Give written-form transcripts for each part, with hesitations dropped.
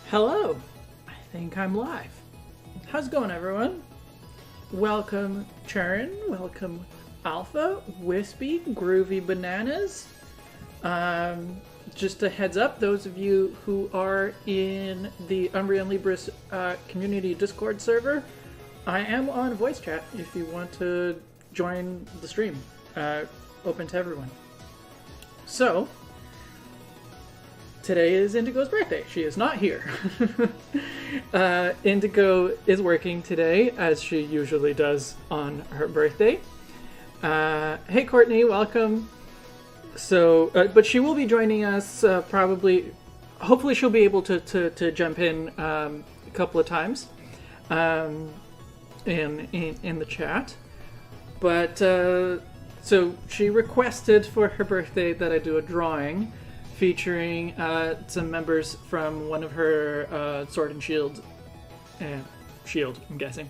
Hello! I think I'm live. How's it going, everyone? Welcome, Churn. Welcome, Alpha, Wispy, Groovy Bananas. Just a heads up, those of you who are in the Umbria and Libris community Discord server, I am on voice chat if you want to join the stream. Open to everyone. So, today is Indigo's birthday. She is not here. Indigo is working today, as she usually does on her birthday. Hey, Courtney, welcome. So, but she will be joining us probably. Hopefully, she'll be able to jump in a couple of times in the chat. But so she requested for her birthday that I do a drawing featuring some members from one of her Sword and Shield, I'm guessing,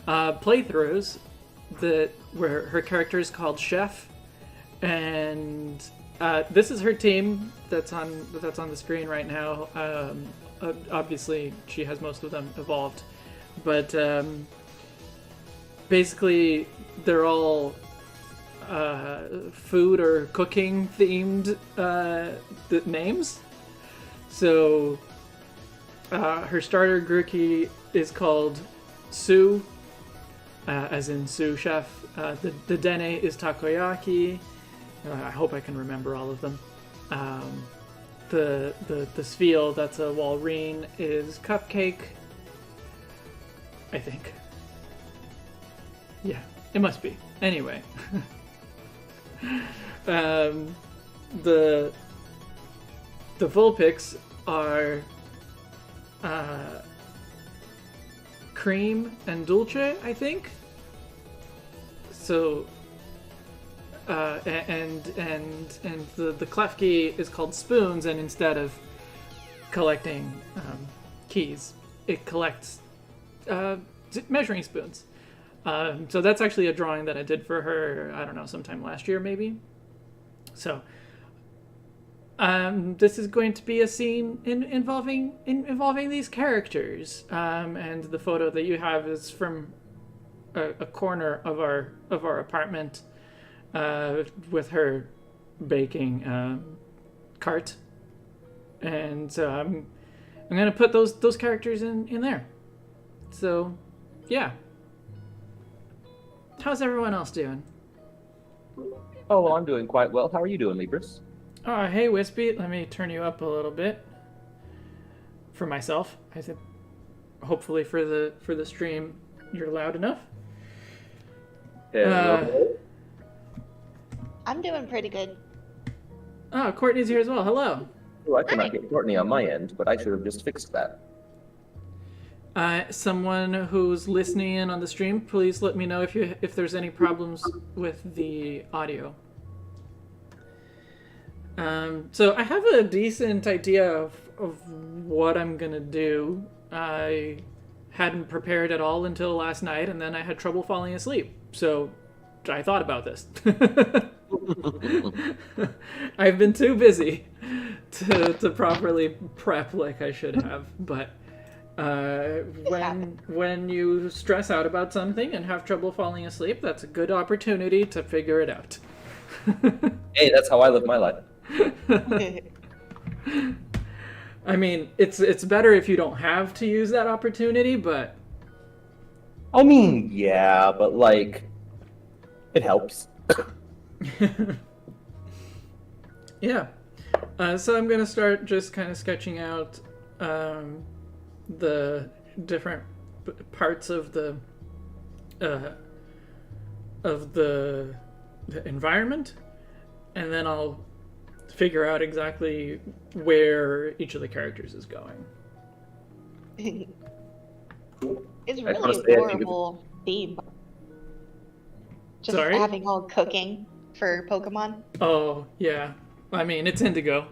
playthroughs where her character is called Chef, and this is her team that's on the screen right now. Obviously, she has most of them evolved, but basically they're all food or cooking themed names. So her starter grikki is called Sue, as in sous chef. The dene is takoyaki. I hope I can remember all of them. The sviel, that's a walreen, is cupcake, I think. Yeah, it must be. Anyway. The Vulpix are cream and dulce, I think. So and the Klefki is called spoons, and instead of collecting keys, it collects measuring spoons. So that's actually a drawing that I did for her, I don't know, sometime last year maybe. So this is going to be a scene involving these characters, and the photo that you have is from a corner of our apartment with her baking cart, and so I'm gonna put those characters in there. So yeah. How's everyone else doing? Oh, well, I'm doing quite well. How are you doing, Libris? Oh, hey, Wispy. Let me turn you up a little bit. For myself, I think. Hopefully, for the stream, you're loud enough. I'm doing pretty good. Oh, Courtney's here as well. Hello. Oh, I cannot get Courtney on my end, but I should have just fixed that. Someone who's listening in on the stream, please let me know if there's any problems with the audio. So I have a decent idea of what I'm gonna do. I hadn't prepared at all until last night, and then I had trouble falling asleep. So I thought about this. I've been too busy to properly prep like I should have, but when you stress out about something and have trouble falling asleep, that's a good opportunity to figure it out. Hey, that's how I live my life. I mean, it's better if you don't have to use that opportunity, but I mean, yeah, but like, it helps. Yeah. So I'm gonna start just kind of sketching out the different parts of the environment, and then I'll figure out exactly where each of the characters is going. It's really adorable theme. Just Sorry? having all cooking for Pokemon. Oh yeah, I mean it's Indigo.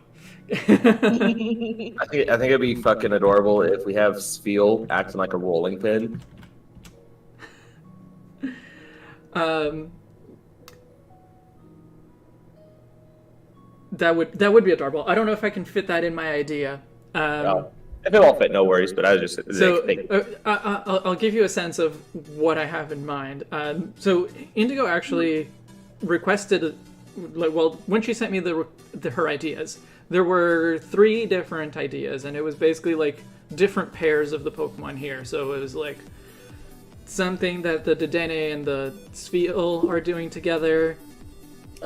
I think it'd be fucking adorable if we have Sviel acting like a rolling pin. That would be adorable. I don't know if I can fit that in my idea. No. If it won't fit, no worries. But I was just So I'll give you a sense of what I have in mind. So Indigo actually requested, well, when she sent me her ideas, there were 3 different ideas, and it was basically like different pairs of the Pokemon here. So it was like something that the Dedenne and the Spheal are doing together,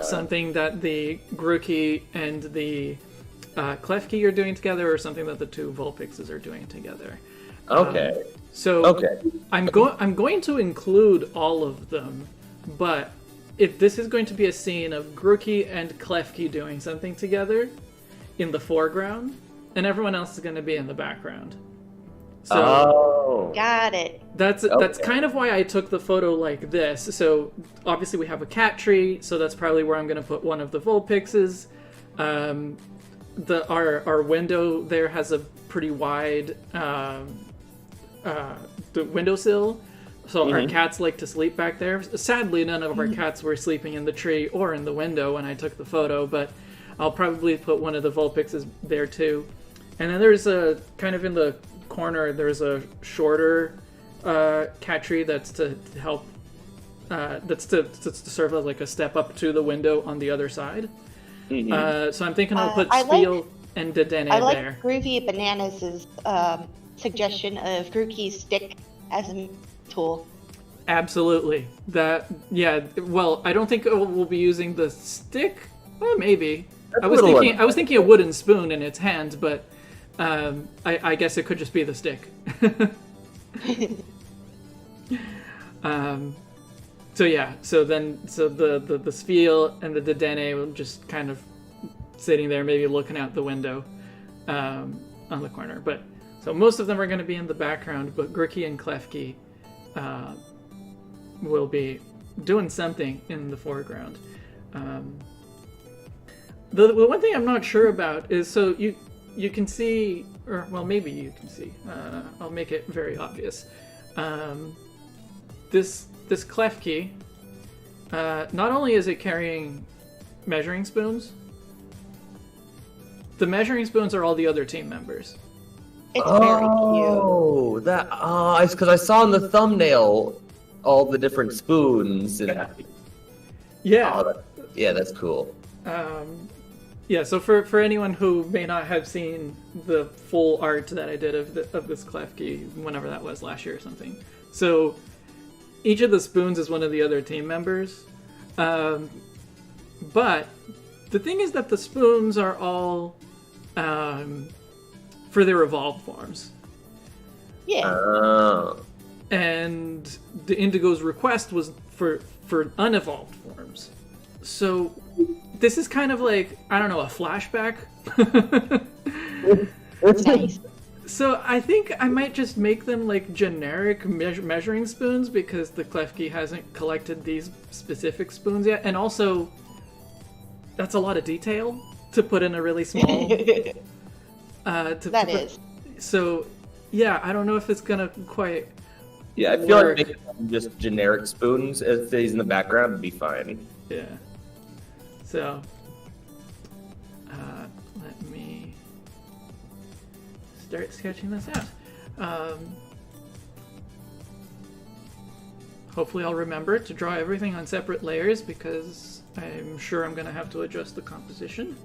something that the Grikki and the Klefki are doing together, or something that the 2 Vulpixes are doing together. okay. So I'm going to include all of them, but if this is going to be a scene of Grikki and Klefki doing something together in the foreground, and everyone else is going to be in the background. So got it. that's kind of why I took the photo like this. So obviously we have a cat tree, so that's probably where I'm going to put one of the Vulpixes. Our window there has a pretty wide the windowsill, so our cats like to sleep back there. Sadly, none of our cats were sleeping in the tree or in the window when I took the photo, but I'll probably put one of the Vulpixes there too. And then there's a kind of in the corner, there's a shorter cat tree that's to help that's to serve as like a step up to the window on the other side. So I'm thinking I'll put Spheal and Dedenne I like there. Groovy Bananas' suggestion of Grookey's stick as a tool. Absolutely. Well, I don't think we'll be using the stick. Well, maybe. I was thinking a wooden spoon in its hand, but I guess it could just be the stick. So the Spheal and the Dedenne will just kind of sitting there, maybe looking out the window on the corner. But so most of them are going to be in the background, but Grikki and Klefki will be doing something in the foreground. The one thing I'm not sure about is, so you can see, or well, maybe you can see. I'll make it very obvious. This Klefki, not only is it carrying measuring spoons, the measuring spoons are all the other team members. It's very cute. Oh, it's because I saw in the thumbnail all the different spoons. Yeah. That's cool. So for anyone who may not have seen the full art that I did of this Klefki, whenever that was, last year or something. So each of the spoons is one of the other team members. But the thing is that the spoons are all for their evolved forms. Yeah. And the Indigo's request was for unevolved forms. So this is kind of like, I don't know, a flashback. Nice. So I think I might just make them like generic measuring spoons, because the Klefki hasn't collected these specific spoons yet. And also, that's a lot of detail to put in a really small... So, yeah, I don't know if it's going to quite Yeah, I feel like making them just generic spoons, if he's in the background, would be fine. Yeah. So, let me start sketching this out. Hopefully I'll remember to draw everything on separate layers, because I'm sure I'm going to have to adjust the composition.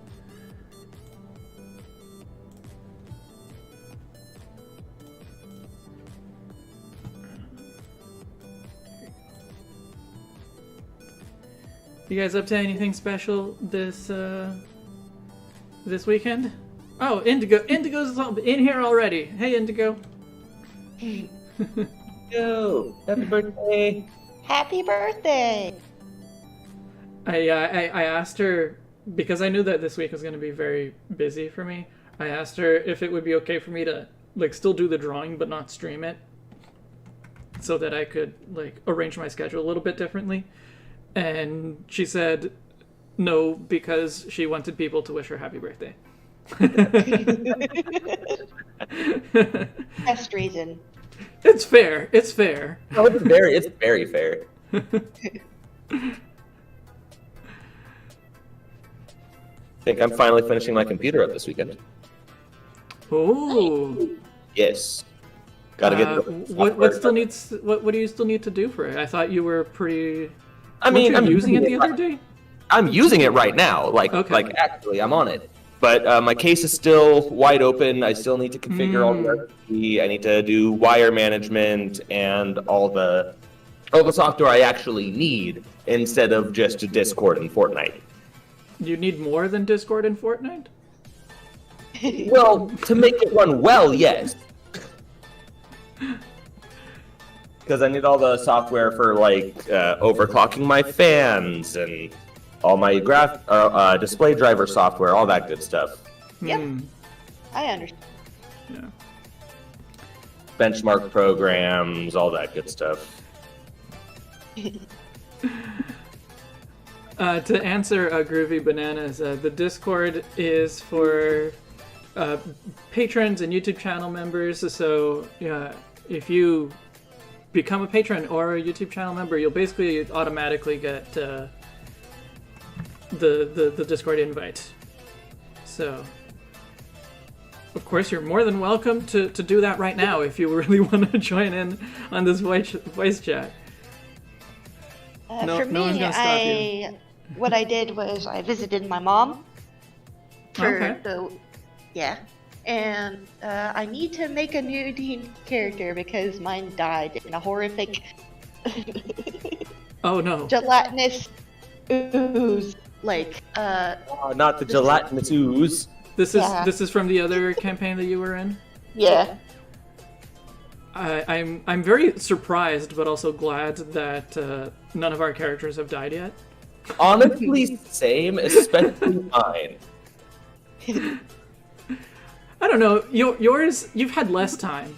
You guys up to anything special this weekend? Oh, Indigo's in here already. Hey, Indigo. Yo, happy birthday! Happy birthday! I asked her, because I knew that this week was going to be very busy for me. I asked her if it would be okay for me to like still do the drawing but not stream it, so that I could like arrange my schedule a little bit differently. And she said no, because she wanted people to wish her happy birthday. Best reason. It's fair. It's fair. Oh, it's very fair. I think I'm finally finishing my computer up this weekend. Ooh. Yes. Gotta get the what still needs what do you still need to do for it? I thought you were pretty. I mean, I'm I'm using it the right- other day. I'm using it right now. Like actually, I'm on it. But my case is still wide open. I still need to configure all the RP. I need to do wire management and all the software I actually need instead of just Discord and Fortnite. You need more than Discord and Fortnite? Well, to make it run well, yes. Because I need all the software for like overclocking my fans and all my display driver software, all that good stuff. Yep. I understand. Yeah. Benchmark programs, all that good stuff. To answer Groovy Bananas, the Discord is for patrons and YouTube channel members. So if you become a patron or a YouTube channel member, you'll basically automatically get the Discord invite. So, of course, you're more than welcome to do that right now if you really want to join in on this voice chat. For me, one's gonna stop you. What I did was I visited my mom for and I need to make a new character because mine died in a horrific Oh no. gelatinous ooze. Like, not the gelatinous ooze. This is from the other campaign that you were in? yeah. I'm very surprised, but also glad that none of our characters have died yet. Honestly, same, especially mine. I don't know. Yours, you've had less time.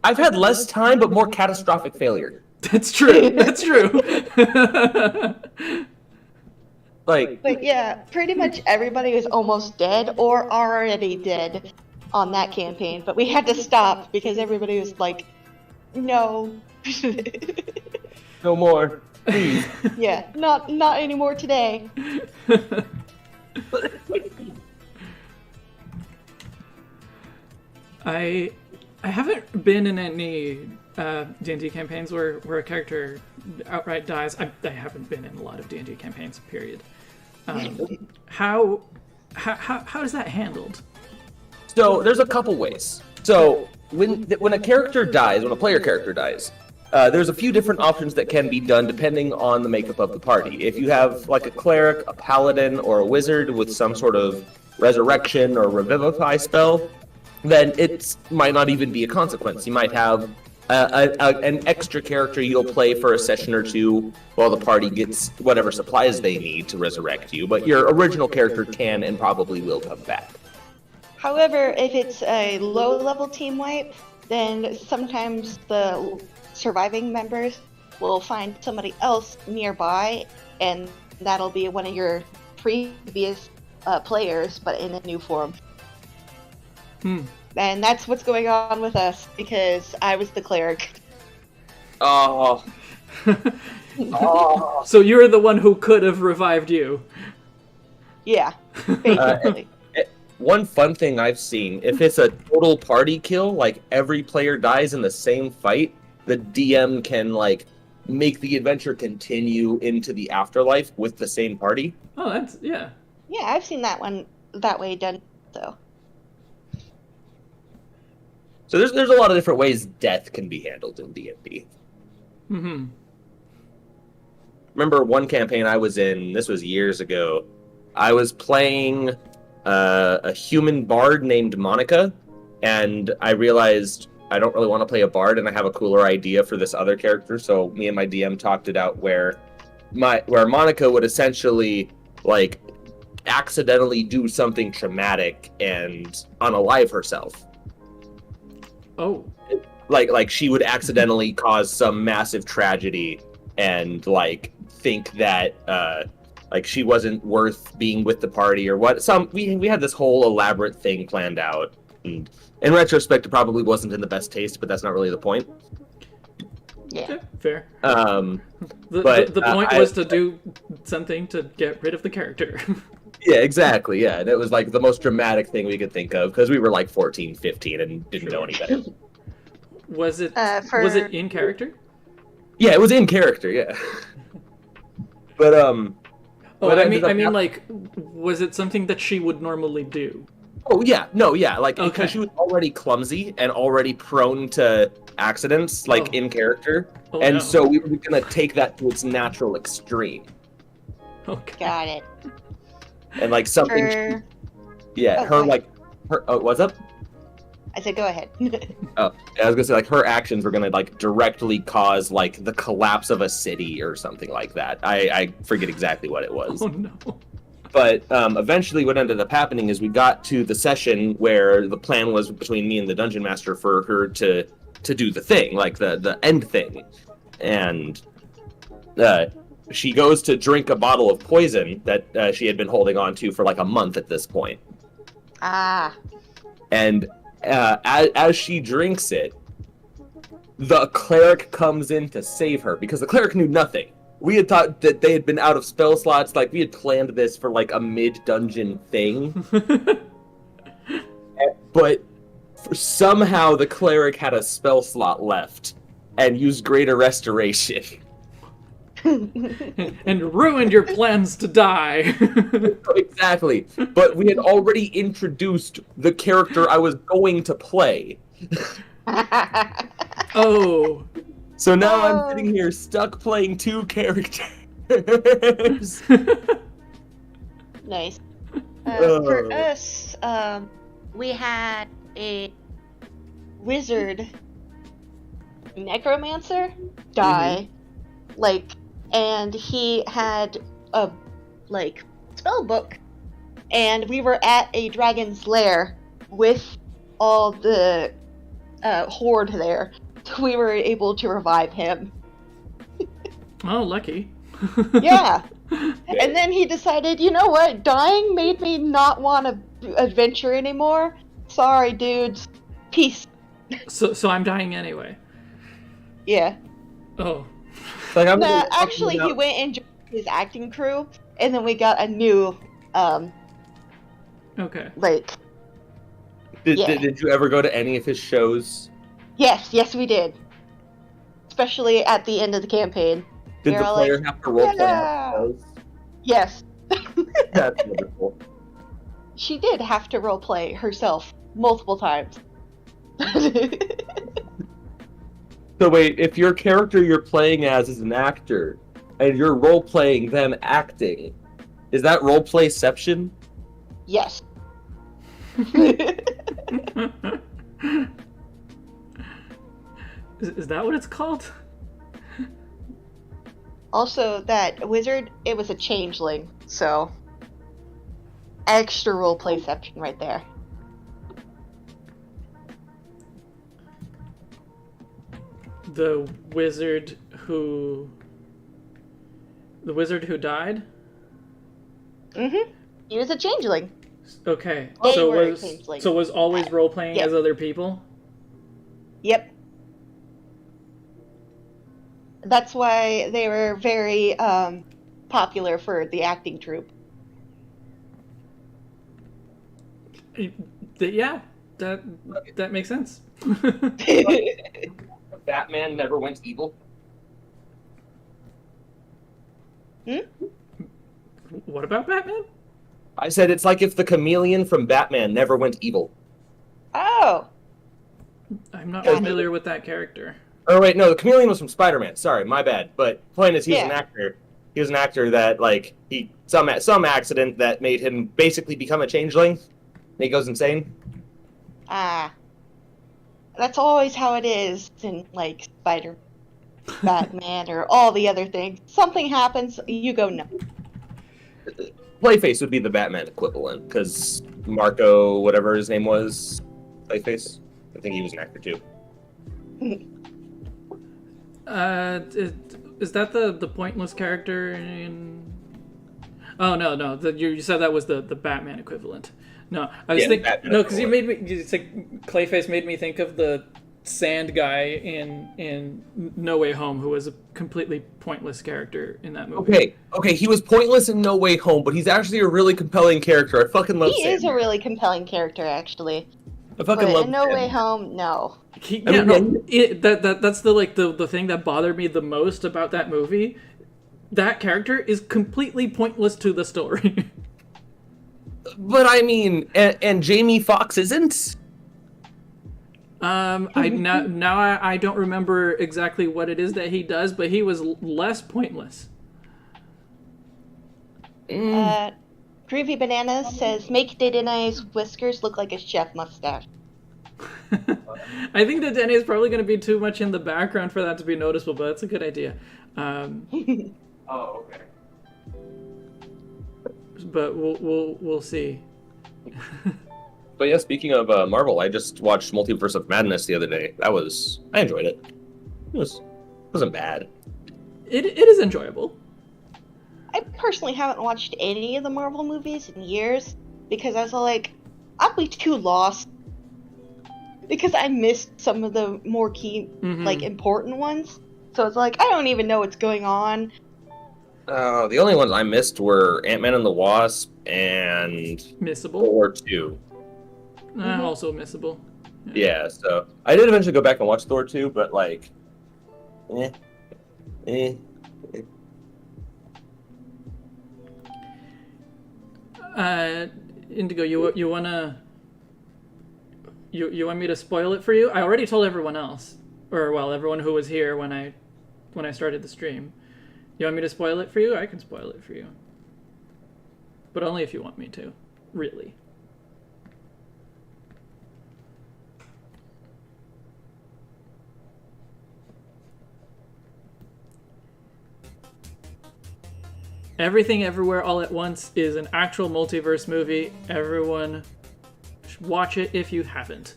I've had less time, but more catastrophic failure. That's true. That's true. But yeah, pretty much everybody was almost dead or already dead on that campaign. But we had to stop because everybody was like, no. No more, please. Yeah, not anymore today. I haven't been in any D&D campaigns where a character outright dies. I haven't been in a lot of D&D campaigns, period. How is that handled? So there's a couple ways. So when a character dies, when a player character dies, there's a few different options that can be done depending on the makeup of the party. If you have like a cleric, a paladin, or a wizard with some sort of resurrection or revivify spell, then it might not even be a consequence. You might have an extra character you'll play for a session or two while the party gets whatever supplies they need to resurrect you, but your original character can and probably will come back. However, if it's a low-level team wipe, then sometimes the surviving members will find somebody else nearby, and that'll be one of your previous players, but in a new form. And that's what's going on with us, because I was the cleric. Oh. Oh. So you're the one who could have revived you. Yeah, basically. One fun thing I've seen, if it's a total party kill, like every player dies in the same fight, the DM can like make the adventure continue into the afterlife with the same party. Oh, that's, yeah. Yeah, I've seen that one that way done, though. So there's a lot of different ways death can be handled in D&D. Mm-hmm. Remember one campaign I was in, this was years ago, I was playing a human bard named Monica, and I realized I don't really want to play a bard, and I have a cooler idea for this other character, so me and my DM talked it out where Monica would essentially, like, accidentally do something traumatic and unalive herself. Oh. Like she would accidentally cause some massive tragedy and, like, think that, like she wasn't worth being with the party or what. We had this whole elaborate thing planned out, and in retrospect, it probably wasn't in the best taste, but that's not really the point. Yeah. Okay, fair. But the point was to do something to get rid of the character. Yeah, exactly. Yeah, and it was like the most dramatic thing we could think of because we were like 14, 15 and didn't know any better. Was it For in character? Yeah, it was in character. Yeah, but Oh, what I ended mean, up like, was it something that she would normally do? Oh yeah, no, yeah, like Okay. because she was already clumsy and already prone to accidents, like Oh. in character, Oh, and no. so we were gonna take that to its natural extreme, Okay. got it. and like something, For yeah, Oh, her go ahead. like her. Oh, what's up? I said, go ahead. Oh, I was gonna say like her actions were gonna like directly cause like the collapse of a city or something like that. I forget exactly what it was. Oh no. But eventually, what ended up happening is we got to the session where the plan was between me and the dungeon master for her to do the thing, like the end thing, and she goes to drink a bottle of poison that she had been holding on to for like a month at this point, Ah. and as she drinks it, the cleric comes in to save her because the cleric knew nothing. We had thought that they had been out of spell slots. Like, we had planned this for, like, a mid-dungeon thing. But somehow the cleric had a spell slot left and used Greater Restoration. And ruined your plans to die. Exactly. But we had already introduced the character I was going to play. Oh. So now I'm sitting here stuck playing two characters. Nice. Oh. For us, we had a wizard necromancer die, and he had a spell book, and we were at a dragon's lair with all the horde there. We were able to revive him. Oh, lucky. Yeah. And then he decided, you know what? Dying made me not want to adventure anymore. Sorry, dudes. Peace. So I'm dying anyway. Yeah. Oh. Like, I'm Nah, actually, he went and joined his acting crew, and then we got a new, Okay. Did you ever go to any of his shows? Yes, we did. Especially at the end of the campaign. Did They're the all player like, have to roleplay "Yeah." out those? Yes. That's wonderful. She did have to roleplay herself multiple times. So wait, if your character you're playing as is an actor, and you're role-playing them acting, is that roleplayception? Yes. Is that what it's called? Also, that wizard, it was a changeling, so extra roleplayception right there. The wizard who died? Mm-hmm. He was a changeling. Okay. They So were was changeling. so was always role playing Yeah. as other people? Yep. That's why they were very popular for the acting troupe. Yeah. That makes sense. Batman never went evil. What about Batman? I said it's like if the Chameleon from Batman never went evil. Oh! I'm not Got it. familiar with that character. Or wait, no, the Chameleon was from Spider-Man. Sorry, my bad. But point is, he was an Yeah. actor. He was an actor that some accident that made him basically become a changeling. And he goes insane. Ah. That's always how it is in, Spider Batman or all the other things. Something happens, you go no. Clayface would be the Batman equivalent, because Marco, whatever his name was, Clayface. I think he was an actor too. Is that the pointless character in? Oh no, you said that was the Batman equivalent. No, I was Yeah, thinking Batman no, because you equivalent. made me. It's like Clayface made me think of the sand guy in No Way Home, who was a completely pointless character in that movie. Okay, he was pointless in No Way Home, but he's actually a really compelling character. I fucking love He Sam. is a really compelling character, actually. I fucking But love in No Sam. Way Home, no. That's the thing that bothered me the most about that movie. That character is completely pointless to the story. But I mean, and Jamie Foxx isn't? I don't remember exactly what it is that he does, but he was less pointless. Groovy Bananas says, make Dedene's whiskers look like a chef mustache. I think that Denny is probably going to be too much in the background for that to be noticeable, but that's a good idea. Oh, okay. But we'll see. But yeah, speaking of Marvel, I just watched Multiverse of Madness the other day. I enjoyed it. Wasn't bad. It is enjoyable. I personally haven't watched any of the Marvel movies in years because I was like, I'll be too lost. Because I missed some of the more key, like, important ones. So it's like, I don't even know what's going on. The only ones I missed were Ant-Man and the Wasp and Missable. Thor 2. Also missable. Yeah, so I did eventually go back and watch Thor 2, but like, Indigo, you wanna you want me to spoil it for you? I already told everyone else, or well, everyone who was here when I started the stream. You want me to spoil it for you? I can spoil it for you, but only if you want me to, really. Everything Everywhere All at Once is an actual multiverse movie. Everyone should watch it if you haven't.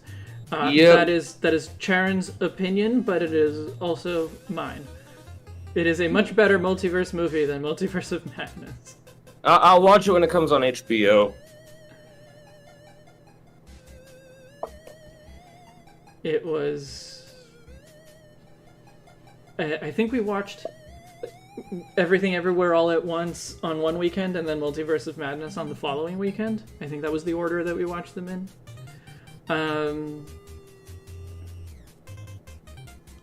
That is Charon's opinion, but it is also mine. It is a much better multiverse movie than Multiverse of Madness. I'll watch it when it comes on HBO. It was... I think we watched Everything Everywhere All at Once on one weekend and then Multiverse of Madness on the following weekend. I think that was the order that we watched them in.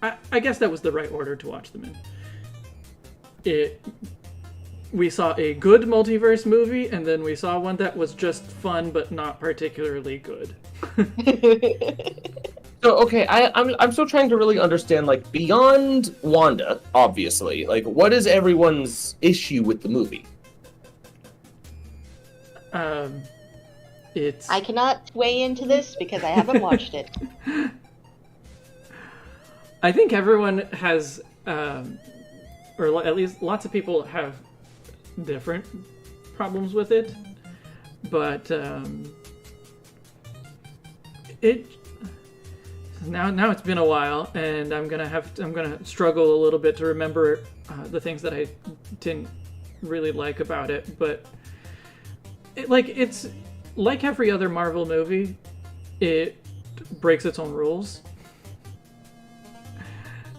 I guess that was the right order to watch them in. We saw a good multiverse movie, and then we saw one that was just fun but not particularly good. So okay, I'm still trying to really understand, like, beyond Wanda, obviously, like, what is everyone's issue with the movie? It's... I cannot weigh into this because I haven't watched it. I think everyone has, or at least lots of people have different problems with it, but now it's been a while, and I'm gonna struggle a little bit to remember the things that I didn't really like about it, but it's like every other Marvel movie, it breaks its own rules.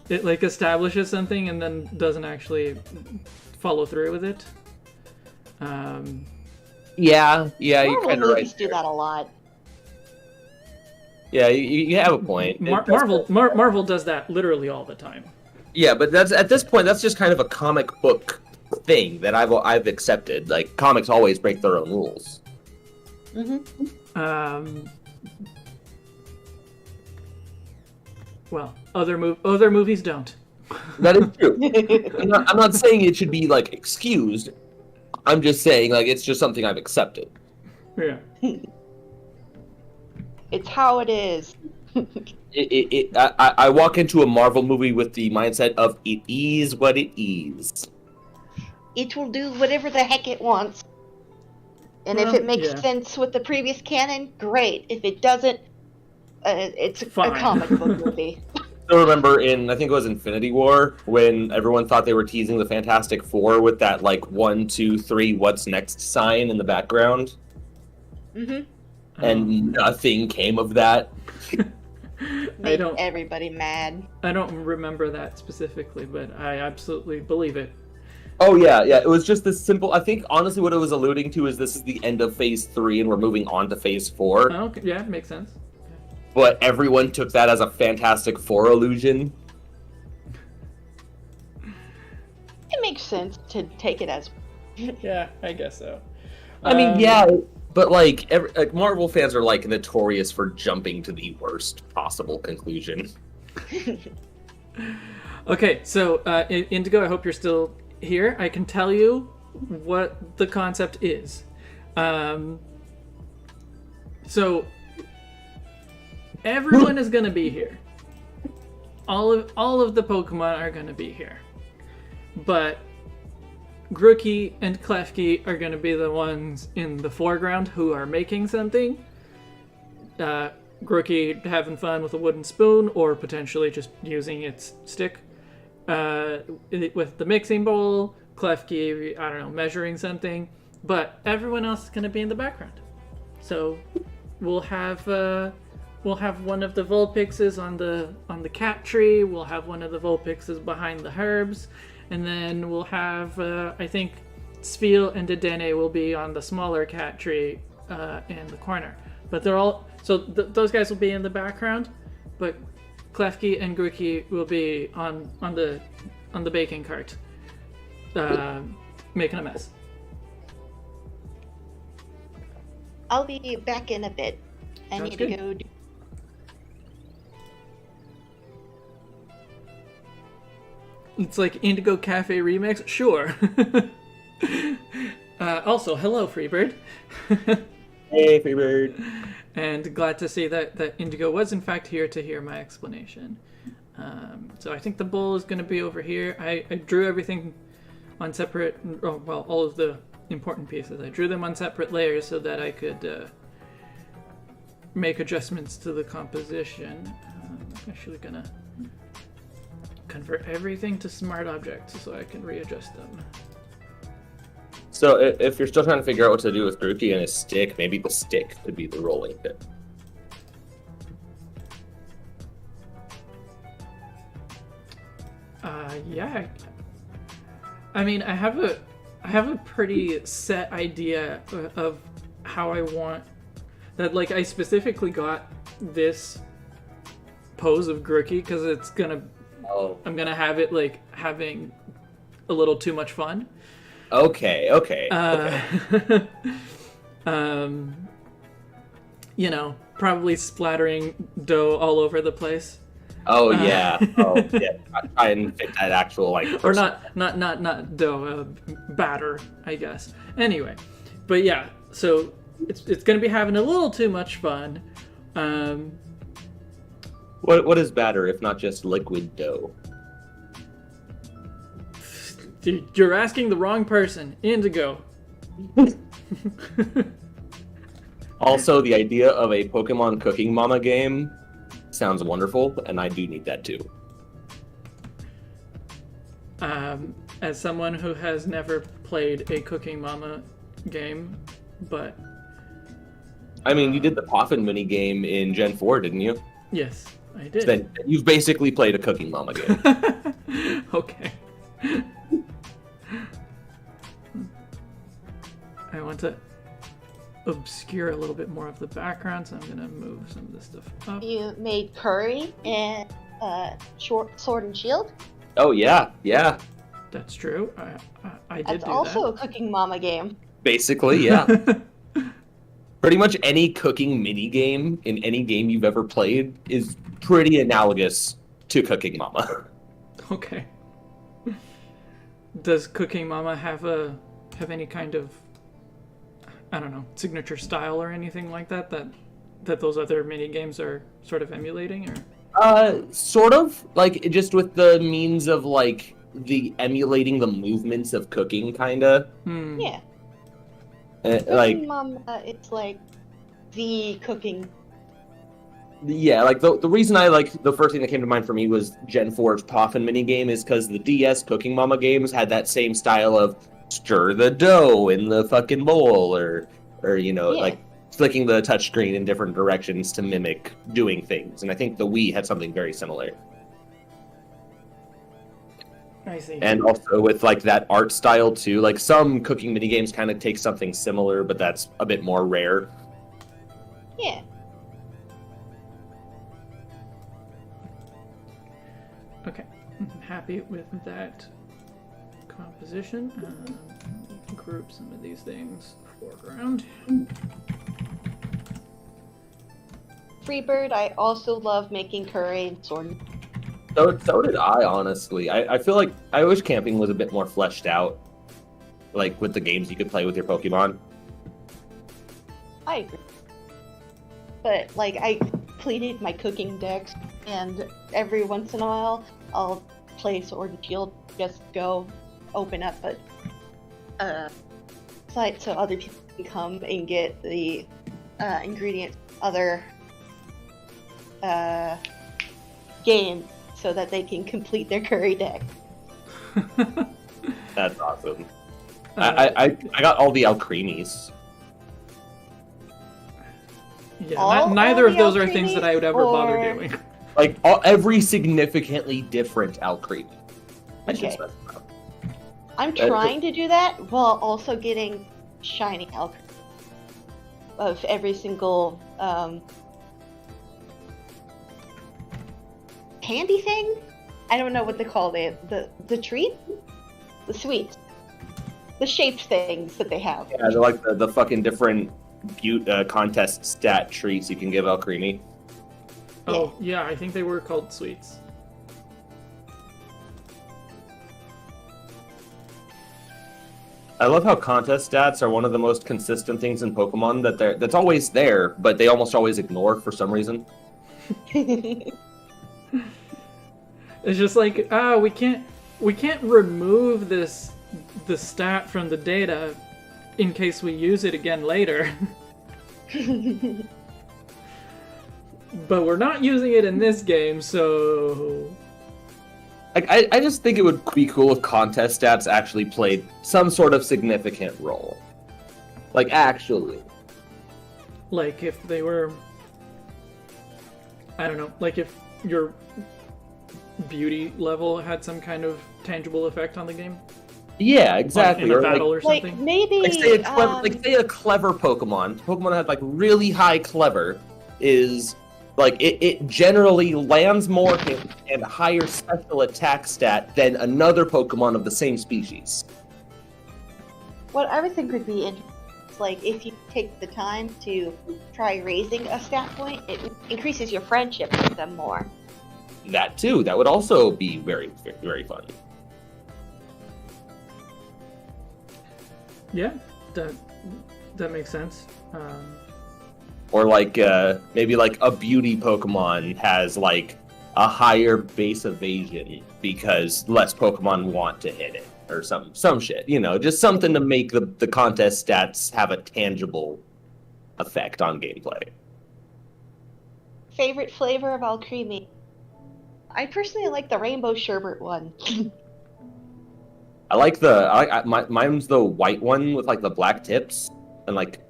It like establishes something and then doesn't actually follow through with it. Yeah, you're Marvel kind of movies right. do that a lot. Yeah, you have a point. Marvel does that literally all the time. Yeah, but at this point that's just kind of a comic book thing that I've accepted. Like, comics always break their own rules. Well, other movies don't. That is true. I'm not saying it should be like excused. I'm just saying, like, it's just something I've accepted. Yeah. It's how it is. I walk into a Marvel movie with the mindset of it is what it is. It will do whatever the heck it wants. And if it makes sense with the previous canon, great. If it doesn't, it's Fine. a comic book movie. I remember in, I think it was Infinity War, when everyone thought they were teasing the Fantastic Four with that, like, 1, 2, 3, what's next sign in the background. And nothing came of that. Make everybody mad. I don't remember that specifically, but I absolutely believe it. Oh yeah. It was just this simple. I think honestly, what it was alluding to is this is the end of Phase 3, and we're moving on to Phase 4. Oh, okay. Yeah, makes sense. But everyone took that as a Fantastic Four allusion. It makes sense to take it as. Yeah, I guess so. I mean, yeah, but like Marvel fans are like notorious for jumping to the worst possible conclusion. Okay, so Indigo, I hope you're still here. I can tell you what the concept is. So everyone is going to be here. All of the Pokemon are going to be here, but Grikki and Klefki are going to be the ones in the foreground who are making something. Grikki having fun with a wooden spoon, or potentially just using its stick with the mixing bowl. Klefki, I don't know, measuring something. But everyone else is going to be in the background. So we'll have one of the Vulpixes on the cat tree. We'll have one of the Vulpixes behind the herbs. And then we'll have, I think, Spheel and Dedenne will be on the smaller cat tree in the corner. But they're all... So those guys will be in the background, but Klefki and Grikki will be on the baking cart, making a mess. I'll be back in a bit. I Sounds need good. to go do... It's like Indigo Cafe remix? Sure. Also, hello, Freebird. Hey, Freebird. And glad to see that Indigo was in fact here to hear my explanation. So I think the bowl is going to be over here. I drew everything on separate, all of the important pieces. I drew them on separate layers so that I could make adjustments to the composition. I'm actually going to convert everything to smart objects so I can readjust them. So if you're still trying to figure out what to do with Grikki and his stick, maybe the stick could be the rolling pin. Yeah. I mean, I have a pretty set idea of how I want that. Like, I specifically got this pose of Grikki because it's gonna. Oh. I'm gonna have it like having a little too much fun. Okay. You know, probably splattering dough all over the place. Oh yeah. I try and fit that actual like. Or not dough, batter, I guess. Anyway, but yeah, so it's gonna be having a little too much fun. What is batter if not just liquid dough? You're asking the wrong person. Indigo. Also, the idea of a Pokemon Cooking Mama game sounds wonderful, and I do need that too. As someone who has never played a Cooking Mama game, but... I mean, you did the Poffin mini game in Gen 4, didn't you? Yes, I did. Then you've basically played a Cooking Mama game. Okay. I want to obscure a little bit more of the background, so I'm going to move some of this stuff up. You made curry and sword and shield. Oh yeah. That's true. I did That's do also that. a Cooking Mama game. Basically, yeah. Pretty much any cooking mini game in any game you've ever played is pretty analogous to Cooking Mama. Okay. Does Cooking Mama have any kind of, I don't know, signature style or anything like that those other mini games are sort of emulating, or? Sort of, like just with the means of like the emulating the movements of cooking, kinda. Yeah. Like Cooking Mama, it's like the cooking. yeah, like the reason I like the first thing that came to mind for me was Gen 4's Poffin minigame is because the DS Cooking Mama games had that same style of stir the dough in the fucking bowl or you know, Yeah. like flicking the touchscreen in different directions to mimic doing things. And I think the Wii had something very similar. I see. And also with like that art style too. Like some cooking minigames kind of take something similar, but that's a bit more rare. Yeah. Okay, I'm happy with that composition. Group some of these things foreground. Freebird, I also love making curry and sword. So did I, honestly. I feel like I wish camping was a bit more fleshed out, like with the games you could play with your Pokemon. I agree. But, like, I completed my cooking decks, and every once in a while, I'll play Sword and Shield, just go open up a site so other people can come and get the ingredients other games so that they can complete their curry deck. That's awesome. I got all the Alcremies. Yeah, neither of those are things that I would ever bother doing. Like every significantly different Alcremie. I should specify. I'm trying to do that while also getting shiny Alcremie of every single candy thing? I don't know what they call it. The treat? The sweets. The shaped things that they have. Yeah, they're like the fucking different contest stat treats you can give Alcremie. Oh, yeah, I think they were called sweets. I love how contest stats are one of the most consistent things in Pokemon that's always there, but they almost always ignore for some reason. It's just like, we can't remove the stat from the data in case we use it again later. But we're not using it in this game, so... I just think it would be cool if contest stats actually played some sort of significant role. Like, actually. Like, if they were... I don't know, like if your beauty level had some kind of tangible effect on the game? Yeah, exactly. In a battle or something? Like, maybe... Like say a clever Pokemon that had, like, really high clever is... Like, it generally lands more hits and higher special attack stat than another Pokemon of the same species. What I would think would be interesting is, like, if you take the time to try raising a stat point, it increases your friendship with them more. That too. That would also be very, very fun. Yeah, that makes sense. Or like maybe like a beauty Pokemon has like a higher base evasion because less Pokemon want to hit it or some shit, you know, just something to make the contest stats have a tangible effect on gameplay. Favorite flavor of Alcremie? I personally like the rainbow sherbet one. I like mine's the white one with like the black tips and like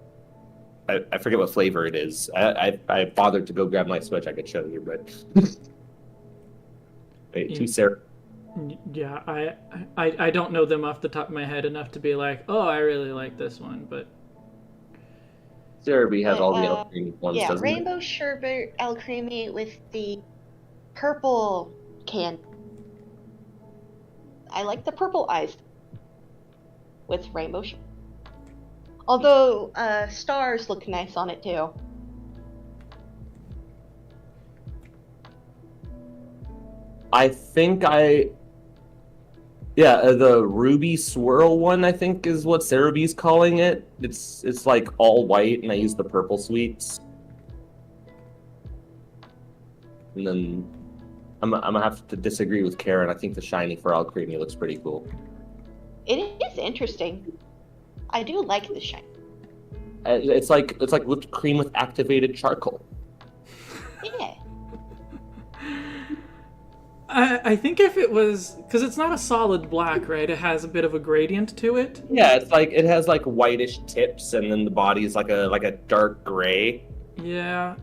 I forget what flavor it is. I bothered to go grab my Switch. I could show you, but wait, two Sarah. Yeah, I don't know them off the top of my head enough to be like, oh, I really like this one, but Cerebi has all the Alcremie ones, yeah, doesn't rainbow sherbet Alcremie with the purple can. I like the purple eyes with rainbow sherbet. Although, stars look nice on it, too. I think the Ruby Swirl one, I think, is what Cerebi's calling it. It's like all white, and I use the purple sweets. And then I'm gonna have to disagree with Karen. I think the shiny for Alcremie looks pretty cool. It is interesting. I do like the shine. It's like whipped cream with activated charcoal. Yeah. I think if it was, because it's not a solid black, right? It has a bit of a gradient to it. Yeah, it's like it has like whitish tips, and then the body is like a dark gray. Yeah,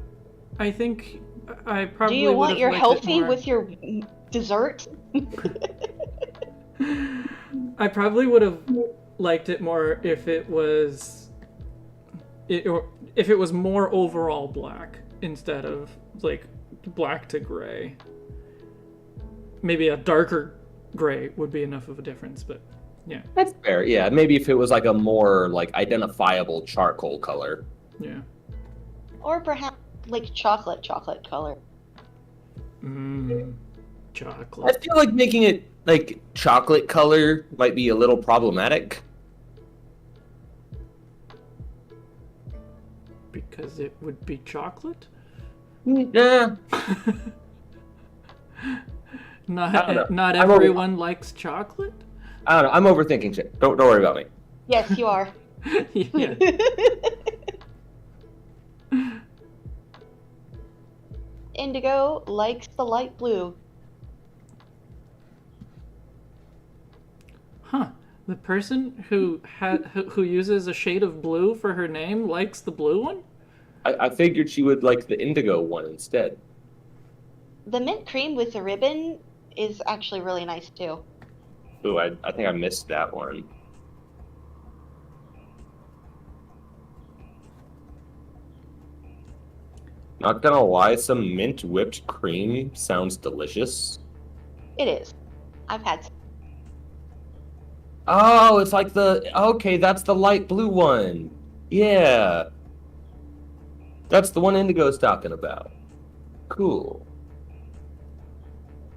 I think I Do probably you would want have your liked it healthy more. with your dessert? I probably would have liked it more if it was, or if it was more overall black instead of like black to gray. Maybe a darker gray would be enough of a difference, but yeah, That's fair. Yeah, maybe if it was like a more like identifiable charcoal color. yeah. Or perhaps like chocolate color. Mm, I chocolate. feel like making it like chocolate color might be a little problematic. Because it would be chocolate? Yeah. I don't know. Not I'm everyone likes chocolate? I don't know. I'm overthinking shit. Don't worry about me. Yes, you are. Yeah. Indigo likes the light blue. Huh. The person who uses a shade of blue for her name likes the blue one? I figured she would like the indigo one instead. The mint cream with the ribbon is actually really nice too. Ooh, I think I missed that one. Not gonna lie, some mint whipped cream sounds delicious. It is. I've had some. Oh, it's like okay, that's the light blue one. Yeah. That's the one Indigo's talking about. Cool.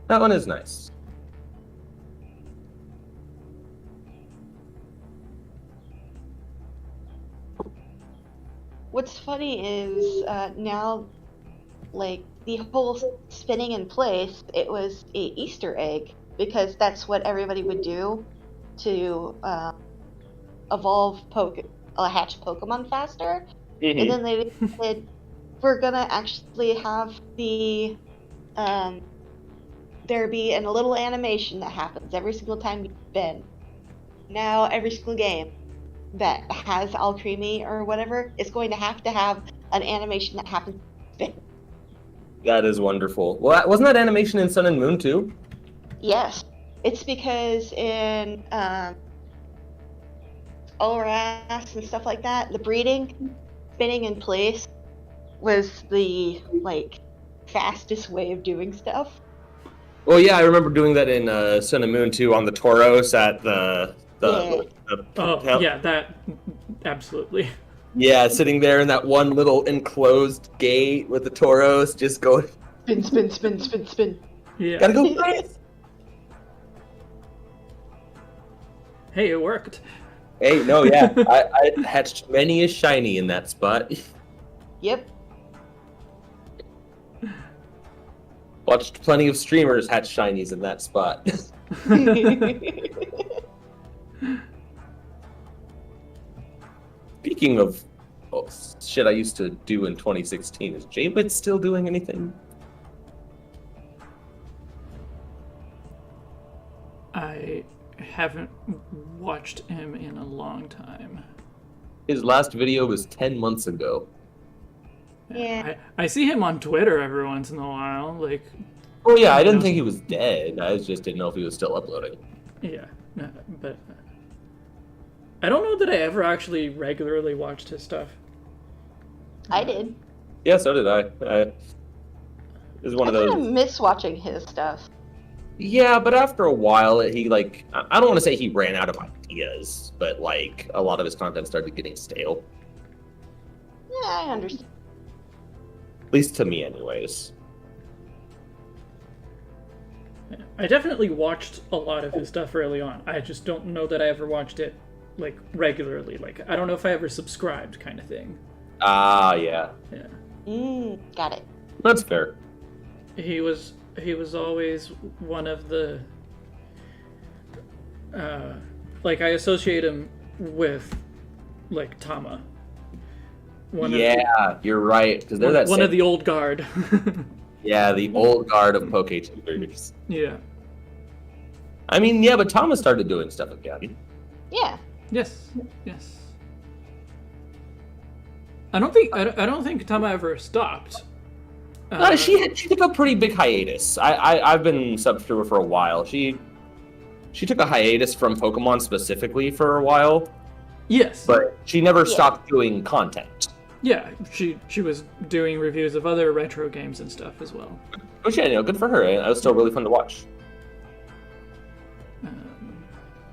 That one is nice. What's funny is now, like, the whole spinning in place, it was a Easter egg because that's what everybody would do to hatch Pokemon faster. And then they said, we're gonna actually have the there be a little animation that happens every single time you spin. Now every single game that has Alcremie or whatever is going to have an animation that happens spin. That is wonderful. Well, wasn't that animation in Sun and Moon too? Yes. It's because in Olras and stuff like that, the breeding, spinning in place was the fastest way of doing stuff. Well, yeah, I remember doing that in Sun and Moon too on the Tauros at Yeah, that absolutely. Yeah, sitting there in that one little enclosed gate with the Tauros just going Spin, spin, spin, spin, spin. Yeah. gotta go fast. Hey, it worked. Hey, no, yeah, I hatched many a shiny in that spot. Yep. Watched plenty of streamers hatch shinies in that spot. Speaking of shit I used to do in 2016, is Jabez still doing anything? I haven't watched him in a long time. His last video was 10 months ago. Yeah. I see him on Twitter every once in a while, like. Oh yeah, I didn't think he was dead. I just didn't know if he was still uploading. Yeah, but I don't know that I ever actually regularly watched his stuff. I did. Yeah, so did I. It was one of I those. kind of miss watching his stuff. Yeah, but after a while, he I don't want to say he ran out of ideas, but a lot of his content started getting stale. Yeah, I understand. At least to me, anyways. I definitely watched a lot of his stuff early on. I just don't know that I ever watched it regularly. I don't know if I ever subscribed, kind of thing. Ah, yeah. Yeah. Got it. That's fair. He was always one of the I associate him with Tama. You're right, because they're that one same... of the old guard. Yeah, the old guard of PokeTubers. Yeah. I mean, yeah, but Thomas started doing stuff again. Yeah. Yes. Yes. I don't think Tama ever stopped. She took a pretty big hiatus. I've been sub to her for a while. She took a hiatus from Pokemon specifically for a while. Yes. But she never stopped doing content. Yeah, she was doing reviews of other retro games and stuff as well. Which, yeah, good for her. It was still really fun to watch. I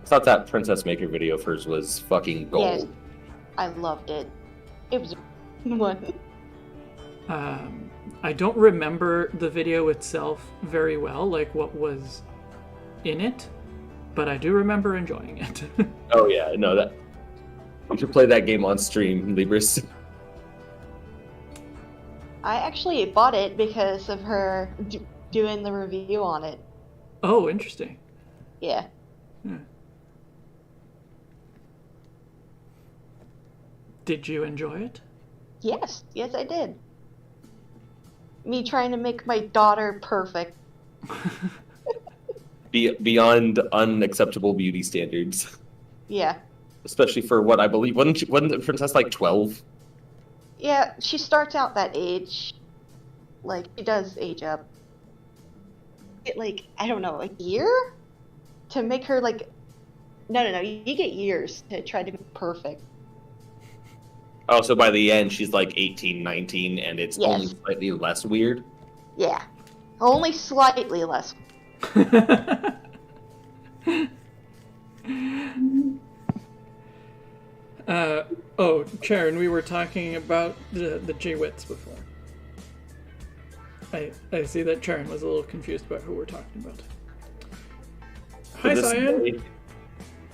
thought that Princess Maker video of hers was fucking gold. Yes. I loved it. It was one. I don't remember the video itself very well, like what was in it, but I do remember enjoying it. Oh yeah, no, that you should play that game on stream, Libris. I actually bought it because of her doing the review on it. Oh, interesting. Yeah. Did you enjoy it? Yes, I did. Me trying to make my daughter perfect. Beyond unacceptable beauty standards. Yeah. Especially for what I believe, wasn't the princess like 12? Yeah, she starts out that age. Like, she does age up. Like, I don't know, a year? To make her, like... No, you get years to try to be perfect. Oh, so by the end, she's like 18, 19, and it's only slightly less weird? Yeah. Only slightly less. Oh, Sharon, we were talking about the J-Wits before. I see that Sharon was a little confused about who we're talking about. Hi, Cyan.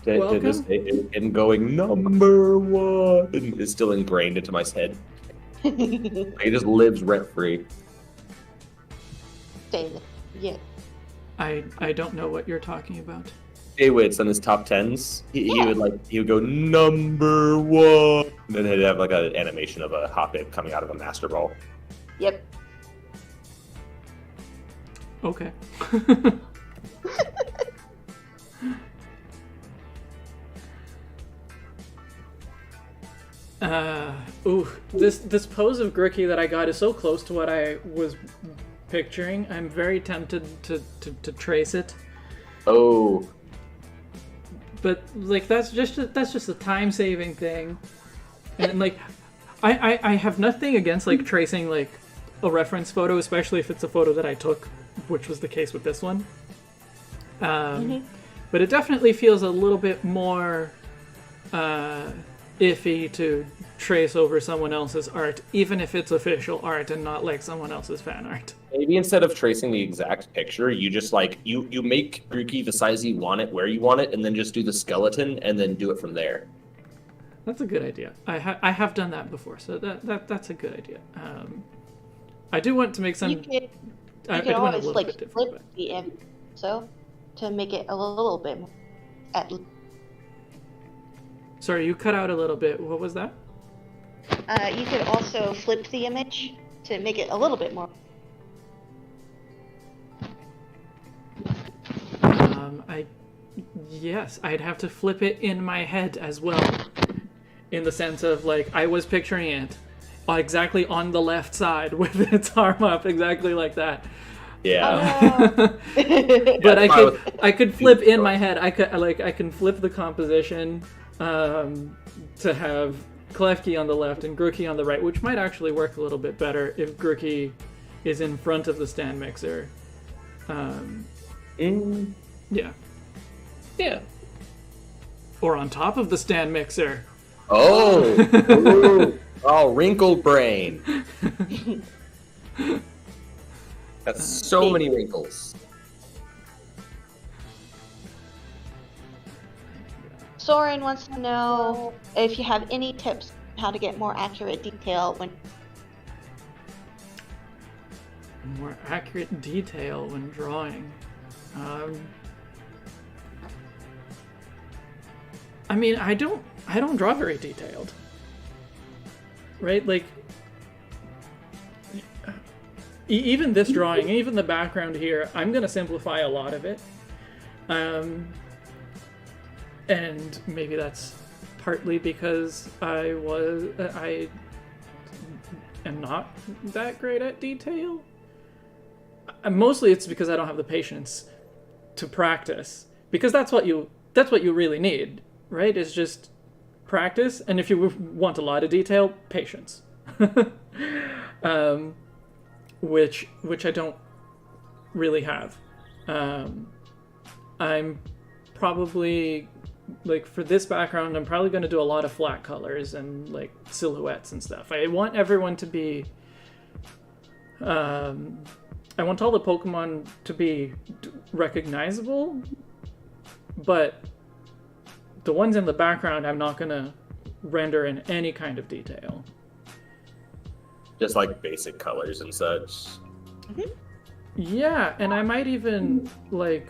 To this day, and going number one is still ingrained into my head. It just lives rent free. Stay there. Yeah. I don't know what you're talking about. J-Wits on his top 10s, he would go number one, and then he'd have like an animation of a Hoppip coming out of a Master Ball. Yep. Okay. This pose of Grikki that I got is so close to what I was picturing. I'm very tempted to trace it. Oh. But like that's just a time-saving thing, and like I have nothing against like tracing like a reference photo, especially if it's a photo that I took, which was the case with this one. But it definitely feels a little bit more iffy to trace over someone else's art, even if it's official art and not like someone else's fan art. Maybe instead of tracing the exact picture, you just like you make Grikki the size you want it, where you want it, and then just do the skeleton and then do it from there. That's a good idea. I have done that before, so that's a good idea. I do want to make some. You could always like flip the image so to make it a little bit more. Sorry, you cut out a little bit. What was that? You could also flip the image to make it a little bit more. Yes, I'd have to flip it in my head as well, in the sense of like I was picturing it exactly on the left side with its arm up, exactly like that. Yeah. But I could flip in my head. I can flip the composition to have Klefki on the left and Grikki on the right, which might actually work a little bit better if Grikki is in front of the stand mixer. Yeah. Yeah. Or on top of the stand mixer. Oh. Oh, wrinkle brain. That's so many wrinkles. Soren wants to know if you have any tips on how to get more accurate detail when... More accurate detail when drawing. I mean, I don't draw very detailed. Right? Like even this drawing, even the background here, I'm going to simplify a lot of it. And maybe that's partly because I am not that great at detail. Mostly it's because I don't have the patience to practice, because that's what you really need, right? Is just practice, and if you want a lot of detail, patience. Which I don't really have. I'm probably, like, for this background, I'm probably going to do a lot of flat colors and, like, silhouettes and stuff. I want everyone to be... I want all the Pokemon to be recognizable, but the ones in the background I'm not going to render in any kind of detail. Just like basic colors and such. Yeah, and I might even, like,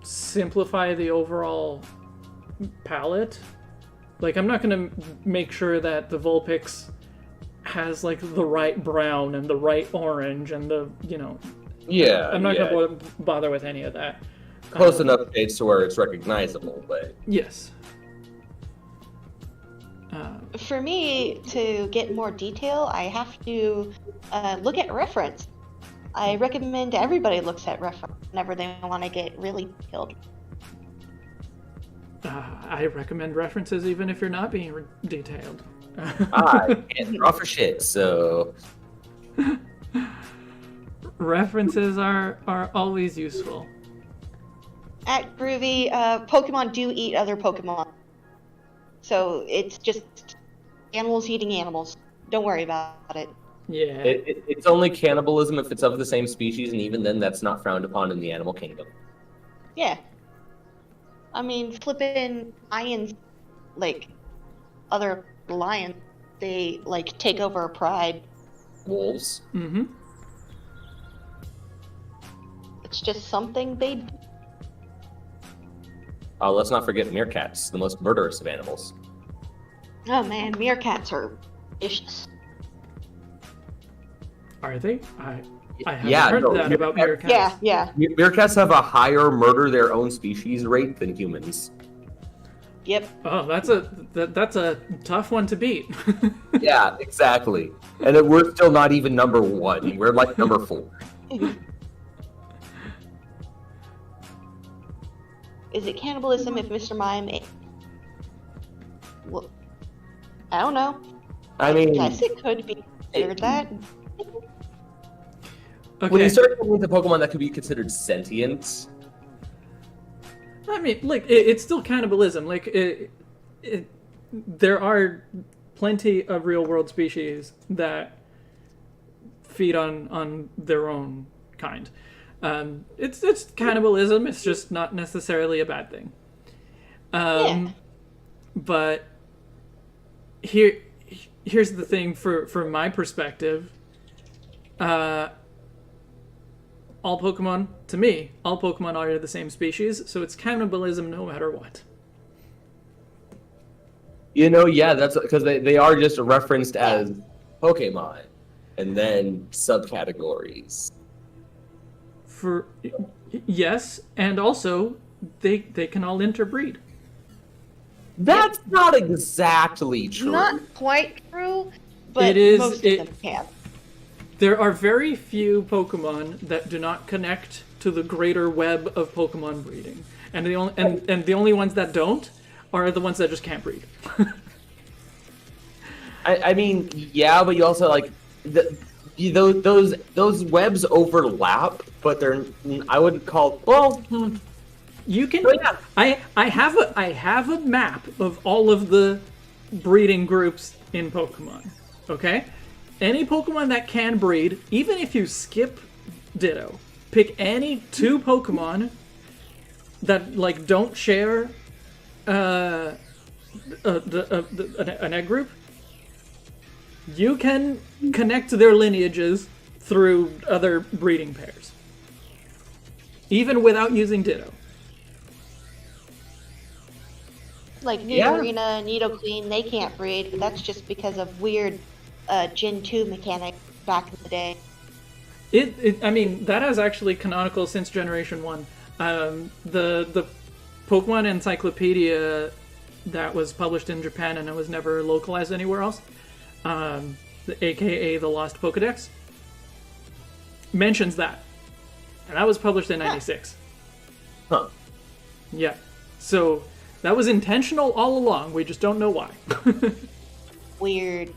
simplify the overall palette. Like, I'm not going to make sure that the Vulpix has, like, the right brown and the right orange and the, you know... Yeah, I'm not going to bother with any of that. Close enough shades to where it's recognizable, but... Yes. For me, to get more detail, I have to look at reference. I recommend everybody looks at reference whenever they want to get really detailed. I recommend references even if you're not being detailed. I can't draw for shit, so... References are always useful. At Groovy, Pokemon do eat other Pokemon. So it's just animals eating animals. Don't worry about it. Yeah. It's only cannibalism if it's of the same species, and even then that's not frowned upon in the animal kingdom. Yeah. I mean, flipping lions, like, other lions, they, like, take over a pride. Wolves. Mm-hmm. It's just something they do. Let's not forget meerkats, the most murderous of animals. Oh man, meerkats are vicious. Are they? I haven't heard that about meerkats. Yeah. Meerkats have a higher murder their own species rate than humans. Yep. Oh, that's a tough one to beat. Yeah, exactly. And we're still not even number 1. We're like number 4. Is it cannibalism if Mr. Mime Well, I don't know. I mean... I guess it could be considered that. Okay. When you start getting into Pokemon that could be considered sentient... I mean, like, it's still cannibalism. Like, there are plenty of real-world species that feed on their own kind. It's cannibalism. It's just not necessarily a bad thing. But here's the thing from my perspective. All Pokemon, to me, all Pokemon are the same species, so it's cannibalism no matter what. You know, yeah, that's because they are just referenced as Pokemon, and then subcategories. Yes, and also they can all interbreed. That's not exactly true. Not quite true, but most of them can. There are very few Pokemon that do not connect to the greater web of Pokemon breeding, and the only ones that don't are the ones that just can't breed. I mean, yeah, but you also like those webs overlap, but they're I would call You can. I have a map of all of the breeding groups in Pokemon. Okay. Any Pokemon that can breed, even if you skip Ditto, pick any 2 Pokemon that like don't share an egg group. You can connect their lineages through other breeding pairs, even without using Ditto. Like Nidorina and Nidoqueen, they can't breed. That's just because of weird Gen 2 mechanic back in the day. I mean, that is actually canonical since Generation 1. The Pokemon Encyclopedia that was published in Japan and it was never localized anywhere else, aka the Lost Pokedex, mentions that. And that was published in 96. Huh. Yeah. So that was intentional all along. We just don't know why. Weird.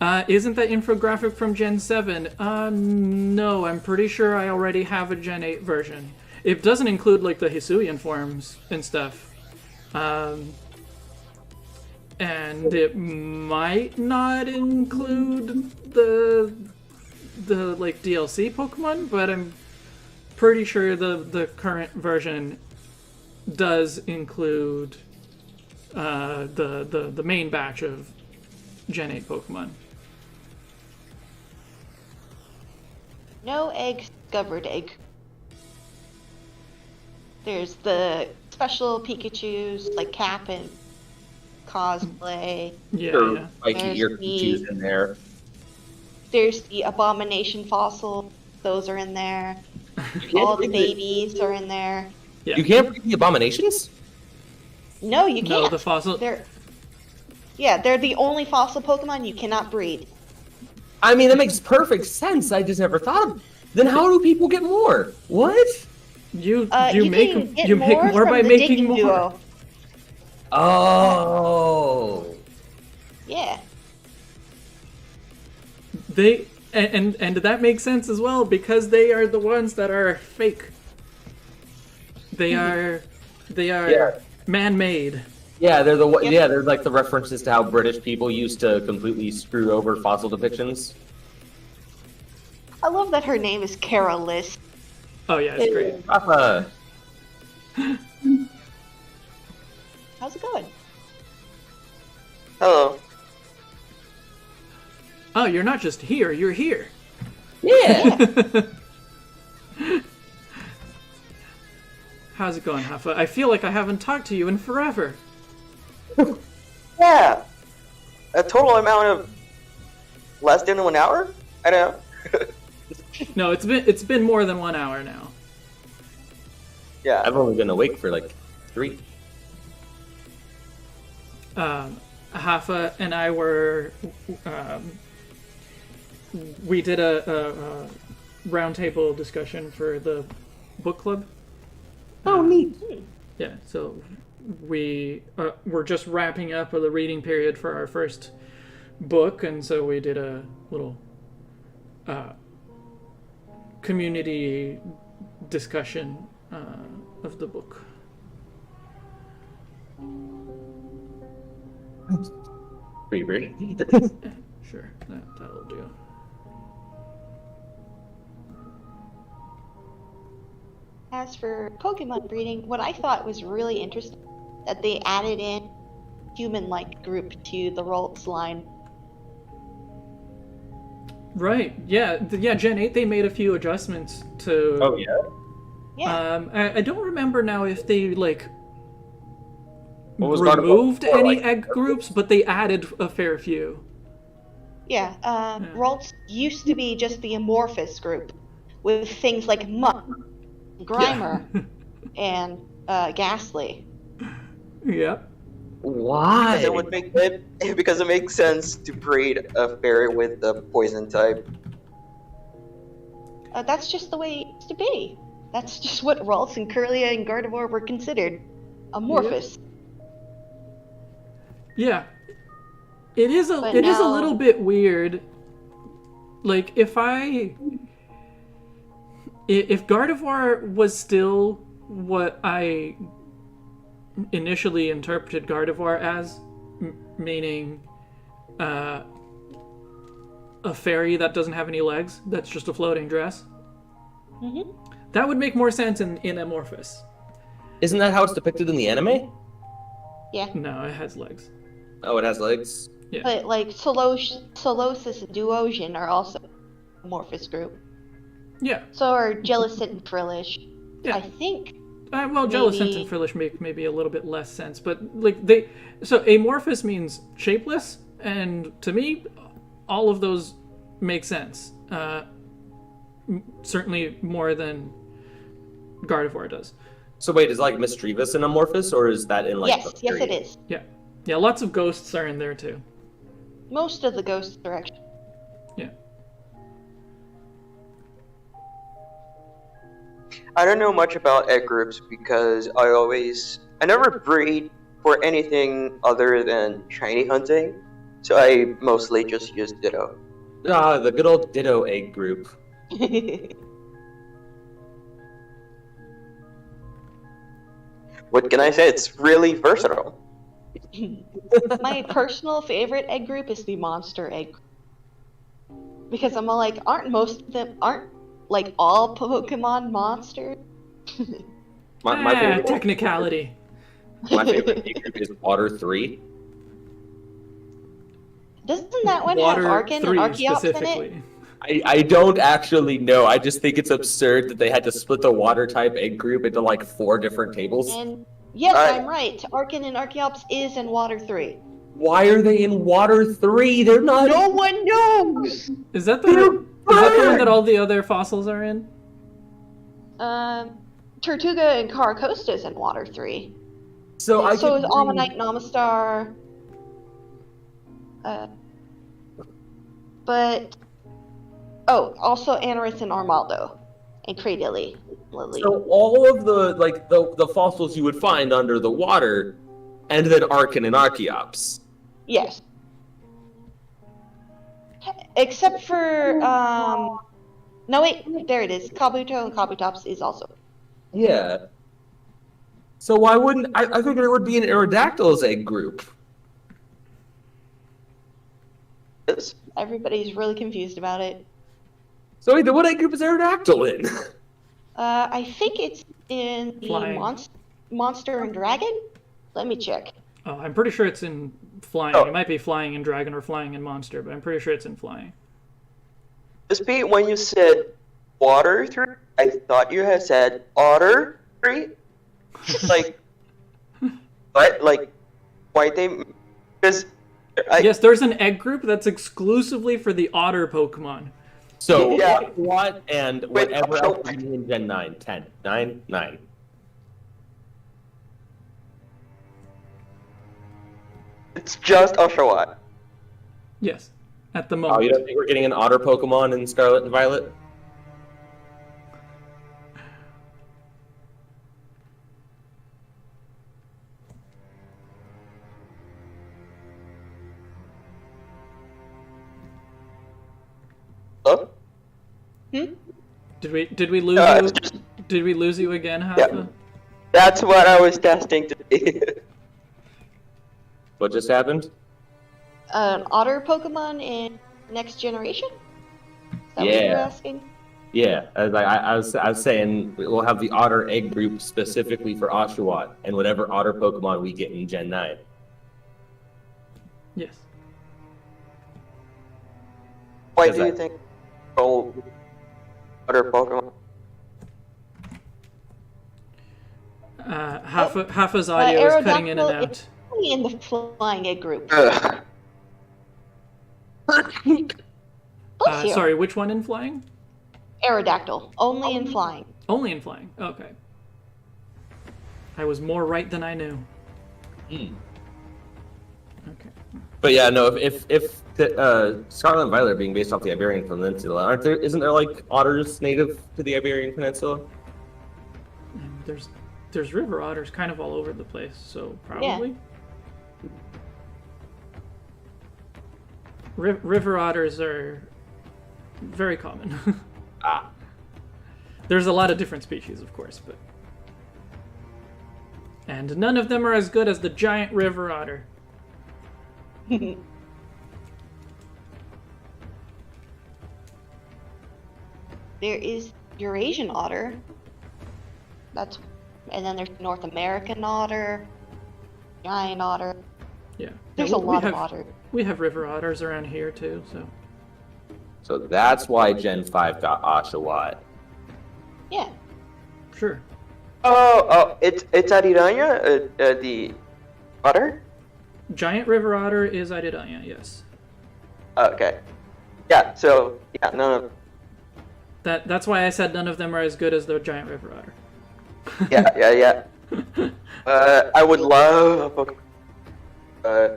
Isn't that infographic from Gen 7? No, I'm pretty sure I already have a Gen 8 version. It doesn't include, like, the Hisuian forms and stuff. And it might not include the like, DLC Pokemon, but I'm pretty sure the current version does include the main batch of Gen 8 Pokemon. No eggs discovered egg. There's the special Pikachus, like Cap and Cosplay. Yeah. Spiky ear Pikachu's in there. There's the Abomination fossil. Those are in there. All the babies are in there. Yeah. You can't breed the Abominations? No, you can't. No, the fossil. They're the only fossil Pokemon you cannot breed. I mean, that makes perfect sense. I just never thought of. Then how do people get more? What? You can make get more from by the making digging more. duo. Oh. Yeah. They and that makes sense as well because they are the ones that are fake. They are Yeah. man-made. Yeah, they're the Yep. yeah, they're like the references to how British people used to completely screw over fossil depictions. I love that her name is Carolus. Oh yeah, it's great. How's it going? Hello. Oh, you're not just here, you're here. Yeah. How's it going, Hafa? I feel like I haven't talked to you in forever. Yeah. A total amount of less than 1 hour? I don't know. No, it's been more than 1 hour now. Yeah. I've only been awake for like 3. Hafa and I were we did a roundtable discussion for the book club. Oh, neat. Yeah, so we're just wrapping up the reading period for our first book, and so we did a little community discussion of the book. Pretty. Sure, that'll do. As for Pokemon breeding, what I thought was really interesting that they added in human-like group to the Rolls line. Right, yeah, Gen 8, they made a few adjustments to... Oh, yeah? Yeah. I don't remember now if they, like, What was removed Gardevoir, any like, egg groups, but they added a fair few. Yeah, Ralts used to be just the amorphous group, with things like Muck, Grimer, and Ghastly. Yep. Why? Because it would make it because it makes sense to breed a fairy with the poison type. That's just the way it used to be. That's just what Ralts and Kirlia and Gardevoir were considered. Amorphous. Yeah. It is a But it is a now- little bit weird. Like if Gardevoir was still what I initially interpreted Gardevoir as, meaning a fairy that doesn't have any legs, that's just a floating dress, Mm-hmm. that would make more sense in Amorphous. Isn't that how it's depicted in the anime? Yeah. No, it has legs. Oh, it has legs. Yeah. But like Solosis and Duosian are also amorphous group. Yeah. So are Jellicent and Frillish. Yeah. I think. Well, Jellicent and Frillish make maybe a little bit less sense, but like so amorphous means shapeless, and to me, all of those make sense. certainly more than Gardevoir does. So wait, is like Mischievous an Amorphous, or is that in like? Yes, it is. Yeah, lots of ghosts are in there too. Most of the ghosts are actually. Yeah. I don't know much about egg groups because I never breed for anything other than shiny hunting, so I mostly just use Ditto. Ah, the good old Ditto egg group. What can I say? It's really versatile. My personal favorite egg group is the monster egg group. Because I'm all like, aren't like all Pokemon monsters? My favorite technicality. My favorite egg group is Water 3. Doesn't that one Water have Arcan and 3 Archeops in it? specifically. I don't actually know. I just think it's absurd that they had to split the water type egg group into like 4 different tables. And yes, I'm right. Arcan and Archeops is in Water 3. Why are they in Water 3? They're not. No one knows! Is that the one that all the other fossils are in? Tortuga and Caracosta is in Water 3. So So is Ammonite and Amistar. But also Anorith and Armaldo and Cradilly. Lily. So all of the fossils you would find under the water, and then Arcan and Archeops. Yes. Except for no wait, there it is. Kabuto and Kabutops is also. Yeah. So why wouldn't I figured it would be an Aerodactyl's egg group. Yes. Everybody's really confused about it. So wait, then what egg group is Aerodactyl in? I think it's in the Flying. Monster and Dragon. Let me check. Oh, I'm pretty sure it's in flying. Oh. It might be flying in dragon or flying in monster, but I'm pretty sure it's in flying. Pete, when you said Water 3, I thought you had said Otter 3. Like, what? Like, why they? Because Yes, there's an egg group that's exclusively for the otter Pokemon. So Yeah. what and Wait, whatever so- else is in Gen 9, 10, 9, 9. it's just Oshawott. Yes, at the Oh, moment. you don't think we're getting an otter Pokemon in Scarlet and Violet? Huh? Did we lose No, you? it's just- Did we lose you again, Hafa? Yeah. That's what I was testing today. What just happened? An otter Pokemon in Next Generation? Is that what you were Yeah. asking? Yeah, I was saying we'll have the otter egg group specifically for Oshawott and whatever otter Pokemon we get in Gen 9. Yes. Why Because do you I- think other Pokemon? Hafa's audio is cutting in and Aerodactyl out. is only in the flying egg group. Ugh. Bless you. Sorry, which one in flying? Aerodactyl, only in flying. Only in flying. Okay. I was more right than I knew. Hmm. Okay. But yeah, no. If the, Scarlet and Violet are being based off the Iberian Peninsula, isn't there like otters native to the Iberian Peninsula? And there's river otters kind of all over the place, so probably. River otters are very common. Ah. There's a lot of different species, of course, but and none of them are as good as the giant river otter. There is Eurasian otter. And then there's North American otter, giant otter. Yeah. There's Yeah, a we lot have, of otter. We have river otters around here too, so So that's why Gen 5 got Oshawott. Yeah. sure. It's Ariranya, the otter. Giant river otter is Ariranya, yes. Okay. Yeah. So yeah, none of That's why I said none of them are as good as the giant river otter. Yeah. I would love a Pokemon. I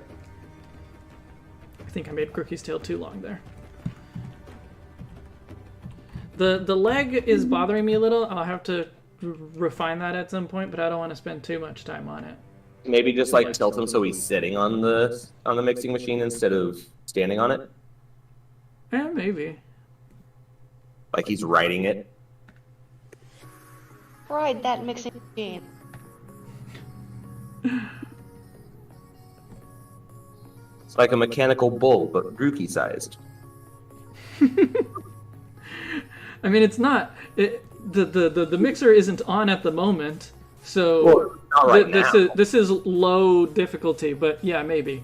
think I made Crookie's tail too long there. The leg is bothering me a little. I'll have to refine that at some point, but I don't want to spend too much time on it. Maybe just like tilt him so he's sitting on the mixing machine instead of standing on it. Yeah, maybe. Like he's riding it. Ride that mixing machine. It's like a mechanical bull, but grikki sized. I mean, it's not. The mixer isn't on at the moment, so Well, not right now. this is low difficulty. But yeah, maybe.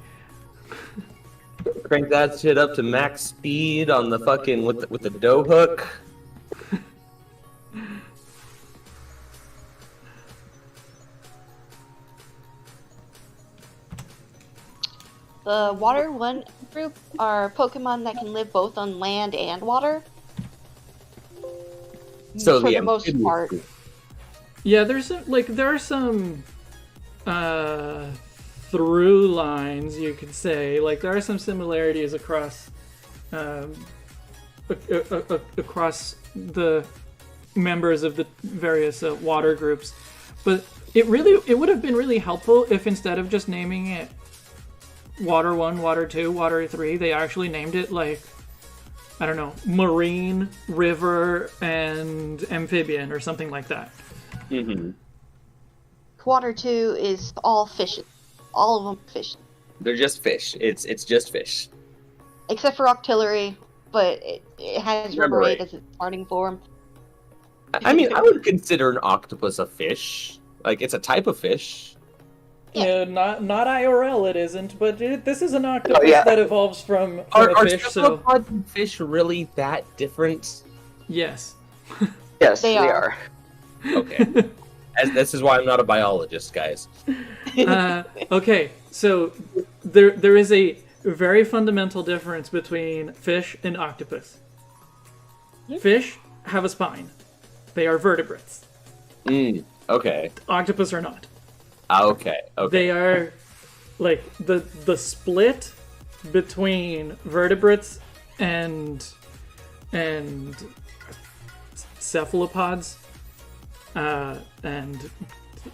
Crank that shit up to max speed on the fucking with the dough hook. The Water 1 group are Pokemon that can live both on land and water. So for the the most amphibious part. group. Yeah, there are some through lines, you could say. Like there are some similarities across across the members of the various water groups, but it would have been really helpful if instead of just naming it Water 1, Water 2, Water 3, they actually named it like, I don't know, Marine, River, and Amphibian or something like that. Mm-hmm. Water 2 is all fish. All of them fish. They're just fish. It's just fish. Except for Octillery, but it has Remoraid Remoraid. as its starting form. I mean, I would consider an octopus a fish. Like it's a type of fish. Yeah, not IRL it isn't, but this is an octopus yeah. that evolves from Are a fish, so cephalopods and fish really that different? yes. Yes, They they are. are. Okay. This is why I'm not a biologist, guys. Okay, so there is a very fundamental difference between fish and octopus. Fish have a spine. They are vertebrates. Okay. Octopus are not. Okay. They are like the split between vertebrates and cephalopods, and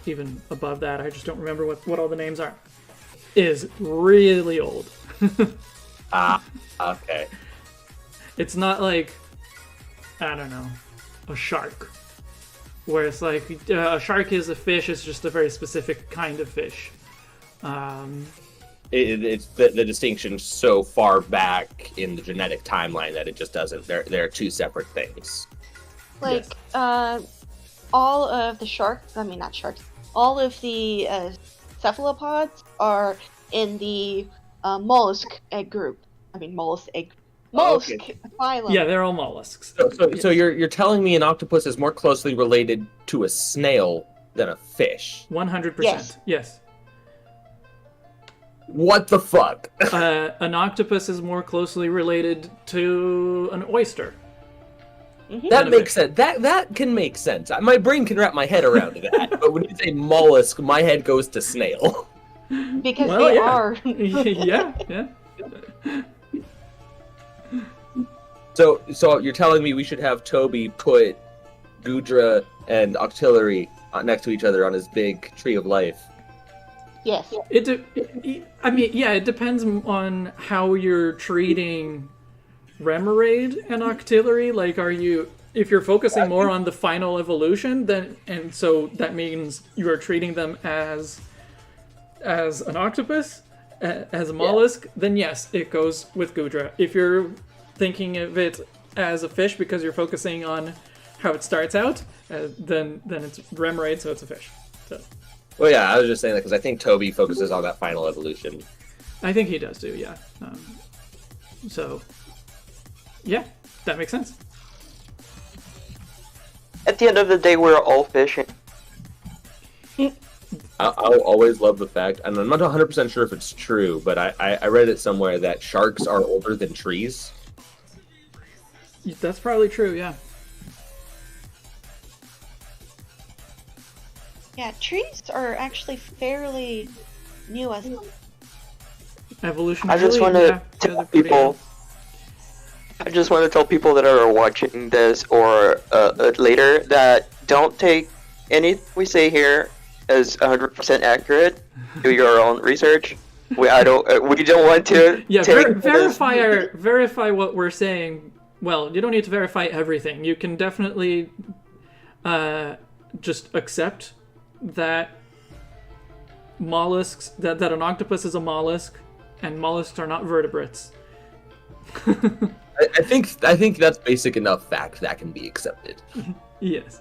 even above that, I just don't remember what all the names are, is really old. Okay. It's not like, I don't know, a shark. Where it's like, a shark is a fish, it's just a very specific kind of fish. It's the distinction so far back in the genetic timeline that it just doesn't. They're two separate things. Like, all of the sharks, I mean, not sharks, all of the cephalopods are in the mollusk egg group. I mean, mollusk phylum. Yeah, they're all mollusks. So you're telling me an octopus is more closely related to a snail than a fish? 100%. Yes. What the fuck? An octopus is more closely related to an oyster. That makes sense. That can make sense. My brain can wrap my head around that. But when you say mollusk, my head goes to snail. Because Well, they yeah. are. yeah. So you're telling me we should have Toby put Gudra and Octillery next to each other on his big tree of life? Yes. I mean, yeah, it depends on how you're treating Remoraid and Octillery. Like, if you're focusing more on the final evolution, and so that means you are treating them as an octopus, as a mollusk, then yes, it goes with Gudra. If you're thinking of it as a fish because you're focusing on how it starts out, then it's Remoraid, so it's a fish. So Well, yeah, I was just saying that because I think Toby focuses on that final evolution. I think he does too, yeah. So, yeah, that makes sense. At the end of the day, we're all fishing. I'll always love the fact, and I'm not 100% sure if it's true, but I read it somewhere that sharks are older than trees. That's probably true, yeah. Yeah, trees are actually fairly new as Evolution. I just want to tell people. I just want to tell people that are watching this or later that don't take anything we say here as 100% accurate. Do your own research. We don't want to. Yeah, take verify what we're saying. Well, you don't need to verify everything. You can definitely just accept that mollusks that an octopus is a mollusk, and mollusks are not vertebrates. I think that's basic enough fact that can be accepted. Yes.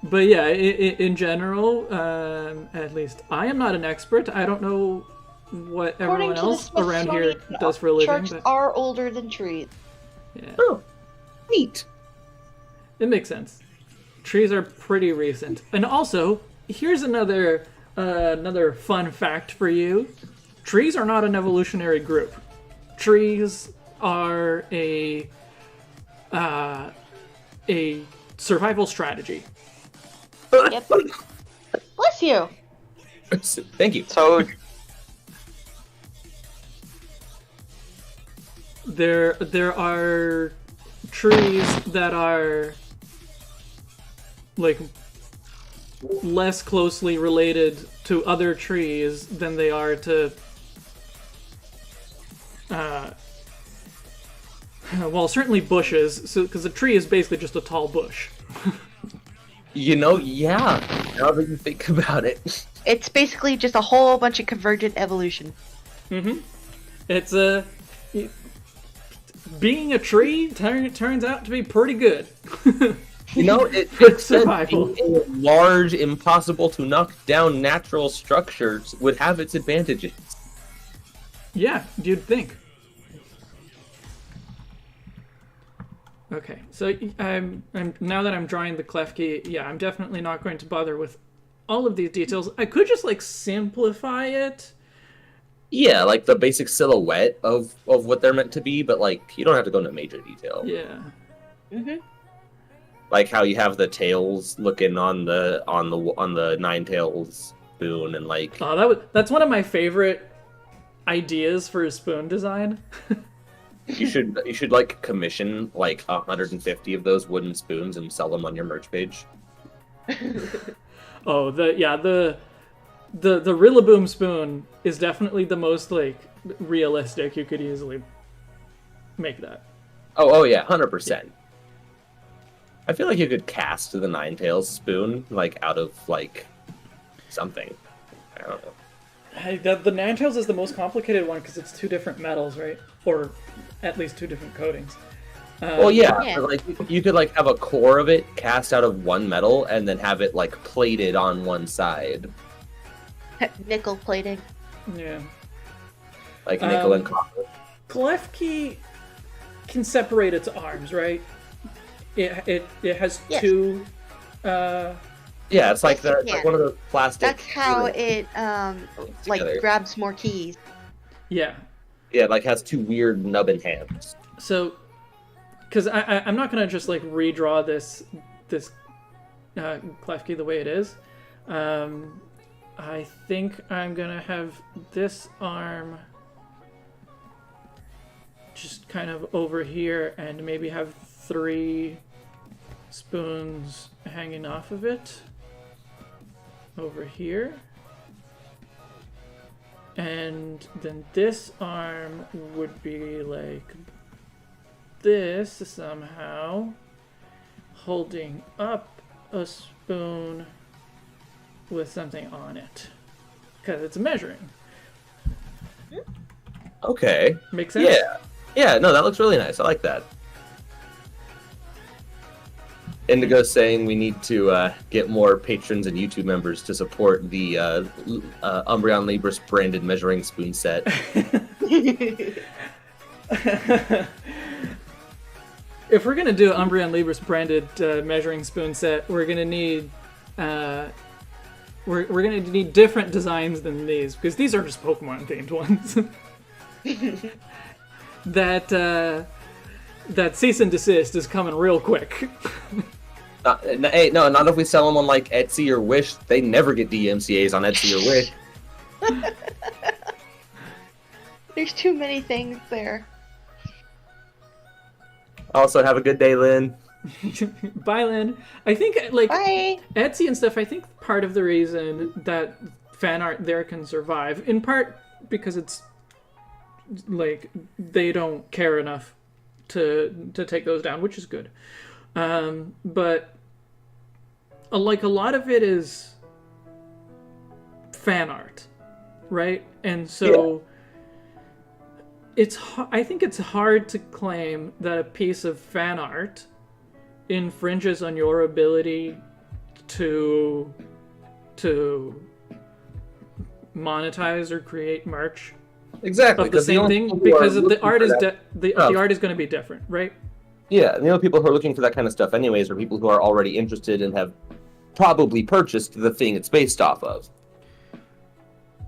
But yeah, in general, at least I am not an expert. I don't know what everyone else around here does for a living. Sharks are older than trees. Yeah. Oh, neat. It makes sense. Trees are pretty recent. And also, here's another fun fact for you. Trees are not an evolutionary group. Trees are a survival strategy. Yep. Bless you. Thank you. So There are trees that are like less closely related to other trees than they are to well, certainly bushes, because a tree is basically just a tall bush. Yeah, now that you think about it. It's basically just a whole bunch of convergent evolution. Mm-hmm. It's being a tree turns out to be pretty good. It's survival. Being a large, impossible to knock down natural structures would have its advantages. Yeah, you'd think. Okay, so I'm now that I'm drawing the Klefki, yeah, I'm definitely not going to bother with all of these details. I could just simplify it. Yeah, like the basic silhouette of what they're meant to be, but you don't have to go into major detail. Yeah. Mm-hmm. Like how you have the tails looking on the nine tails spoon and that's one of my favorite ideas for a spoon design. You should commission 150 of those wooden spoons and sell them on your merch page. Oh, the Rillaboom spoon is definitely the most realistic. You could easily make that. Oh yeah, 100%. I feel like you could cast the nine tails spoon out of something. I don't know. Hey, the Ninetales is the most complicated one because it's two different metals, right? Or at least two different coatings. Well, yeah. But, you could have a core of it cast out of one metal and then have it plated on one side. Nickel plating. Yeah. Like nickel and copper. Klefki can separate its arms, right? It has two. Yeah, it's like one of the plastic. That's how it grabs more keys. Yeah. Yeah, it has two weird nubbin hands. So, because I'm not gonna just redraw this Klefki the way it is. I think I'm gonna have this arm just kind of over here, and maybe have 3 spoons hanging off of it over here. And then this arm would be like this somehow, holding up a spoon with something on it, because it's measuring. Okay. Makes sense? Yeah, no, that looks really nice. I like that. Indigo's saying we need to get more patrons and YouTube members to support the Umbreon Libris branded measuring spoon set. If we're gonna do an Umbreon Libris branded measuring spoon set, we're gonna need we're gonna need different designs than these, because these are just Pokemon themed ones. That cease and desist is coming real quick. Hey, no, not if we sell them on like Etsy or Wish. They never get DMCA's on Etsy or Wish. There's too many things there. Also, have a good day, Lynn. Bye, Lynn. I think like Bye. Etsy and stuff. I think part of the reason that fan art there can survive, in part because it's like they don't care enough to take those down, which is good. But like a lot of it is fan art, right? And so I think it's hard to claim that a piece of fan art infringes on your ability to monetize or create merch Exactly. of the same thing, because the art is the art is going to be different, right? Yeah, and the only people who are looking for that kind of stuff anyways are people who are already interested and have probably purchased the thing it's based off of.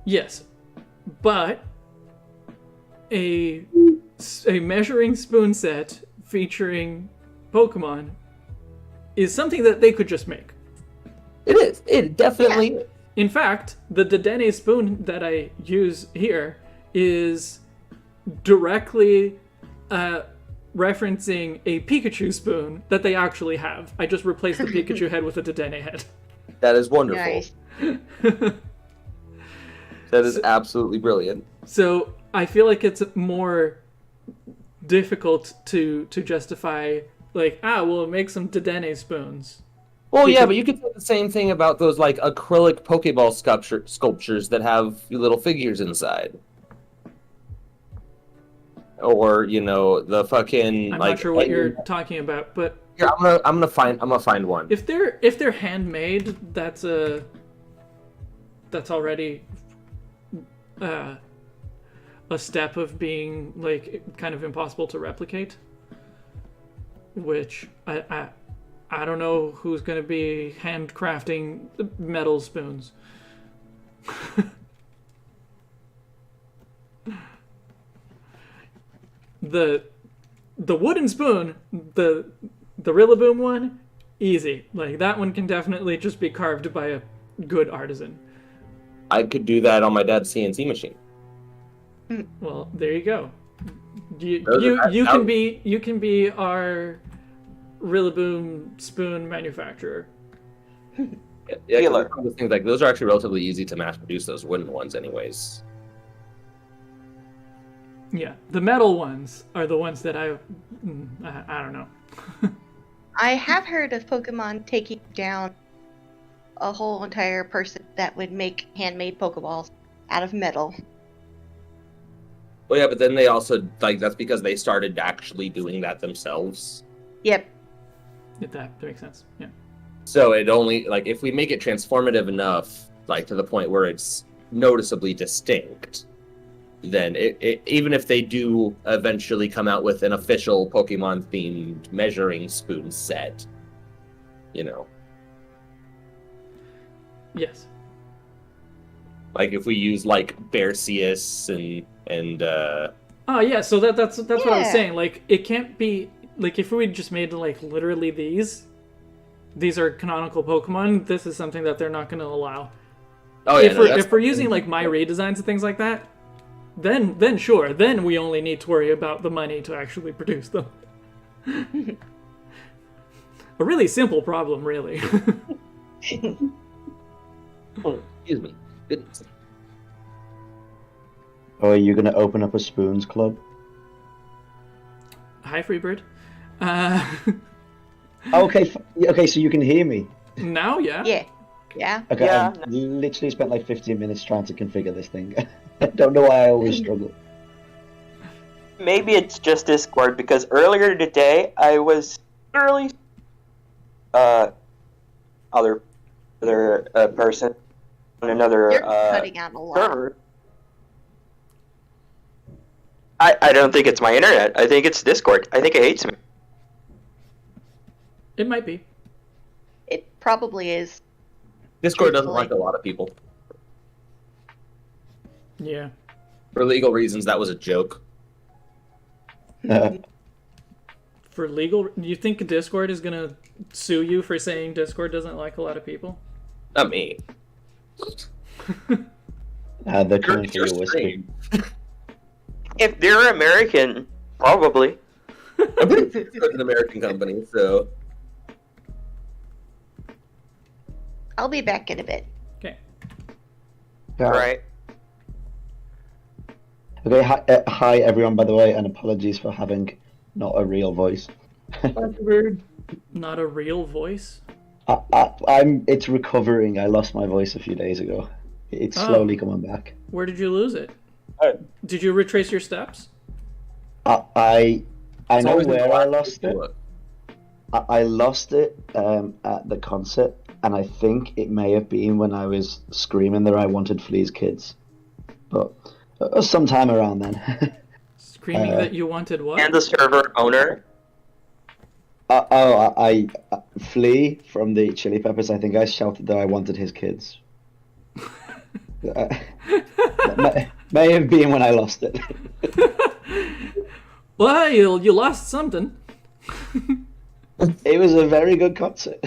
Yes, but a measuring spoon set featuring Pokemon is something that they could just make. It is. It definitely is. In fact, the Dedenne spoon that I use here is directly referencing a Pikachu spoon that they actually have. I just replaced the Pikachu head with a Dedenne head. That is wonderful. Nice. That is absolutely brilliant. So I feel like it's more difficult to justify, like, we'll make some Dedenne spoons. Well, yeah, but you could say the same thing about those like acrylic Pokeball sculptures that have little figures inside. Or, you know, the fucking I'm like not sure what you're talking about, but yeah, I'm gonna find one. if they're handmade, that's already a step of being like kind of impossible to replicate. Which I don't know who's gonna be handcrafting metal spoons. The wooden spoon, the Rillaboom one, easy. Like that one can definitely just be carved by a good artisan. I could do that on my dad's CNC machine. Well, there you go. You can be our Rillaboom spoon manufacturer. Yeah, 'cause those things like those are actually relatively easy to mass produce. Those wooden ones, anyways. Yeah, the metal ones are the ones that I don't know. I have heard of Pokemon taking down a whole entire person that would make handmade Pokeballs out of metal. Well, yeah, but then they also like that's because they started actually doing that themselves. Yep. If that makes sense. Yeah. So it only like if we make it transformative enough, like to the point where it's noticeably distinct, then it even if they do eventually come out with an official Pokemon themed measuring spoon set, you know. Yes. Like if we use like Berseus and Oh yeah, so that's what I was Yeah. saying. Like it can't be like if we just made like literally these are canonical Pokemon. This is something that they're not going to allow. oh yeah, If we're using like my redesigns and things like that, then sure, then we only need to worry about the money to actually produce them. A really simple problem, really. oh, excuse me. Goodness. Or are you going to open up a spoons club? Hi, Freebird. Okay, okay, so you can hear me. Now, yeah. Yeah. Yeah. Okay, Yeah. I've literally spent like 15 minutes trying to configure this thing. I don't know why I always struggle. Maybe it's just Discord because earlier today I was literally other person on another You're cutting out a lot. server. I don't think it's my internet. I think it's Discord. I think it hates me. It might be. It probably is. Discord doesn't Truthfully. like a lot of people. Yeah. For legal reasons, that was a joke. For legal, you think Discord is gonna sue you for saying Discord doesn't like a lot of people? Not me. They're coming It's for your your whiskey. stream. If they're American, probably. I'm pretty sure it's an American company, so I'll be back in a bit. Okay. Yeah. Right. Okay, hi everyone, by the way, and apologies for having not a real voice. Not a real voice? It's recovering. I lost my voice a few days ago. It's slowly coming back. Where did you lose it? Oh. Did you retrace your steps? I It's know always in the where I last lost it. look. I lost it at the concert, and I think it may have been when I was screaming that I wanted Flea's kids. But sometime around then. Screaming that you wanted what? And the server owner. I Flea from the Chili Peppers. I think I shouted that I wanted his kids. May have been when I lost it. Well, you lost something. It was a very good concert.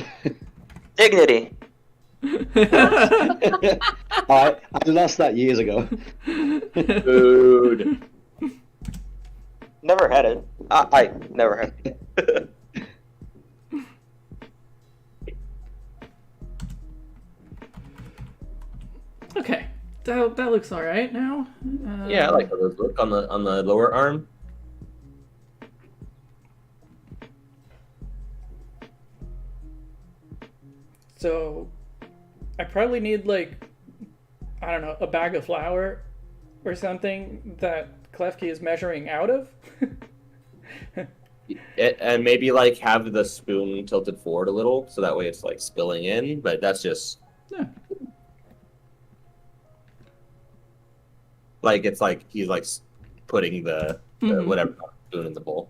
Dignity. I lost that years ago. Dude. Never had it. I never had it. Okay, that looks all right now. Yeah, I like how those look on the lower arm. So, I probably need like, I don't know, a bag of flour or something that Klefki is measuring out of. And maybe like have the spoon tilted forward a little, so that way it's like spilling in. But that's just Yeah. like it's like he's like putting the Mhm. whatever spoon in the bowl.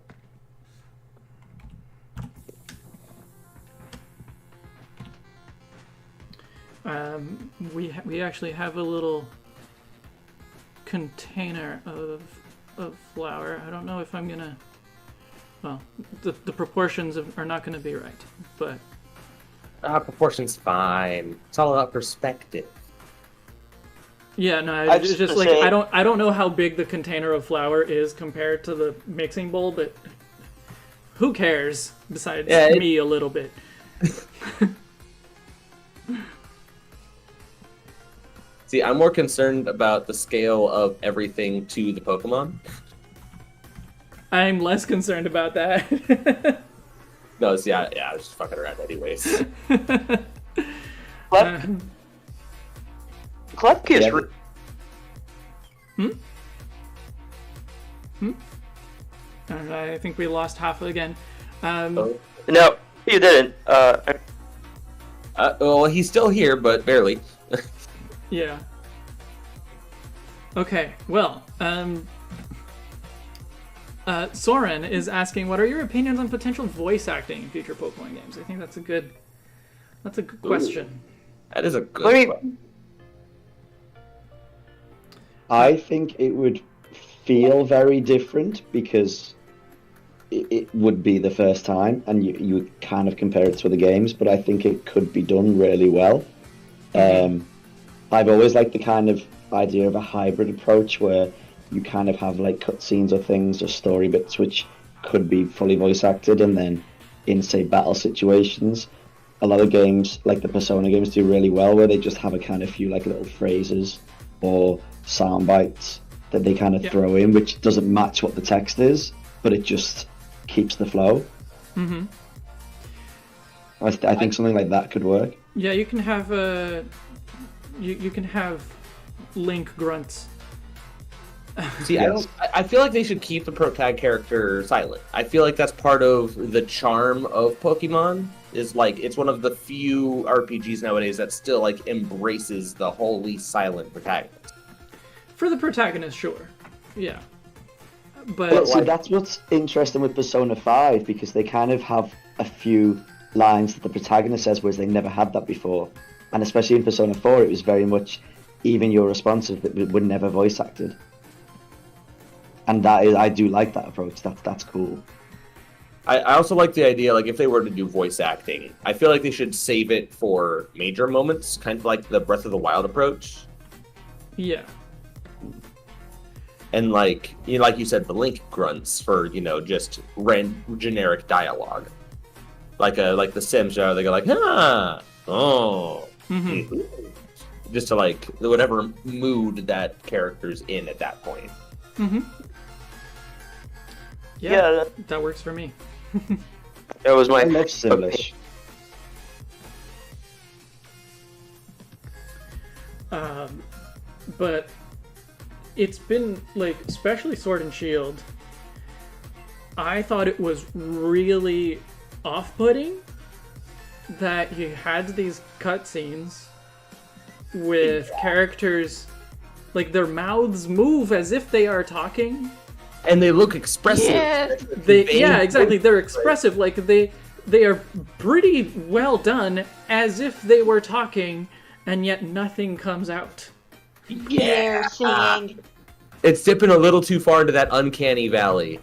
We actually have a little container of flour. I don't know if I'm gonna. Well, the proportions are not gonna be right, but Proportion's fine. It's all about perspective. yeah, no, I it's just just gonna like say- I don't know how big the container of flour is compared to the mixing bowl, but who cares? Besides Yeah, me a little bit. See, I'm more concerned about the scale of everything to the Pokemon. I'm less concerned about that. No, see, I was just fucking around anyways. Klefki is. I think we lost half again. Oh. No, you didn't. Well, he's still here, but barely. Yeah. Okay, well, Soren is asking, what are your opinions on potential voice acting in future Pokemon games? I think that's a good question. That is a good Let me- one. I think it would feel very different because it would be the first time, and you would kind of compare it to other games. But I think it could be done really well. I've always liked the kind of idea of a hybrid approach where you kind of have like cutscenes or things or story bits which could be fully voice acted, and then in say battle situations, a lot of games like the Persona games do really well where they just have a kind of few like little phrases or sound bites that they kind of throw in, which doesn't match what the text is, but it just keeps the flow. Mm-hmm. I think something like that could work. Yeah, you can have you can have Link grunts. See, Yes. I feel like they should keep the protag character silent. I feel like that's part of the charm of Pokemon. Is like it's one of the few RPGs nowadays that still like embraces the wholly silent protagonist. For the protagonist, sure. Yeah. But But see, that's what's interesting with Persona 5, because they kind of have a few lines that the protagonist says, whereas they never had that before. And especially in Persona 4, it was very much even your responses that were never voice acted. And that is, I do like that approach. That's cool. I also like the idea, like, if they were to do voice acting, I feel like they should save it for major moments, kind of like the Breath of the Wild approach. Yeah. And, like, like you said, the Link grunts for, just generic dialogue. Like the Sims, they go like, oh. Mm-hmm. Just to, like, whatever mood that character's in at that point. Mm-hmm. Yeah. That works for me. That was I my. love Simlish. But it's been, like, especially Sword and Shield, I thought it was really off-putting that you had these cutscenes with characters, like, their mouths move as if they are talking. And they look expressive. Yeah. Exactly. They're expressive. Like, they are pretty well done as if they were talking, and yet nothing comes out. They're singing. It's dipping a little too far into that uncanny valley.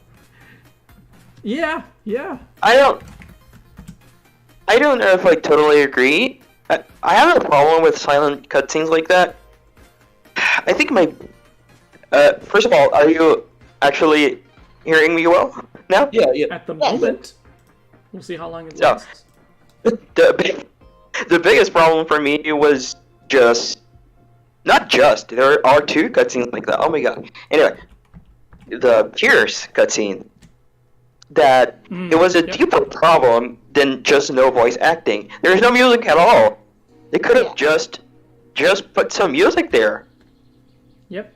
Yeah. I don't know if I totally agree. I have a problem with silent cutscenes like that. I think first of all, are you actually hearing me well now? Yeah. At the Yes. moment, we'll see how long it Yeah. lasts. The biggest problem for me was there are two cutscenes like that. Oh my god. Anyway, the Pierce cutscene. That it was a yep. deeper problem than just no voice acting. There's no music at all. They could have just put some music there. Yep.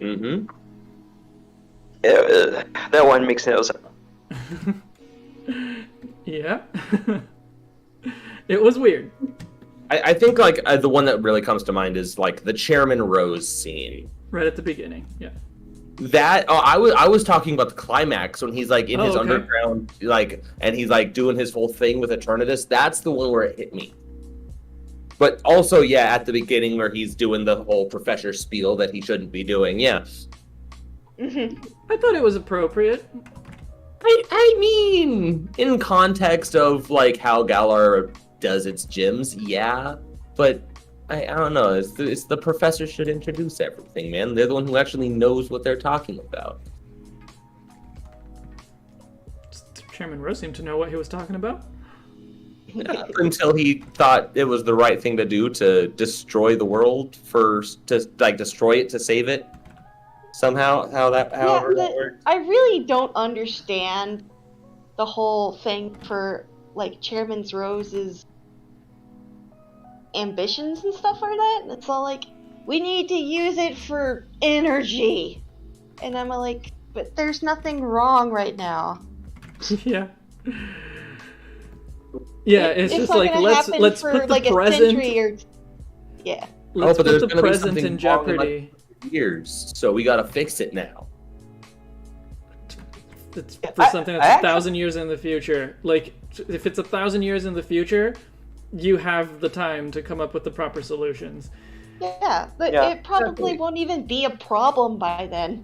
Mm-hmm. That one makes no sense. Yeah. It was weird. I think, like, the one that really comes to mind is, like, the Chairman Rose scene. Right at the beginning. Yeah. That I was talking about the climax when he's, like, in his okay. underground, like, and he's, like, doing his whole thing with Eternatus. That's the one where it hit me. But also, yeah, at the beginning where he's doing the whole professor spiel that he shouldn't be doing. Yeah. Mhm. I thought it was appropriate. I mean, in context of, like, how Galar does its gyms, yeah, but I don't know. It's the professor should introduce everything, man. They're the one who actually knows what they're talking about. Chairman Rose seemed to know what he was talking about. Until he thought it was the right thing to do to destroy the world destroy it to save it. Somehow, however that worked. I really don't understand the whole thing for, like, Chairman Rose's ambitions and stuff like that. It's all like, we need to use it for energy. And I'm like, but there's nothing wrong right now. Yeah. Yeah, it's just not like, gonna let's happen put for, the like, present. a century or... Yeah. Let's but there's put the gonna be present something in wrong in, like, jeopardy. Years, so we gotta fix it now. It's for something that's 1,000 years in the future. Like, if it's 1,000 years in the future, you have the time to come up with the proper solutions. Yeah, but Yeah, it probably definitely. won't even be a problem by then.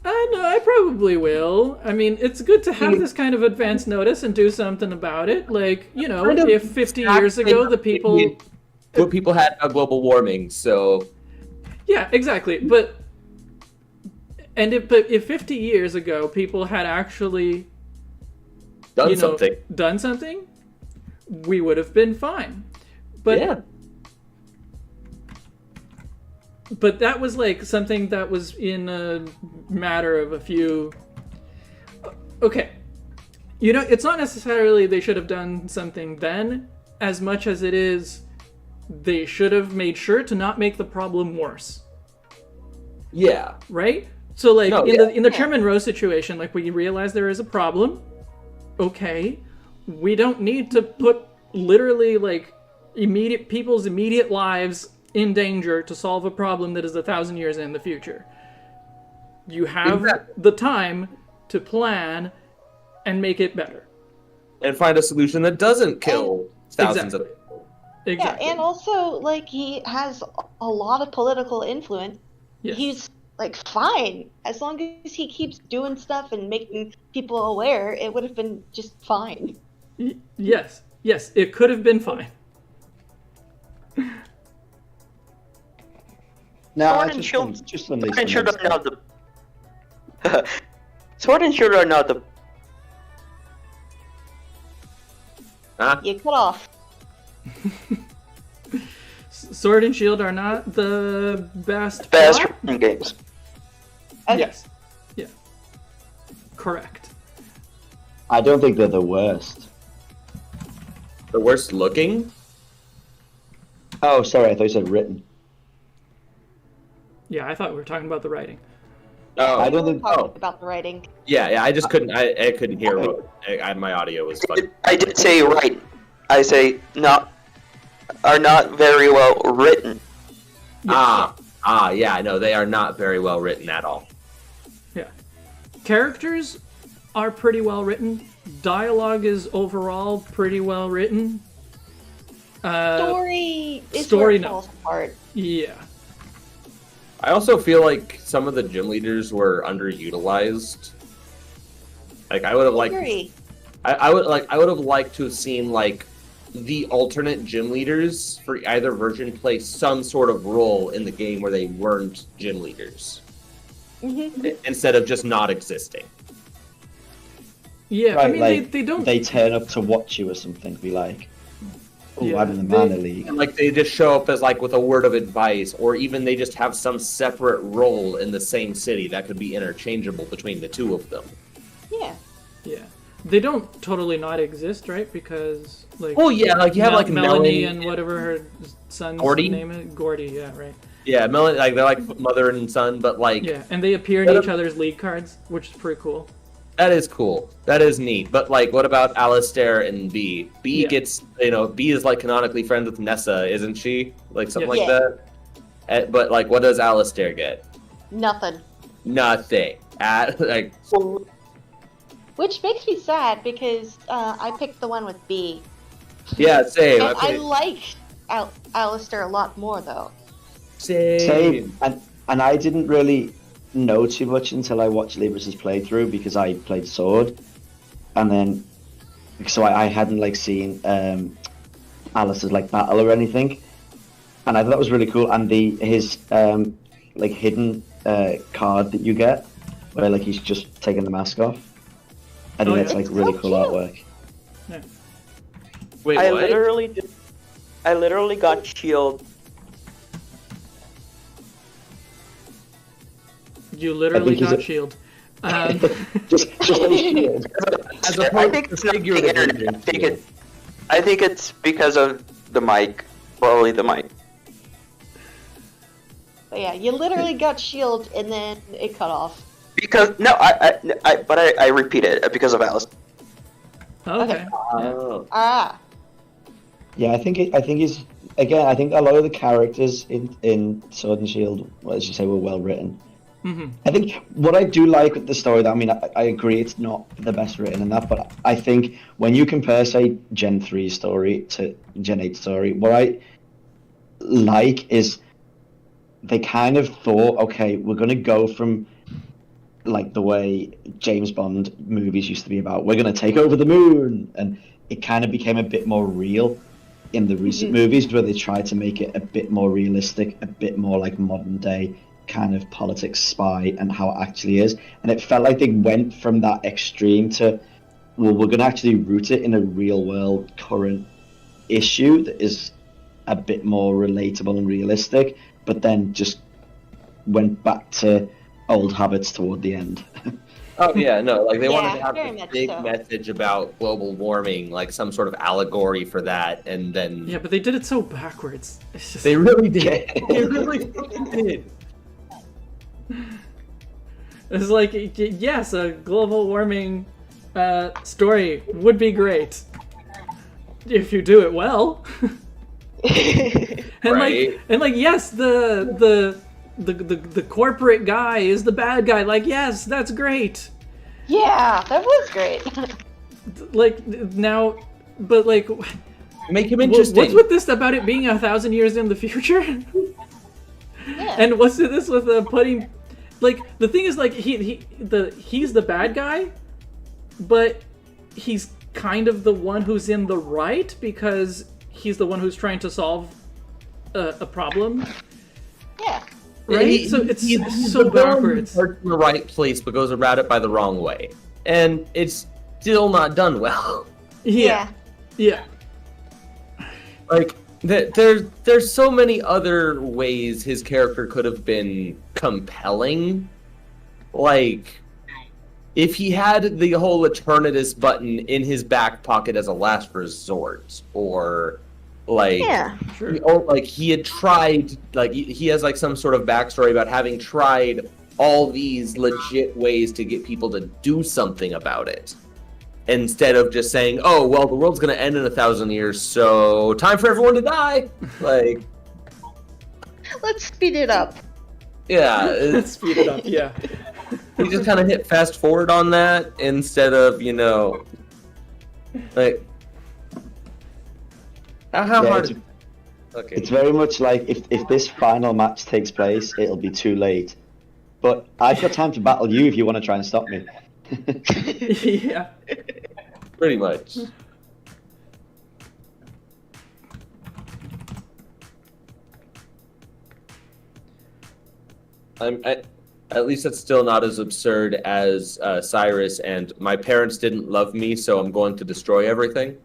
No, I probably will. I mean, it's good to have this kind of advance notice and do something about it. Like, Kind of if 50 years ago the people... What people had about global warming, so... Yeah, exactly. But if 50 years ago people had actually Done something. done something, we would have been fine. But Yeah. But that was like something that was in a matter of a few... Okay. It's not necessarily they should have done something then, as much as it is they should have made sure to not make the problem worse. Yeah. Right? So, like, No, in the Chairman Rose situation, like, we realize there is a problem. Okay. We don't need to put literally, like, people's immediate lives in danger to solve a problem that is 1,000 years in the future. You have the time to plan and make it better. And find a solution that doesn't kill thousands of people. Exactly. Yeah, and also, like, he has a lot of political influence. Yes. He's like, fine. As long as he keeps doing stuff and making people aware, it would have been just fine. Yes, it could have been fine. No, Sword I and just Shield. want- just Sword release and Shield the are not the. Sword and Shield are not the. Huh? You cut off. Sword and Shield are not the best. best plot? written games. Okay. Yes. Yeah. Correct. I don't think they're the worst. The worst looking? Oh, sorry, I thought you said written. Yeah, I thought we were talking about the writing. Oh, I don't think. Talking about the writing. yeah. I just couldn't. I couldn't hear. My audio was funny. I did say right. I say are not very well written. Yeah, no, they are not very well written at all. Yeah. Characters are pretty well written. Dialogue is overall pretty well written. Story is story, where it no. falls apart. Yeah. I also feel like some of the gym leaders were underutilized. Like I would have liked. Agree. I would have liked to have seen like the alternate gym leaders for either version play some sort of role in the game where they weren't gym leaders instead of just not existing. Yeah, Right, I mean, like, they don't... They turn up to watch you or something, be like, oh, Yeah, I'm in the they- minor league. And like they just show up as like with a word of advice, or even they just have some separate role in the same city that could be interchangeable between the two of them. Yeah. Yeah. They don't totally not exist, right? Because, like... Oh yeah, like you have like Melanie and whatever her son's Gordy? name is. Gordy, yeah, right. Yeah, Melanie, like they're like mother and son, but like Yeah, and they appear in each other's league cards, which is pretty cool. that is cool. That is neat. But like, what about Alistair and B? B Yeah. gets, B is like canonically friends with Nessa, isn't she? Like something Yeah. like that. But like, what does Alistair get? Nothing. Nothing. Like, Which makes me sad because I picked the one with B. yeah, same. And I like Alistair a lot more, though. Same. And I didn't really know too much until I watched Libris's playthrough because I played Sword. And then, so I hadn't like seen Alice's like battle or anything. And I thought that was really cool. And his like hidden card that you get, where like he's just taking the mask off. I think Oh, that's yeah. like really So cool cute. artwork. Yeah. Wait, I what? literally got shield. You literally he's got a- shield. just a shield. As I opposed think to it's not the figurative internet. vision. I think it's because of the mic. Probably the mic. But yeah, you literally got shield and then it cut off. Because I repeat it because of Alice. Okay. Oh. Ah. Yeah, I think he's again. I think a lot of the characters in Sword and Shield, well, as you say, were well written. Mm-hmm. I think what I do like with the story, that I mean, I agree it's not the best written in that, but I think when you compare, say, Gen 3 story to Gen 8 story, what I like is they kind of thought, okay, we're going to go from like the way James Bond movies used to be about, we're going to take over the moon, and it kind of became a bit more real in the recent movies where they tried to make it a bit more realistic, a bit more like modern day kind of politics spy and how it actually is. And it felt like they went from that extreme to, well, we're going to actually root it in a real world current issue that is a bit more relatable and realistic, but then just went back to old habits toward the end. Oh yeah, no, like they Yeah, wanted to have very this much big so. message about global warming, like some sort of allegory for that, and then Yeah, but they did it so backwards. It's just... they really did. They really fucking did. It's like, yes, a global warming story would be great if you do it well. and Right. like yes, the corporate guy is the bad guy. Like, yes, that's great. Yeah, that was great. Like now, but like, Make him interesting. what's with this about it being 1,000 years in the future? Yeah. And what's this with putting like the thing is, like he's the bad guy, but he's kind of the one who's in the right because he's the one who's trying to solve a problem. Yeah. Right? So it's he's so the villain who backwards. starts in the right place but goes about it by the wrong way. And it's still not done well. Yeah. Like, there's so many other ways his character could have been compelling. Like, if he had the whole Eternatus button in his back pocket as a last resort, or like, Sure. or like he had tried, like he has like some sort of backstory about having tried all these legit ways to get people to do something about it, instead of just saying, "Oh, well, the world's gonna end in 1,000 years, so time for everyone to die." Like, Let's speed it up. yeah, Let's speed it up. Yeah. he just kind of hit fast forward on that instead of, like, how Yeah, hard? it's- Okay. It's very much like if this final match takes place, it'll be too late. But I've got time to battle you if you want to try and stop me. Yeah. Pretty much. At least it's still not as absurd as Cyrus and my parents didn't love me, so I'm going to destroy everything.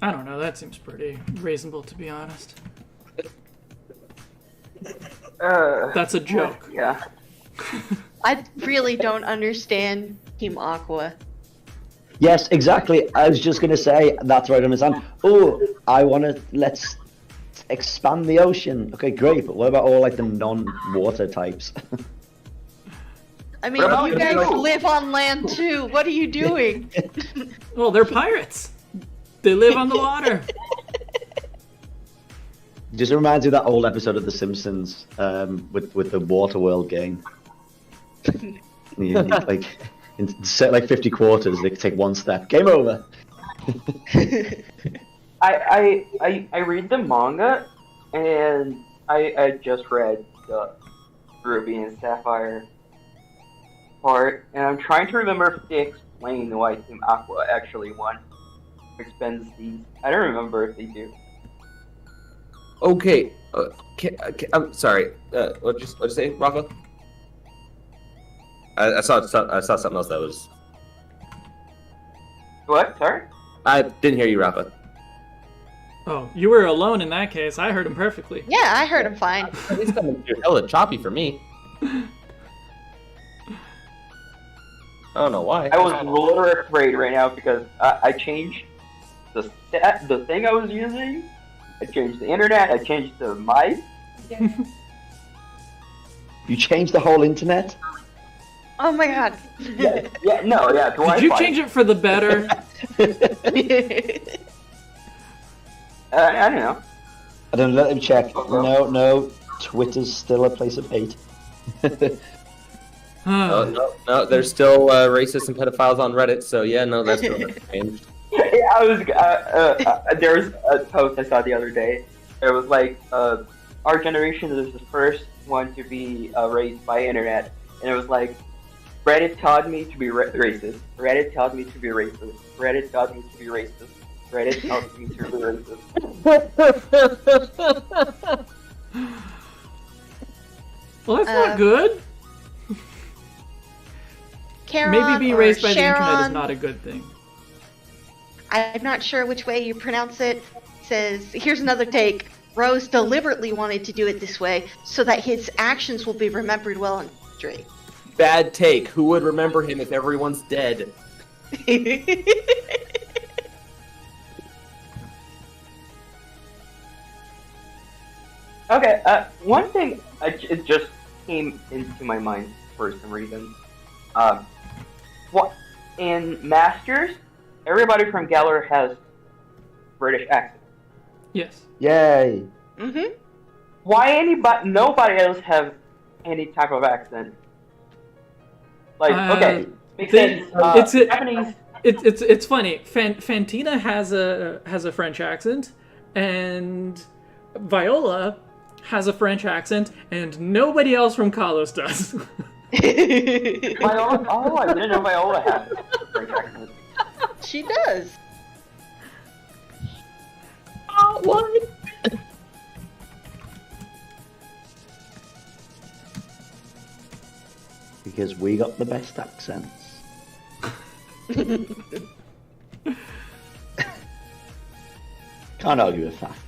I don't know. That seems pretty reasonable, to be honest. That's a joke. Yeah. I really don't understand Team Aqua. Yes, exactly. I was just going to say, that's what I don't understand. Oh, let's expand the ocean. Okay, great, but what about all like the non-water types? I mean, What about you guys you? live on land too. What are you doing? Well, they're pirates. They live on the water. Just reminds me of that old episode of The Simpsons with the Waterworld game. Like, in set like 50 quarters, they could take one step. Game over. I read the manga, and I just read the Ruby and Sapphire part, and I'm trying to remember if they explain why Team Aqua actually won. Expends these. I don't remember if they do. Okay. I'm sorry. What'd you say, Rafa? I saw something else that was. What? Sorry? I didn't hear you, Rafa. Oh, you were alone in that case. I heard him perfectly. Yeah, I heard him fine. It's coming through hella choppy for me. I don't know why. I was a little afraid right now because I changed the thing I was using. I changed the internet. I changed the mic. You changed the whole internet? Oh my god. Yeah, to Wi-Fi. Did you change it for the better? I don't know. I don't know, let them check. No, Twitter's still a place of hate. No, there's still racists and pedophiles on Reddit, so yeah, no, that's still changed. Yeah, I was. There was a post I saw the other day. It was like, our generation is the first one to be raised by internet, and it was like, Reddit taught me to be racist. Reddit taught me to be racist. Reddit taught me to be racist. Reddit taught me to be racist. Well, that's not good. Karen Maybe being or raised by the internet is Sharon, not a good thing. I'm not sure which way you pronounce it. Says, here's another take. Rose deliberately wanted to do it this way so that his actions will be remembered well in history. Bad take. Who would remember him if everyone's dead? Okay, one thing it just came into my mind for some reason. What in Masters, everybody from Galar has British accent. Yes. Yay! Mm-hmm. Why nobody else have any type of accent? Like, okay, makes sense. Japanese. It's funny. Fantina has a French accent, and Viola has a French accent, and nobody else from Kalos does. Viola? Oh, I didn't know Viola had a French accent. She does. Oh, what? Because we got the best accents. Can't argue with fact.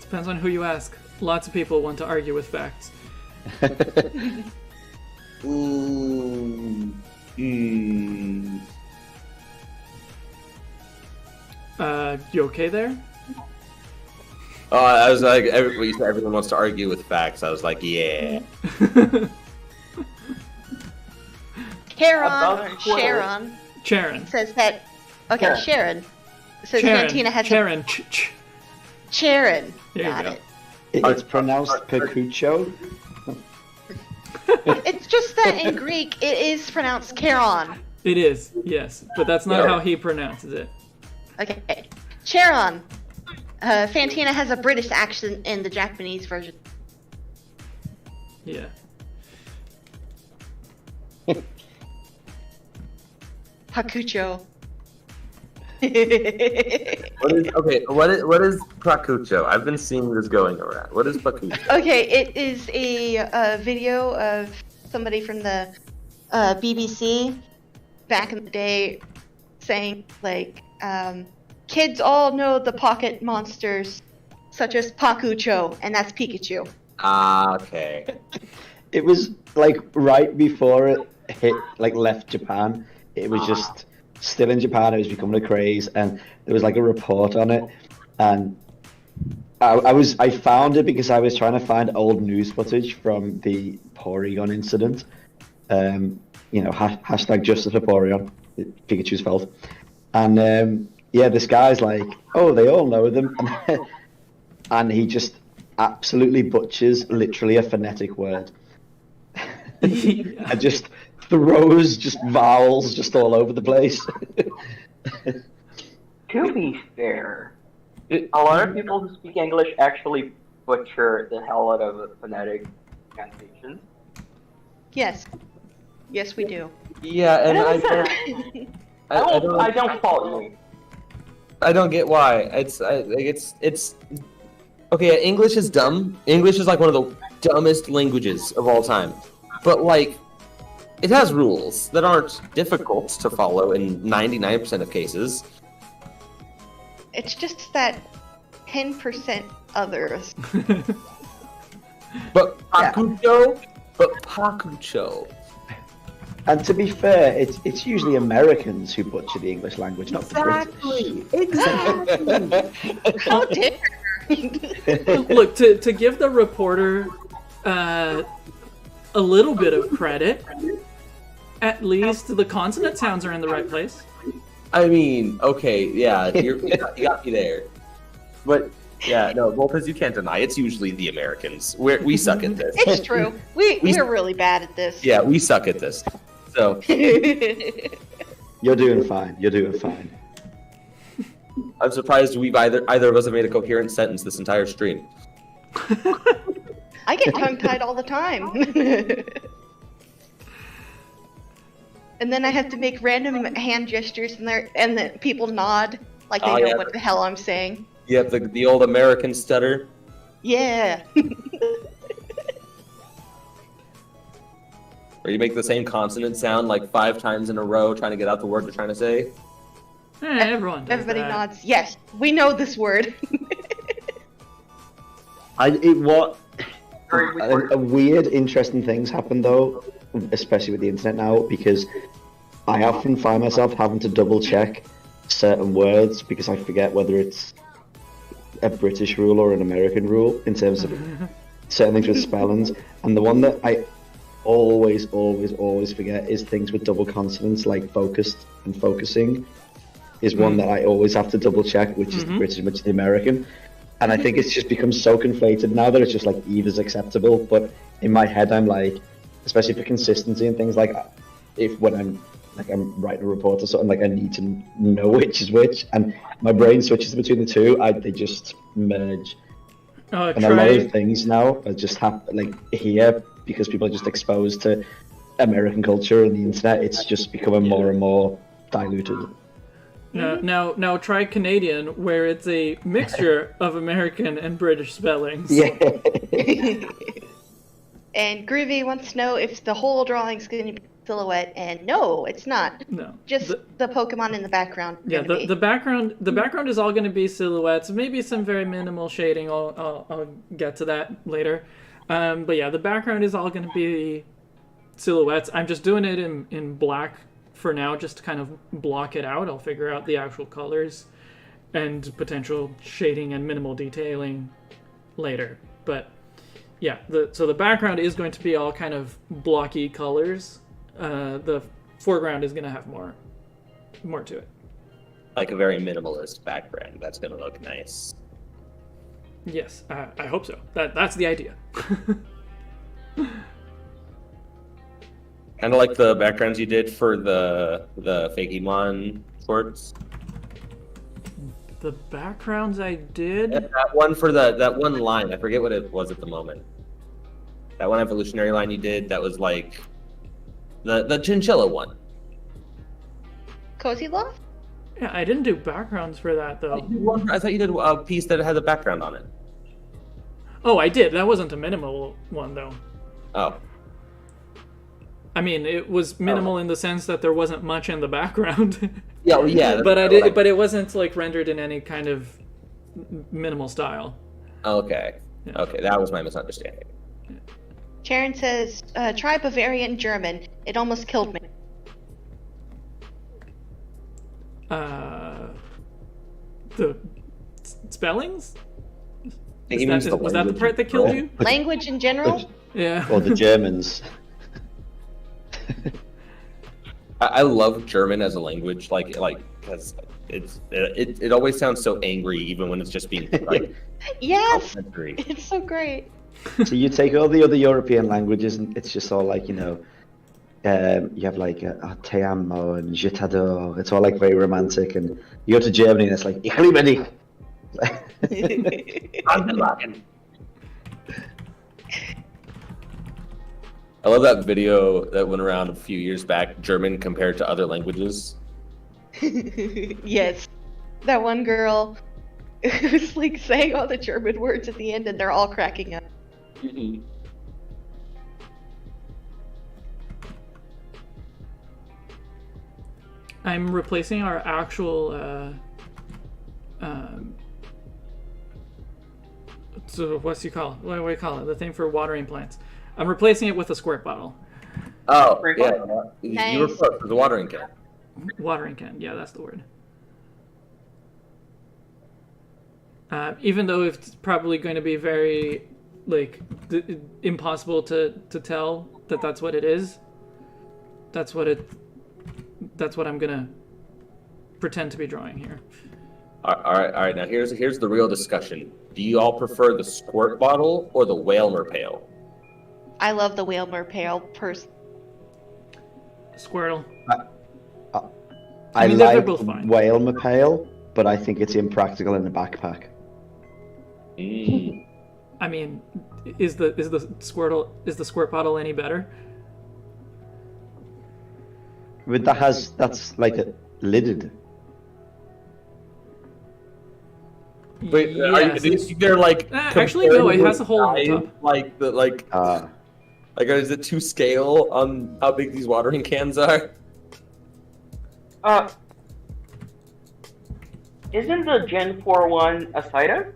Depends on who you ask. Lots of people want to argue with facts. Ooh. You okay there? Oh, I was like, everyone wants to argue with facts. I was like, yeah. Sharon says that. Okay, Sharon says Fantina has Sharon. Sharon. There Got you go. it. It's pronounced Percucho. It's just that in Greek it is pronounced Charon. It is, yes, but that's not how he pronounces it. Okay, Charon. Fantina has a British accent in the Japanese version. Yeah. Hakucho. What is Pacucho? I've been seeing this going around. What is Pacucho? Okay, it is a video of somebody from the BBC back in the day saying, like, kids all know the pocket monsters such as Pacucho, and that's Pikachu. Ah, okay. It was like right before it hit, like left Japan. It was just still in Japan. It was becoming a craze, and there was like a report on it. And I found it because I was trying to find old news footage from the Porygon incident. Hashtag justice for Porygon, Pikachu's fault. And this guy's like, oh, they all know them, and he just absolutely butchers literally a phonetic word. And just throws just vowels just all over the place. To be fair, a lot of people who speak English actually butcher the hell out of phonetic pronunciations. Yes. Yes, we do. Yeah, and I don't fault you. I don't get why. It's okay. English is dumb. English is like one of the dumbest languages of all time. But like, it has rules that aren't difficult to follow in 99% of cases. It's just that 10% others. But Pacucho, And to be fair, it's usually Americans who butcher the English language, not the British. Exactly. How dare Look, to give the reporter a little bit of credit, at least the consonant sounds are in the right place. I mean, okay, yeah, you got me there. But yeah, no, Volpez, you can't deny it's usually the Americans. We suck at this. It's true. We're really bad at this. Yeah, we suck at this. So You're doing fine. You're doing fine. I'm surprised we've either of us have made a coherent sentence this entire stream. I get tongue-tied all the time. And then I have to make random hand gestures, and then people nod like they know what the hell I'm saying. Yep, the old American stutter. Yeah. Or you make the same consonant sound like 5 times in a row, trying to get out the word you're trying to say. Everyone does Everybody that. nods. Yes, we know this word. A weird, interesting things happen though, especially with the internet now, because I often find myself having to double check certain words because I forget whether it's a British rule or an American rule in terms of certain things with spellings. And the one that I always forget is things with double consonants, like focused and focusing is one that I always have to double check, which is the British, which is the American. And I think it's just become so conflated now that it's just like either's acceptable. But in my head, I'm like, especially for consistency and things like, if when I'm like I'm writing a report or something, like I need to know which is which, and my brain switches between the two. They just merge. And a lot of things now are just like here because people are just exposed to American culture and the internet. It's just becoming more and more diluted. Now try Canadian, where it's a mixture of American and British spellings. Yeah. And Groovy wants to know if the whole drawing's going to be silhouette, and no, it's not. No. Just the Pokemon in the background. Yeah, the background is all going to be silhouettes, maybe some very minimal shading. I'll get to that later. But yeah, the background is all going to be silhouettes. I'm just doing it in black for now, just to kind of block it out. I'll figure out the actual colors and potential shading and minimal detailing later. But yeah, so the background is going to be all kind of blocky colors. The foreground is going to have more to it. Like a very minimalist background. That's going to look nice. Yes, I hope so. That's the idea. Kind of like the backgrounds you did for the Fakemon shorts. The backgrounds I did. Yeah, that one for that one line. I forget what it was at the moment. That one evolutionary line you did. That was like the chinchilla one. Cozy Love? Yeah, I didn't do backgrounds for that though. I thought you did a piece that had a background on it. Oh, I did. That wasn't a minimal one though. Oh. I mean, it was minimal in the sense that there wasn't much in the background. Yeah, well, yeah. But but it wasn't like rendered in any kind of minimal style. Okay. Yeah. Okay, that was my misunderstanding. Sharon says, try Bavarian German. It almost killed me. The spellings? Was Was that the part that killed you? Language in general? Yeah. Or the Germans. I love German as a language, like because it always sounds so angry, even when it's just being like. Yes, it's so great. So you take all the other European languages, and it's just all like, you have like te amo and je t'adore. It's all like very romantic, and you go to Germany and it's like ich liebe dich. I love that video that went around a few years back, German compared to other languages. Yes. That one girl who's like saying all the German words at the end and they're all cracking up. Mm-hmm. I'm replacing our actual so what do you call it? The thing for watering plants. I'm replacing it with a squirt bottle. Oh, yeah. Nice. You were close. The watering can. Watering can, yeah, that's the word. Even though it's probably going to be very, like, impossible to tell that that's what it is. That's what I'm gonna pretend to be drawing here. All right. Now here's the real discussion. Do you all prefer the squirt bottle or the Whalmer pail? I love the Whalmer pail person. Squirtle. I mean, like they're both fine. Whalmer pail, but I think it's impractical in a backpack. Mm. I mean, is the squirt bottle any better? But that's like a lidded. Wait, Yes. they're like actually, no, it has a hole on the size, top. Like is it to scale on how big these watering cans are? Isn't the Gen 4 one a cider?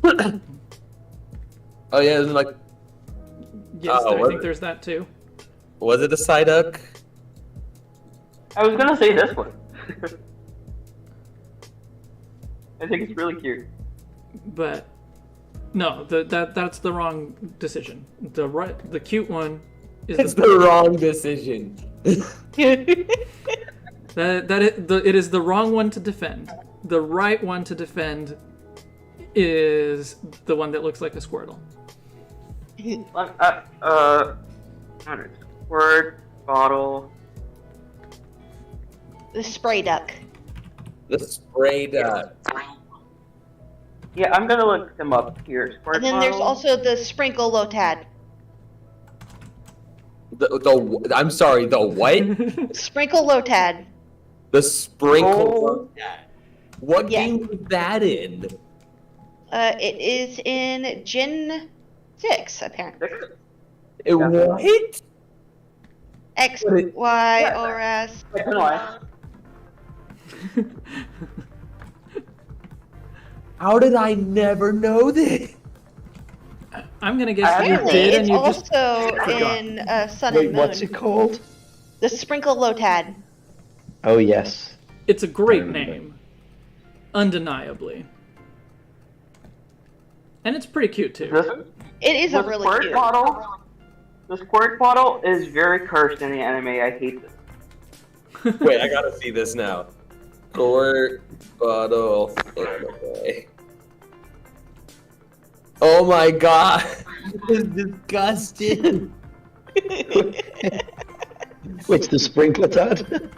Oh yeah, isn't it like Yes, I was think it? there's that too. Was it a Psyduck? I was gonna say this one. I think it's really cute. But no, that's the wrong decision. The cute one is It's the wrong decision. it is the wrong one to defend. The right one to defend is the one that looks like a Squirtle. Word bottle. The spray duck. The spray duck. Yeah, I'm gonna look them up here. Squirt And then there's bottle. also the sprinkle lotad. I'm sorry, the what? Sprinkle lotad. The sprinkle. Oh. What Yeah. game was that in? It is in Gen 6, apparently. What? X, What it- Y, or S. I don't know. How did I never know this? I'm gonna guess you Apparently, did, and it's you just also forgot. in Sun Wait, and Moon. what's it called? The sprinkle lotad. Oh yes. It's a great I remember. name, undeniably, and it's pretty cute too. This, It is a the really squirt cute. bottle. The squirt bottle is very cursed in the anime. I hate this. Wait, I gotta see this now. Squirt bottle. Okay. Oh my god. This is disgusting. Which the sprinkler tad?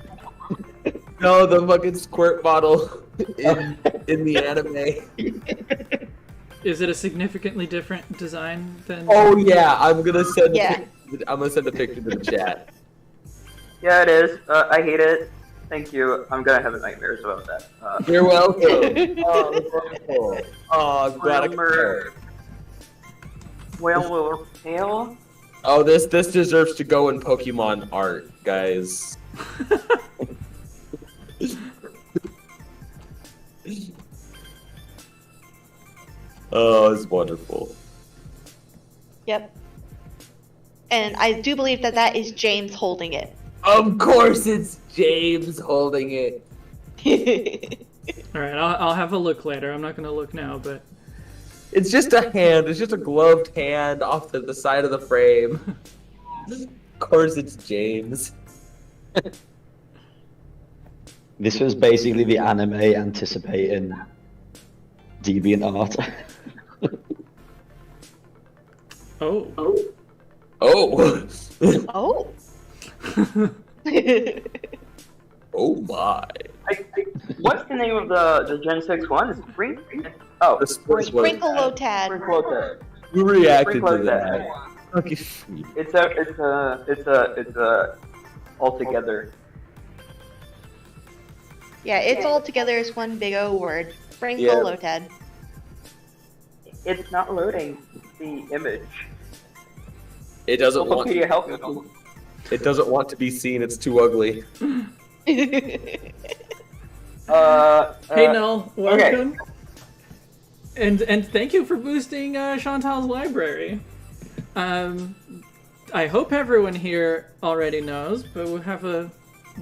No, the fucking squirt bottle in the anime. Is it a significantly different design than? Oh yeah, I'm gonna send. Yeah. I'm gonna send a picture to the chat. Yeah, it is. I hate it. Thank you. I'm gonna have nightmares about that. You're welcome. Oh, that's wonderful. Oh, I'm glad I could Wilmer. Well, pale. Oh, this deserves to go in Pokemon art, guys. Oh, it's wonderful. Yep. And I do believe that that is James holding it. Of course, it's James holding it. All right, I'll have a look later. I'm not gonna look now, but It's just a hand. It's just a gloved hand off to the side of the frame. Of course, it's James. This was basically the anime anticipating deviant art. oh, Oh. Oh. Oh my. What's the name of the Gen 6 one? Is it Spring? Oh, The Sprinkle lotad. Sprinkle Lotad. Who reacted Sprinkle to Lotad. that? Okay, sweet. It's a all together. Yeah, it's all together as one big O word. Sprinkle Yeah. lotad. It's not loading the image. It doesn't want. Wikipedia, help me. It doesn't want to be seen. It's too ugly. hey Null, welcome, and thank you for boosting Chantal's library. I hope everyone here already knows, but we have a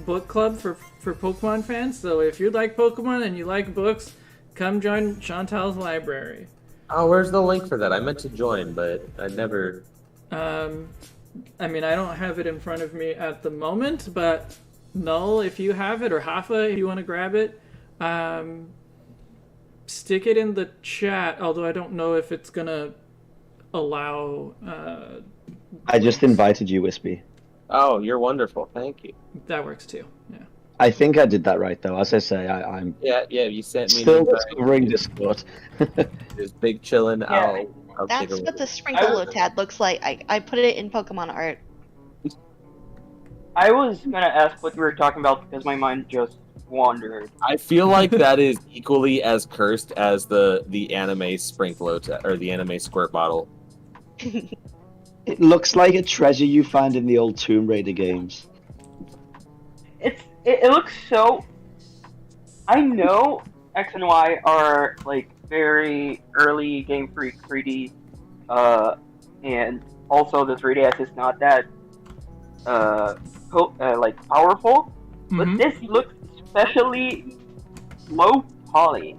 book club for Pokemon fans. So if you like Pokemon and you like books, come join Chantal's library. Oh, where's the link for that? I meant to join, but I never. I mean, I don't have it in front of me at the moment, but Null, if you have it, or Hafa, if you want to grab it, stick it in the chat, although I don't know if it's gonna allow I just invited you, Wispy. Oh, you're wonderful. Thank you. that works too. Yeah. I think I did that right, though. As I say, I'm Yeah. You sent me. still discovering Discord. This big chillin'. Yeah. I'll take That's a what the sprinkle lotad looks like. I put it in Pokemon art. I was gonna ask what you were talking about because my mind just wandered. I feel like that is equally as cursed as the anime sprinkler or the anime squirt bottle. It looks like a treasure you find in the old Tomb Raider games. It looks so. I know X and Y are like very early Game Freak 3D, and also the 3DS is not that like powerful, but Mhm. this looks especially low poly.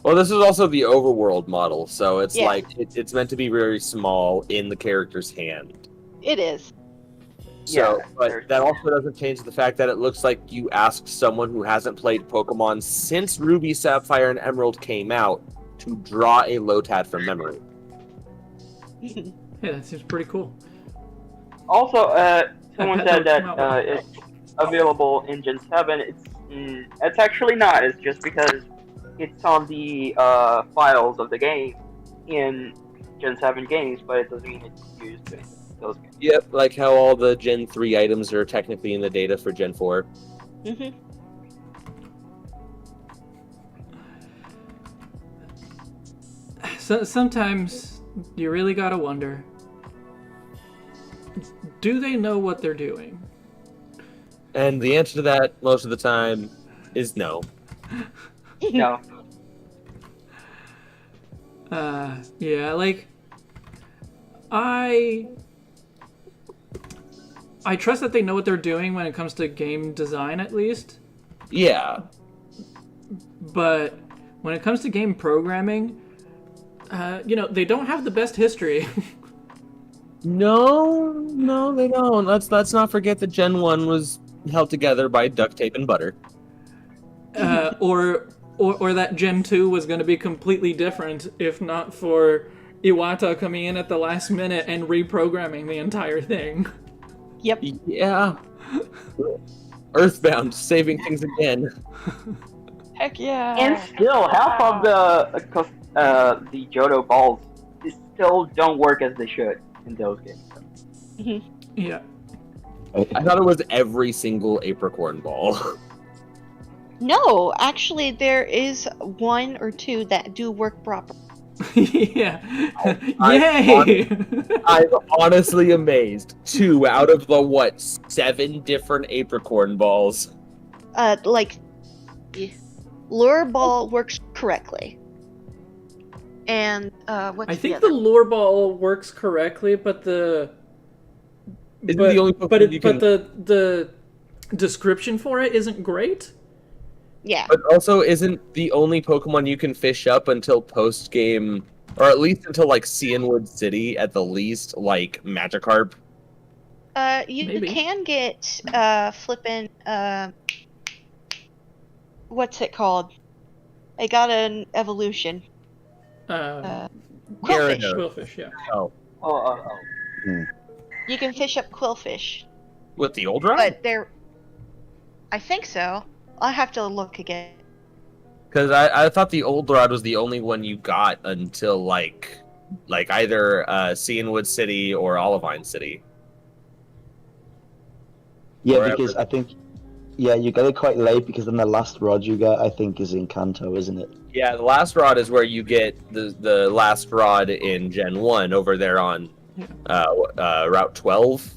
Well, this is also the overworld model, so it's Yeah. like it's meant to be very small in the character's hand. It is. So, Yeah, but there's- that also doesn't change the fact that it looks like you asked someone who hasn't played Pokemon since Ruby, Sapphire, and Emerald came out to draw a Lotad from memory. Yeah, that seems pretty cool. Also, someone That said looks that not well. available in Gen 7. It's actually not. It's just because it's on the files of the game in Gen 7 games, but it doesn't mean it's used in those games. Yep, like how all the Gen 3 items are technically in the data for Gen 4. Mm-hmm. So sometimes you really gotta wonder, do they know what they're doing? And the answer to that, most of the time, is no. No. Yeah, like, I trust that they know what they're doing when it comes to game design, at least. Yeah. But when it comes to game programming, they don't have the best history. No, they don't. Let's not forget that Gen 1 was held together by duct tape and butter. Or that Gen 2 was going to be completely different if not for Iwata coming in at the last minute and reprogramming the entire thing. Yep. Yeah. Earthbound, saving things again. Heck yeah. And still, half of the Johto balls still don't work as they should in those games. Yeah. I thought it was every single apricorn ball. No, actually, there is one or two that do work proper. Yeah. Yay! I'm honestly amazed. 2 out of the, 7 different apricorn balls? Lure ball works correctly. And, what's I think the the lure ball works correctly, but the the description for it isn't great. Yeah. But also, isn't the only Pokemon you can fish up until post-game, or at least until, Cianwood City, at the least, Magikarp? You Maybe. can get, flippin', what's it called? I got an evolution. Quillfish. Gyarados. Quillfish, yeah. Oh. You can fish up quillfish. With the old rod? But they're... I think so. I'll have to look again. Because I thought the old rod was the only one you got until, either Cianwood City or Olivine City. Yeah, Or because I think, you got it quite late because then the last rod you got, I think, is in Kanto, isn't it? Yeah, the last rod is where you get the last rod in Gen 1 over there on Route 12.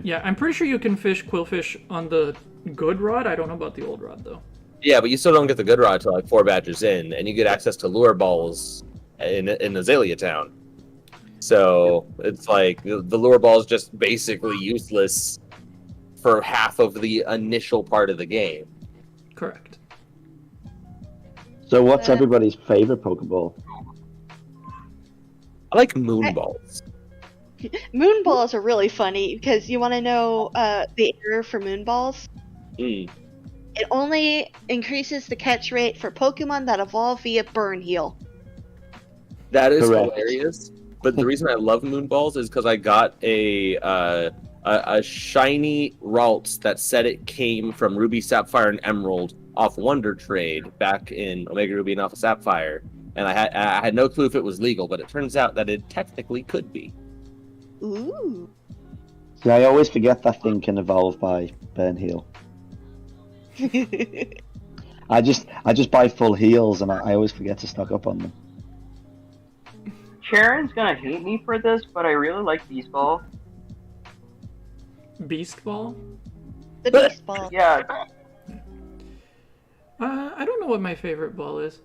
Yeah, I'm pretty sure you can fish quillfish on the good rod. I don't know about the old rod, though. Yeah, but you still don't get the good rod till 4 badges in, and you get access to lure balls in Azalea Town. So it's the lure ball is just basically useless for half of the initial part of the game. Correct. So what's everybody's favorite Pokeball? I like moon balls. Moonballs are really funny because you want to know the error for moonballs? It only increases the catch rate for Pokemon that evolve via burn heal. That is Correct. hilarious. But the reason I love moon balls is because I got a shiny Ralts that said it came from Ruby, Sapphire, and Emerald off Wonder Trade back in Omega Ruby and Alpha Sapphire, and I had no clue if it was legal, but it turns out that it technically could be. Ooh. See, I always forget that thing can evolve by burn heal. I just buy full heals and I always forget to stock up on them. Sharon's gonna hate me for this, but I really like Beast Ball. Beast Ball? The Beast Ball. Yeah, I don't know what my favorite ball is.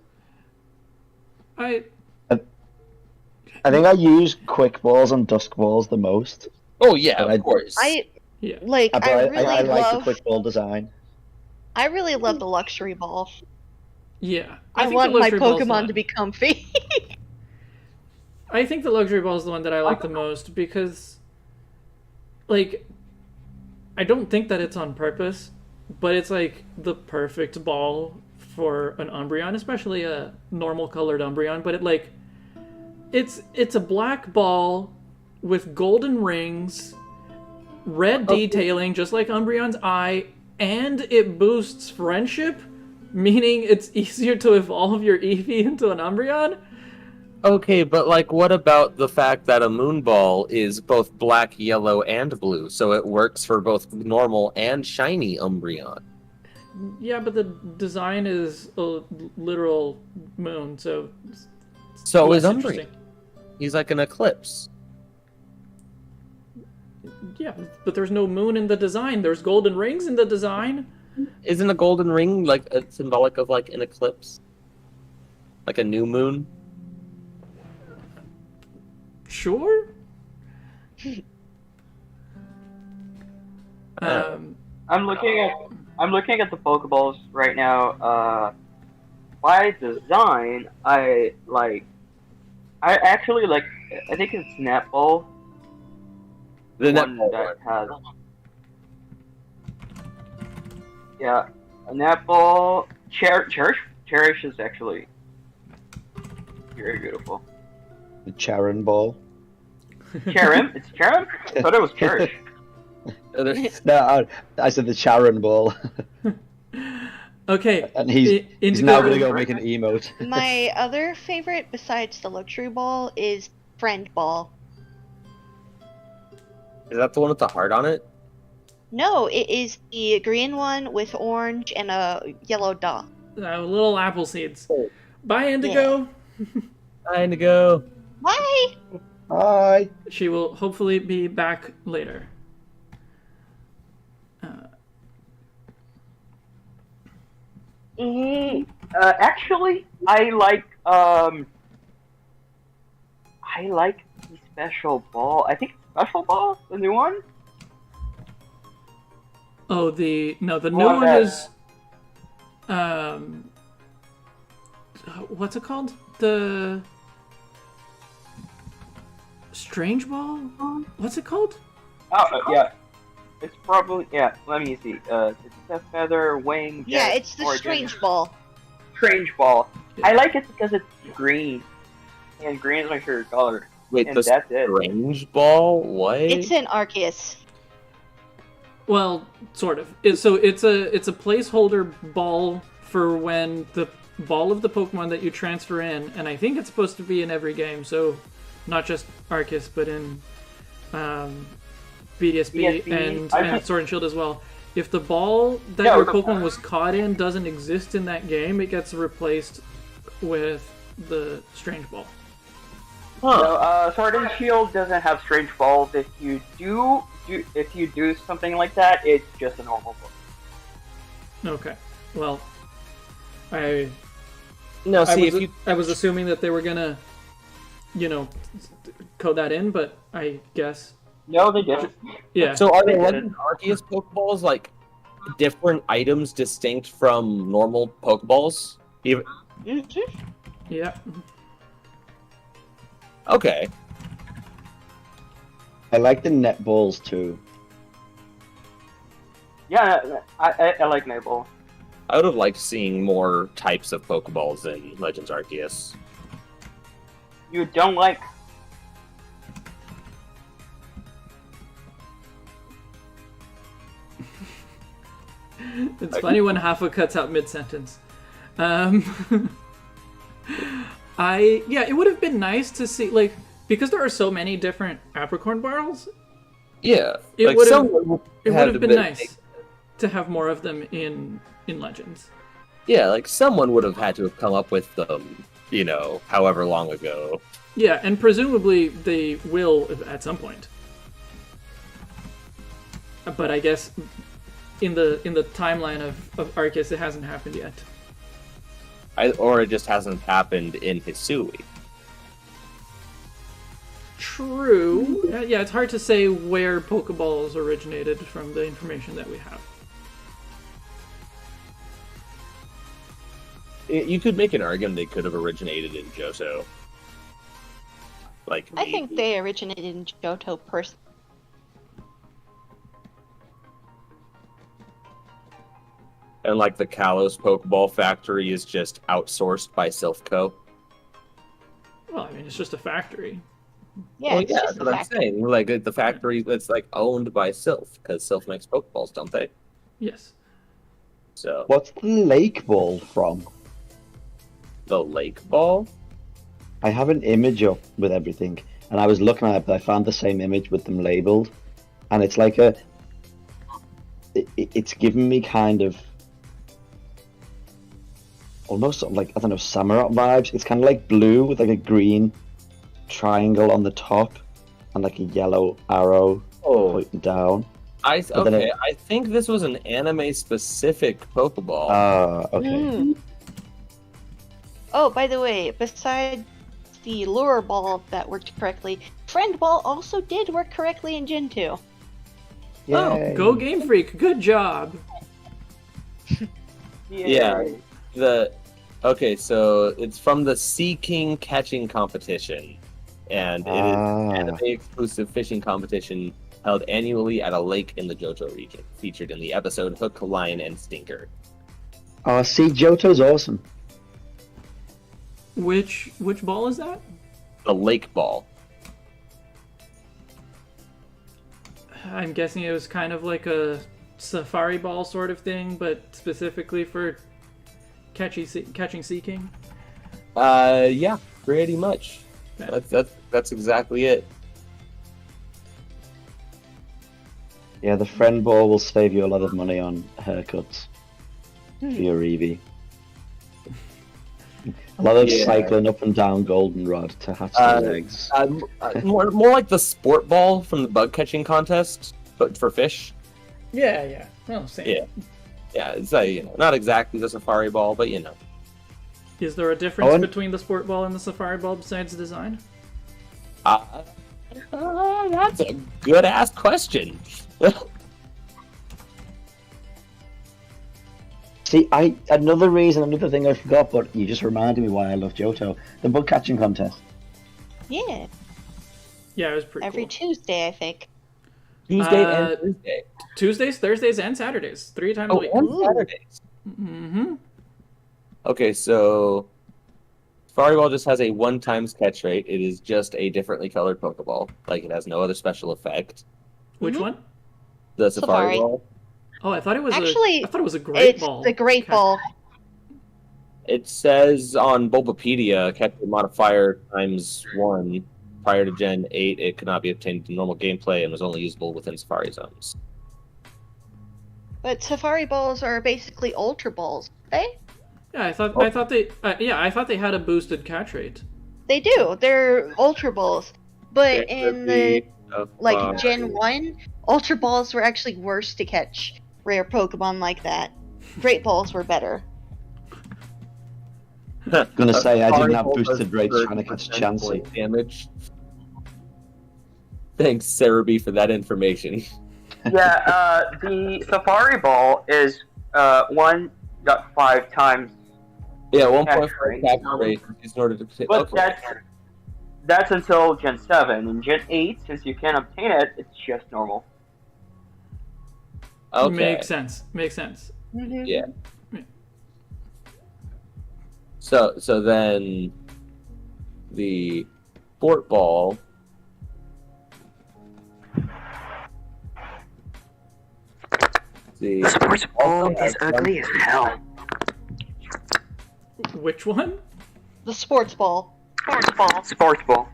I think I use quick balls and dusk balls the most. Oh yeah, But of course. I Yeah. like. But I really I like the love. quick ball design. I really love the luxury ball. Yeah. I think want the my luxury ball's Pokemon the- to be comfy. I think the luxury ball is the one that I like the most because, I don't think that it's on purpose, but it's the perfect ball for an Umbreon, especially a normal colored Umbreon. But it's a black ball with golden rings red detailing, just like Umbreon's eye, and it boosts friendship, meaning it's easier to evolve your Eevee into an Umbreon. Okay, but like, what about the fact that a Moonball is both black, yellow, and blue, so it works for both normal and shiny Umbreon? Yeah, but the design is a literal moon, so... So is less Umbreon. interesting. He's like an eclipse. Yeah, but there's no moon in the design. There's golden rings in the design. Isn't a golden ring like a symbolic of like an eclipse? Like a new moon? Sure. I'm looking at the Pokeballs right now. By design, I actually like. I think it's Netball. The one netball that one. has. Yeah, a Netball. Cherish is actually very beautiful. The Charon ball. Cherim? It's Cherim? I thought it was Cherish. No, I said the Charon ball. Okay. And he's Indigo. now going to go make an emote. My other favorite, besides the luxury ball, is friend ball. Is that the one with the heart on it? No, it is the green one with orange and a yellow dot. Little apple seeds. Bye, Indigo. Time to go. Bye! Hi. She will hopefully be back later. Actually, I like the special ball. I think it's special ball, the new one. Oh, the new One one that- is what's it called? The Strange Ball? What's it called? Oh, yeah. It's probably Let me see. It's a feather wing. Yeah, jet, it's the origin. strange ball. Strange ball. Yeah. I like it because it's green, and green is my favorite color. Wait, And the that's it. strange ball? What? It's an Arceus. Well, sort of. So it's a placeholder ball for when the ball of the Pokemon that you transfer in, and I think it's supposed to be in every game. So not just Arceus, but in BDSP BSB. and Sword and Shield as well. If the ball that No, your the- Pokemon was caught in doesn't exist in that game, it gets replaced with the Strange Ball. So, Sword and Shield doesn't have strange balls. If you do something like that, it's just a normal ball. Okay. Well, I No, see, if you I was assuming that they were gonna, code that in, but I guess No, they didn't. yeah. So are the They Legend Arceus Pokeballs like different items distinct from normal Pokeballs? Even... Yeah. Okay. I like the net balls too. Yeah, I like Nibble. I would have liked seeing more types of Pokeballs in Legends Arceus. You don't like. It's funny when Hafa cuts out mid-sentence. It would have been nice to see, because there are so many different Apricorn barrels, Yeah. It like would've- someone would it have would have been to nice to have more of them in Legends. Yeah, like someone would have had to have come up with them, however long ago. Yeah, and presumably they will at some point. But I guess in the timeline of Arceus, it hasn't happened yet. Or it just hasn't happened in Hisui. True. Yeah, it's hard to say where Pokeballs originated from the information that we have. You could make an argument they could have originated in Johto. Like, I think they originated in Johto personally. And like the Kalos Pokeball factory is just outsourced by Silph Co. Well, I mean, it's just a factory. Yeah, Well, it's yeah, just that's a what I'm fact. saying. Like the factory that's like owned by Sylph, because Sylph makes Pokeballs, don't they? Yes. So What's the lake ball from? the Lake Ball. I have an image up with everything, and I was looking at it, but I found the same image with them labeled, and it's like it's giving me kind of almost sort of like, I don't know, Samurott vibes. It's kind of like blue with like a green triangle on the top and like a yellow arrow Oh, pointing down. But then okay. I think this was an anime-specific Pokeball. Okay. Mm. Oh, by the way, besides the lure ball that worked correctly, friend ball also did work correctly in Gen 2. Yay. Oh, go Game Freak. Good job. Yeah. Okay, so it's from the Sea King catching competition, and it is an anime-exclusive fishing competition held annually at a lake in the Johto region, featured in the episode Hook, Line, and Stinker. See, Johto's awesome. Which ball is that? The Lake Ball. I'm guessing it was kind of like a safari ball sort of thing, but specifically for catching Sea King. Yeah, pretty much. Yeah. That's exactly it. Yeah, the friend ball will save you a lot of money on haircuts for your Eevee. A lot of cycling up and down Goldenrod to hatch those eggs. More like the sport ball from the bug catching contest, but for fish. Yeah. Well, same. Yeah. It's not exactly the safari ball, but Is there a difference between the sport ball and the safari ball besides design? That's a good ass question. See, another thing I forgot, but you just reminded me why I love Johto. The bug catching contest. Yeah, Yeah, it was pretty every cool. Tuesday, I think. Tuesday and Thursday. Tuesdays, Thursdays, and Saturdays. 3 times a week. And Saturdays. Mm-hmm. Okay, so Safari Ball just has a 1 times catch rate. It is just a differently colored Pokeball. Like, it has no other special effect. Which one? The Safari Safari. Ball. Oh, I thought it was Actually, a great It's ball. the Great Ball. It says on Bulbapedia, catch rate modifier ×1. Prior to Gen 8, it could not be obtained in normal gameplay and was only usable within Safari zones. But Safari Balls are basically Ultra Balls, eh? Yeah, I thought they had a boosted catch rate. They do. They're Ultra Balls. But in the Safari. Gen 1, Ultra Balls were actually worse to catch rare Pokemon like that. Great Balls were better. Gonna say I didn't have Safari Ball boosted does rates trying to catch 30% Chansey. point damage. Thanks, Cerebi, for that information. Yeah, the Safari Ball is 1.5 times. Yeah, Catch 1.5 catch rate in order to. But that's until Gen 7. In Gen 8, since you can't obtain it, it's just normal. Okay. Makes sense. Yeah. So then the sport ball. The sports ball is ugly as hell. Which one? The Sports Ball. Sports ball.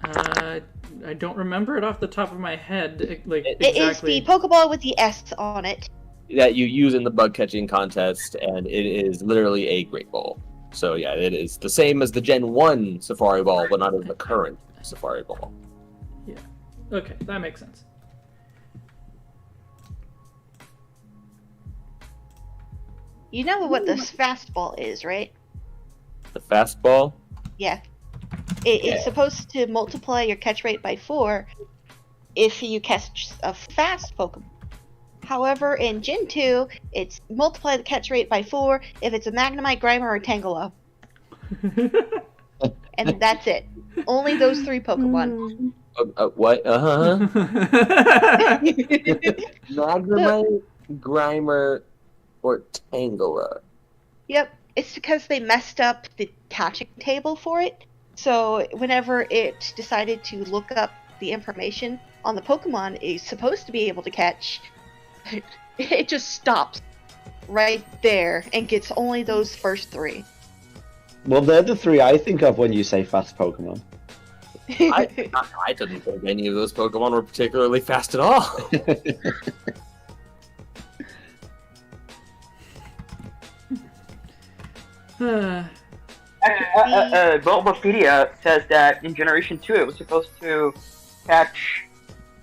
I don't remember it off the top of my head. Like It exactly. is the Pokeball with the S on it. That you use in the bug catching contest, and it is literally a great ball. So yeah, it is the same as the Gen 1 Safari Ball, but not as the current Safari Ball. Okay, that makes sense. You know what this fastball is, right? The fastball. Yeah. It's supposed to multiply your catch rate by 4 if you catch a fast Pokemon. However, in Gen 2, it's multiply the catch rate by 4 if it's a Magnemite, Grimer, or Tangela. And that's it. Only those 3 Pokemon. What? Magnemite, Grimer, or Tangela. Yep. It's because they messed up the catching table for it. So whenever it decided to look up the information on the Pokemon it's supposed to be able to catch, it just stops right there and gets only those first 3. Well, they're the 3 I think of when you say fast Pokemon. I didn't think any of those Pokemon were particularly fast at all. Bulbapedia says that in Generation 2 it was supposed to catch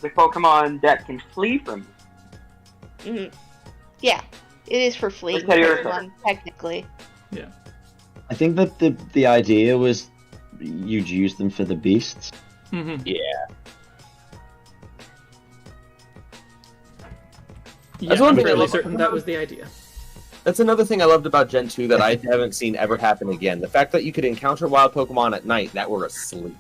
the Pokemon that can flee from you. Mhm. Yeah, it is for fleeing Let's tell you Pokemon, technically. Yeah. I think that the idea was you'd use them for the beasts. Mm-hmm. Yeah. Yeah, one I'm thing I fairly love- certain that was the idea. That's another thing I loved about Gen 2 that I haven't seen ever happen again. The fact that you could encounter wild Pokemon at night that were asleep.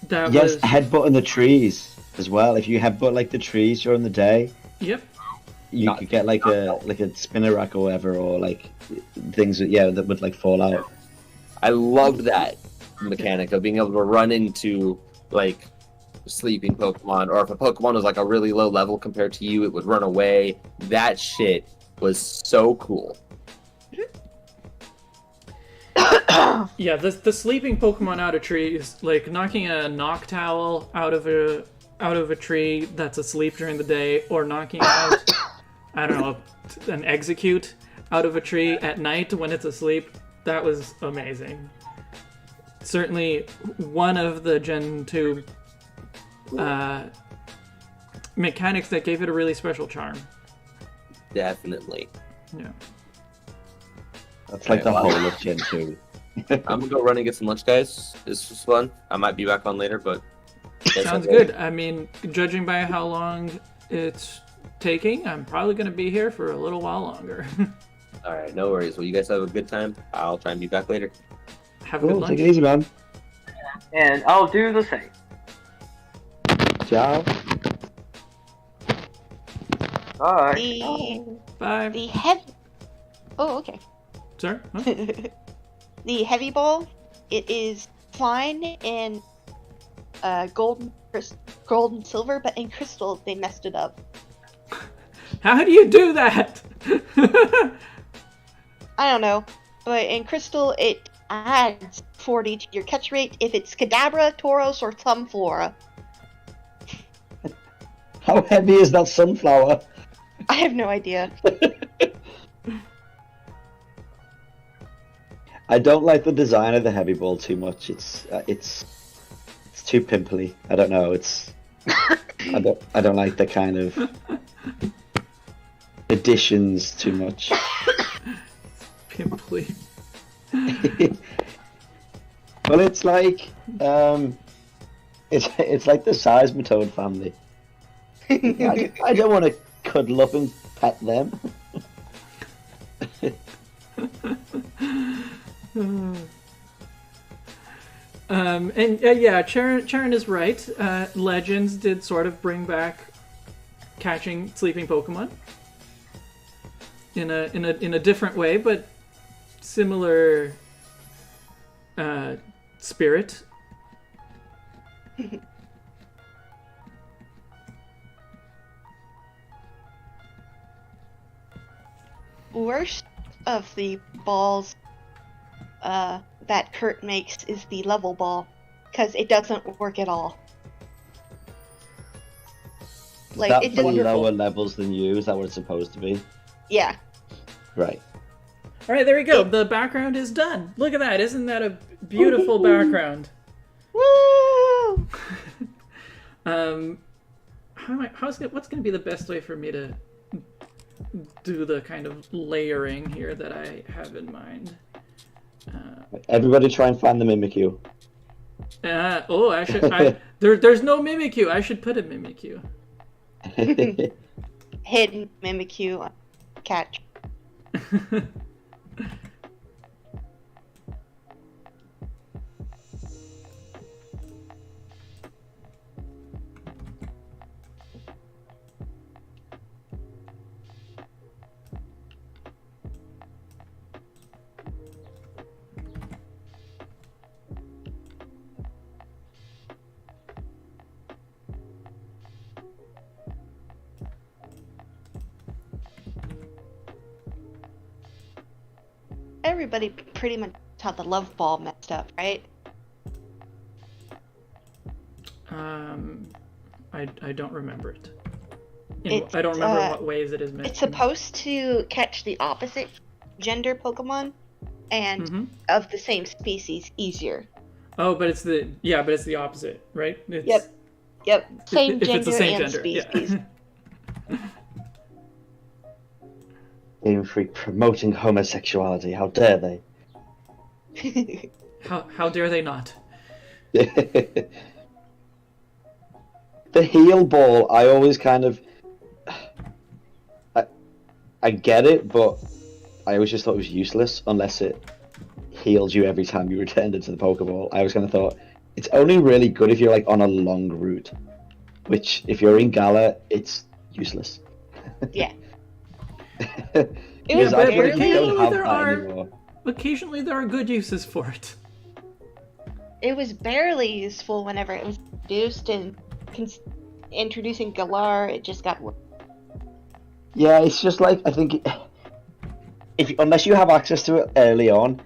That Yes, was... headbutting the trees as well. If you headbutt like the trees during the day, Yep. you could get like a spinner rack or whatever, or like things that would like fall out. I loved that mechanic of being able to run into like sleeping Pokemon, or if a Pokemon was like a really low level compared to you, it would run away. That shit was so cool. Yeah, the sleeping Pokemon out of trees, like knocking a Noctowl out of a tree that's asleep during the day, or knocking out I don't know, an Execute out of a tree at night when it's asleep. That was amazing. Certainly one of the Gen 2 mechanics that gave it a really special charm. Definitely. Yeah. That's like the whole of Gen 2. I'm gonna go run and get some lunch, guys. This was fun. I might be back on later, but Sounds good. I mean, judging by how long it's taking, I'm probably going to be here for a little while longer. All right, no worries. Well, you guys have a good time. I'll try and be back later. Have a good Cool, lunch. take it easy, man. And I'll do the same. Ciao. Bye. Bye. The heavy... Oh, okay. Sir? Huh? The heavy ball, it is fine in gold and silver, but in crystal they messed it up. How do you do that? I don't know, but in crystal it adds 40 to your catch rate if it's Kadabra, Tauros, or Thumflora. How heavy is that sunflower? I have no idea. I don't like the design of the heavy ball too much. It's too pimply. I don't know. I don't like the kind of additions too much. Pimply. Well, it's like it's like the Seismitoad family. I don't want to cuddle up and pet them. And yeah, Charon is right. Legends did sort of bring back catching sleeping Pokemon in a different way, but similar spirit. Worst of the balls that Kurt makes is the level ball, because it doesn't work at all. Like, That it for just... lower levels than you, is that what it's supposed to be? Yeah. Right. All right, there we go. The background is done. Look at that. Isn't that a beautiful background? Woo! What's going to be the best way for me to do the kind of layering here that I have in mind? Everybody try and find the Mimikyu. I should. There's no Mimikyu. I should put a Mimikyu. Hidden Mimikyu catch. everybody pretty much had the love ball messed up, right? I don't remember it. It's, I don't remember in what ways it is meant. It's supposed to catch the opposite gender Pokemon and of the same species easier. Oh, but it's the opposite, right? It's, Yep. Same if gender it's the same and gender, species. Yeah. Game Freak promoting homosexuality. How dare they? How dare they not? The heal ball, I always kind of... I get it, but I always just thought it was useless unless it healed you every time you returned it to the Pokeball. I always kind of thought it's only really good if you're like on a long route, which if you're in Galar, it's useless. Yeah. Because but I feel like you don't have there that are- anymore. Occasionally there are good uses for it. It was barely useful whenever it was introduced, and introducing Galar, it just got worse. Yeah, it's just like, I think unless you have access to it early on,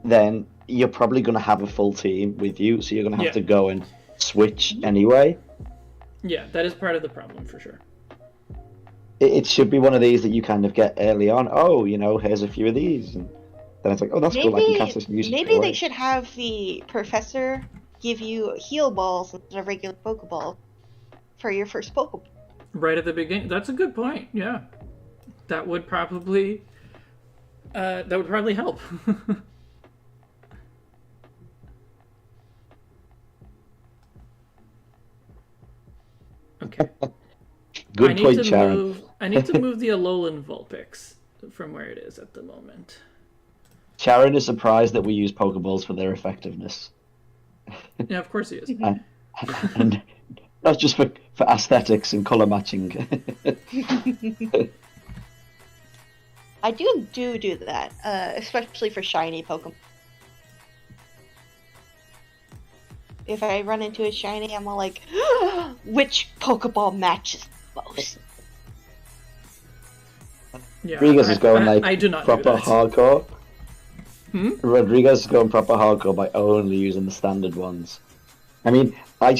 then you're probably going to have a full team with you, so you're going to have to go and switch anyway. Yeah, that is part of the problem for sure. It should be one of these that you kind of get early on. Oh, here's a few of these, and then it's like, oh, that's cool. I can cast this music. Maybe they should have the professor give you heal balls instead of regular Pokeballs for your first Pokeball. Right at the beginning. That's a good point. Yeah, that would probably help. Okay. Good point, Sharon. I need to move the Alolan Vulpix from where it is at the moment. Sharon is surprised that we use Pokeballs for their effectiveness. Yeah, of course he is. And not just for aesthetics and colour matching. I do that, especially for shiny Pokemon. If I run into a shiny, I'm all like, which Pokeball matches most? Yeah, Rodriguez is going I do not do proper that. hardcore. Rodriguez is going proper hardcore by only using the standard ones. I mean, I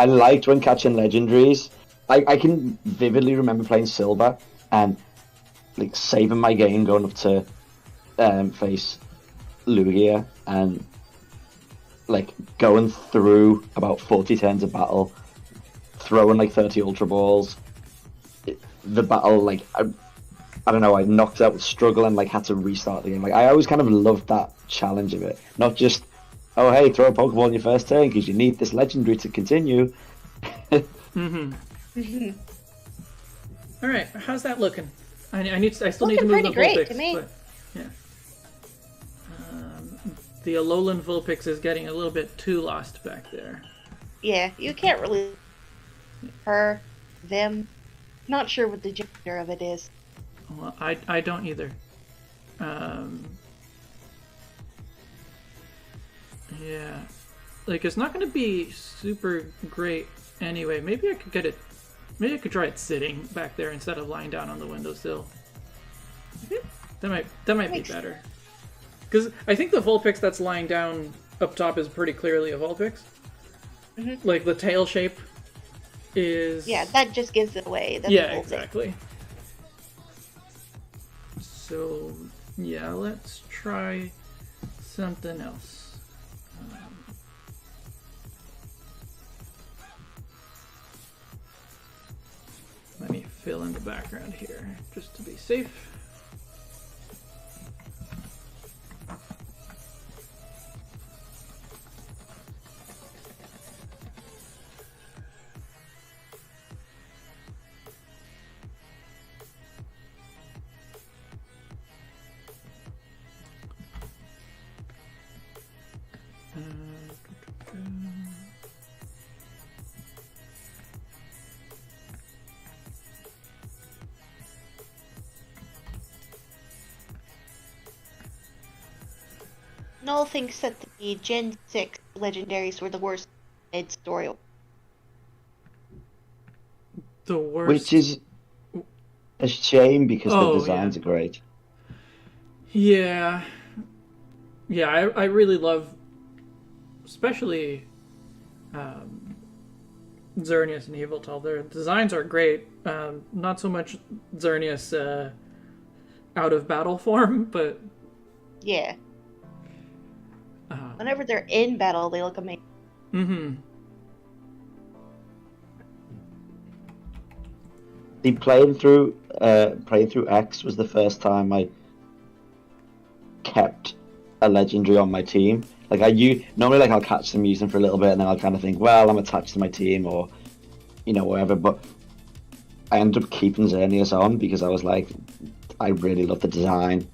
liked when catching legendaries. I can vividly remember playing Silver and like saving my game going up to face Lugia and like going through about 40 turns of battle, throwing like 30 Ultra Balls. The battle, like, I don't know, I knocked out with struggle and like had to restart the game. Like, I always kind of loved that challenge of it. Not just, oh hey, throw a Pokeball in your first turn because you need this legendary to continue. All right, how's that looking? I still need to Looking move the pretty great Vulpix. to me. But, yeah. The Alolan Vulpix is getting a little bit too lost back there. Yeah, you can't really her, them. Not sure what the gender of it is. Well, I don't either. Yeah, like it's not going to be super great anyway. Maybe I could get it. Maybe I could try it sitting back there instead of lying down on the windowsill. That might be better. Because I think the Vulpix that's lying down up top is pretty clearly a Vulpix. Like the tail shape is... Yeah, that just gives it away. That's yeah, the whole thing. exactly. So, yeah, let's try something else. Let me fill in the background here, just to be safe. Null thinks that the Gen 6 legendaries were the worst in story. The worst. Which is a shame because the Oh, designs yeah. are great. Yeah. Yeah, I really love, especially Xerneas and Yveltal. Their designs are great. Not so much Xerneas out of battle form, but Yeah. Whenever they're in battle, they look amazing. Mm-hmm. The playing through X was the first time I kept a legendary on my team. Like normally like I'll catch them, use them for a little bit, and then I'll kind of think, well, I'm attached to my team or whatever. But I ended up keeping Xerneas on because I was like, I really love the design,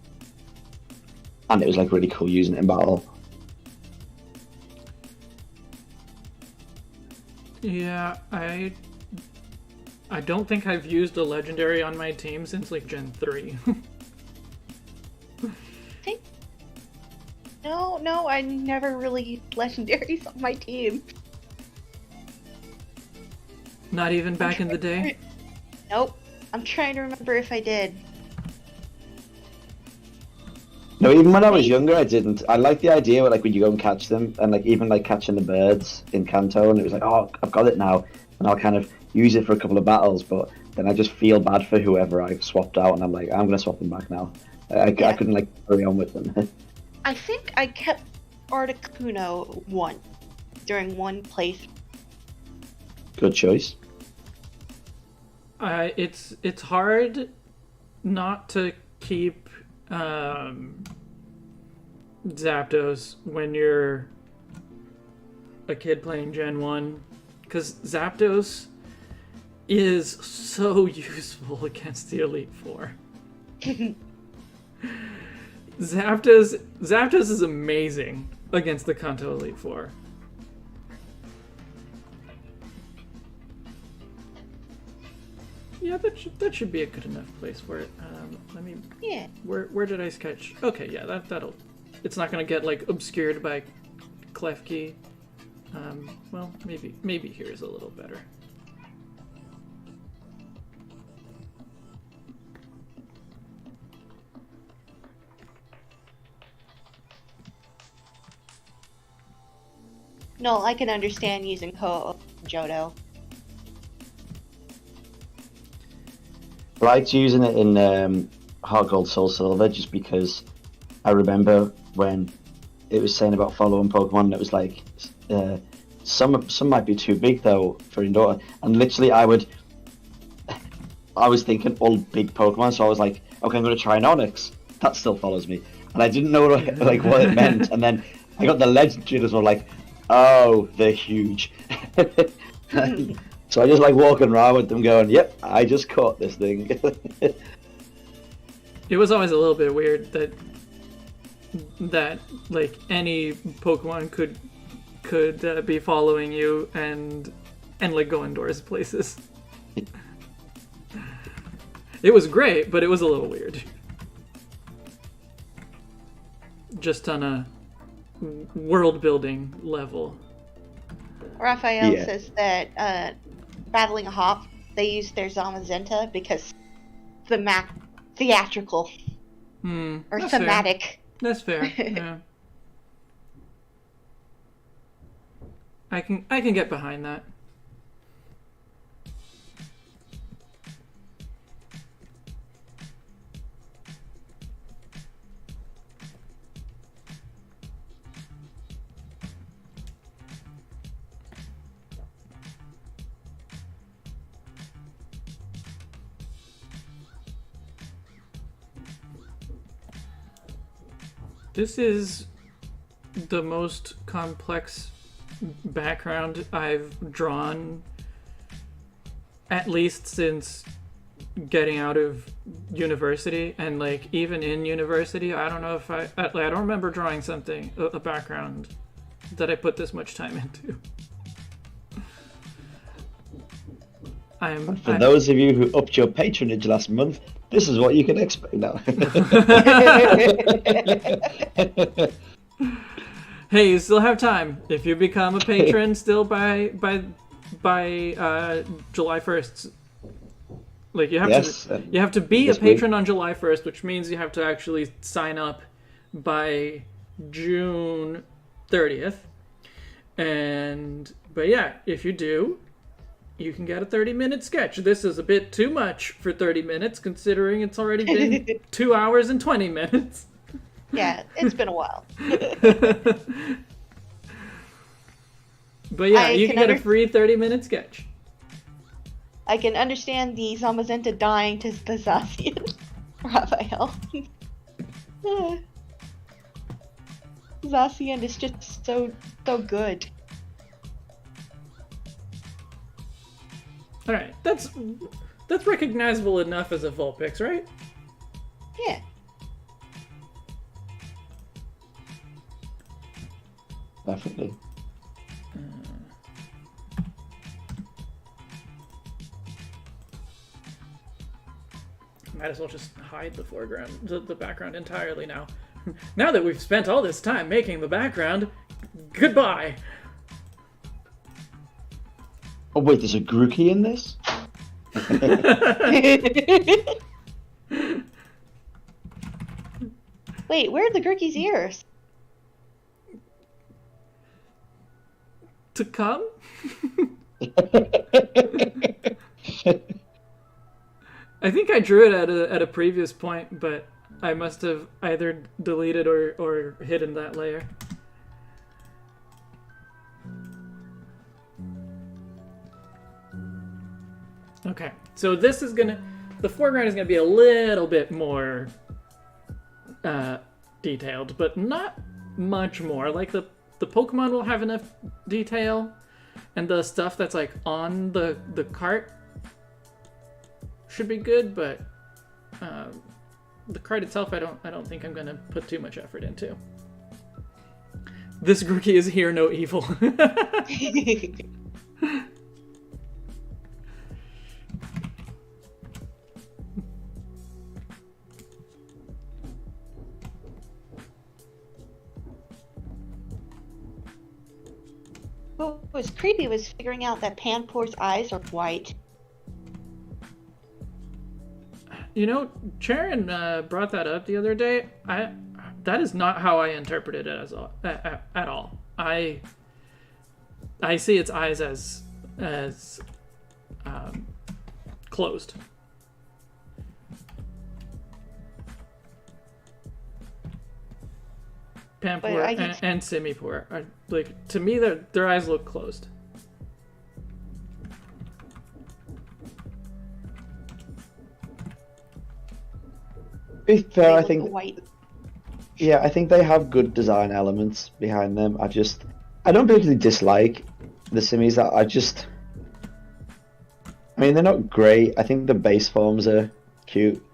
and it was like really cool using it in battle. Yeah, I don't think I've used a legendary on my team since like Gen 3. No, I never really used legendaries on my team. Not even back in the day? Nope. I'm trying to remember if I did. No, even when I was younger, I didn't. I like the idea where, like, when you go and catch them, and like even like catching the birds in Kanto, and it was like, oh, I've got it now, and I'll kind of use it for a couple of battles, but then I just feel bad for whoever I've swapped out, and I'm like, I'm gonna swap them back now. I couldn't like carry on with them. I think I kept Articuno once during one place. Good choice. It's hard not to keep Zapdos when you're a kid playing Gen 1, because Zapdos is so useful against the Elite Four. Zapdos is amazing against the Kanto Elite Four. Yeah, that should be a good enough place for it. Let me. Yeah. Where did I sketch? Okay, yeah, that'll. It's not gonna get like obscured by Klefki. Well, maybe here's a little better. No, I can understand using Johto. I liked using it in Heart Gold Soul Silver just because I remember when it was saying about following Pokemon, and it was like some might be too big though for indoor, and literally I was thinking all big Pokemon, so I was like, okay, I'm going to try an Onix. That still follows me, and I didn't know what it meant, and then I got the legendary as well, like, oh, they're huge. So I just like walking around with them going, yep, I just caught this thing. It was always a little bit weird that like any Pokemon could be following you and like go indoors places. It was great, but it was a little weird. Just on a world building level. Raphael says that battling a hop, they use their Zamazenta because theatrical or thematic. Fair. That's fair. Yeah. I can get behind that. This is the most complex background I've drawn, at least since getting out of university, and like even in university, I don't know if I don't remember drawing a background that I put this much time into. For those of you who upped your patronage last month, this is what you can expect now. Hey, you still have time. If you become a patron still by July 1st, Like you have Yes, to be a this week. patron on July 1st, which means you have to actually sign up by June 30th. But yeah, if you do, you can get a 30-minute sketch. This is a bit too much for 30 minutes, considering it's already been 2 hours and 20 minutes. Yeah, it's been a while. But yeah, I you can can get a free 30-minute sketch. I can understand the Zamazenta dying to the Zacian. Raphael. Zacian is just so good. All right, that's recognizable enough as a Vulpix, right? Yeah. Definitely. Might as well just hide the foreground, the background entirely now. Now that we've spent all this time making the background, goodbye. Oh wait, there's a grikki in this? Wait, where are the Gurky's ears? To come? I think I drew it at a previous point, but I must have either deleted or hidden that layer. Okay, so this is the foreground is gonna be a little bit more detailed, but not much more. Like the Pokemon will have enough detail, and the stuff that's like on the cart should be good, but the card itself, I don't think I'm gonna put too much effort into. This grikki is here no evil. What was creepy was figuring out that Panpour's eyes are white. You know, Charon brought that up the other day. That is not how I interpreted it at all. I see its eyes as closed. Panpour and Simipour are like, to me, their eyes look closed. To be fair, They I look think white. yeah, I think they have good design elements behind them. I don't particularly dislike the Simmies. I mean, they're not great. I think the base forms are cute.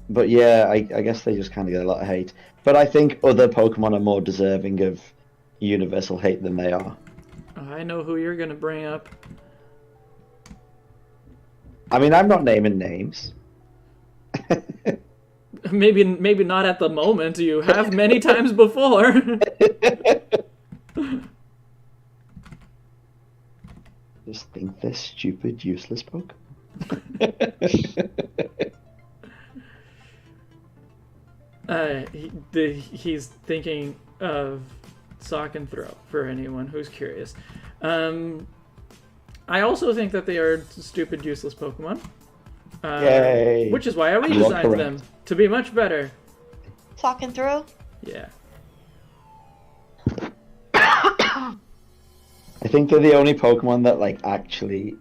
But yeah, I guess they just kind of get a lot of hate. But I think other Pokemon are more deserving of universal hate than they are. I know who you're gonna bring up. I mean, I'm not naming names. Maybe not at the moment. You have many times before. Just think they're stupid, useless Pokemon. He's thinking of Sock and Throw, for anyone who's curious. I also think that they are stupid, useless Pokemon. Yay! Which is why I You are redesigned correct. them to be much better. Sock and throw? Yeah. I think they're the only Pokemon that actually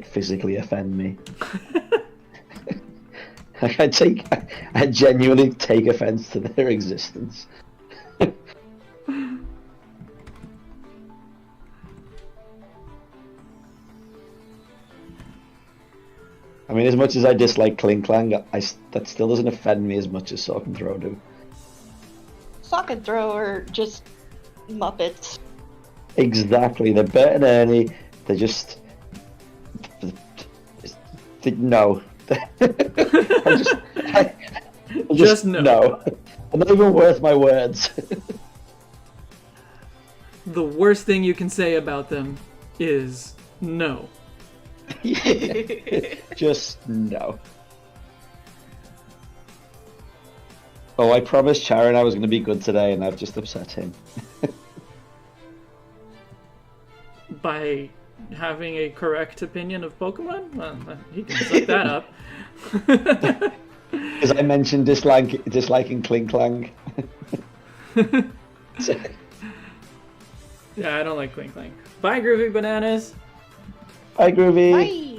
physically offend me. I genuinely take offense to their existence. I mean, as much as I dislike Klinklang, that still doesn't offend me as much as Sock and Throw do. Sock and throw are just Muppets. Exactly, they're Bert and Ernie. They're just no. I Just no. No. I'm not even worth my words. The worst thing you can say about them is no. Just no. Oh, I promised Sharon I was going to be good today, and I've just upset him. By having a correct opinion of Pokemon? Well, he can suck that up. Because I mentioned disliking Kling Clang. Yeah, I don't like Clink Clank. Bye, Groovy Bananas. Hi, Groovy. Bye.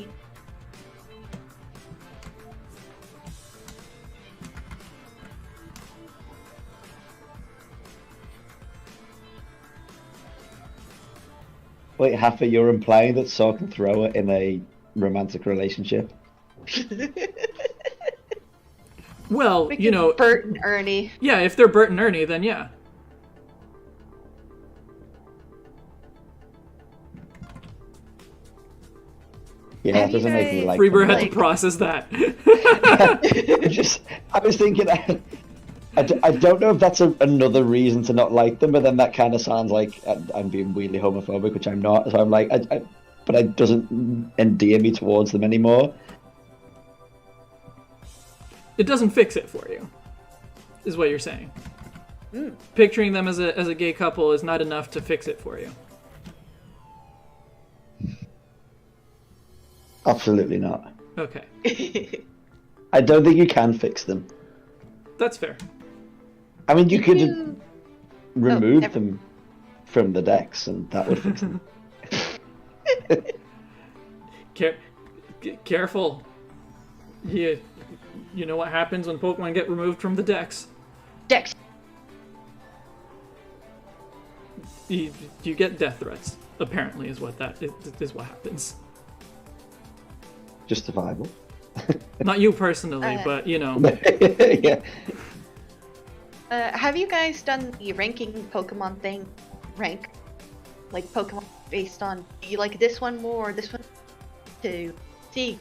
Wait, Haffa, you're implying that Sawk and Thrower in a romantic relationship? Well, you know... Bert and Ernie. Yeah, if they're Bert and Ernie, then yeah. Yeah, it doesn't make me like Freebird them. had to process that. I was thinking, I don't know if that's another reason to not like them, but then that kind of sounds like I'm being weirdly homophobic, which I'm not. So I'm like, but it doesn't endear me towards them anymore. It doesn't fix it for you, is what you're saying. Picturing them as a gay couple is not enough to fix it for you. Absolutely not. Okay. I don't think you can fix them. That's fair. I mean, you could remove never- them from the decks, and that would fix them. Careful. You know what happens when Pokemon get removed from the decks. Dex. You get death threats, apparently, is what happens. Justifiable. Not you personally, but, you know. Yeah. Have you guys done the ranking Pokemon thing? Rank, like Pokemon based on, do you like this one more or this one? To see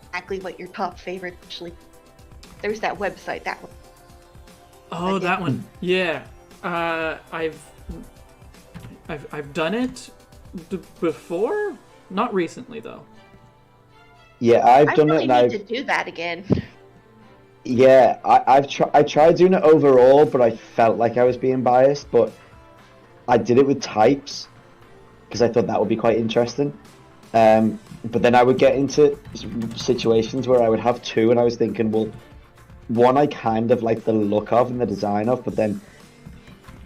exactly what your top favorite actually. There's that website, that one. Oh, that one. Yeah. I've done it before? Not recently, though. Yeah, I've done really it, and need to do that again. Yeah, I tried doing it overall, but I felt like I was being biased. But I did it with types because I thought that would be quite interesting. But then I would get into situations where I would have two, and I was thinking, well, one I kind of like the look of and the design of, but then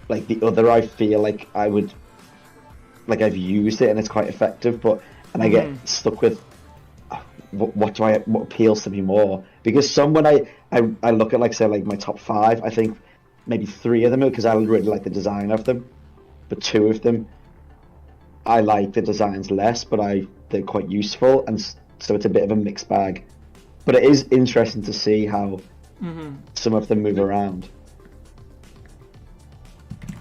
like the other I feel like I would like I've used it and it's quite effective, and I get stuck with what appeals to me more, because some when I look at like say like my top 5, I think maybe 3 of them because I really like the design of them, but 2 of them I like the designs less, but they're quite useful, and so it's a bit of a mixed bag. But it is interesting to see how some of them move around.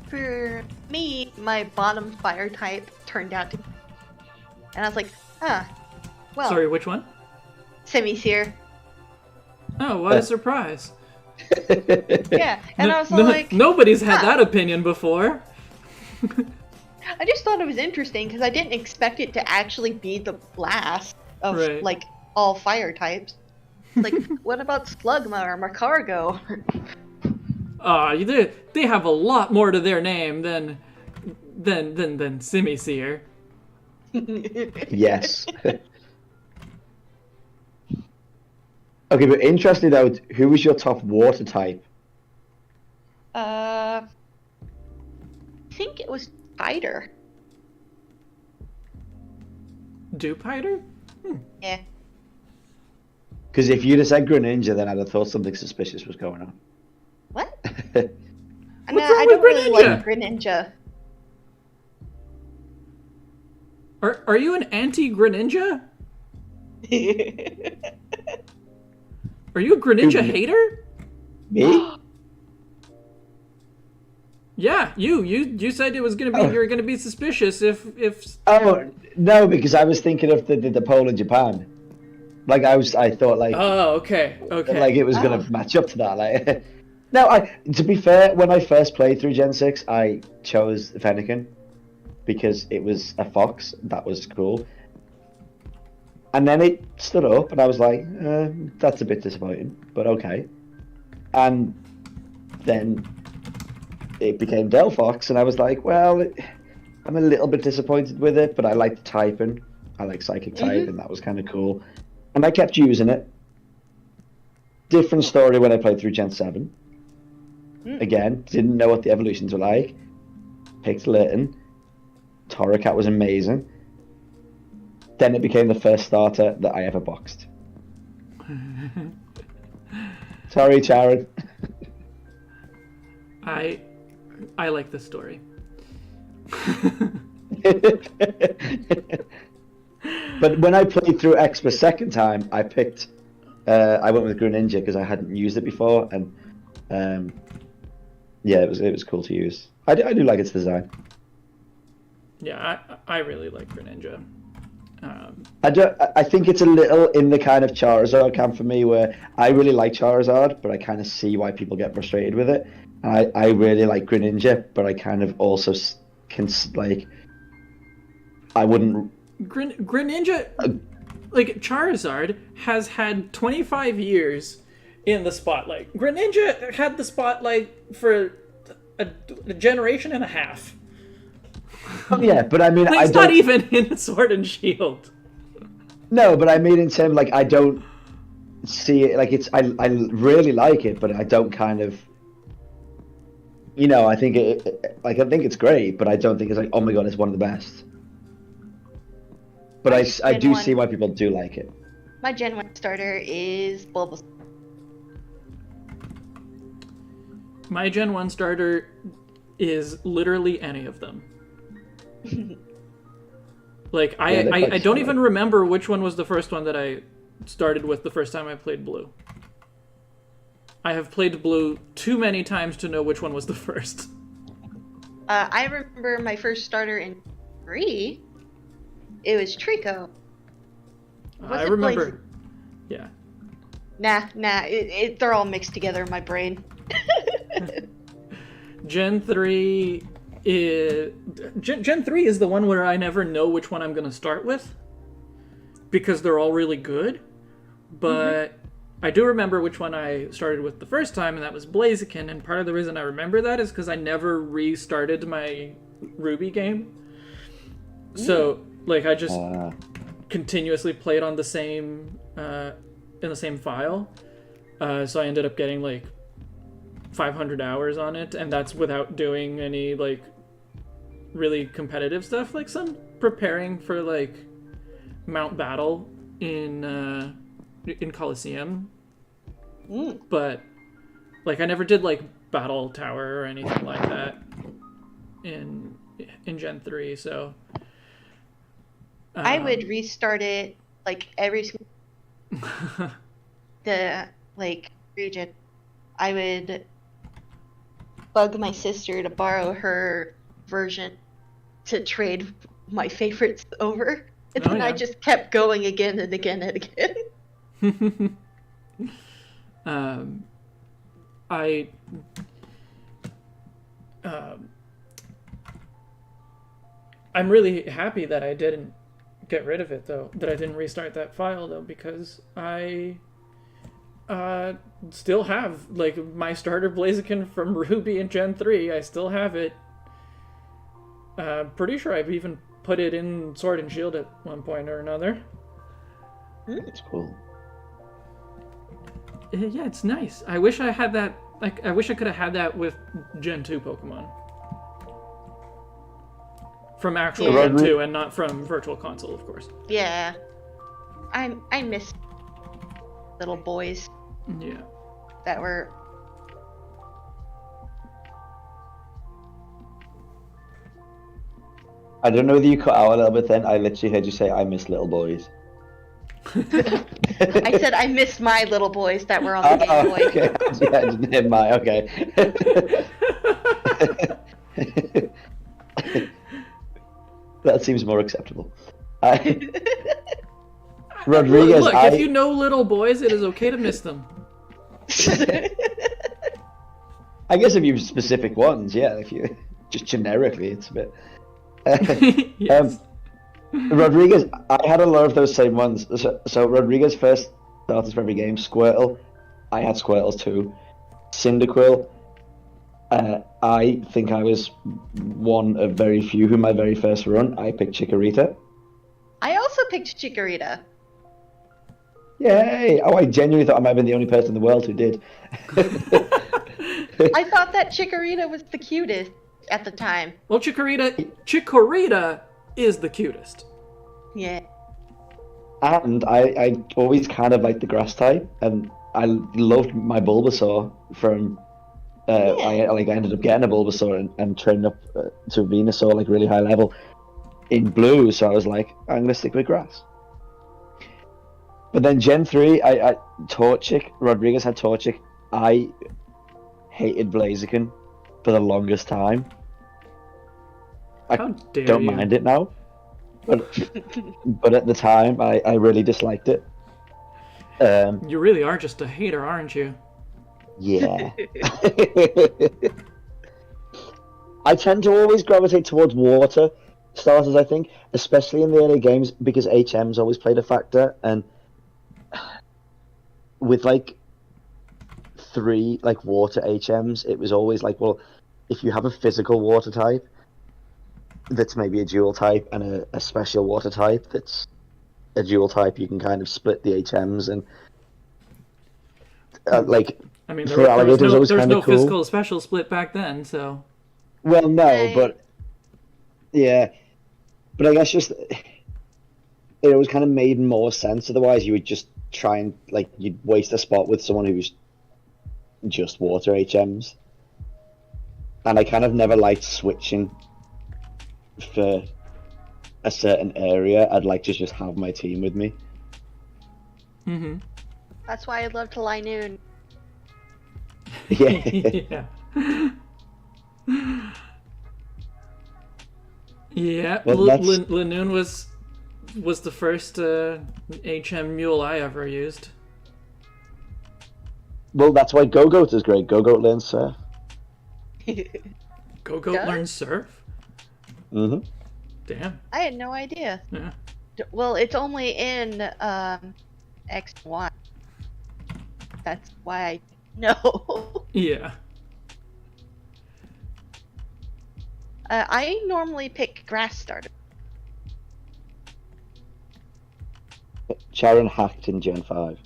For me, my bottom fire type turned out to be, and I was like, well, Sorry, which one? Semi-Seer. Oh, what a surprise. Yeah, and I was like, nobody's had that opinion before. I just thought it was interesting because I didn't expect it to actually be the last of Right. like all fire types. Like, what about Slugma or Macargo? They have a lot more to their name than Simisear. Yes. Okay, but interestingly though, who was your top water type? I think it was Spider. Dupiter? Yeah. Because if you'd have said Greninja, then I'd have thought something suspicious was going on. What? What's I wrong don't with really Greninja? like Greninja. Are you an anti-Greninja? Are you a Greninja hater? Me? Yeah, you said it was gonna be you're gonna be suspicious if Oh no, because I was thinking of the poll in Japan. Like I thought like Oh, okay. like it was gonna match up to that. Like no, to be fair, when I first played through Gen 6, I chose Fennekin because it was a fox. That was cool. And then it stood up, and I was like, that's a bit disappointing, but okay. And then it became Delphox, and I was like, well, I'm a little bit disappointed with it, but I like the typing. I like psychic typing, that was kind of cool. And I kept using it. Different story when I played through Gen 7. Again, didn't know what the evolutions were like. Picked Litten. Torracat was amazing. Then it became the first starter that I ever boxed. Sorry, Sharon. I like this story. But when I played through X the second time, I picked. I went with Greninja because I hadn't used it before, and yeah, it was cool to use. I do like its design. Yeah, I really like Greninja. I think it's a little in the kind of Charizard camp for me, where I really like Charizard, but I kind of see why people get frustrated with it. And I really like Greninja, but I kind of also can like. I wouldn't. Greninja, like Charizard, has had 25 years in the spotlight. Greninja had the spotlight for a generation and a half. Oh, yeah, but I mean, like, it's not even in Sword and Shield. No, but I mean, in terms like I don't see it like it's. I really like it, but I don't kind of. I think I think it's great, but I don't think it's like, oh my god, it's one of the best. But I do see why people do like it. My Gen 1 starter is Bulbasaur. My Gen 1 starter is literally any of them. Like, I don't even remember which one was the first one that I started with the first time I played Blue. I have played Blue too many times to know which one was the first. I remember my first starter in 3. It was Trico. I remember. Yeah. Nah. They're all mixed together in my brain. Gen 3 is... Gen 3 is the one where I never know which one I'm going to start with. Because they're all really good. But I do remember which one I started with the first time, and that was Blaziken. And part of the reason I remember that is because I never restarted my Ruby game. So, like, I just continuously played on the same... in the same file. So I ended up getting, like, 500 hours on it, and that's without doing any, like, really competitive stuff, like some preparing for, like, Mount Battle in Coliseum. But, like, I never did, like, Battle Tower or anything like that in Gen 3, so... I would restart it, like, every the, like, region. I would bug my sister to borrow her version to trade my favorites over. And then I just kept going again and again and again. I'm really happy that I didn't get rid of it, though, that I didn't restart that file, though, because I still have, like, my starter Blaziken from Ruby in Gen 3. I still have it. Pretty sure I've even put it in Sword and Shield at one point or another. That's cool. Yeah, it's nice. I wish I had that, like, I wish I could have had that with Gen 2 Pokemon. From actual Gen 2 and not from Virtual Console, of course. Yeah. I miss little boys. Yeah. That were... I don't know whether you cut out a little bit then. I literally heard you say, I miss little boys. I said I missed my little boys that were on the Game Boy. Okay. Yeah, I didn't hear my, okay. That seems more acceptable. Rodriguez, look, if you know little boys, it is okay to miss them. I guess if you have specific ones, yeah. If you just generically, it's a bit. Yes. Rodriguez, I had a lot of those same ones. So Rodriguez first starters for every game. Squirtle, I had Squirtles too. Cyndaquil, I think I was one of very few who my very first run, I picked Chikorita. I also picked Chikorita. Yay! Oh, I genuinely thought I might have been the only person in the world who did. I thought that Chikorita was the cutest at the time. Well, Chikorita is the cutest. Yeah. And I always kind of liked the grass type, and I loved my Bulbasaur from. I ended up getting a Bulbasaur and training up to Venusaur like really high level in blue. So I was like, I'm gonna stick with grass. But then Gen 3, I Torchic. Rodriguez had Torchic. I hated Blaziken for the longest time. How dare Don't you? mind it now. But at the time, I really disliked it. You really are just a hater, aren't you? Yeah. I tend to always gravitate towards water starters, I think, especially in the early games, because HMs always played a factor, and with like 3 like water HMs, it was always like, well, if you have a physical water type that's maybe a dual type and a special water type that's a dual type, you can kind of split the HMs and like. I mean, there For was alligators, no, always there was kinda no cool. physical special split back then, so... Well, no, Right. but yeah, but I guess just it always kind of made more sense. Otherwise, you would just try and like you'd waste a spot with someone who's just water HMs, and I kind of never liked switching for a certain area. I'd like to just have my team with me. Mm-hmm. That's why I love to lie noon. Yeah. Yeah. Yeah, Well, that's- Lanoon was the first HM mule I ever used. Well, that's why Go-Goat is great. Go-Goat learns surf. Go-Goat Does? learns surf? Mm-hmm. Damn. I had no idea. Yeah. Well, it's only in X and Y. That's why I know. Yeah. I normally pick grass starter. Charon hacked in Gen 5.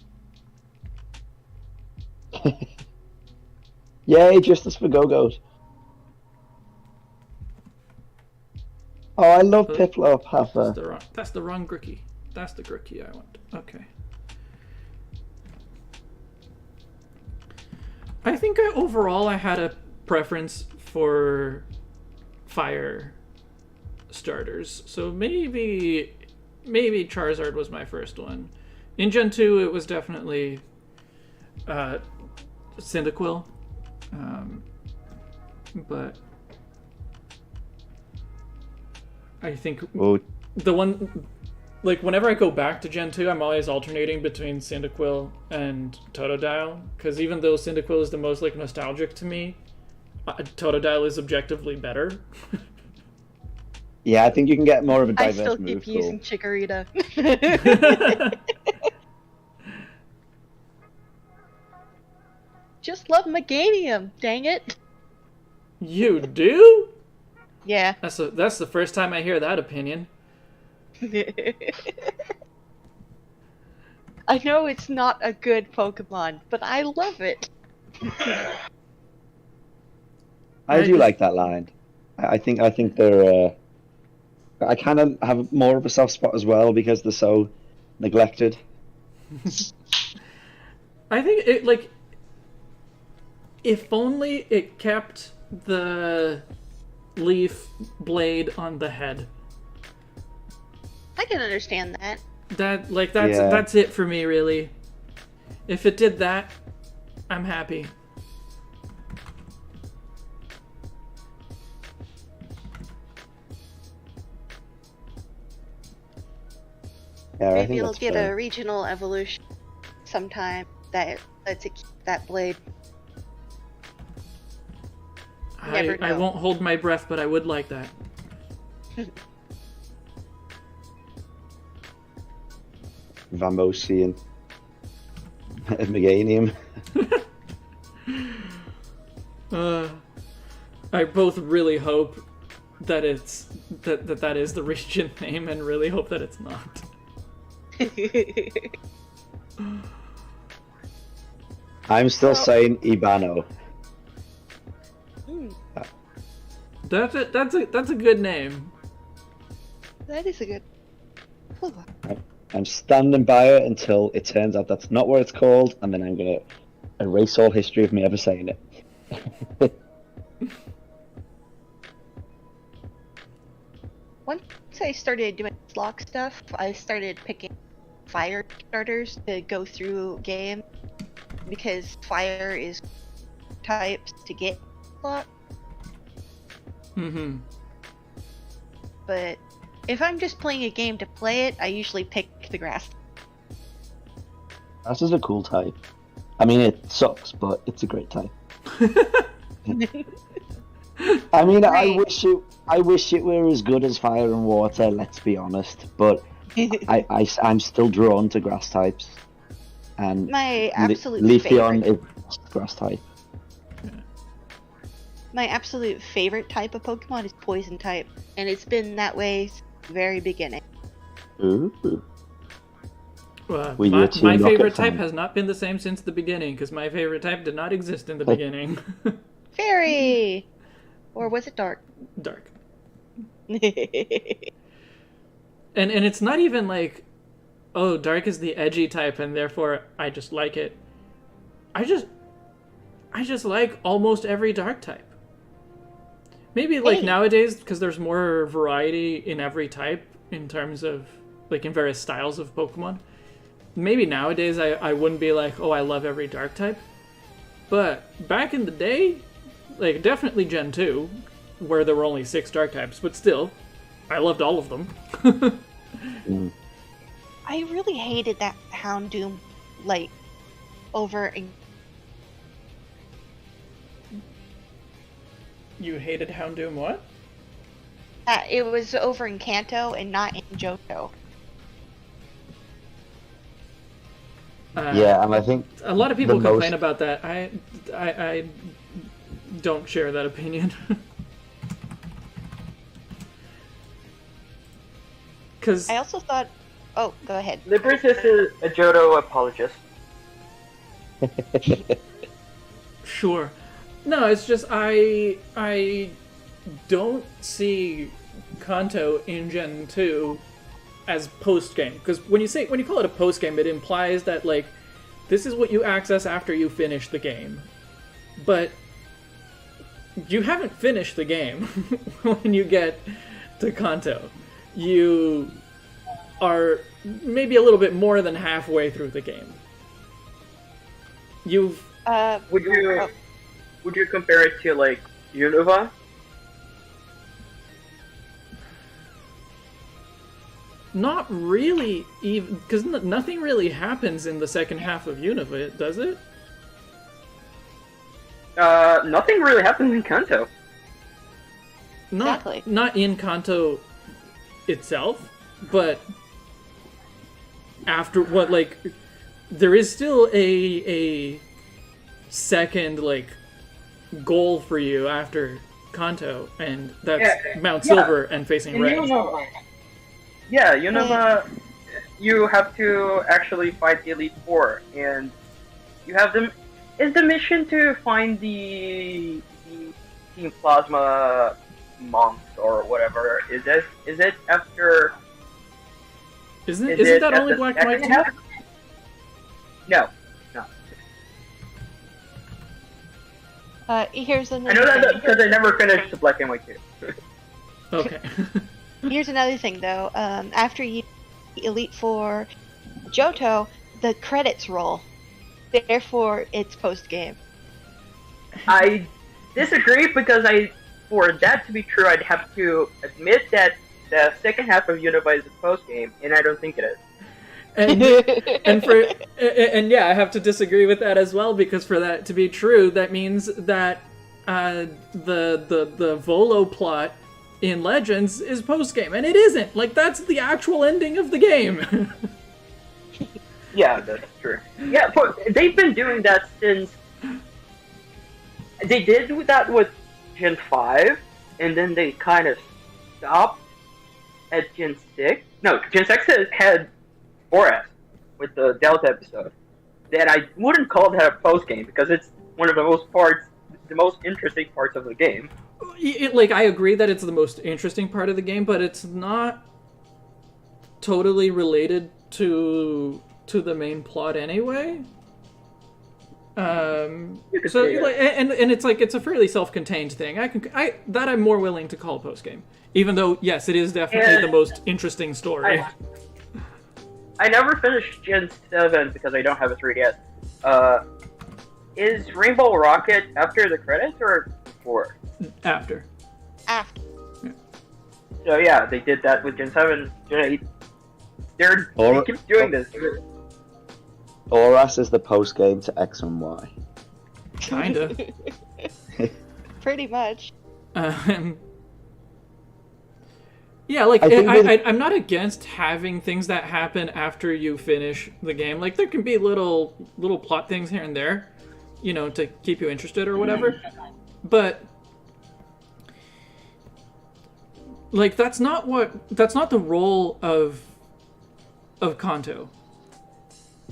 Yay, justice for Go-Goat. Oh, I love Piplup, Puffer. That's the wrong grikki. That's the grikki I want. Okay. I think overall I had a preference for fire starters. So maybe Charizard was my first one. In Gen 2 it was definitely Cyndaquil. But I think Oh, the one, like, whenever I go back to Gen 2, I'm always alternating between Cyndaquil and Totodile, because even though Cyndaquil is the most, like, nostalgic to me, Totodile is objectively better. yeah, I think you can get more of a I diverse still move keep pool. using Chikorita. Just love Meganium, dang it. You do? Yeah. That's the first time I hear that opinion. I know it's not a good Pokemon, but I love it. I do like that line. I think they're. I kind of have more of a soft spot as well because they're so neglected. I think it, like, if only it kept the leaf blade on the head. I can understand that. That's it for me, really. If it did that, I'm happy. Yeah, I Maybe think it'll that's get fair. a regional evolution sometime that lets it keep that blade. Never I know. won't hold my breath, but I would like that. Vamosian, Meganium. I both really hope that it's that is the region name, and really hope that it's not. I'm still saying Ibano. That's a good name. That is a good. Ooh. I'm standing by it until it turns out that's not what it's called, and then I'm gonna erase all history of me ever saying it. Once I started doing slog stuff, I started picking fire starters to go through game because fire is types to get slot. Mm-hmm. But if I'm just playing a game to play it, I usually pick the grass. Grass is a cool type. I mean, it sucks, but it's a great type. I mean, Right. I wish it were as good as fire and water. Let's be honest, but I'm still drawn to grass types, and My absolute Leafeon favorite. is grass type. My absolute favorite type of Pokemon is poison type, and it's been that way since the very beginning. Ooh. Well, Were you my a Team Rocket favorite type fan? has not been the same since the beginning, because my favorite type did not exist in the beginning. Fairy! Or was it dark? Dark. And it's not even like, oh, dark is the edgy type and therefore I just like it. I just like almost every dark type. Maybe like Hey. nowadays, because there's more variety in every type in terms of like in various styles of Pokemon. Maybe nowadays I wouldn't be like, oh, I love every dark type. But back in the day, like definitely Gen 2, where there were only 6 dark types, but still, I loved all of them. I really hated that Houndoom, like, over in You hated Houndoom what? it was over in Kanto and not in Johto. Yeah, and I think A lot of people the complain most- about that. I don't share that opinion. Because I also thought. Oh, go ahead. Libris is a Johto apologist. sure, no, it's just I don't see Kanto in Gen 2 as post game, because when you call it a post game, it implies that like this is what you access after you finish the game, but you haven't finished the game when you get to Kanto. You are maybe a little bit more than halfway through the game. You've Would you compare it to like Unova? not really even, because nothing really happens in the second half of Unova, does it? Nothing really happens in Kanto. Exactly. Not in Kanto itself, but after what, like, there is still a second like goal for you after Kanto, and that's Mount Silver and facing And Red. Unova, you have to actually fight the Elite Four, and you have them. Is the mission to find the Team Plasma monks or whatever? Is it after? Isn't Is isn't it that at only the Black and White second half? too? No. Here's I another. know that thing. because I never finished the Black and White 2. Okay. Here's another thing, though. After you Elite Four Johto, the credits roll. Therefore, it's post game. I disagree because for that to be true, I'd have to admit that the second half of Unova is a post game, and I don't think it is. and yeah, I have to disagree with that as well, because for that to be true, that means that the Volo plot in Legends is post game, and it isn't. Like, that's the actual ending of the game. Yeah, that's true. Yeah, but they've been doing that since. They did do that with Gen 5, and then they kind of stopped at Gen 6. No, Gen 6 had 4S with the Delta episode. That I wouldn't call that a post game because it's one of the most interesting parts of the game. I agree that it's the most interesting part of the game, but it's not totally related to the main plot anyway. And it's a fairly self-contained thing. I'm more willing to call post game, even though yes, it is definitely the most interesting story. I never finished Gen 7 because I don't have a 3DS. Is Rainbow Rocket after the credits or before? After. After. Yeah. So yeah, they did that with Gen 7, Gen 8. They keep doing this. Oras is the post game to X and Y. Kinda. Pretty much. Yeah, I'm not against having things that happen after you finish the game. Like, there can be little plot things here and there, to keep you interested or whatever. But, like, that's not the role of Kanto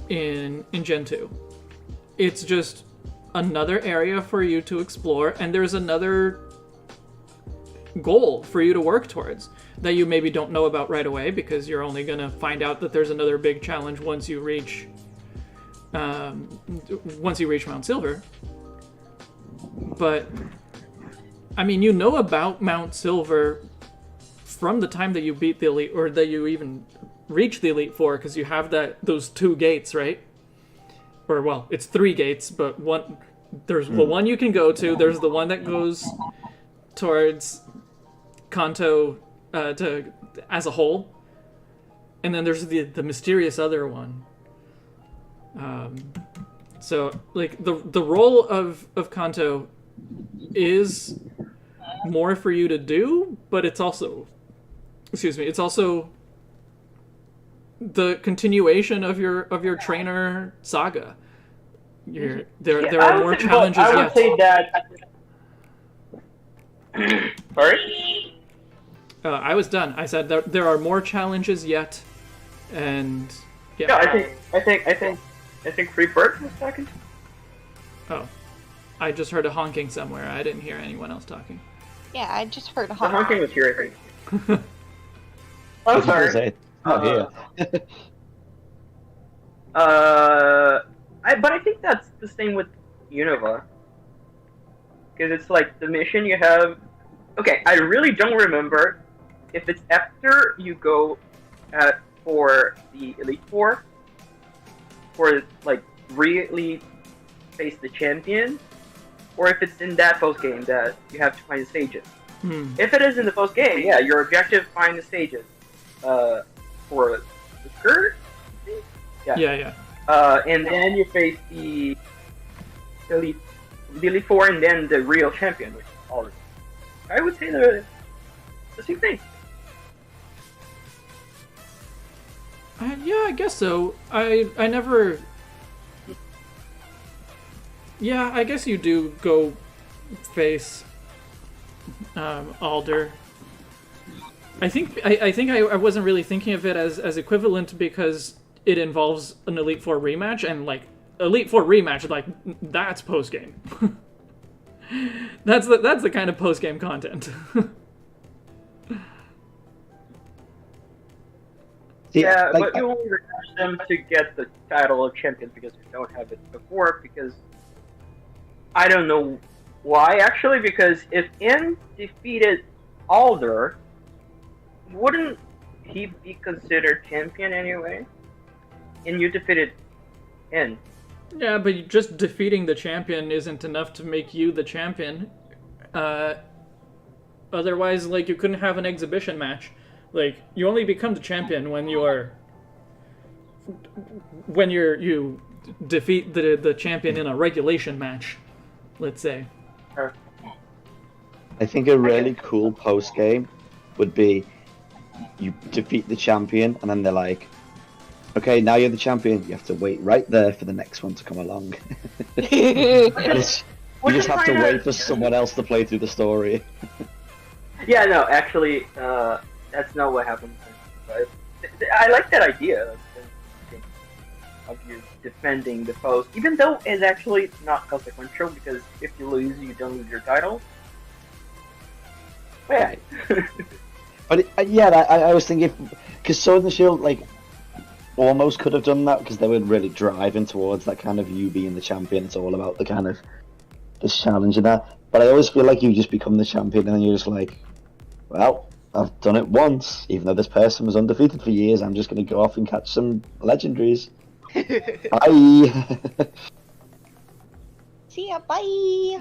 in Gen 2. It's just another area for you to explore, and there's another goal for you to work towards that you maybe don't know about right away because you're only going to find out that there's another big challenge once you reach Mount Silver. But I mean, you know about Mount Silver from the time that you beat the Elite, or that you even reach the Elite Four, because you have those 2 gates, right? Or well, it's 3 gates, but there's the one you can go to. There's the one that goes towards Kanto as a whole, and then there's the mysterious other one. So like the role of Kanto is more for you to do, but it's also the continuation of your trainer saga. There are more challenges yet. I would say that. Sorry? I was done. I said there are more challenges yet, and yeah. No, I think Free Bird was talking. Oh, I just heard a honking somewhere. I didn't hear anyone else talking. Yeah, I just heard a The honk. honking was here, I think. I'm sorry. Here. But I think that's the same with Unova. Because it's like the mission you have. Okay, I really don't remember if it's after you go for the Elite Four, for like really face the champion, or if it's in that post game that you have to find the stages. If it is in the post game, yeah, your objective find the stages. For the skirt. Yeah. And then you face the Elite Four, and then the real champion, which is all. I would say the same thing. Yeah, I guess so. I never. Yeah, I guess you do go face Alder. I think I wasn't really thinking of it as equivalent because it involves an Elite Four rematch, and like Elite Four rematch, like that's post game. that's the kind of post game content. Yeah, but you only require them to get the title of champions because you don't have it before. Because I don't know why actually. Because if N defeated Alder, wouldn't he be considered champion anyway? And you defeated N. Yeah, but just defeating the champion isn't enough to make you the champion. Otherwise, like, you couldn't have an exhibition match. Like, you only become the champion when you defeat the champion in a regulation match, let's say. I think a really cool post game would be you defeat the champion, and then they're like, okay, now you're the champion. You have to wait right there for the next one to come along. You just have to wait for someone else to play through the story. Yeah, no, actually, that's not what happened. But I like that idea of you defending the post, even though it's actually not consequential, because if you lose, you don't lose your title. But yeah. But I was thinking, because Sword and Shield, like, almost could have done that, because they were really driving towards that kind of you being the champion. It's all about the kind of this challenge and that. But I always feel like you just become the champion, and then you're just like, well, I've done it once. Even though this person was undefeated for years, I'm just going to go off and catch some legendaries. Bye. See ya, bye.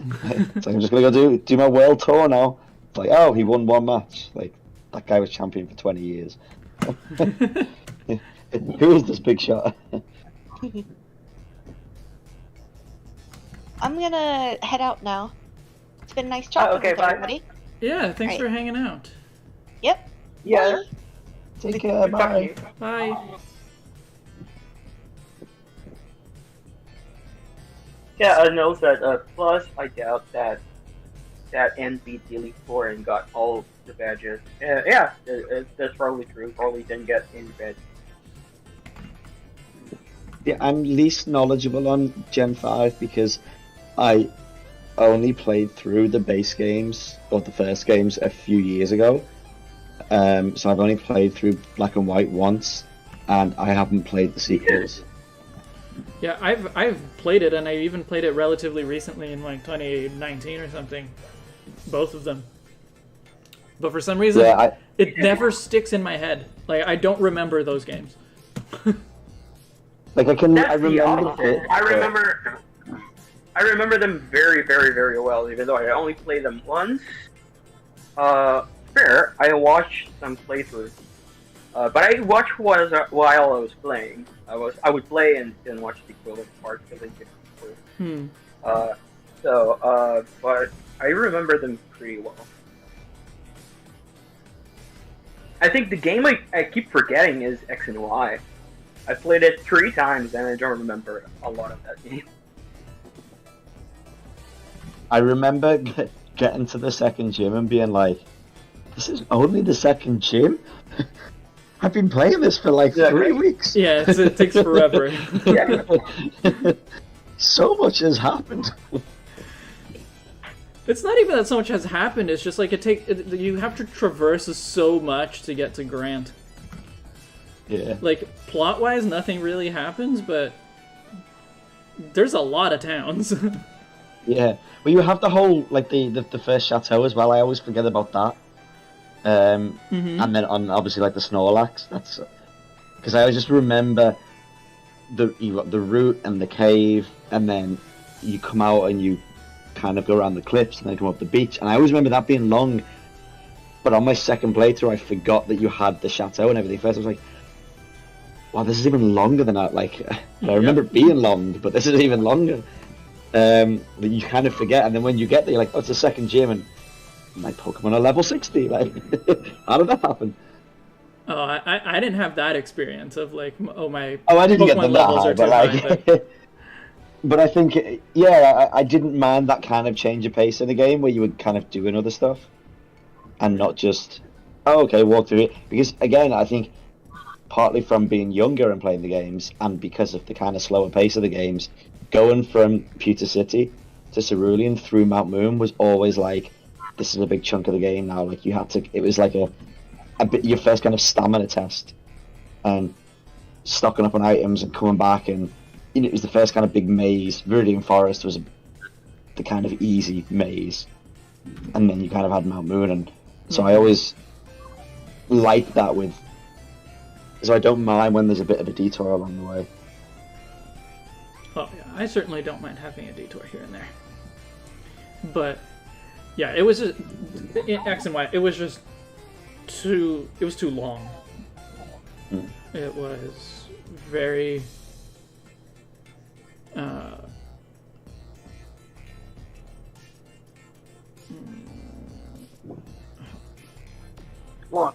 So I'm just going to go do my world tour now. It's like, oh, he won one match. Like, that guy was champion for 20 years. Who is this big shot? I'm gonna head out now. It's been nice talking with bye. everybody. Yeah, thanks Right. for hanging out. Yep. Yeah. Bye. Take care, Good talking bye. to you. Bye. Yeah, I know that. Plus, I doubt that N beat Elite Four and got all the badges. Yeah, that's probably true. Probably didn't get any badge. Yeah, I'm least knowledgeable on Gen 5 because I only played through the base games, or the first games, a few years ago. So I've only played through Black and White once, and I haven't played the sequels. Yeah, I've played it, and I even played it relatively recently in like 2019 or something. Both of them. But for some reason, Yeah, it never sticks in my head. Like, I don't remember those games. I That's remember opposite. it, I remember them very, very, very well, even though I only played them once. Fair, I watched some playthroughs. But I watched while I was playing. I would play and then watch the equivalent parts of it. But I remember them pretty well. I think the game I keep forgetting is X and Y. I played it 3 times and I don't remember a lot of that game. I remember getting to the second gym and being like, this is only the second gym? I've been playing this for like 3 weeks. Yeah, it takes forever. Yeah. So much has happened. It's not even that so much has happened, it's just like you have to traverse so much to get to Grant. Yeah. Like, plot-wise, nothing really happens, but there's a lot of towns. Yeah. Well, you have the whole, like, the first chateau as well. I always forget about that. And then on, obviously, like, the Snorlax. That's... Because I just remember you got the route and the cave, and then you come out and you kind of go around the cliffs and then come up the beach. And I always remember that being long. But on my second playthrough, I forgot that you had the chateau and everything. First, I was like, wow, this is even longer than that. Like, I remember it being long, but this is even longer. That you kind of forget, and then when you get there, you're like, oh, it's the second gym, and my Pokemon are level 60. Like, how did that happen? Oh, I didn't have that experience of like, my I didn't Pokemon get them that levels high, are too but like, high. But... but I think, yeah, I didn't mind that kind of change of pace in the game where you would kind of doing other stuff, and not just, oh, okay, walk through it. Because again, I think partly from being younger and playing the games, and because of the kind of slower pace of the games, going from Pewter City to Cerulean through Mount Moon was always like, this is a big chunk of the game now. Like, you had to, it was like a bit your first kind of stamina test, and stocking up on items and coming back, and you know, it was the first kind of big maze. Viridian Forest was the kind of easy maze, and then you kind of had Mount Moon, and so I always like that with. So I don't mind when there's a bit of a detour along the way. Oh yeah, I certainly don't mind having a detour here and there. But yeah, it was just in X and Y. It was just too. It was too long. It was very. What?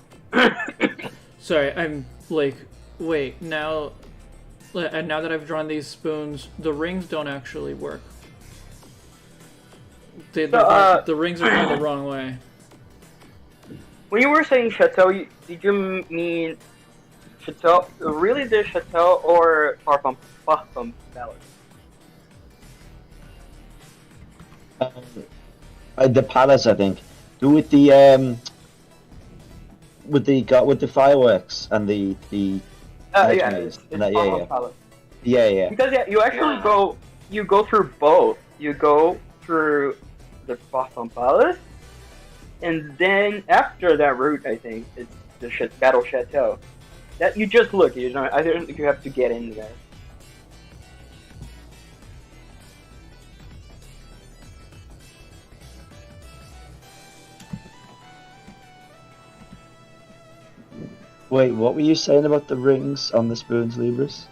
Sorry, I'm like, wait, now and now that I've drawn these spoons, the rings don't actually work. The rings are going the wrong way. When you were saying chateau, did you mean chateau, really the chateau, or far from Palace? The palace, I think. With the fireworks and the Yeah, maze. it's And far yeah, from yeah. Palace. Yeah. Because you actually go through both. You go through the Boston Palace, and then after that route, I think it's the Battle Chateau. That you just look. You know, I don't think you have to get in there. Wait, what were you saying about the rings on the spoons, Libris?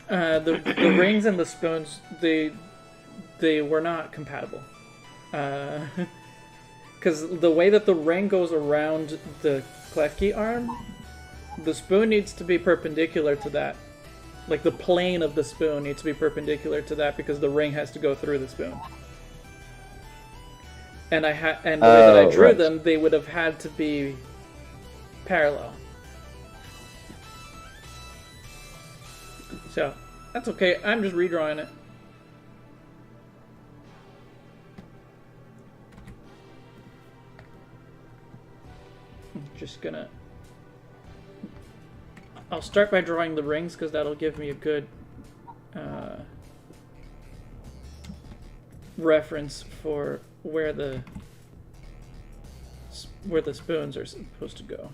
The rings and the spoons, they were not compatible. Because the way that the ring goes around the grikki arm, the spoon needs to be perpendicular to that. Like the plane of the spoon needs to be perpendicular to that because the ring has to go through the spoon. And the way that I drew them, they would have had to be parallel. So that's okay. I'm just redrawing it. Just gonna. I'll start by drawing the rings because that'll give me a good reference for where the spoons are supposed to go.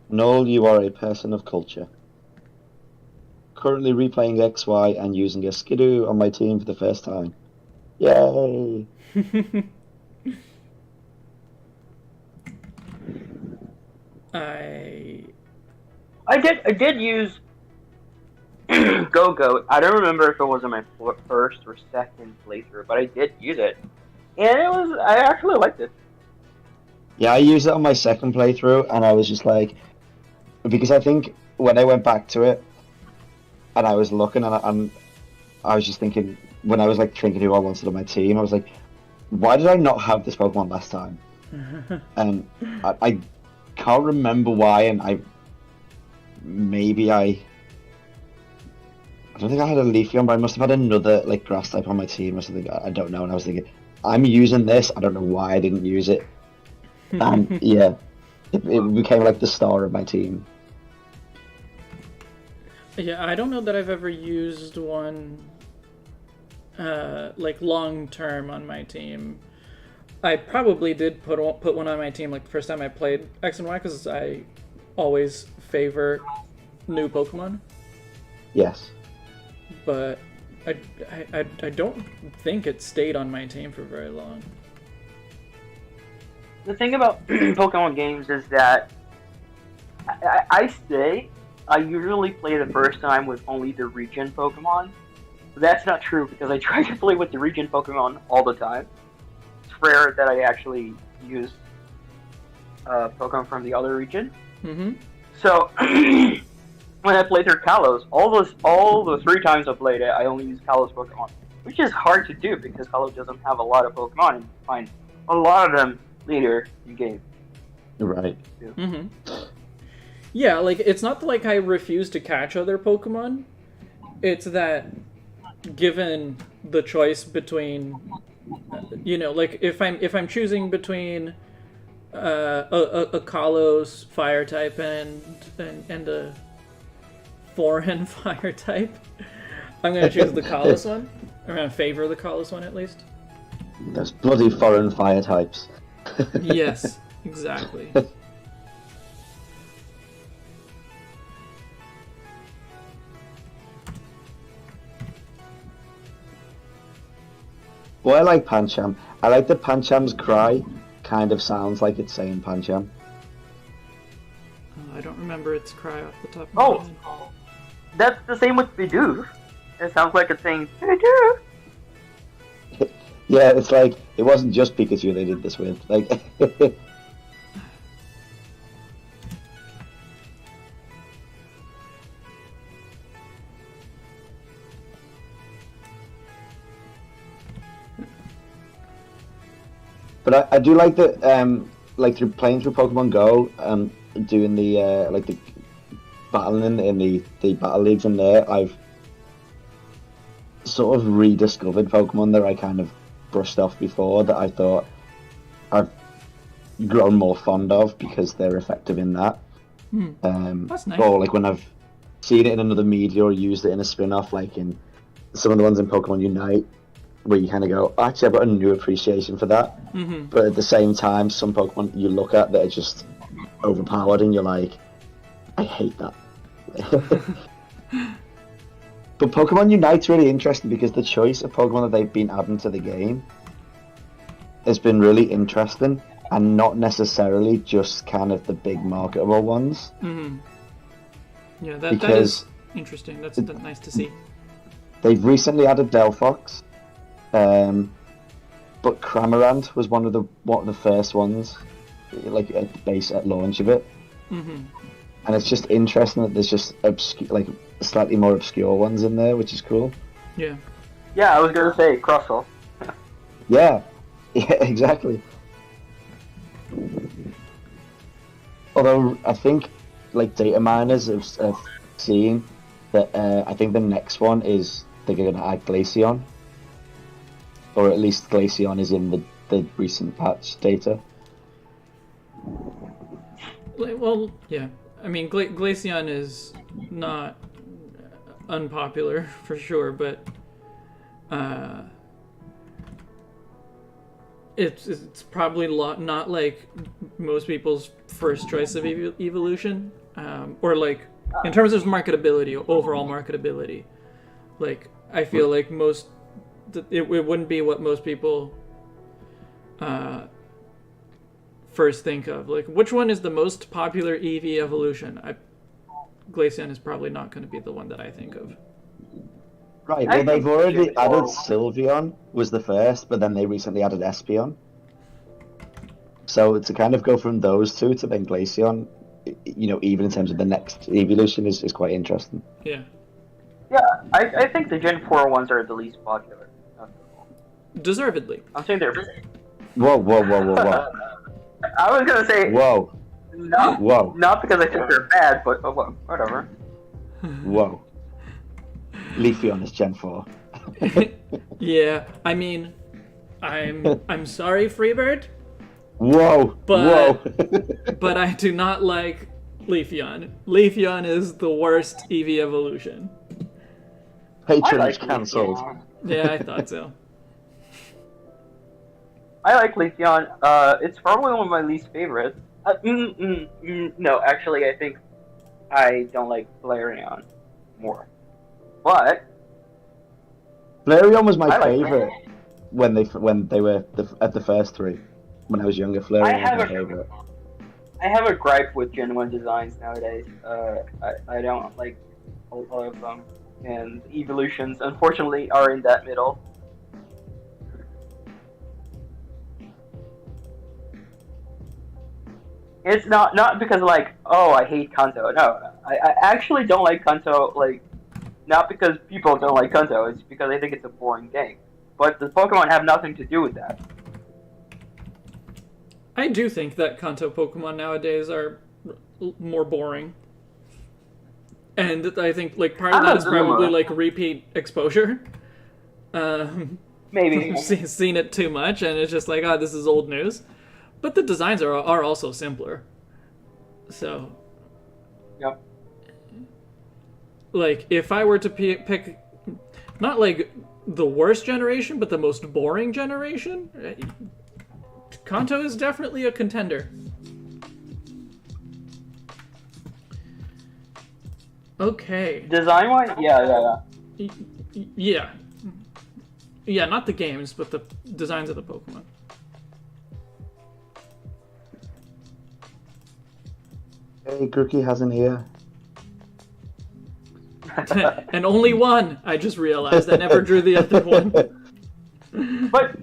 Noel, you are a person of culture. Currently replaying XY and using a skidoo on my team for the first time. Yay! I did use Go-Go. I don't remember if it was in my first or second playthrough, but I did use it, and I actually liked it. Yeah, I used it on my second playthrough, and I was just like, because I think when I went back to it, and I was looking, and I was just thinking, when I was like thinking who I wanted on my team, I was like, why did I not have this Pokemon last time? And I can't remember why, and I don't think I had a Leafeon, but I must have had another like grass type on my team or something. I don't know, and I was thinking, I'm using this. I don't know why I didn't use it. And yeah, it became like the star of my team. Yeah, I don't know that I've ever used one like long term on my team. I probably did put one on my team like the first time I played X and Y because I always favor new Pokemon. Yes. But I don't think it stayed on my team for very long. The thing about Pokemon games is that I usually play the first time with only the region Pokemon. But that's not true because I try to play with the region Pokemon all the time. It's rare that I actually use Pokemon from the other region. Mm-hmm. So when I play through Kalos, all the 3 times I played it, I only use Kalos Pokemon, which is hard to do because Kalos doesn't have a lot of Pokemon, and you find a lot of them later in game. Right. Yeah. Mm-hmm. Yeah, like it's not like I refuse to catch other Pokemon. It's that given the choice between, like if I'm choosing between a Kalos fire type and a foreign fire type, I'm gonna choose the Kalos one. I'm gonna favor the Kalos one at least. Those bloody foreign fire types. Yes, exactly. Well, I like Pancham. I like that Pancham's cry kind of sounds like it's saying Pancham. I don't remember its cry off the top of my head. Oh, that's the same with Bidoof. It sounds like it's saying Bidoof. Yeah, it's like, it wasn't just Pikachu they did this with. Like, But I do like that. Like through playing through Pokemon Go, doing the like the battling in the battle leagues in there, I've sort of rediscovered Pokemon that I kind of brushed off before that I thought I've grown more fond of because they're effective in that. That's nice. Or like when I've seen it in another media or used it in a spin-off, like in some of the ones in Pokemon Unite, where you kind of go, actually, I've got a new appreciation for that. But at the same time, some Pokemon you look at that are just overpowered, and you're like, I hate that. But Pokemon Unite's really interesting because the choice of Pokemon that they've been adding to the game has been really interesting, and not necessarily just kind of the big marketable ones. Yeah, that is interesting. That's nice to see. They've recently added Delphox, but Cramorant was one of the first ones, like at the base at launch of it. And it's just interesting that there's just like slightly more obscure ones in there, which is cool. Yeah. Yeah, I was gonna say Crustle. Yeah, exactly. Although I think like data miners have seen that I think the next one is they're going to add Glaceon, or at least Glaceon is in the recent patch data. Well, yeah. I mean, Glaceon is not unpopular for sure, but it's probably not like most people's first choice of evolution, or like in terms of marketability, overall marketability. Like I feel like it wouldn't be what most people first think of. Like, which one is the most popular EV evolution? Glaceon is probably not going to be the one that I think of. Right, well, they've already added Sylveon, was the first, but then they recently added Espeon. So to kind of go from those two to then Glaceon, you know, even in terms of the next evolution, is quite interesting. Yeah. Yeah, I think the Gen 4 ones are the least popular. Deservedly. I'm saying they're... Whoa. I was gonna say... Whoa. Not because I think they're bad, but whatever. Whoa. Leafeon is Gen 4. Yeah, I mean, I'm sorry, Freebird. Whoa. But I do not like Leafeon. Leafeon is the worst EV evolution. Patronage cancelled. Yeah, I thought so. I like Leafeon. It's probably one of my least favorites. No, actually, I think I don't like Flareon more. But Flareon was my favorite when they were at the first three. When I was younger, Flareon was my favorite. I have a gripe with Gen 1 designs nowadays. I don't like a lot of them, and evolutions, unfortunately, are in that middle. It's not because like, oh, I hate Kanto. No, I actually don't like Kanto. Like, not because people don't like Kanto. It's because I think it's a boring game. But the Pokemon have nothing to do with that. I do think that Kanto Pokemon nowadays are more boring. And I think like part of that is probably like repeat exposure. Maybe. Seen it too much, and it's just like, oh, this is old news. But the designs are also simpler. So. Yep. Like, if I were to pick, not like the worst generation, but the most boring generation, Kanto is definitely a contender. Okay. Design-wise? Yeah. Yeah, not the games, but the designs of the Pokemon. Hey, Grikki has an ear. And only one, I just realized. I never drew the other one. But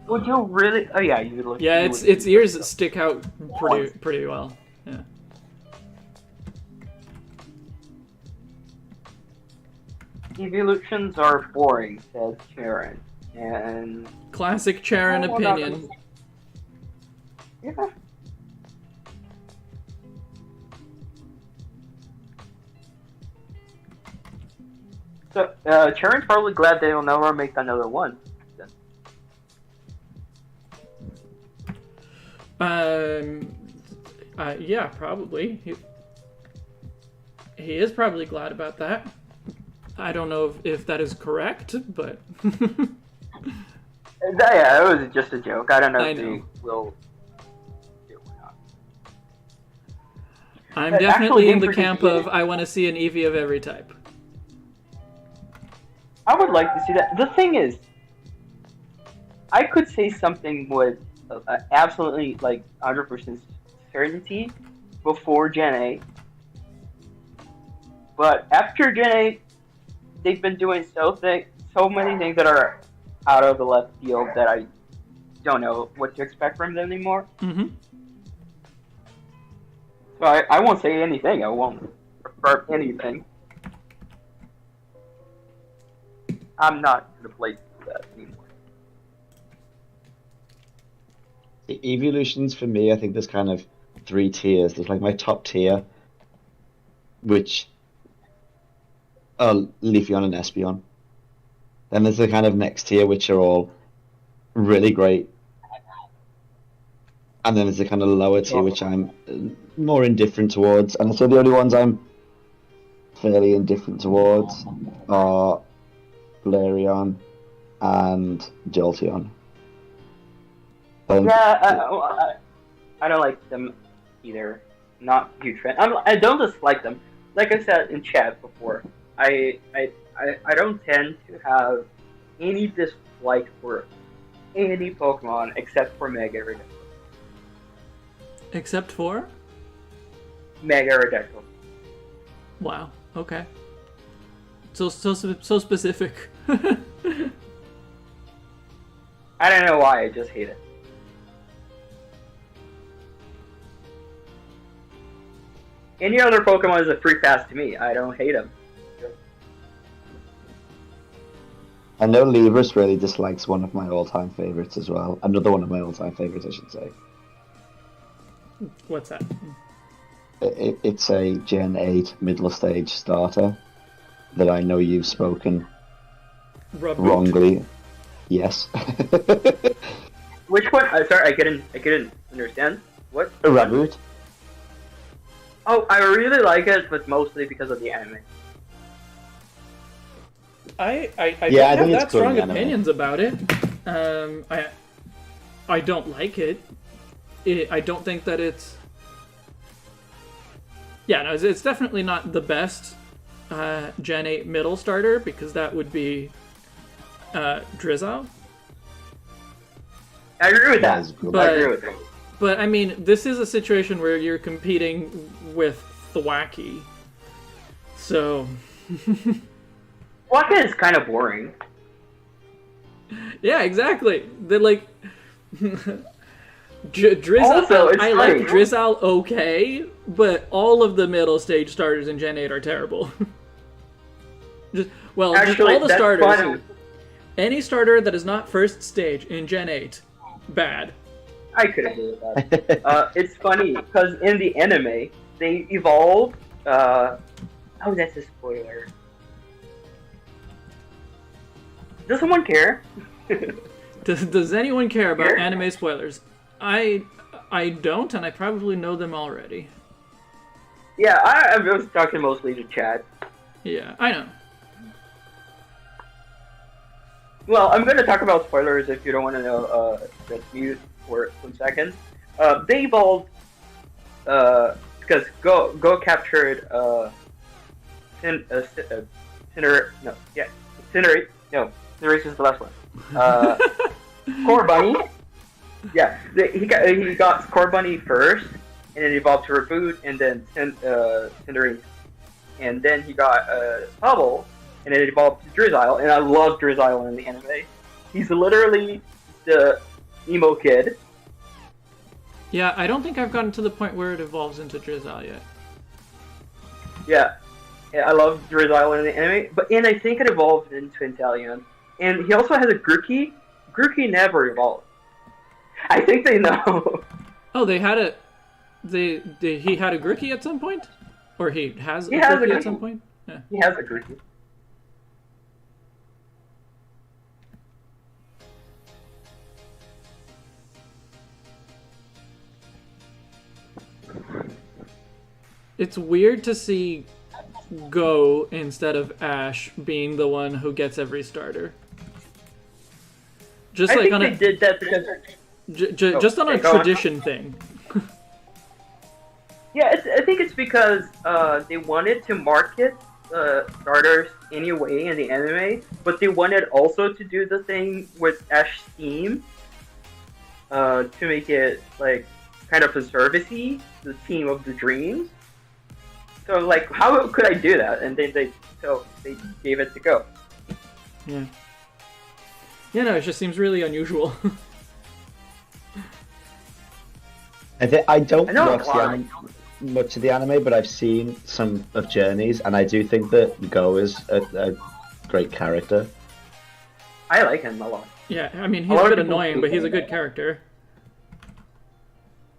would you really? Oh yeah, you would look. Yeah, its ears stick out pretty well. Yeah. Evolutions are boring, says Charon, and classic Charon opinion. Yeah. So, Charon's probably glad they'll never make another one. Yeah, probably. He is probably glad about that. I don't know if that is correct, but Yeah, it was just a joke. I don't know I if know. they will do it or not. I'm Actually, definitely in the Game camp Freak- of I want to see an Eevee of every type. I would like to see that. The thing is, I could say something with absolutely like 100% certainty before Gen 8, but after Gen 8, they've been doing so many things that are out of the left field that I don't know what to expect from them anymore. Mm-hmm. So I won't say anything. I won't confirm anything. I'm not in the place for that anymore. The evolutions for me, I think there's kind of 3 tiers. There's like my top tier, which are Leafeon and Espeon. Then there's the kind of next tier, which are all really great. And then there's the kind of lower tier, which I'm more indifferent towards. And so the only ones I'm fairly indifferent towards are Flareon and Jolteon. Yeah, I don't like them either. Not a huge fan. I don't dislike them. Like I said in chat before, I don't tend to have any dislike for any Pokemon except for Mega Redecto. Except for? Mega Redecto. Wow. Okay. So specific. I don't know why, I just hate it. Any other Pokemon is a free pass to me. I don't hate them. I know Leverus really dislikes one of my all-time favorites as well. Another one of my all-time favorites, I should say. What's that? It's a Gen 8 middle stage starter that I know you've spoken Rubboot. wrongly. Yes. Which one? Sorry, I couldn't understand. What? A Raboot. Oh, I really like it, but mostly because of the anime. I Yeah, I don't think have it's that cool in strong the anime. opinions about it. I don't like it. I don't think that it's. Yeah, no, it's definitely not the best Gen 8 middle starter, because that would be Drizzle. I agree with that. That's good. I agree with that. But I mean, this is a situation where you're competing with Thwacky. So. Waka is kind of boring. Yeah, exactly. They're like. Drizzle, Also, it's I funny. like Drizzle okay, but all of the middle stage starters in Gen 8 are terrible. just all the that's starters. funny. Any starter that is not first stage in Gen 8, bad. I could agree with that. It's funny because in the anime they evolve. Oh, that's a spoiler. Does someone care? Does anyone care about Sure. anime spoilers? I don't, and I probably know them already. Yeah, I was talking mostly to chat. Yeah, I know. Well, I'm going to talk about spoilers if you don't want to know. Just mute for some seconds. They evolved because Go captured Cinerate. No, Cinerate is the last one. Core Bunny. Yeah, he got Core Bunny first, and then evolved to Reboot, and then Cinderace, and then he got Hubble, and it evolved to Drizzile, and I love Drizzile in the anime. He's literally the emo kid. Yeah, I don't think I've gotten to the point where it evolves into Drizzle yet. Yeah, I love Drizzile in the anime, and I think it evolved into Inteleon. And he also has a Grikki. Grikki never evolved. I think they know. Oh, they had a. He had a grikki at some point, or he has a He has a grikki at grikki. some point. Yeah. He has a grikki. It's weird to see Go instead of Ash being the one who gets every starter. Just I like think on they a did that because just on a okay, go on. tradition thing. Yeah, I think it's because they wanted to market starters anyway in the anime, but they wanted also to do the thing with Ash's theme to make it like kind of a servicey, the team of the dreams. So like, how could I do that? And they gave it to Go. Yeah. Yeah, no, it just seems really unusual. I don't I know watch why. much of the anime, but I've seen some of Journeys, and I do think that Go is a great character. I like him a lot. Yeah, I mean, A he's lot a of bit people annoying, hate but he's a him. good character.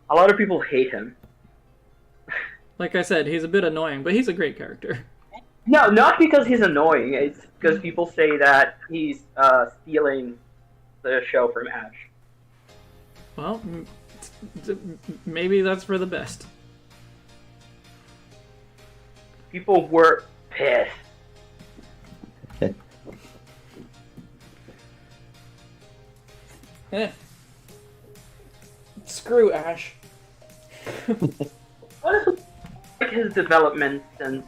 A lot of people hate him. Like I said, he's a bit annoying, but he's a great character. No, not because he's annoying. It's because people say that he's stealing the show from Ash. Well, maybe that's for the best. People were pissed. Screw Ash. Honestly, I like his development since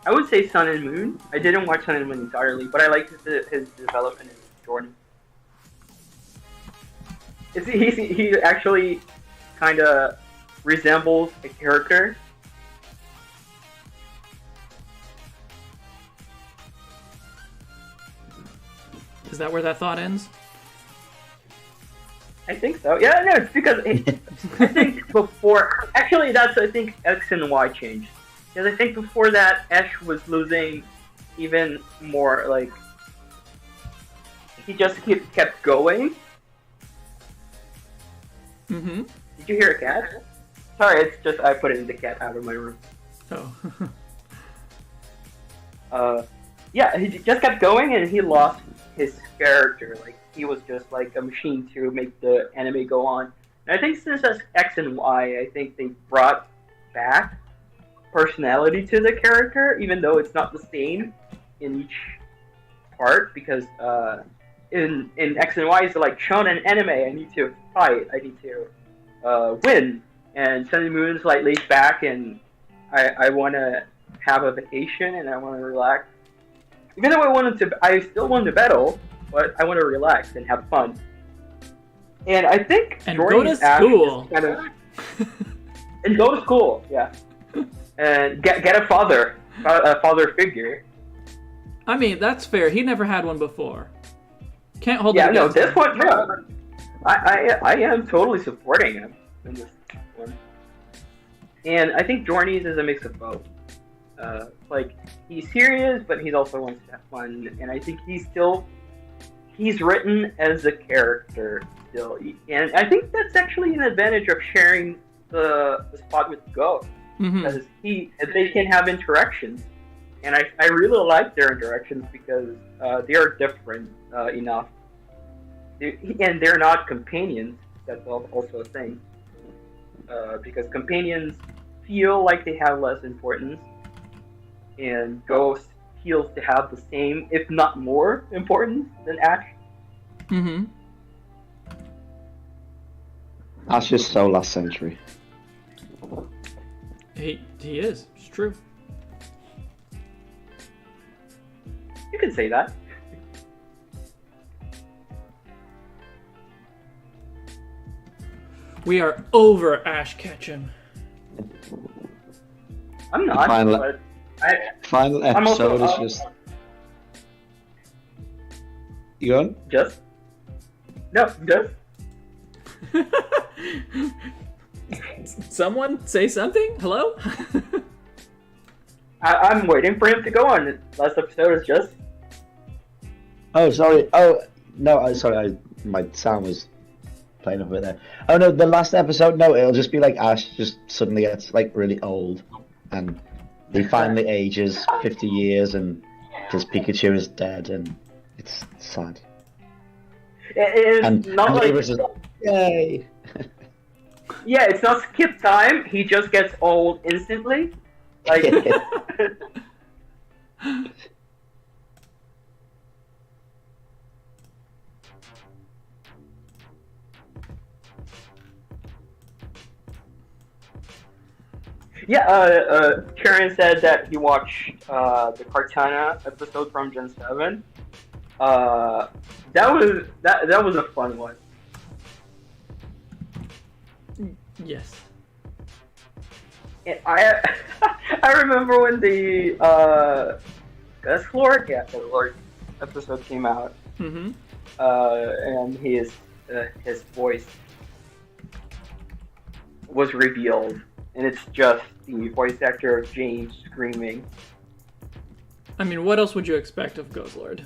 I would say Sun and Moon. I didn't watch Sun and Moon entirely, but I like his development in Jordan. He actually kind of resembles a character. Is that where that thought ends? I think so. Yeah, no, it's because I think before. Actually, that's I think X and Y changed. Because I think before that, Ash was losing even more. Like he just kept going. Mm-hmm. Did you hear a cat? Sorry, it's just I put the cat out of my room. Oh. Yeah, he just kept going and he lost his character. Like he was just like a machine to make the anime go on. And I think since that's X and Y, I think they brought back personality to the character, even though it's not the same in each part. Because in X and Y, it's like shonen anime. I need to fight. I need to win. And Sun and Moon's like laid back, and I want to have a vacation and I want to relax. Even though I still want to battle, but I want to relax and have fun. And I think And Jordan's go to Ash school. is kind of and go to school, yeah, and get a father figure. I mean, that's fair. He never had one before. Can't hold Yeah, it no, against this him. one, no. I am totally supporting him in this one. And I think Jornies is a mix of both. Like, he's serious, but he also wants to have fun. And I think he's written as a character still. And I think that's actually an advantage of sharing the spot with Go. Mm-hmm. Because they can have interactions. And I really like their interactions because they are different enough. And they're not companions. That's also a thing. Because companions feel like they have less importance. And Ghost feels to have the same, if not more, importance than Ash. Mm-hmm. Ash is so last century. He is. It's true. You can say that. We are over Ash Ketchum. I'm not, Finally. but Final I'm episode also, is just. You on? just Someone say something? Hello? I'm waiting for him to go on. Last episode is just. Oh, sorry. Oh, no. Sorry. My sound was playing up with it. Oh no, the last episode, no, it'll just be like Ash just suddenly gets like really old, and he finally ages 50 years, and his Pikachu is dead, and it's sad. It's And not like Neighbors is yay. yeah, it's not skip time. He just gets old instantly. Like yeah, Karen said that he watched the Cartana episode from Gen 7. That was a fun one. Yes. And I I remember when the Ghost Lord episode came out, Mm-hmm. and his voice was revealed, and it's just the voice actor of James screaming. I mean, what else would you expect of Ghostlord?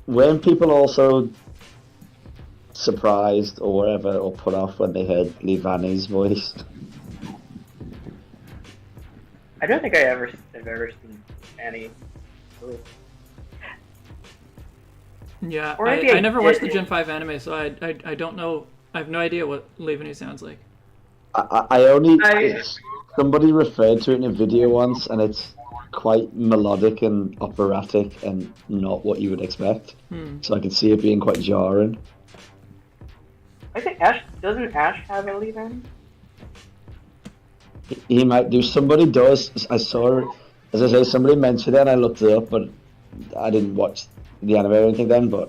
Weren't people also surprised or whatever, or put off when they heard Livani's voice? I don't think I've ever seen any. Yeah, Or maybe I never watched the did. Gen 5 anime, so I don't know. I have no idea what Levany sounds like. Somebody referred to it in a video once, and it's quite melodic and operatic and not what you would expect. So I can see it being quite jarring. I think doesn't Ash have a leave-in? He might do. Somebody does. I saw it. As I say, somebody mentioned it and I looked it up, but I didn't watch the anime or anything then, but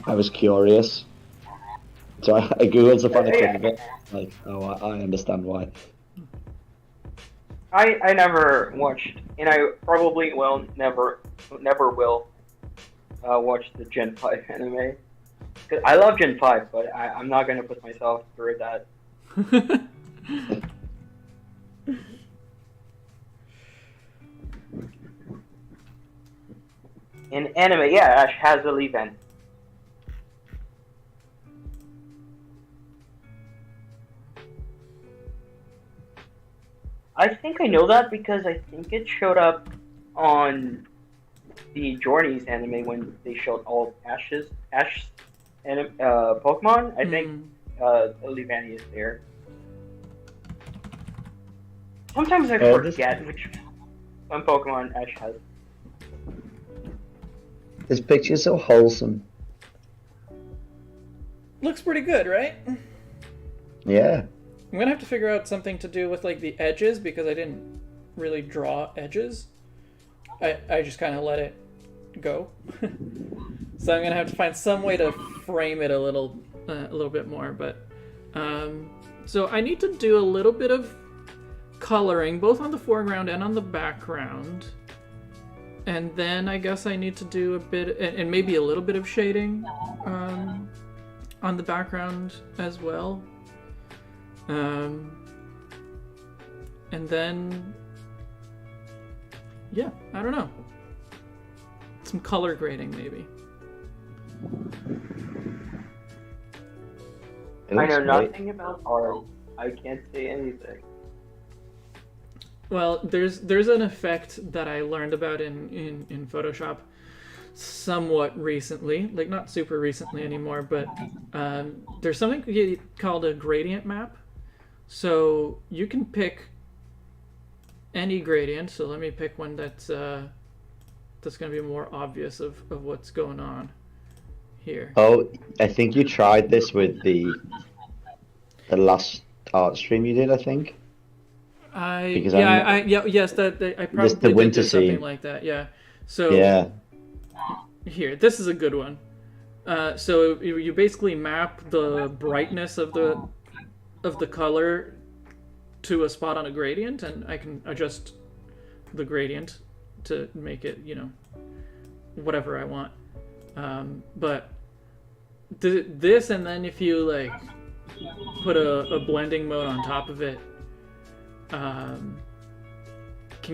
I was curious. So I googled to find a clip of it. Like, oh, I understand why. I never watched, and I probably will never will watch the Gen 5 anime. 'Cause I love Gen 5, but I'm not gonna put myself through that. In anime, yeah, Ash has a leave-in. I think I know that because I think it showed up on the Journeys anime when they showed all Ash's Pokemon. I think Olivani is there. Sometimes I forget which one Pokemon Ash has. This picture's so wholesome. Looks pretty good, right? Yeah. I'm gonna have to figure out something to do with like the edges because I didn't really draw edges. I just kind of let it go. So I'm gonna have to find some way to frame it a little bit more. But so I need to do a little bit of coloring both on the foreground and on the background, and then I guess I need to do a bit and maybe a little bit of shading on the background as well. And then, yeah, I don't know. Some color grading, maybe. I know nothing about art. I can't say anything. Well, there's an effect that I learned about in Photoshop somewhat recently, like not super recently anymore, but there's something called a gradient map. So you can pick any gradient. So let me pick one that's going to be more obvious of what's going on here. Oh, I think you tried this with the last art stream you did, I think. Yes, I probably the winter did something scene. like that. Yeah. So Yeah. here, this is a good one. So you basically map the brightness of the color to a spot on a gradient, and I can adjust the gradient to make it, whatever I want. But this, and then if you like put a blending mode on top of it, can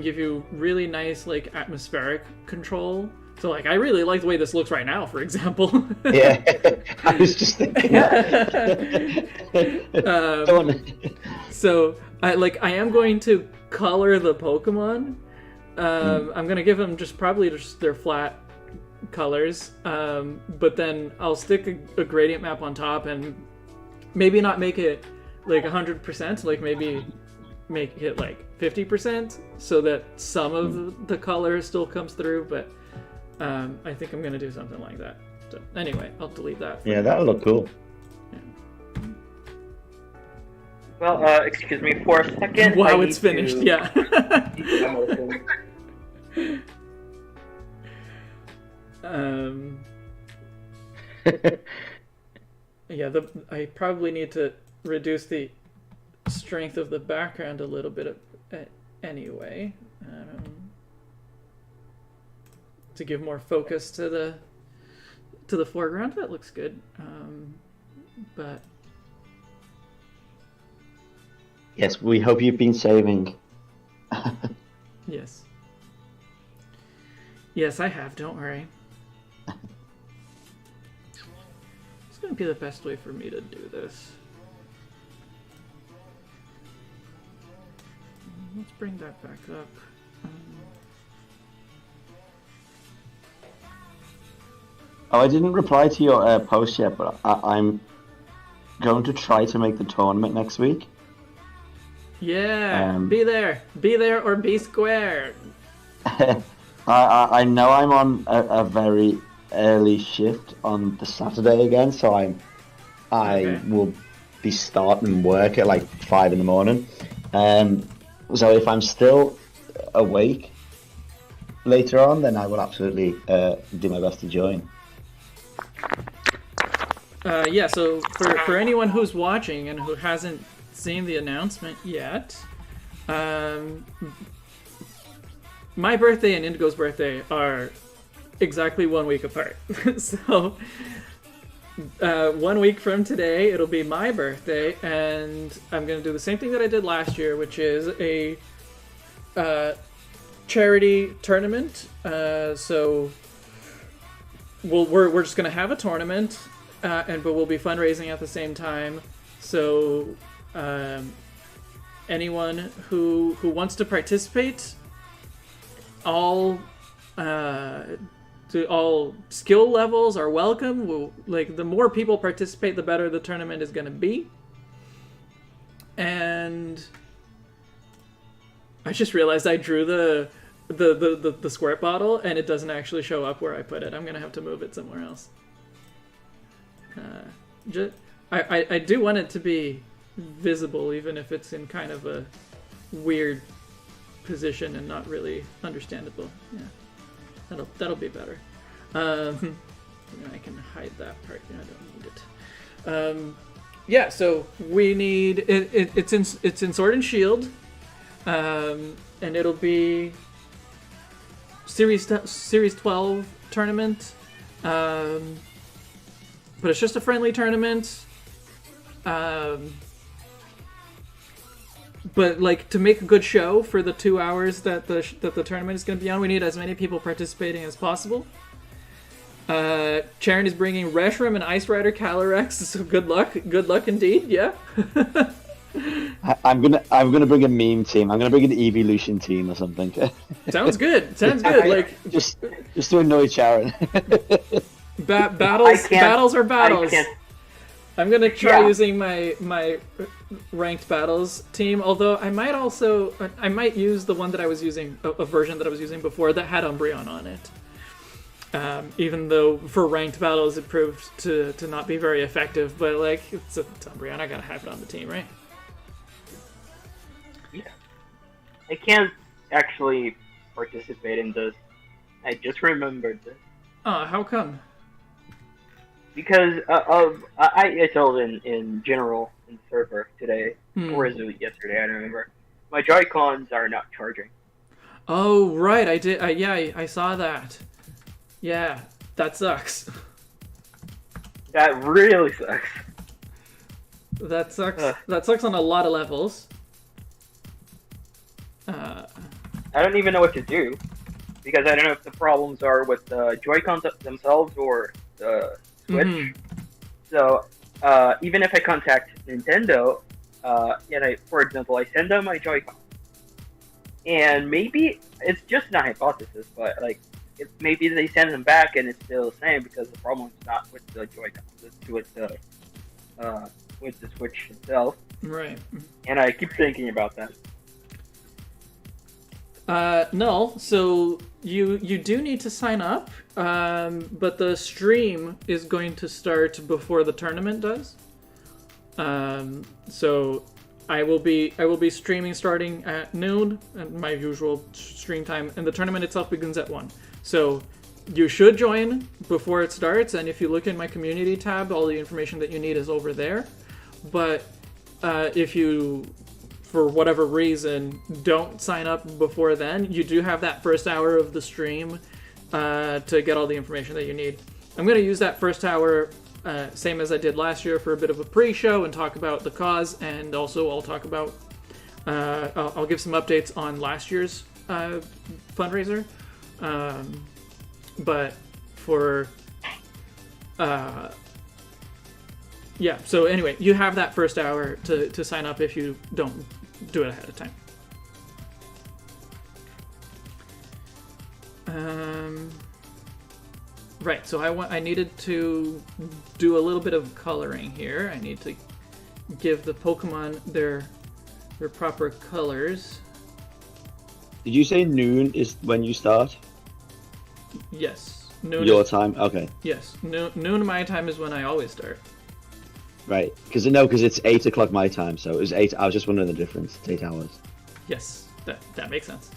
give you really nice like atmospheric control So, like, I really like the way this looks right now, for example. Yeah, I was just thinking that. So, I am going to color the Pokemon. I'm going to give them probably just their flat colors. But then I'll stick a gradient map on top and maybe not make it like 100%, like maybe make it like 50% so that some of the color still comes through, but I think I'm gonna do something like that. So anyway, I'll delete that. Yeah, that'll look cool. Yeah. Well, excuse me for a second. Wow, it's finished. Yeah. Yeah, I probably need to reduce the strength of the background a little bit anyway, to give more focus to the foreground. That looks good, but Yes, we hope you've been saving. yes, I have. Don't worry. It's gonna be the best way for me to do this. Let's bring that back up. Oh, I didn't reply to your post yet, but I'm going to try to make the tournament next week. Yeah, be there or be square. I know I'm on a very early shift on the Saturday again, so I will be starting work at like 5 in the morning. So if I'm still awake later on, then I will absolutely do my best to join. Yeah, so for anyone who's watching and who hasn't seen the announcement yet, my birthday and Indigo's birthday are exactly 1 week apart. So 1 week from today, it'll be my birthday, and I'm going to do the same thing that I did last year, which is a charity tournament. So we're just going to have a tournament, but we'll be fundraising at the same time. So anyone who wants to participate, all skill levels are welcome. The more people participate, the better the tournament is going to be. And I just realized I drew the squirt bottle, and it doesn't actually show up where I put it. I'm going to have to move it somewhere else. I do want it to be visible, even if it's in kind of a weird position and not really understandable. Yeah. That'll be better. I can hide that part. I don't need it. Yeah. So we need it. It's in Sword and Shield, and it'll be Series 12 tournament. But it's just a friendly tournament. But to make a good show for the 2 hours that the tournament is going to be on, we need as many people participating as possible. Charon is bringing Reshiram and Ice Rider Calyrex, so good luck indeed. Yeah. I'm gonna bring a meme team. I'm gonna bring an evolution team or something. Sounds good. Just to annoy Charon. Battles are battles. I'm gonna try using my ranked battles team. Although I might use the one that I was using, a version that I was using before that had Umbreon on it. Even though for ranked battles it proved to not be very effective, but it's Umbreon, I gotta have it on the team, right? Yeah, I can't actually participate in this. I just remembered this. Oh, how come? Because I told in general in the server today, or was it yesterday? I don't remember. My Joy-Cons are not charging. Oh right, I did. I saw that. Yeah, that sucks. That really sucks. That sucks. That sucks on a lot of levels. I don't even know what to do because I don't know if the problems are with the Joy-Cons themselves or the Switch. So even if I contact Nintendo, and for example, I send them my Joy-Con, and maybe it's just a hypothesis, but like maybe they send them back and it's still the same because the problem is not with the Joy-Con, it's with the Switch itself. Right. And I keep thinking about that. No, so you do need to sign up, but the stream is going to start before the tournament does. So I will be streaming starting at noon, at my usual stream time, and the tournament itself begins at 1. So you should join before it starts, and if you look in my community tab, all the information that you need is over there. But if you, for whatever reason, don't sign up before then, you do have that first hour of the stream to get all the information that you need. I'm going to use that first hour, same as I did last year, for a bit of a pre-show and talk about the cause, and also I'll talk about, I'll give some updates on last year's fundraiser. But for, yeah, so anyway, you have that first hour to sign up if you don't do it ahead of time. Right, so I needed to do a little bit of coloring here. I need to give the Pokemon their proper colors. Did you say noon is when you start? Yes. Noon Your time? Okay. Yes. Noon my time is when I always start. Right. Because it's 8 o'clock my time, so it was 8. I was just wondering the difference. It's 8 hours. Yes, that makes sense.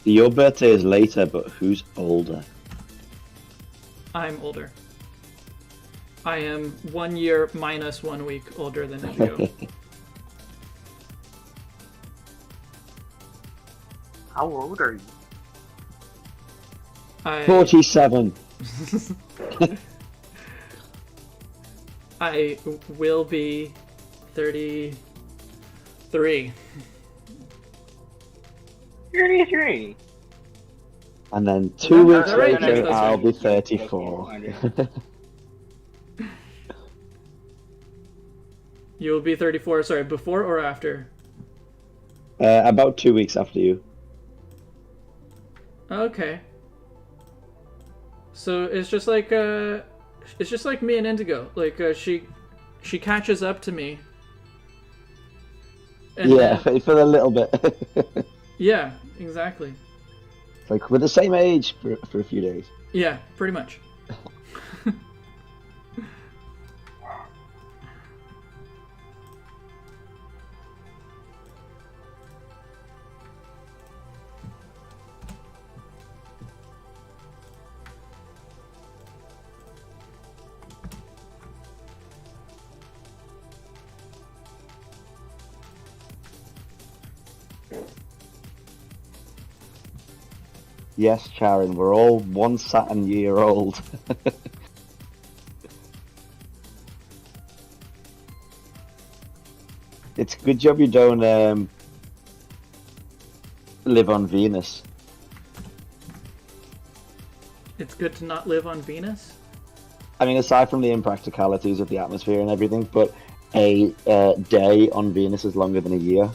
Your birthday is later, but who's older? I'm older. I am 1 year minus 1 week older than Indigo. How old are you? 47. I will be 33. 33. And then 2 weeks That's right, later, that's I'll right. be 34. You will be 34, sorry, before or after? About 2 weeks after you. Okay. So it's just like me and Indigo. Like she catches up to me. And Yeah, then- for a little bit. yeah, exactly. Like, we're the same age for a few days. Yeah, pretty much. Yes, Charon, we're all 1 Saturn year old. It's a good job you don't live on Venus. It's good to not live on Venus. I mean, aside from the impracticalities of the atmosphere and everything, but a day on Venus is longer than a year.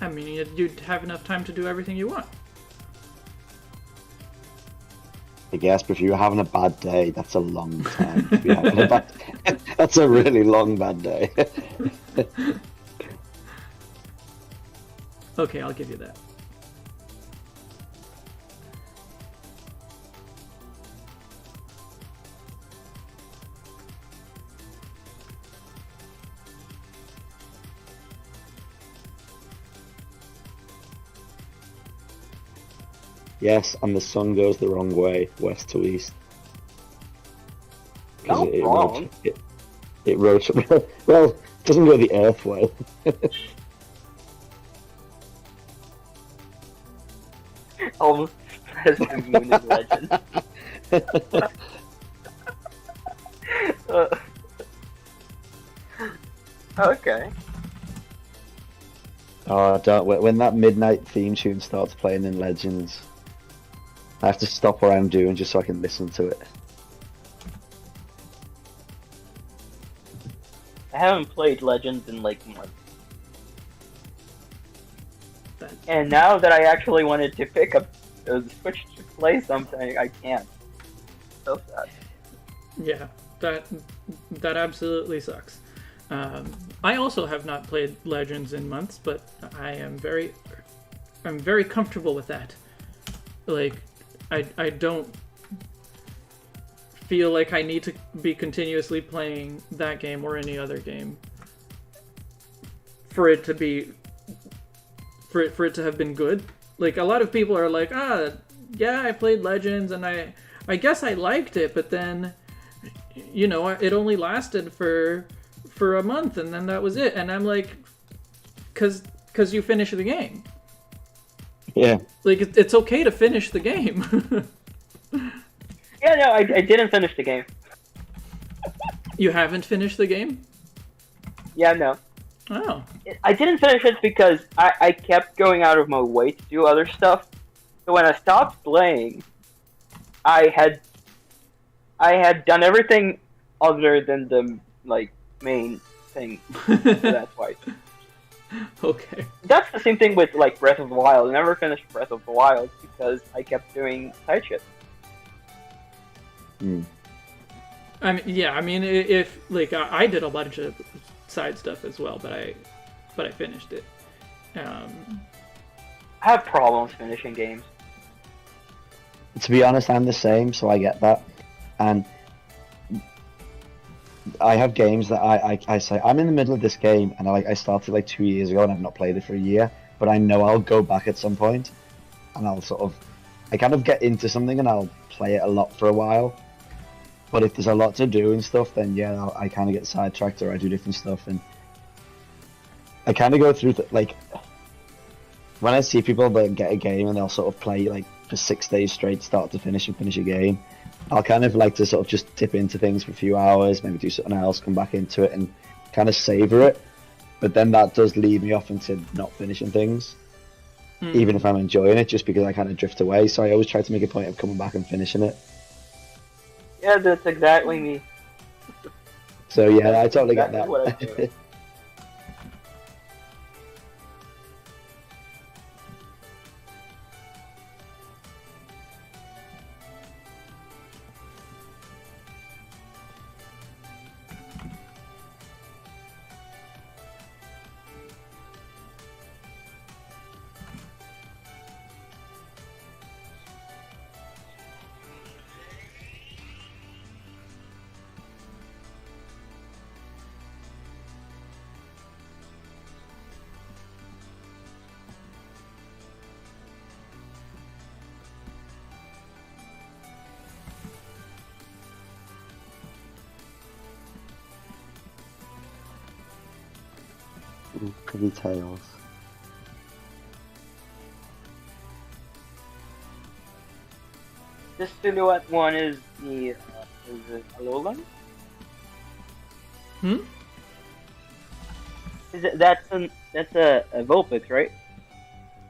I mean, you'd have enough time to do everything you want. I guess, but if you're having a bad day, that's a long time to be having a bad. That's a really long bad day. Okay, I'll give you that. Yes, and the sun goes the wrong way, west to east. because Not wrong. it rotates. Well, it doesn't go the Earth way. Almost as the moon in Legend. Okay. Oh, don't. When that midnight theme tune starts playing in Legends, I have to stop what I'm doing just so I can listen to it. I haven't played Legends in like months. And now that I actually wanted to pick up the Switch to play something, I can't. So sad. Yeah, that absolutely sucks. I also have not played Legends in months, but I'm very comfortable with that. Like, I don't feel like I need to be continuously playing that game or any other game for it to be for it to have been good. Like, a lot of people are like, yeah, I played Legends and I guess I liked it, but then, you know, it only lasted for a month and then that was it. And I'm like, cause you finished the game. Yeah. Like, it's okay to finish the game. Yeah, no, I didn't finish the game. You haven't finished the game? Yeah, no. Oh. I didn't finish it because I kept going out of my way to do other stuff. So when I stopped playing, I had done everything other than the like main thing. So that's why. Okay. That's the same thing with like Breath of the Wild. I never finished Breath of the Wild because I kept doing side shit. I mean, if like I did a bunch of side stuff as well, but I finished it. I have problems finishing games. To be honest, I'm the same, so I get that. And I have games that I say, I'm in the middle of this game, and I started like 2 years ago, and I've not played it for a year, but I know I'll go back at some point, and I kind of get into something, and I'll play it a lot for a while. But if there's a lot to do and stuff, then yeah, I kind of get sidetracked, or I do different stuff, and I kind of go through, like, when I see people that get a game, and they'll sort of play, like, for 6 days straight, start to finish, and finish a game, I'll kind of like to sort of just dip into things for a few hours, maybe do something else, come back into it, and kind of savor it. But then that does lead me off into not finishing things, even if I'm enjoying it, just because I kind of drift away. So I always try to make a point of coming back and finishing it. Yeah, that's exactly me. So yeah, I totally get Exactly what I that. do. Pretty tales. This silhouette one is the is it Alolan? Is it that's a Vulpix, right?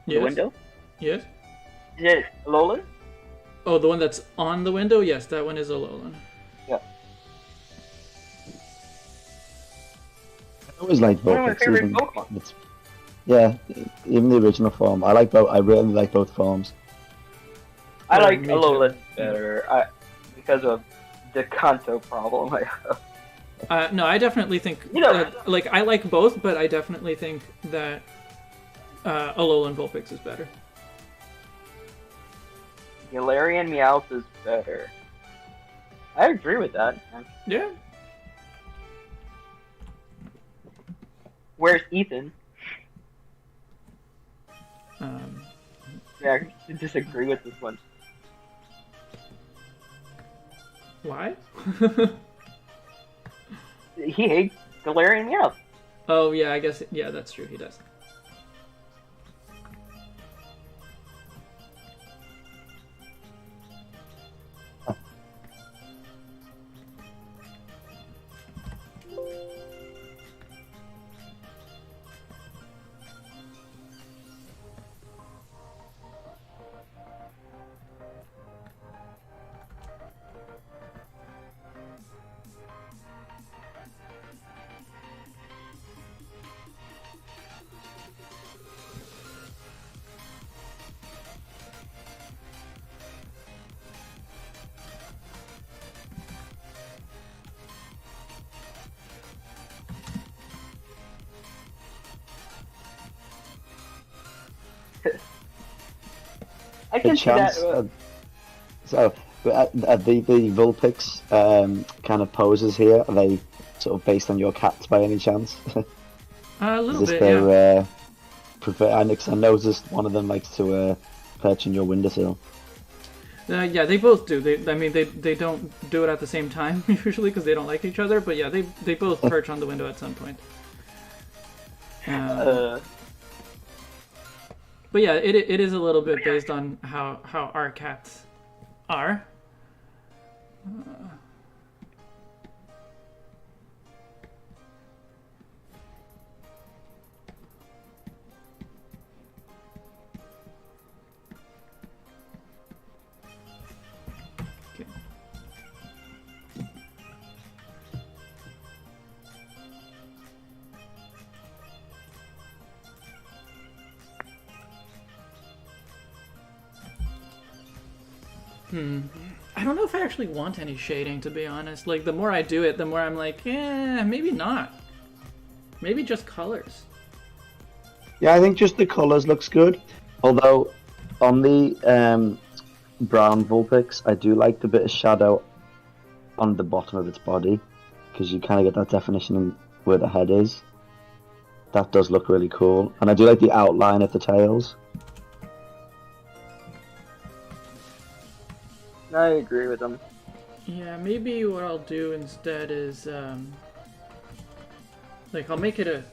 The Yes. window? Yes. Is it Alolan? Oh, the one that's on the window? Yes, that one is Alolan. Yeah. I always like One of my both. favorite Pokemon. Yeah, even the original form. I like both. I really like both forms. I Yeah, like me too. Alolan better because of the Kanto problem I have. No, I definitely think like I like both, but I definitely think that Alolan Vulpix is better. Galarian Meowth is better. I agree with that. Yeah. Where's Ethan? Um, Yeah, I disagree with this one. why? he hates Galarian Meowth. Oh yeah, I guess that's true. He does. I The can see that. chance. The Vulpix kind of poses here, are they sort of based on your cats by any chance? A little Is this bit, yeah. their because I noticed one of them likes to perch in your windowsill. Yeah, they both do. They don't do it at the same time usually because they don't like each other. But yeah, they both perch on the window at some point. But yeah, it is a little bit based on how our cats are. Okay. I don't know if I actually want any shading, to be honest. Like, the more I do it, the more I'm like, maybe not. Maybe just colors. Yeah, I think just the colours looks good. Although on the brown Vulpix, I do like the bit of shadow on the bottom of its body because you kind of get that definition in where the head is. That does look really cool, and I do like the outline of the tails. I agree with him. Yeah, maybe what I'll do instead is, like, I'll make it a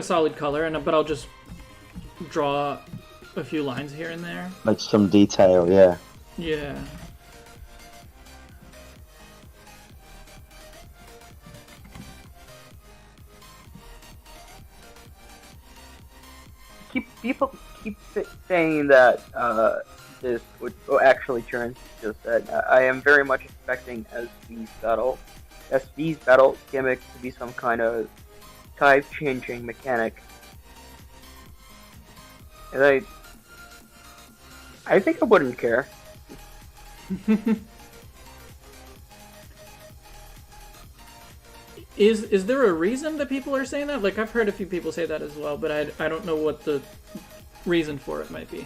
solid color, but I'll just draw a few lines here and there. Like some detail, yeah. Yeah. People keep saying that this would actually turn just that. I am very much expecting SV's battle gimmick to be some kind of type changing mechanic. And I think I wouldn't care. Is there a reason that people are saying that? Like, I've heard a few people say that as well, but I don't know what the reason for it might be.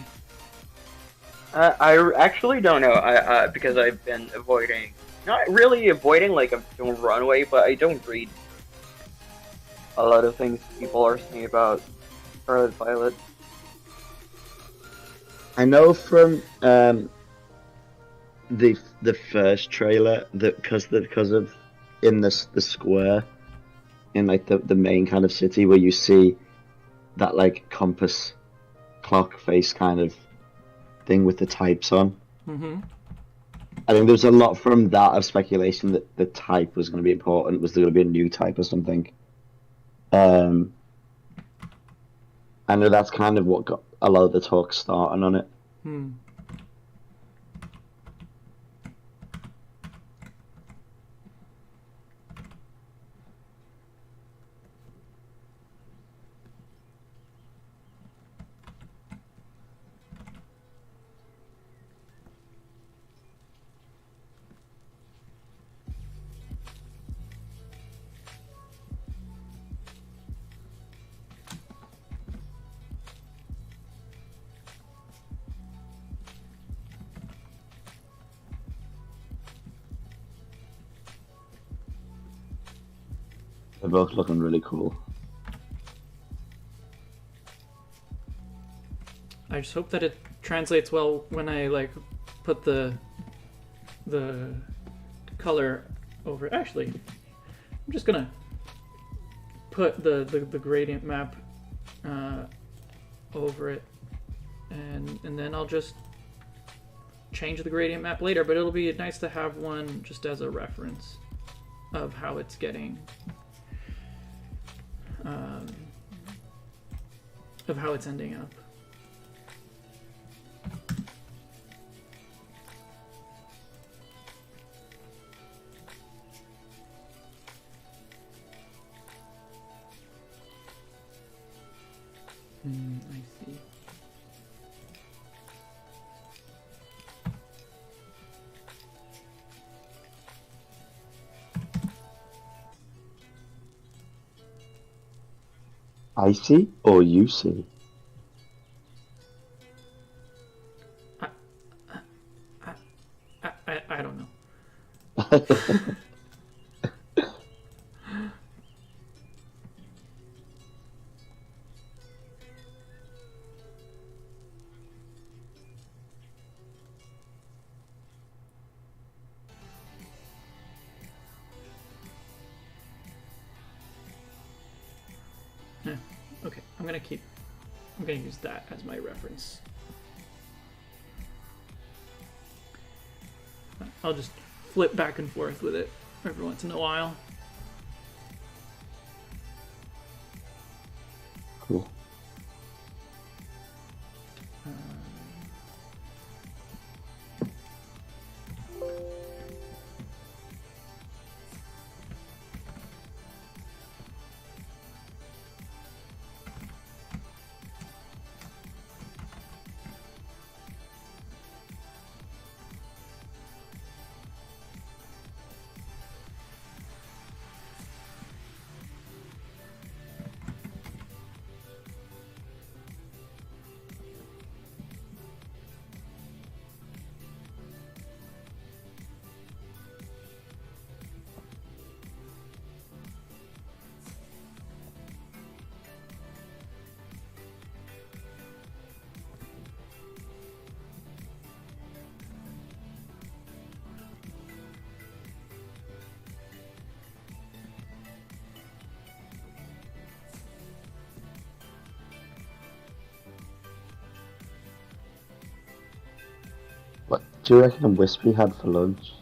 I actually don't know. Because I've been not really avoiding, like I don't run away, but I don't read a lot of things people are saying about Scarlet Violet. I know from the first trailer that because of in the square in like the main kind of city where you see that like compass clock face kind of thing with the types on. Mm-hmm. I think there's a lot from that of speculation that the type was going to be important. Was there going to be a new type or something? I know that's kind of what got a lot of the talk started on it. They're both looking really cool. I just hope that it translates well when I like put the color over. Actually, I'm just gonna put the gradient map over it, and then I'll just change the gradient map later. But it'll be nice to have one just as a reference of how it's getting, of how it's ending up. I see. I see or you see? I don't know. Okay, I'm gonna use that as my reference. I'll just flip back and forth with it every once in a while. Cool. What do you reckon Wispy had for lunch?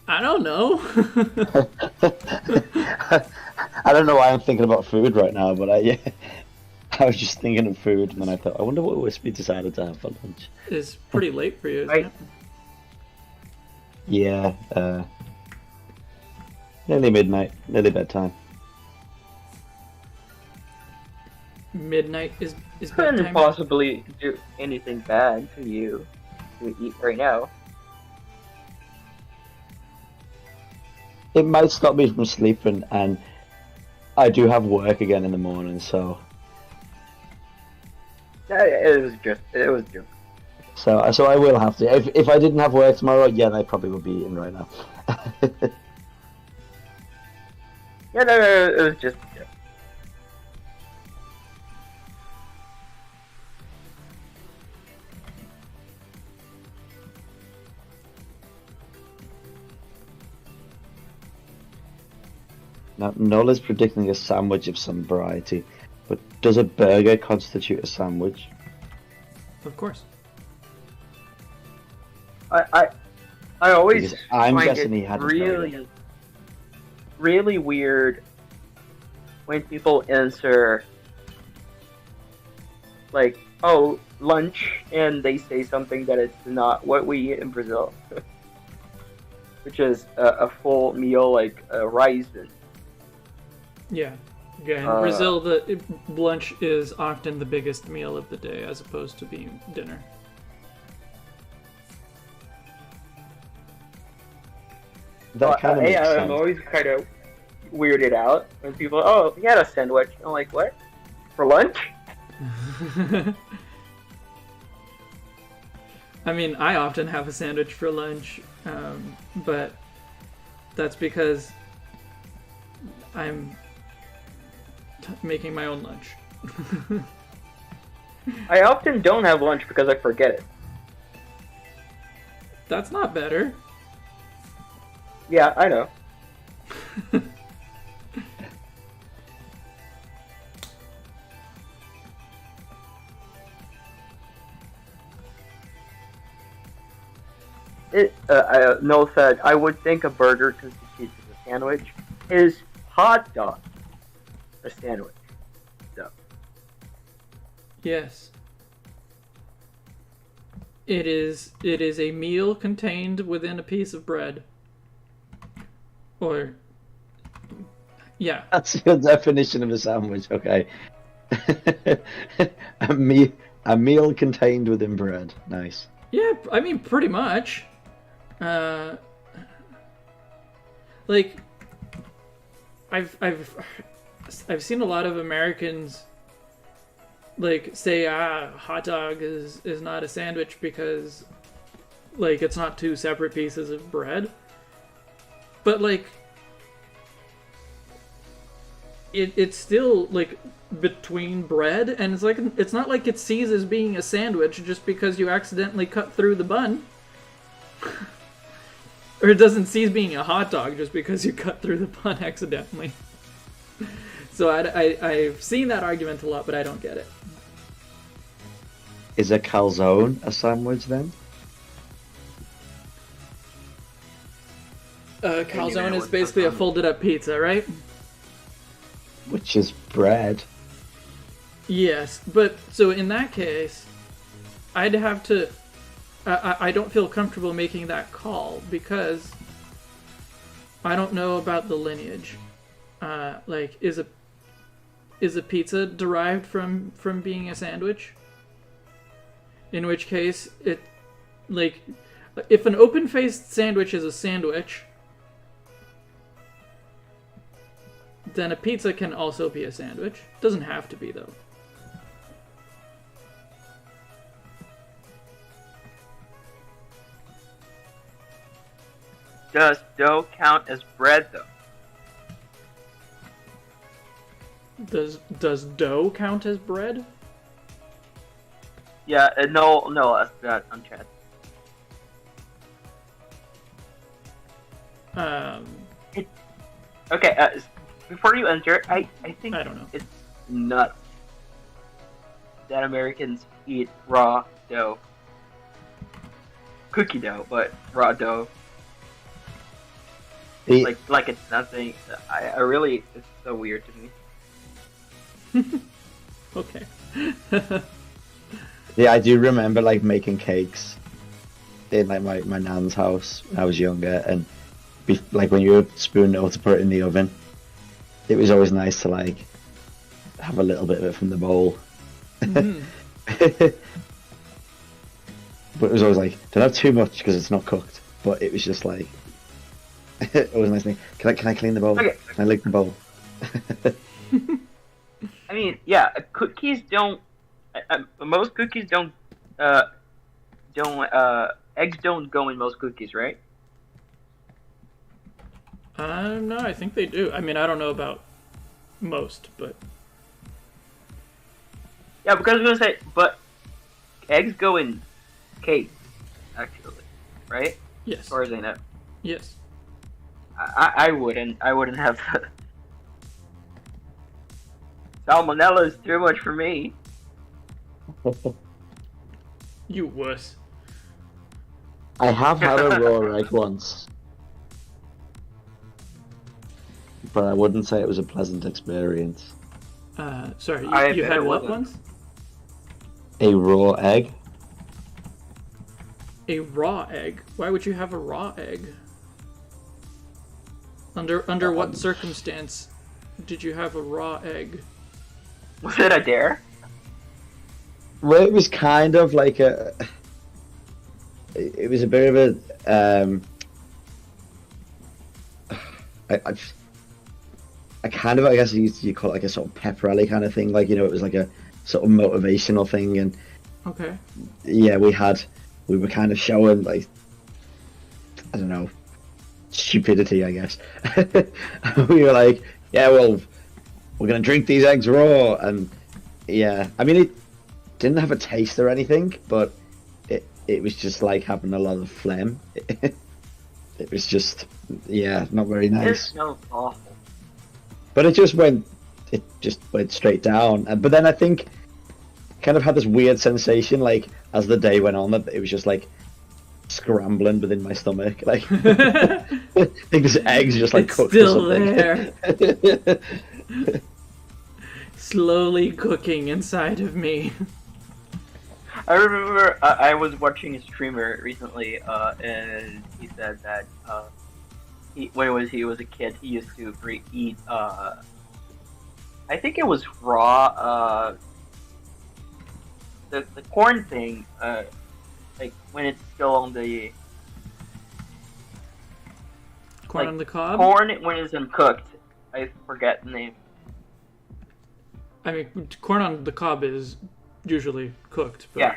I don't know. I don't know why I'm thinking about food right now, but I was just thinking of food, and then I thought, I wonder what Wispy decided to have for lunch. It's pretty late for you, isn't it? Yeah, nearly midnight, nearly bedtime. Midnight is Couldn't bedtime. possibly do anything bad to you to eat right now. It might stop me from sleeping, and I do have work again in the morning, so It was just. so I will have to. If I didn't have work tomorrow, yeah, I probably would be eating right now. Yeah, no, it was just. Now, Nola's predicting a sandwich of some variety, but does a burger constitute a sandwich? Of course. I always Because I'm find guessing it he had a really, burger. really weird when people answer like, "Oh, lunch," and they say something that it's not what we eat in Brazil, which is a full meal like rice and. Yeah. Yeah, in Brazil, lunch is often the biggest meal of the day as opposed to being dinner. That kind of makes I'm sense. always kind of weirded out when people, "Oh, you had a sandwich." I'm like, "What? For lunch?" I mean, I often have a sandwich for lunch, but that's because I'm making my own lunch. I often don't have lunch because I forget it. That's not better. Yeah, I know. Noel said, I would think a burger constitutes a sandwich. Is hot dog a sandwich? So. Yes. It is a meal contained within a piece of bread. Or yeah. That's your definition of a sandwich, okay. a meal contained within bread. Nice. Yeah, I mean pretty much. Like I've seen a lot of Americans like say hot dog is not a sandwich because like it's not two separate pieces of bread. But like it's still like between bread, and it's like it's not like it sees as being a sandwich just because you accidentally cut through the bun. Or it doesn't see as being a hot dog just because you cut through the bun accidentally. So I've seen that argument a lot, but I don't get it. Is a calzone a sandwich then? Calzone is basically a folded up pizza, right? Which is bread. Yes, but so in that case, I'd have to... I don't feel comfortable making that call because I don't know about the lineage. Like, is a pizza derived from being a sandwich? In which case, it... Like, if an open-faced sandwich is a sandwich... then a pizza can also be a sandwich. Doesn't have to be, though. Does dough count as bread, though? Does dough count as bread? Yeah, no, that's that on chat. Okay, before you enter, I think I don't know. It's nuts that Americans eat raw dough. Cookie dough, but raw dough. Like it's nothing. I really, it's so weird to me. Okay. Yeah, I do remember like making cakes in like my nan's house when I was younger, and like when you were spooning it up to put it in the oven, it was always nice to like have a little bit of it from the bowl. Mm. But it was always like, don't have too much because it's not cooked. But it was just like, it was a nice thing. Can I clean the bowl? Okay. Can I lick the bowl? I mean, yeah, cookies don't. Most cookies don't. Eggs don't go in most cookies, right? No, I think they do. I mean, I don't know about most, but Yeah, because I was gonna say, but eggs go in cake, actually, right? yes, As far as I know. yes. I wouldn't have. Salmonella is too much for me. You wuss. I have had a raw egg once, but I wouldn't say it was a pleasant experience. Sorry, I you bet had it what wasn't. once? A raw egg? A raw egg. Why would you have a raw egg? Under what circumstance did you have a raw egg? Was it a dare? Well, it was kind of like a. It was a bit of a. I kind of, I guess you call it like a sort of pep rally kind of thing. Like, you know, it was like a sort of motivational thing. And Okay. yeah, we were kind of showing like, I don't know, stupidity, I guess. We were like, yeah, well, we're going to drink these eggs raw. And yeah, I mean, it didn't have a taste or anything, but it was just like having a lot of phlegm. It was just, yeah, not very It nice. smells awful. But it just went straight down. But then I think kind of had this weird sensation, like as the day went on, that it was just like scrambling within my stomach. Like I think this egg's just like It's cooked still or something. there. Slowly cooking inside of me. I remember I was watching a streamer recently, and he said that when he was a kid, he used to eat. I think it was raw. The corn thing, like when it's still on the Corn like, on the cob? corn when it's uncooked. I forget the name. I mean, corn on the cob is usually cooked. But... Yeah.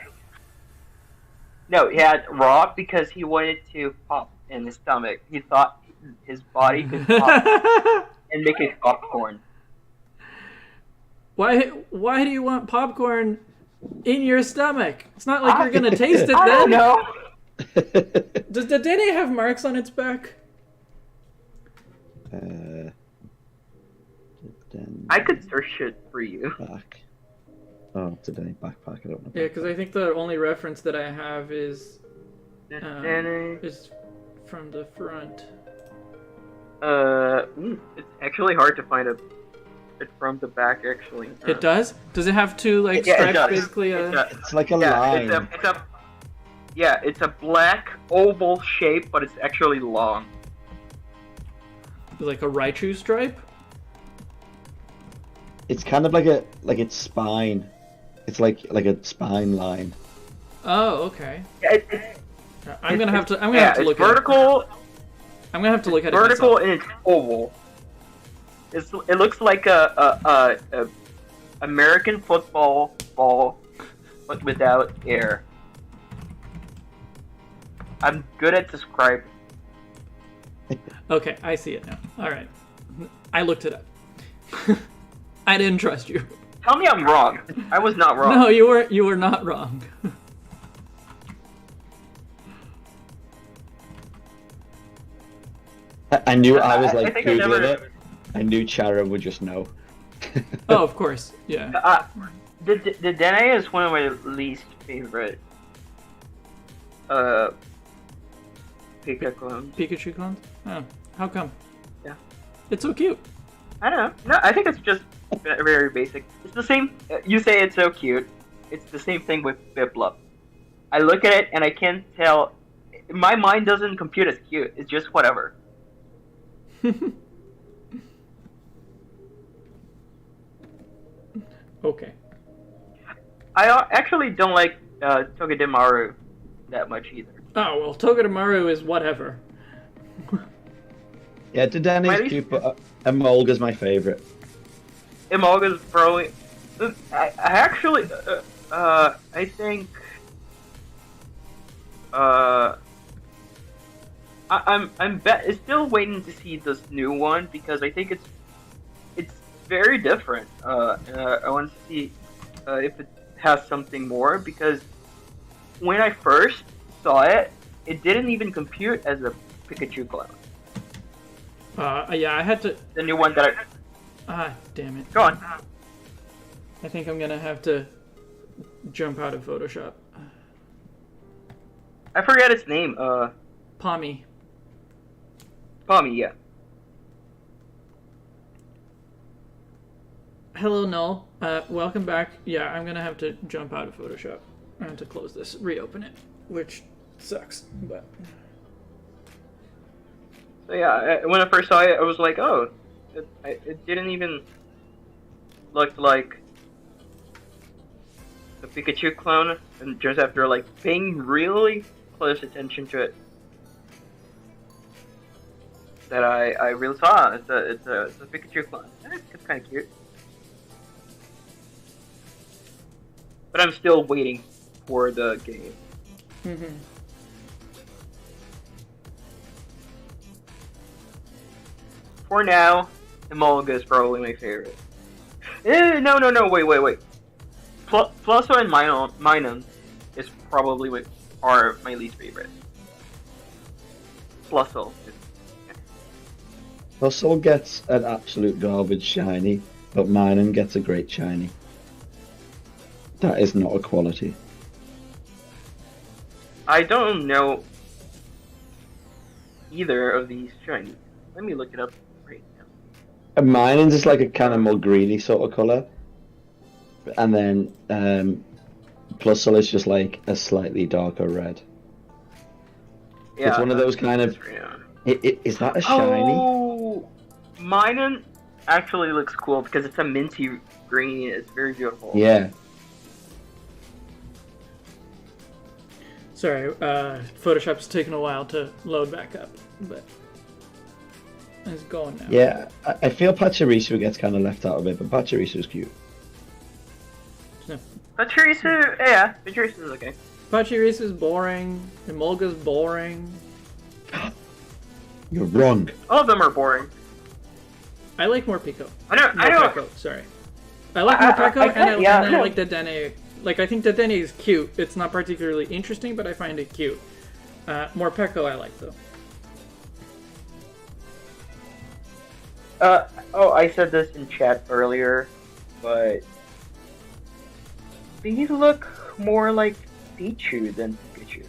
No, he had raw because he wanted to pop in his stomach. He thought his body could pop and make it popcorn. Why do you want popcorn in your stomach? It's not like you're gonna taste it I don't then. know. Does the Dene have marks on its back? I could search it for you. Back. Oh, today backpack. I don't know. Yeah, because I think the only reference that I have is Dene. is from the front. It's actually hard to find it from the back. Actually, It does? Does it have two like Yeah, it stripes? does. Basically, It's like a yeah, line. it's a black oval shape, but it's actually long. like a Raichu stripe. It's kind of like its spine. It's like a spine line. Oh, okay. Yeah, I'm gonna have to look at it. vertical. I'm gonna have to look at Vertical it myself. and it's oval. It looks like a American football ball, but without air. I'm good at describing. Okay, I see it now. All right, I looked it up. I didn't trust you. Tell me I'm wrong. I was not wrong. No, you were not wrong. I knew I was I like think I Googling never- it. I knew Chara would just know. Oh, of course, yeah. The Dene is one of my least favorite Pika clones. Pikachu clones? Oh, how come? Yeah. It's so cute. I don't know. No, I think it's just very basic. It's the same. You say it's so cute. It's the same thing with Piplup. I look at it and I can't tell. My mind doesn't compute as cute. It's just whatever. Okay. I actually don't like Togedemaru that much either. Oh well, Togedemaru is whatever. Yeah, Dedenne My is least- cute, but Emolga's my favorite. Emolga's probably. I actually. I think. I'm still waiting to see this new one because I think it's very different. I want to see if it has something more because when I first saw it, it didn't even compute as a Pikachu clone. Yeah, I had to. The new one that Damn it. go on. I think I'm gonna have to jump out of Photoshop. I forget its name. Pommy. Pommy, yeah. Hello, Null. Welcome back. Yeah, I'm gonna have to jump out of Photoshop. I have to close this, reopen it, which sucks, but. So yeah, when I first saw it, I was like, oh, it didn't even look like a Pikachu clone. And just after like paying really close attention to it, that I really saw it's a Pikachu clone. It's kind of cute, but I'm still waiting for the game. Mm-hmm. For now, Emolga is probably my favorite. No, wait. Plusso and Minun is probably are my least favorite. Plusle. Hustle gets an absolute garbage shiny, but Minun gets a great shiny. That is not a quality. I don't know either of these shinies. Let me look it up right now. And Minun's is like a kind of more greeny sort of color, and then Plusle is just like a slightly darker red. Yeah, It's one of those kind of. Is that a shiny? Oh, Minun actually looks cool because it's a minty green. It's very beautiful. Yeah. Sorry, Photoshop's taking a while to load back up, but it's going now. Yeah, I feel Pachirisu gets kind of left out of it, but Pachirisu's cute. Pachirisu, yeah, Pachirisu is okay. Pachirisu's boring. Emolga's boring. You're wrong. All of them are boring. I like Morpeko. I know. Morpeko, sorry. I like Morpeko, and I like Dedenne. Like, I think Dedenne is cute. It's not particularly interesting, but I find it cute. Morpeko I like, though. I said this in chat earlier, but these look more like Pichu than Pikachu.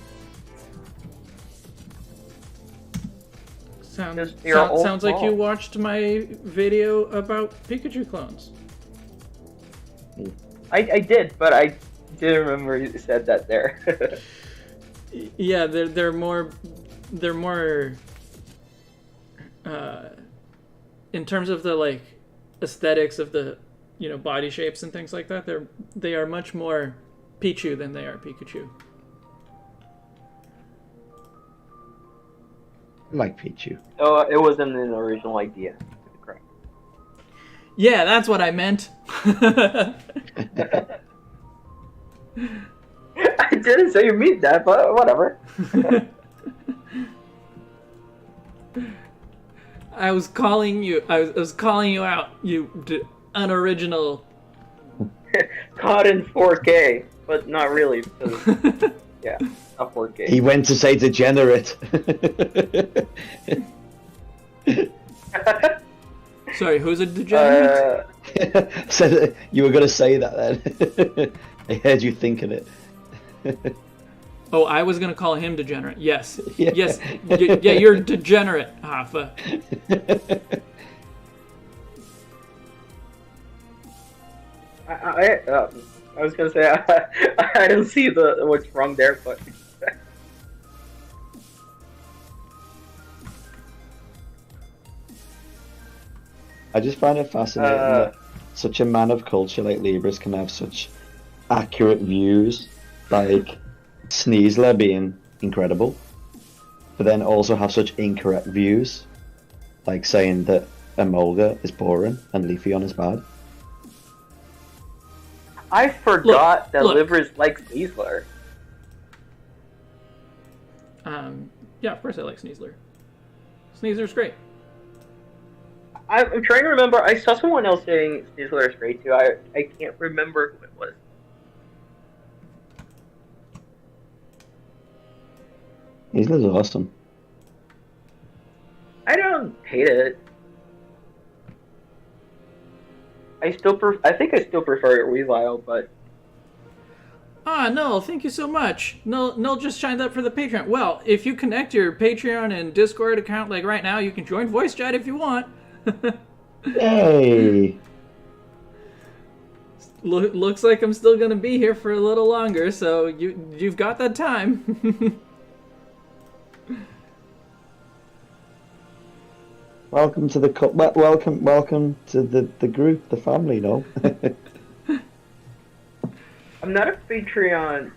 Sounds like you watched my video about Pikachu clones. I did, but I didn't remember you said that there. Yeah, they're more in terms of the like aesthetics of the body shapes and things like that. They are much more Pichu than they are Pikachu. I like Pichu. Oh, it wasn't an original idea. Correct. Yeah, that's what I meant. I didn't say you mean that, but whatever. I was calling you. I was calling you out. You unoriginal. Caught in 4K, but not really. Because, yeah, not 4K. He went to say degenerate. Sorry, who's a degenerate? Said you were gonna say that then. I heard you thinking it. Oh, I was gonna call him degenerate. Yes, Yeah. yes, yeah. You're degenerate, Hafa. I was gonna say I don't see what's wrong there, but I just find it fascinating that such a man of culture like Libras can have such accurate views, like Sneasler being incredible, but then also have such incorrect views, like saying that Emolga is boring and Leafeon is bad. I forgot that look. Livers likes Sneasler. Yeah, of course I like Sneasler. Sneasler's great. I'm trying to remember. I saw someone else saying Sneasler is great too. I can't remember who it was. Sneasler's awesome. I don't hate it. I think I still prefer Weavile, but Ah, Null, thank you so much. Null just signed up for the Patreon. Well, if you connect your Patreon and Discord account like right now, you can join voice chat if you want. Yay! Looks like I'm still gonna be here for a little longer, so you've got that time. Welcome to the welcome to the group, the family, no? I'm not a Patreon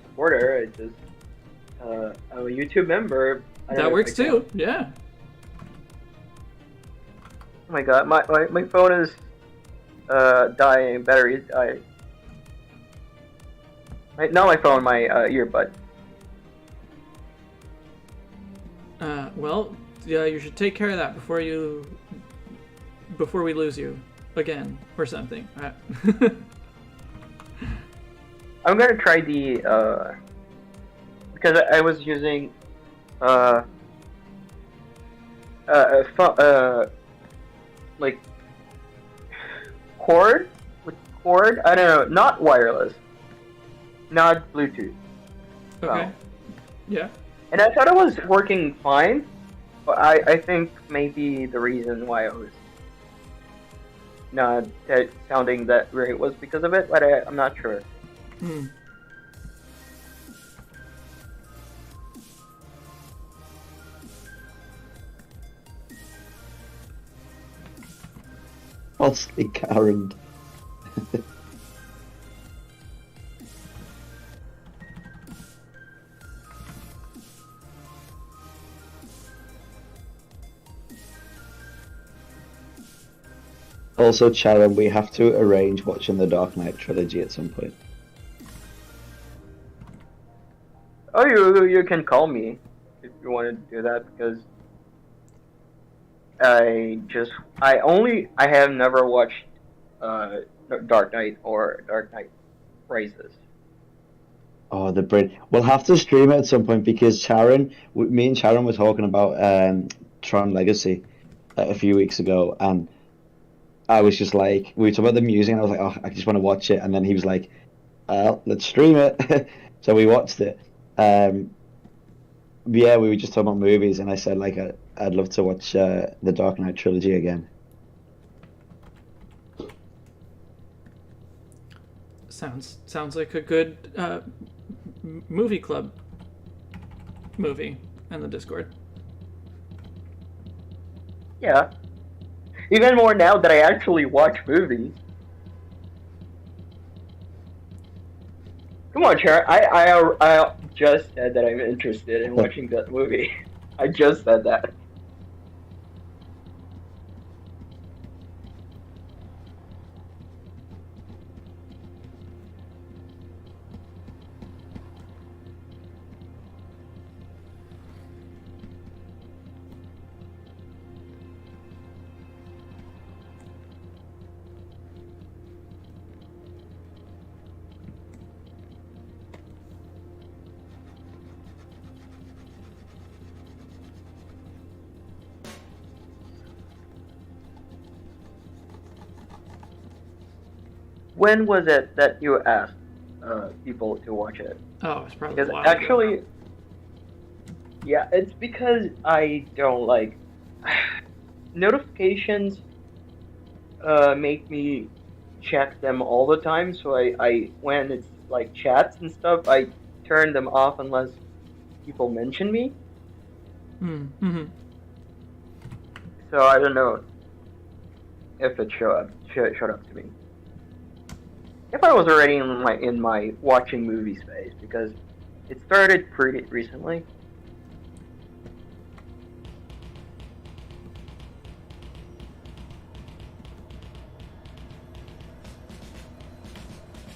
supporter. I just I'm a YouTube member. That works too. Yeah. Oh my god, my phone is dying. Battery's dying. Not my phone, my earbud. Well, yeah, you should take care of that before we lose you again or something. I'm gonna try the because I was using uh like cord with cord. I don't know, not wireless, not Bluetooth. Okay. Oh. Yeah. And I thought it was working fine, but I think maybe the reason why it was not sounding that great was because of it, but I'm not sure. Hmm. Falsely Karen. Also, Sharon, we have to arrange watching the Dark Knight trilogy at some point. Oh, you can call me if you want to do that, because I have never watched Dark Knight or Dark Knight Rises. Oh, the brain. We'll have to stream it at some point because me and Sharon were talking about Tron Legacy a few weeks ago, and I was just like, we were talking about the music, and I was like, oh, I just want to watch it, and then he was like, let's stream it. So we watched it. Yeah, we were just talking about movies, and I said like I'd love to watch the Dark Knight trilogy again. Sounds like a good movie club movie in the Discord. Yeah. Even more now that I actually watch movies. Come on, Sharon. I just said that I'm interested in watching that movie. I just said that. When was it that you asked people to watch it? Oh, it's probably a Because while ago. actually, yeah, it's because I don't like notifications. Make me check them all the time. So I when it's like chats and stuff, I turn them off unless people mention me. Mm-hmm. So I don't know if it showed up to me. If I was already in my watching movies phase, because it started pretty recently.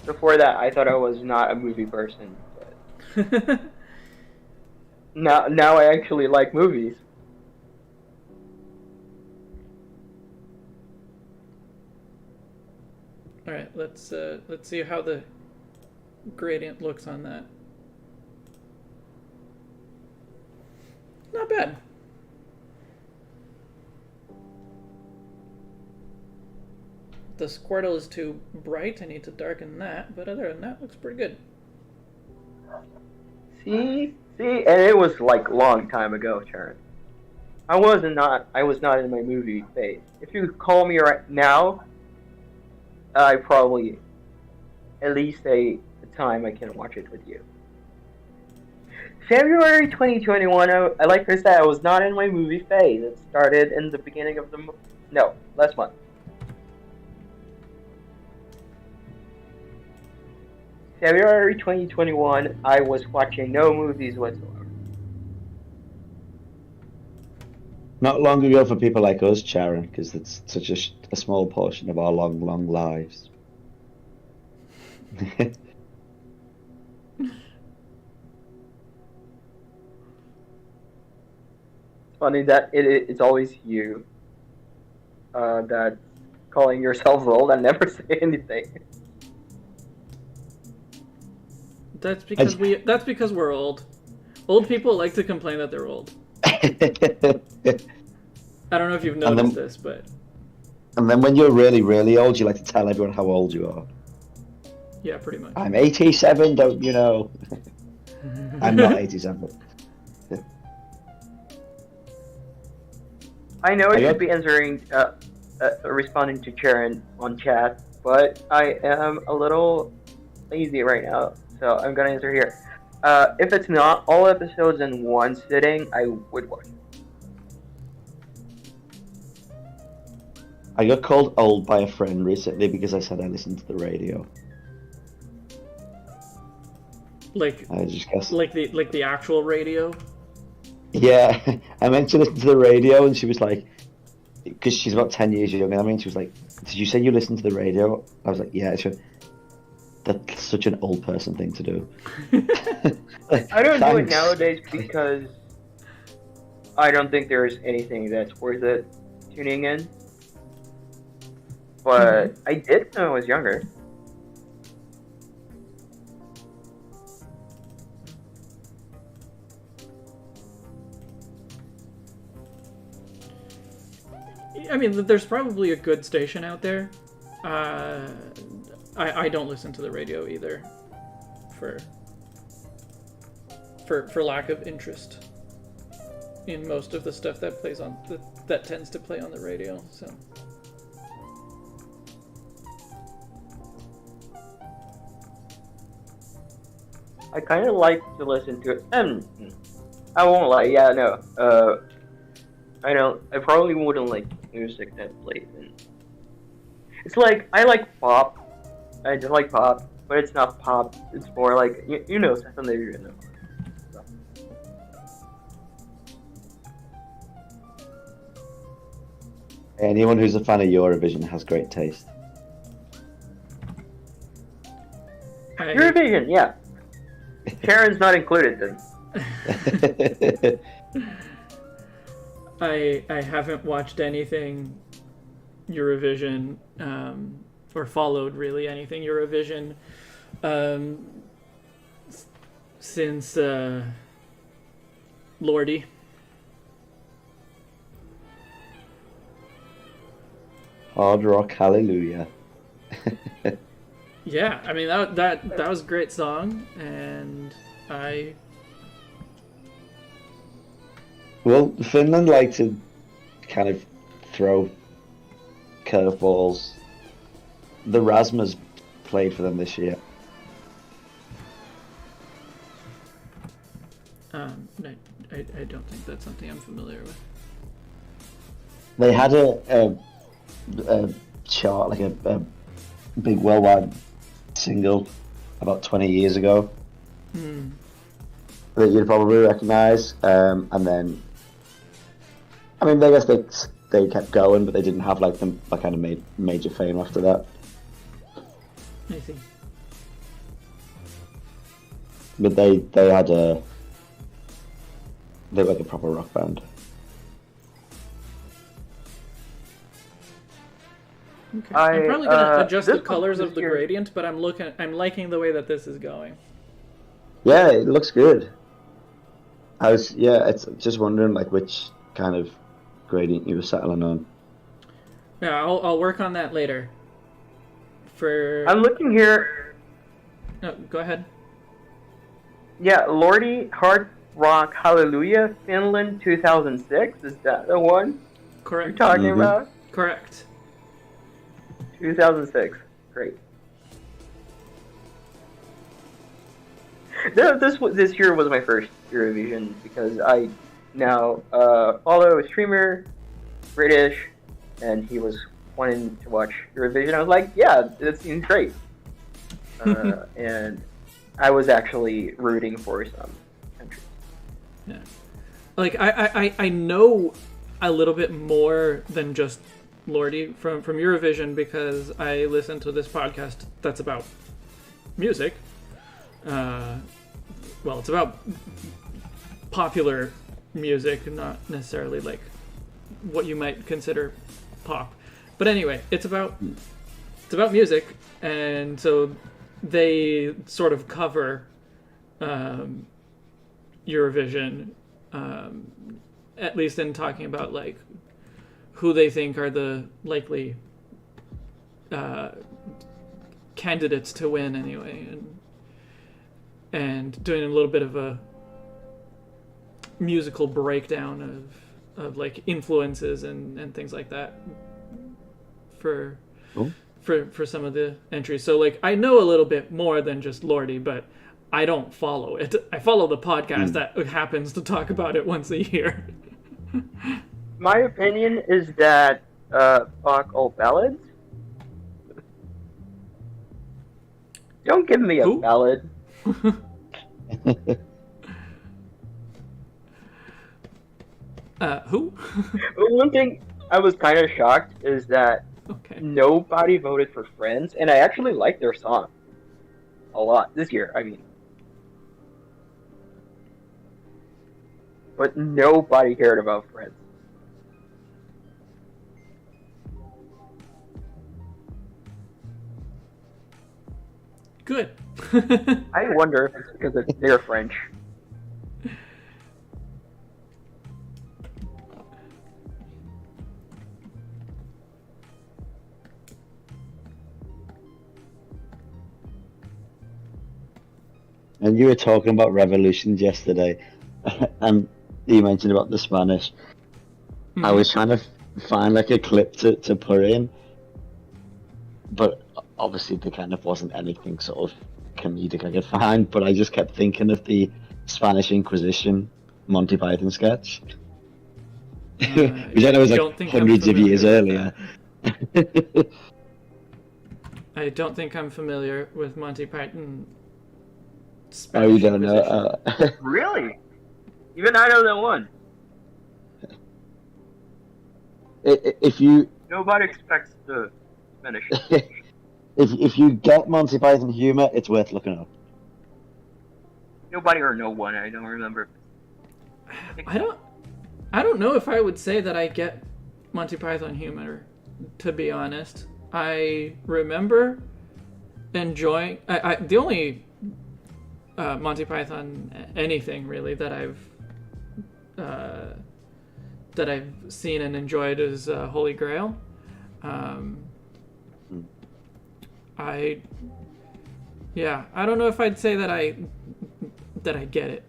Before that, I thought I was not a movie person, but now I actually like movies. All right, let's see how the gradient looks on that. Not bad. The Squirtle is too bright. I need to darken that, but other than that, looks pretty good. See, and it was like a long time ago, Sharon. I was not in my movie phase. If you call me right now, I probably at least say the time I can watch it with you. February 2021, like I said, I was not in my movie phase. It started in the beginning of last month. February 2021, I was watching no movies whatsoever. Not long ago for people like us, Sharon, because it's such a small portion of our long, long lives. Funny that it's always you that calling yourselves old and never say anything. That's because we're old. Old people like to complain that they're old. I don't know if you've noticed this, but... And then when you're really, really old, you like to tell everyone how old you are. Yeah, pretty much. I'm 87, don't you know? I'm not 87. I know I should be answering, responding to Sharon on chat, but I am a little lazy right now, so I'm gonna answer here. If it's not all episodes in one sitting, I would watch it. I got called old by a friend recently because I said I listened to the radio. I just guessed. Like the actual radio? Yeah, I meant to listen to the radio, and she was like, because she's about 10 years younger than me, and she was like, did you say you listened to the radio? I was like, yeah. She went, that's such an old person thing to do. I don't do it nowadays because I don't think there's anything that's worth it tuning in. But I did when I was younger. I mean, there's probably a good station out there. I don't listen to the radio either, for lack of interest in most of the stuff that plays on that tends to play on the radio. So. I kind of like to listen to it. I won't lie. Yeah, no. I don't. I probably wouldn't like music that plays in. It's like I like pop. I just like pop, but it's not pop. It's more like you know something that you know. So. Anyone who's a fan of Eurovision has great taste. Eurovision, yeah. Sharon's not included then. I haven't watched anything Eurovision or followed really anything Eurovision since Lordy. Hard rock, hallelujah. Yeah, I mean that was a great song, and Well, Finland like to kind of throw curveballs. The Rasmus played for them this year. I don't think that's something I'm familiar with. They had a chart, like a big worldwide single about 20 years ago that you'd probably recognize, and then I mean, I guess they kept going, but they didn't have like them like kind of major fame after that. I see. But they were like a proper rock band. Okay. I'm probably gonna adjust the colors of the here. gradient, but I'm liking the way that this is going. Yeah, it looks good. It's just wondering like which kind of gradient you were settling on. Yeah, I'll work on that later. I'm looking here. No, go ahead. Yeah, Lordy Hard Rock Hallelujah, Finland 2006. Is that the one Correct. you're talking about? Correct. 2006. Great. This year was my first Eurovision because I now follow a streamer, British, and he was wanting to watch Eurovision. I was like, yeah, that seems great. And I was actually rooting for some countries. Yeah. Like I know a little bit more than just Lordy from Eurovision because I listen to this podcast that's about music. Well, it's about popular music, not necessarily like what you might consider pop. But anyway, it's about music, and so they sort of cover Eurovision, at least in talking about like who they think are the likely candidates to win anyway, and doing a little bit of a musical breakdown of like influences and things like that for some of the entries. So like I know a little bit more than just Lordy, but I don't follow it. I follow the podcast that happens to talk about it once a year. My opinion is that fuck all ballads. Don't give me a Who? ballad. Who? One thing I was kind of shocked is that Okay. nobody voted for Friends, and I actually like their song a lot this year. I mean, but nobody cared about Friends. Good. I wonder if it's because they're French. And you were talking about revolutions yesterday, and you mentioned about the Spanish. I was trying to find like a clip to put in, but obviously there kind of wasn't anything sort of comedic I could find. But I just kept thinking of the Spanish Inquisition Monty Python sketch, which I know was like hundreds of years earlier. I don't think I'm familiar with Monty Python. Oh, you don't know? Really? Even I know that one. If you Nobody expects the Spanish. if you get Monty Python humor, it's worth looking up. Nobody or no one. I don't remember. I don't know if I would say that I get Monty Python humor, to be honest. I remember enjoying the only Monty Python anything really that I've seen and enjoyed is Holy Grail. I don't know if I'd say that I get it.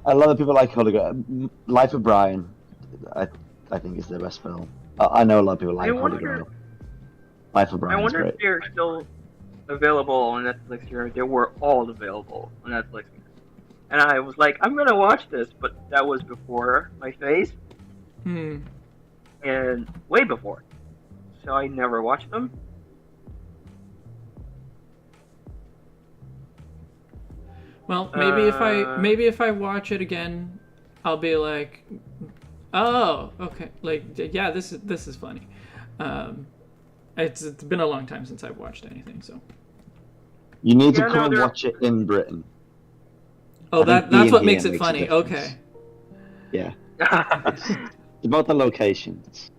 A lot of people like Holy Grail. Life of Brian, I think is the best film. I know a lot of people like Holy Grail. Life of Brian. I wonder great. if they're still available on Netflix here. They were all available on Netflix. And I was like, I'm gonna watch this, but that was before my face. And way before. So I never watched them. Well, maybe if I watch it again, I'll be like, oh, okay, like yeah, this is funny. It's been a long time since I've watched anything, so. You need to come and watch it in Britain. Oh, that's what makes it funny. Okay. Yeah. It's about the locations.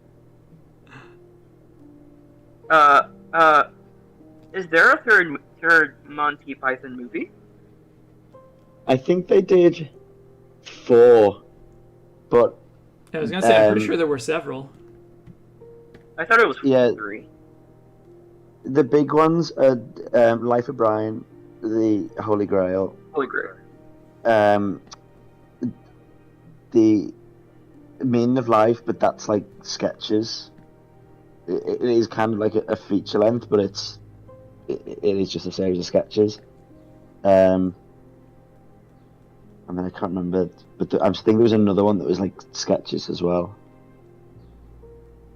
Is there a third Monty Python movie? I think they did 4, but I was gonna say I'm pretty sure there were several. I thought it was 3. The big ones are Life of Brian, the Holy Grail. Holy Grail. The Meaning of Life, but that's like sketches. It is kind of like a feature length, but it is just a series of sketches. And then I can't remember, but I think there was another one that was like sketches as well.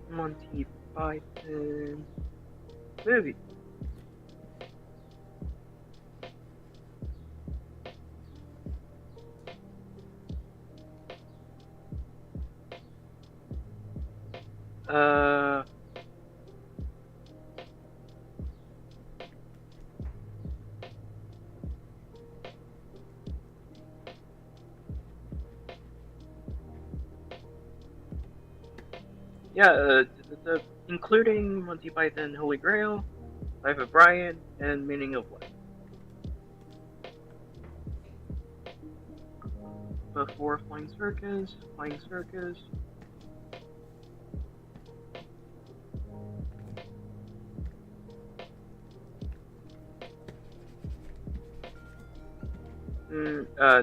Monty Python movie. Including Monty Python, Holy Grail, Life of Brian, and Meaning of Life. before Flying Circus. Flying Circus.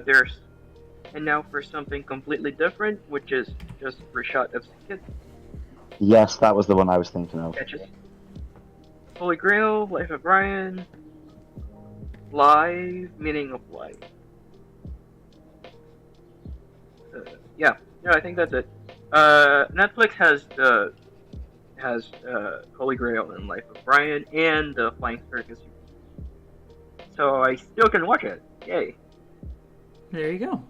There's, and now for something completely different, which is just Rashad of Kid Yes, that was the one I was thinking of. Sketches. Holy Grail, Life of Brian, Live, Meaning of Life. Yeah, I think that's it. Netflix has Holy Grail and Life of Brian and the Flying Circus, so I still can watch it. Yay! There you go.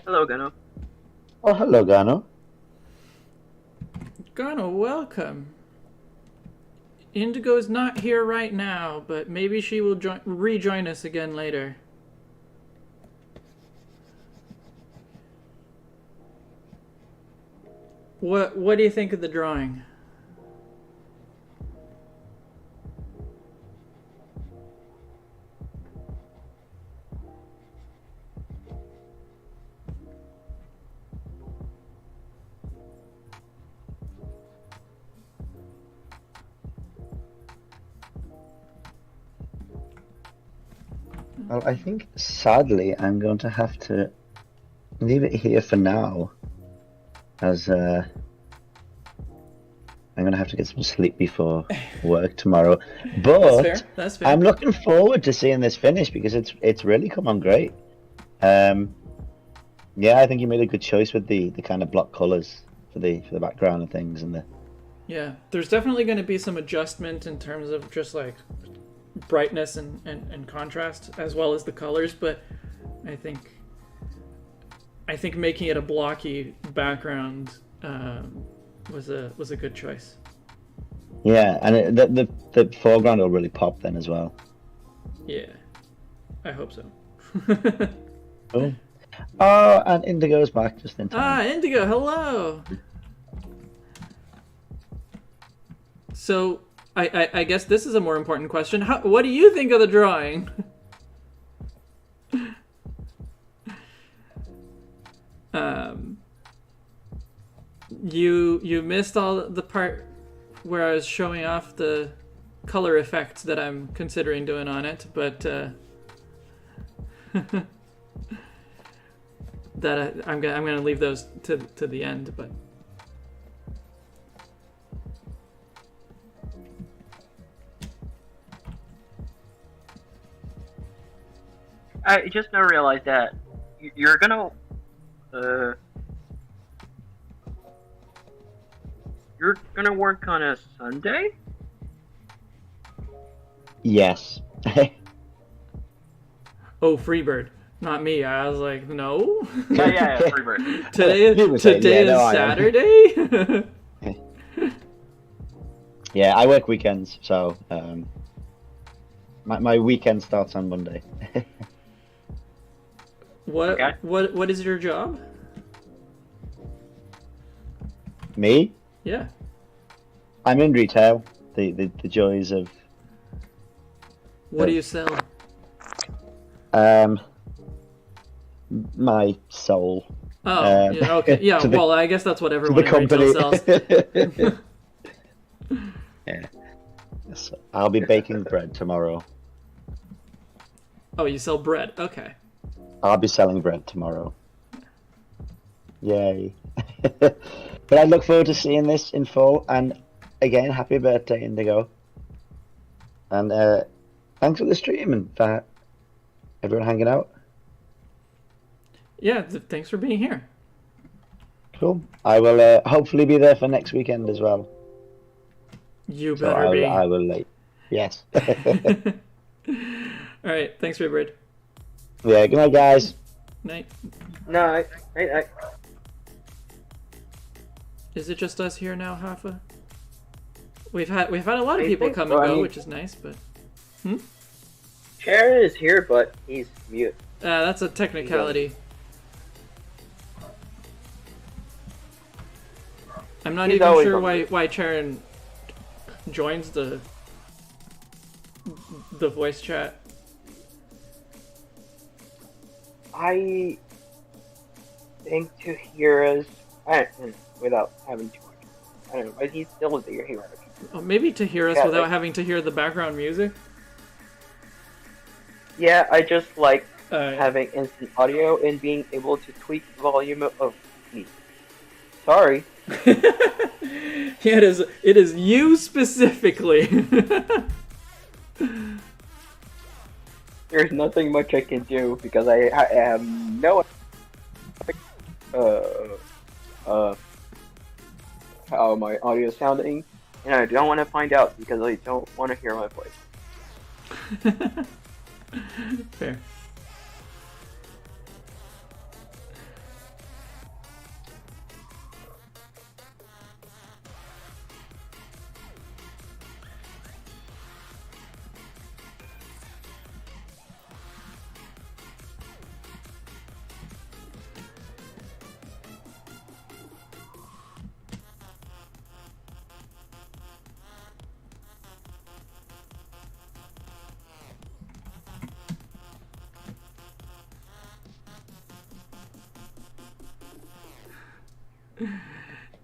Hello, Gano. Oh, hello, Gano. Gano, welcome. Indigo's not here right now, but maybe she will rejoin us again later. What do you think of the drawing? Well, I think, sadly, I'm going to have to leave it here for now, as I'm going to have to get some sleep before work tomorrow. But That's fair. I'm looking forward to seeing this finish because it's really come on great. Yeah, I think you made a good choice with the kind of block colors for the background and things and the. Yeah, there's definitely going to be some adjustment in terms of just like brightness and contrast as well as the colors, but I think making it a blocky background was a good choice. Yeah, and the foreground will really pop then as well. Yeah, I hope so. Oh, oh, and Indigo's back just in time. Ah, Indigo, hello. So I guess this is a more important question. What do you think of the drawing? You missed all the part where I was showing off the color effects that I'm considering doing on it, but that I'm gonna leave those to the end, but. I just now realized that you're gonna work on a Sunday? Yes. Oh, Freebird, not me. I was like, no. Yeah, Freebird. Today is Saturday. Yeah, I work weekends, so my weekend starts on Monday. What is your job? Me? Yeah. I'm in retail. The joys of. What do you sell? My soul. Oh, yeah, okay. Yeah, well, I guess that's what everyone in company retail sells. Yeah. So I'll be baking bread tomorrow. Oh, you sell bread. Okay. I'll be selling bread tomorrow. Yay. But I look forward to seeing this in full. And again, happy birthday, Indigo. And thanks for the stream and for everyone hanging out. Yeah, thanks for being here. Cool. I will hopefully be there for next weekend as well. You So better be. I will. Yes. All right. Thanks, Raybird. Yeah. Good night, guys. Night. No, Is it just us here now, Hafa? We've had a lot of I people think come so, and I go, mean- which is nice, but Sharon is here, but he's mute. that's a technicality. I'm not He's even always sure on why Charon joins the voice chat. I think Tahira's without having to. I don't know, but he's still the hero. Oh, maybe to hear us Yeah, without like- having to hear the background music. Yeah, I just like Alright. having instant audio and being able to tweak the volume of me. Sorry. Yeah, it is you specifically. There's nothing much I can do because I have no how my audio is sounding, and I don't want to find out because I don't want to hear my voice. Fair.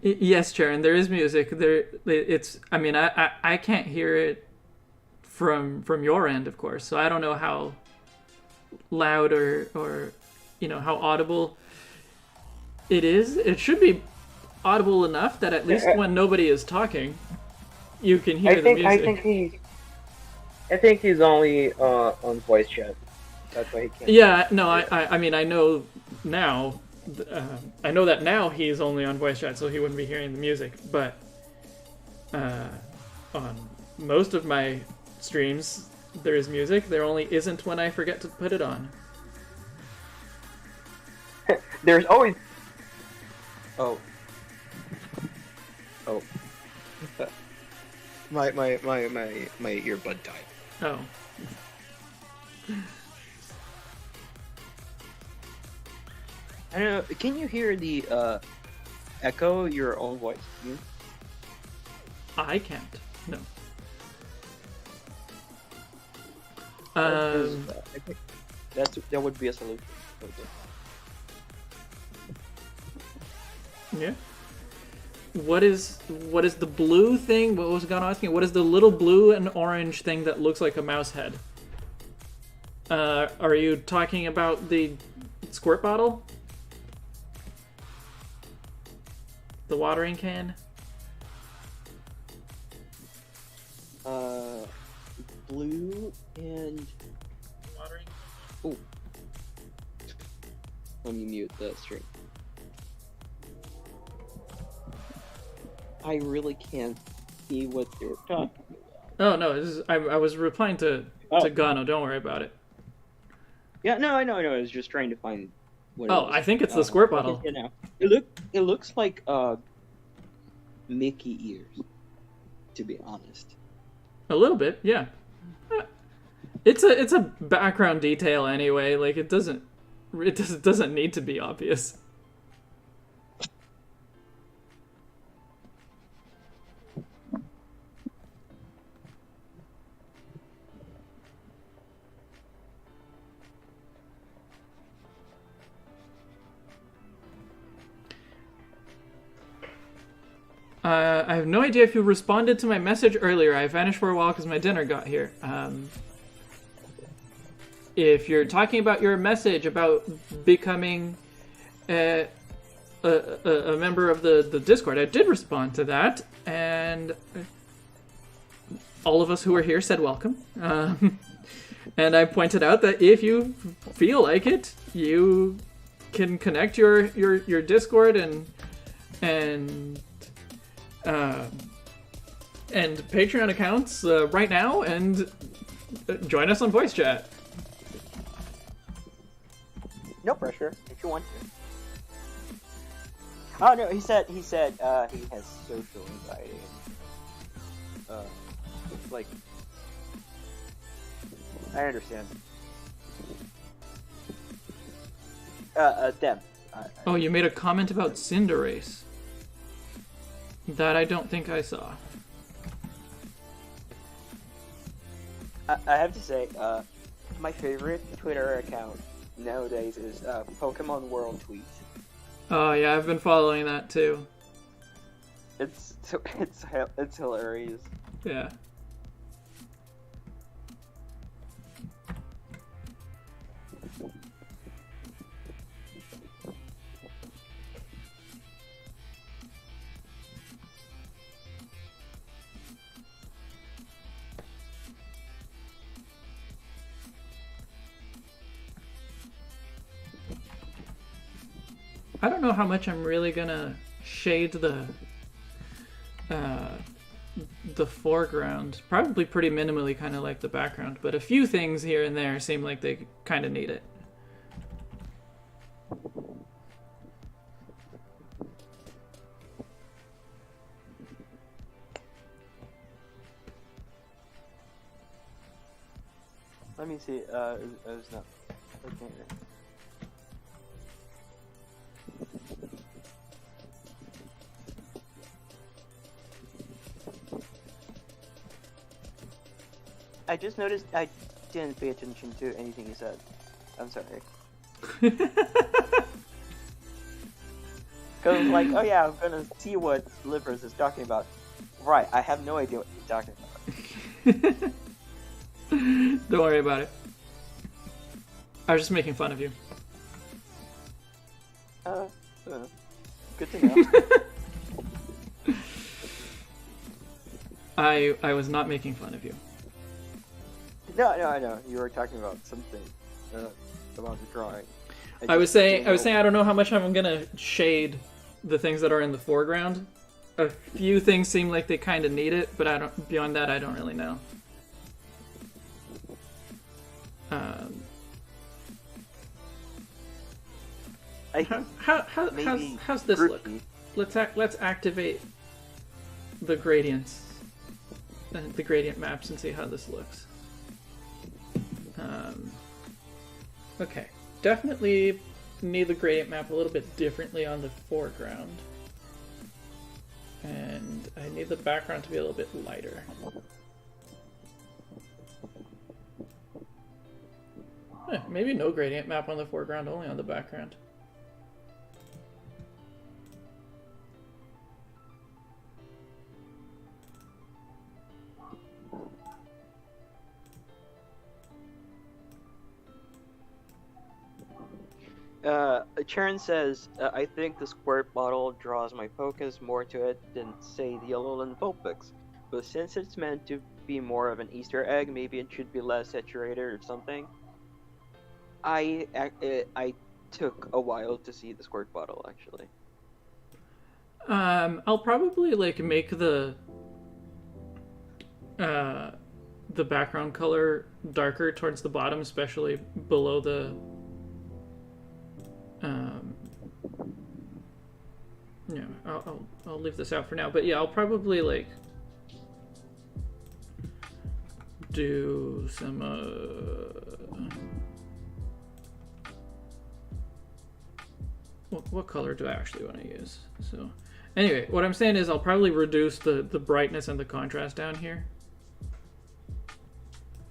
Yes, Sharon, there is music. It's. I mean, I can't hear it from your end, of course. So I don't know how loud or how audible it is. It should be audible enough that at least when nobody is talking, you can hear the music. I think he's only on voice chat. That's why he can't. Yeah, no, I mean, I know now. I know that now he's only on voice chat, so he wouldn't be hearing the music. But on most of my streams, there is music. There only isn't when I forget to put it on. There's always. Oh. my earbud died. Oh. I don't know. Can you hear the echo your own voice? I can't. No. I think that would be a solution. Yeah. What is the blue thing? What was Gano asking? What is the little blue and orange thing that looks like a mouse head? Are you talking about the squirt bottle? The watering can? Blue and Watering? oh, let me mute the stream. I really can't see what you're talking about. Oh no, I was replying to Gano. Don't worry about it. Yeah, no, I know. I was just trying to find. What Oh, it was. I think it's the squirt bottle. You know, it looks like Mickey ears, to be honest. A little bit, yeah. It's a background detail anyway. Like it doesn't need to be obvious. I have no idea if you responded to my message earlier. I vanished for a while because my dinner got here. If you're talking about your message about becoming a member of the Discord, I did respond to that, and all of us who are here said welcome. And I pointed out that if you feel like it, you can connect your Discord and Patreon accounts right now and join us on voice chat. No pressure if you want to. Oh no, he said he has social anxiety. Like, I understand. Them. Oh, you made a comment about Cinderace. That I don't think I saw. I have to say, my favorite Twitter account nowadays is Pokemon World Tweets. Oh yeah, I've been following that too. It's hilarious. Yeah. I don't know how much I'm really gonna shade the foreground. Probably pretty minimally, kind of like the background, but a few things here and there seem like they kind of need it. Let me see. I was not looking at it. I just noticed I didn't pay attention to anything you said. I'm sorry. Because like, oh yeah, I'm gonna see what Livers is talking about. Right, I have no idea what he's talking about. Don't worry about it. I was just making fun of you. Good to know. I was not making fun of you. No, I know. You were talking about something about the drawing. I was saying I don't know how much I'm gonna shade the things that are in the foreground. A few things seem like they kind of need it, but beyond that, I don't really know. How's this look? Let's activate the gradients, the gradient maps, and see how this looks. Okay, definitely need the gradient map a little bit differently on the foreground, and I need the background to be a little bit lighter. Maybe no gradient map on the foreground, only on the background. Chern says, I think the squirt bottle draws my focus more to it than, say, the Alolan Vulpix. But since it's meant to be more of an Easter egg, maybe it should be less saturated or something. I took a while to see the squirt bottle, actually. I'll probably, like, make the background color darker towards the bottom, especially below the... yeah, I'll leave this out for now, but yeah, I'll probably like do some what color do I actually want to use? So anyway, what I'm saying is I'll probably reduce the brightness and the contrast down here,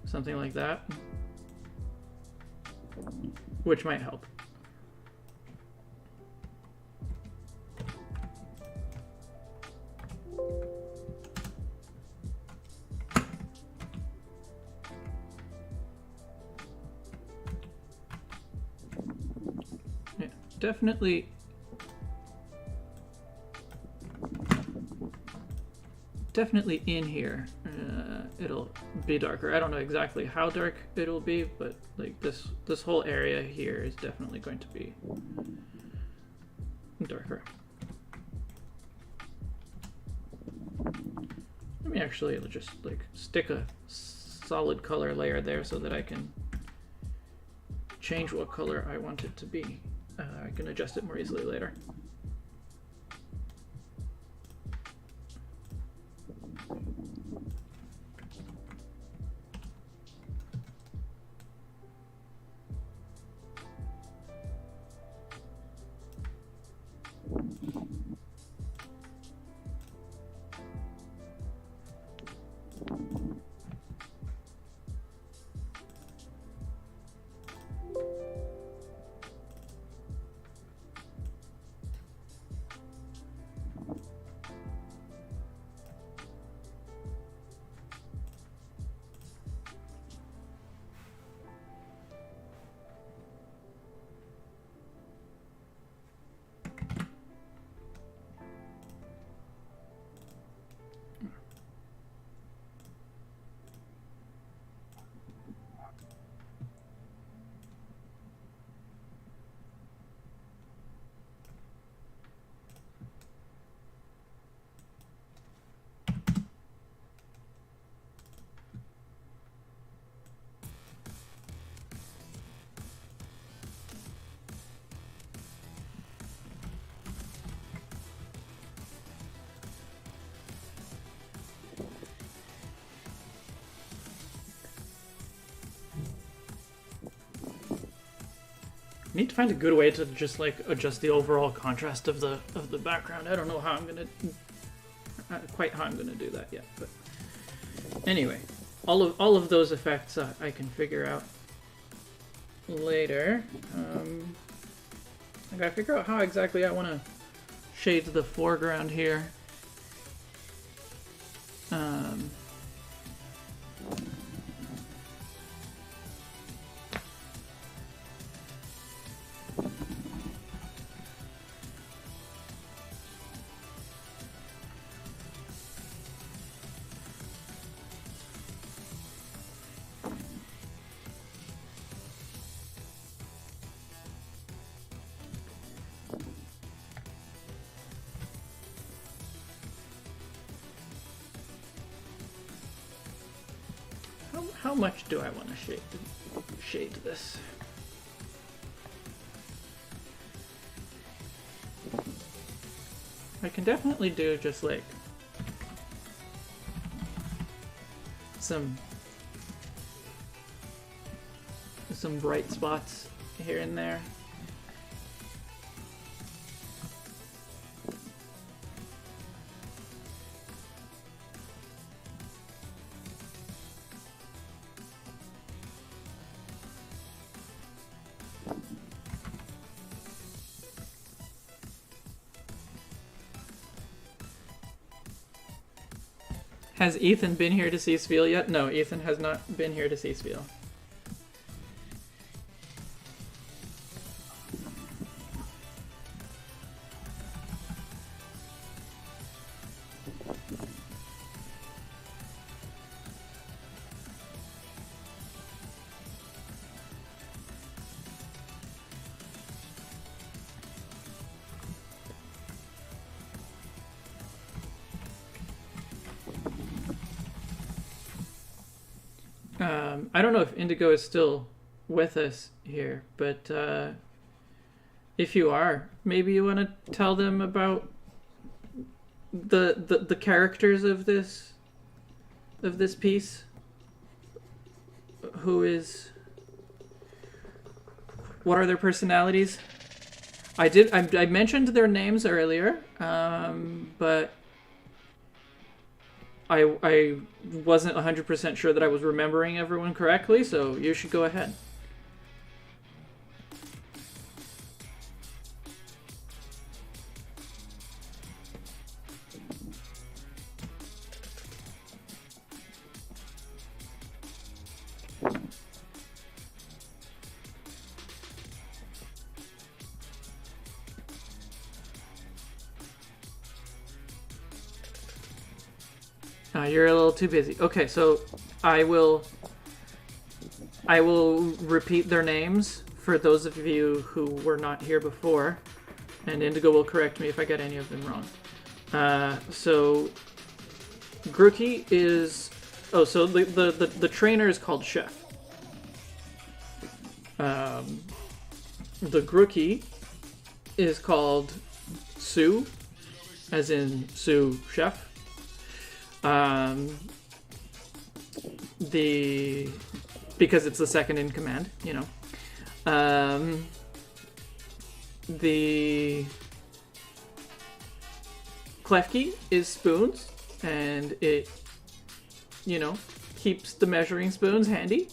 something like that, which might help. Definitely in here it'll be darker. I don't know exactly how dark it'll be, but like this whole area here is definitely going to be darker. Let me actually just like stick a solid color layer there so that I can change what color I want it to be. I can adjust it more easily later. I need to find a good way to just like adjust the overall contrast of the background. I don't know how I'm gonna quite how I'm gonna do that yet, but anyway, all of those effects I can figure out later. I gotta figure out how exactly I want to shade the foreground here. How much do I want to shade this? I can definitely do just like some bright spots here and there. Has Ethan been here to see Spiel yet? No, Ethan has not been here to see Spiel. I don't know if Indigo is still with us here, but if you are, maybe you want to tell them about the characters of this piece. What are their personalities? I mentioned their names earlier, but I wasn't 100% sure that I was remembering everyone correctly, so you should go ahead. you're a little too busy. Okay, so I will repeat their names for those of you who were not here before, and Indigo will correct me if I get any of them wrong. So grikki is... Oh, so the trainer is called Chef. The grikki is called Sue, as in Sue Chef. Because it's the second in command, you know. The klefki is spoons, and it, you know, keeps the measuring spoons handy.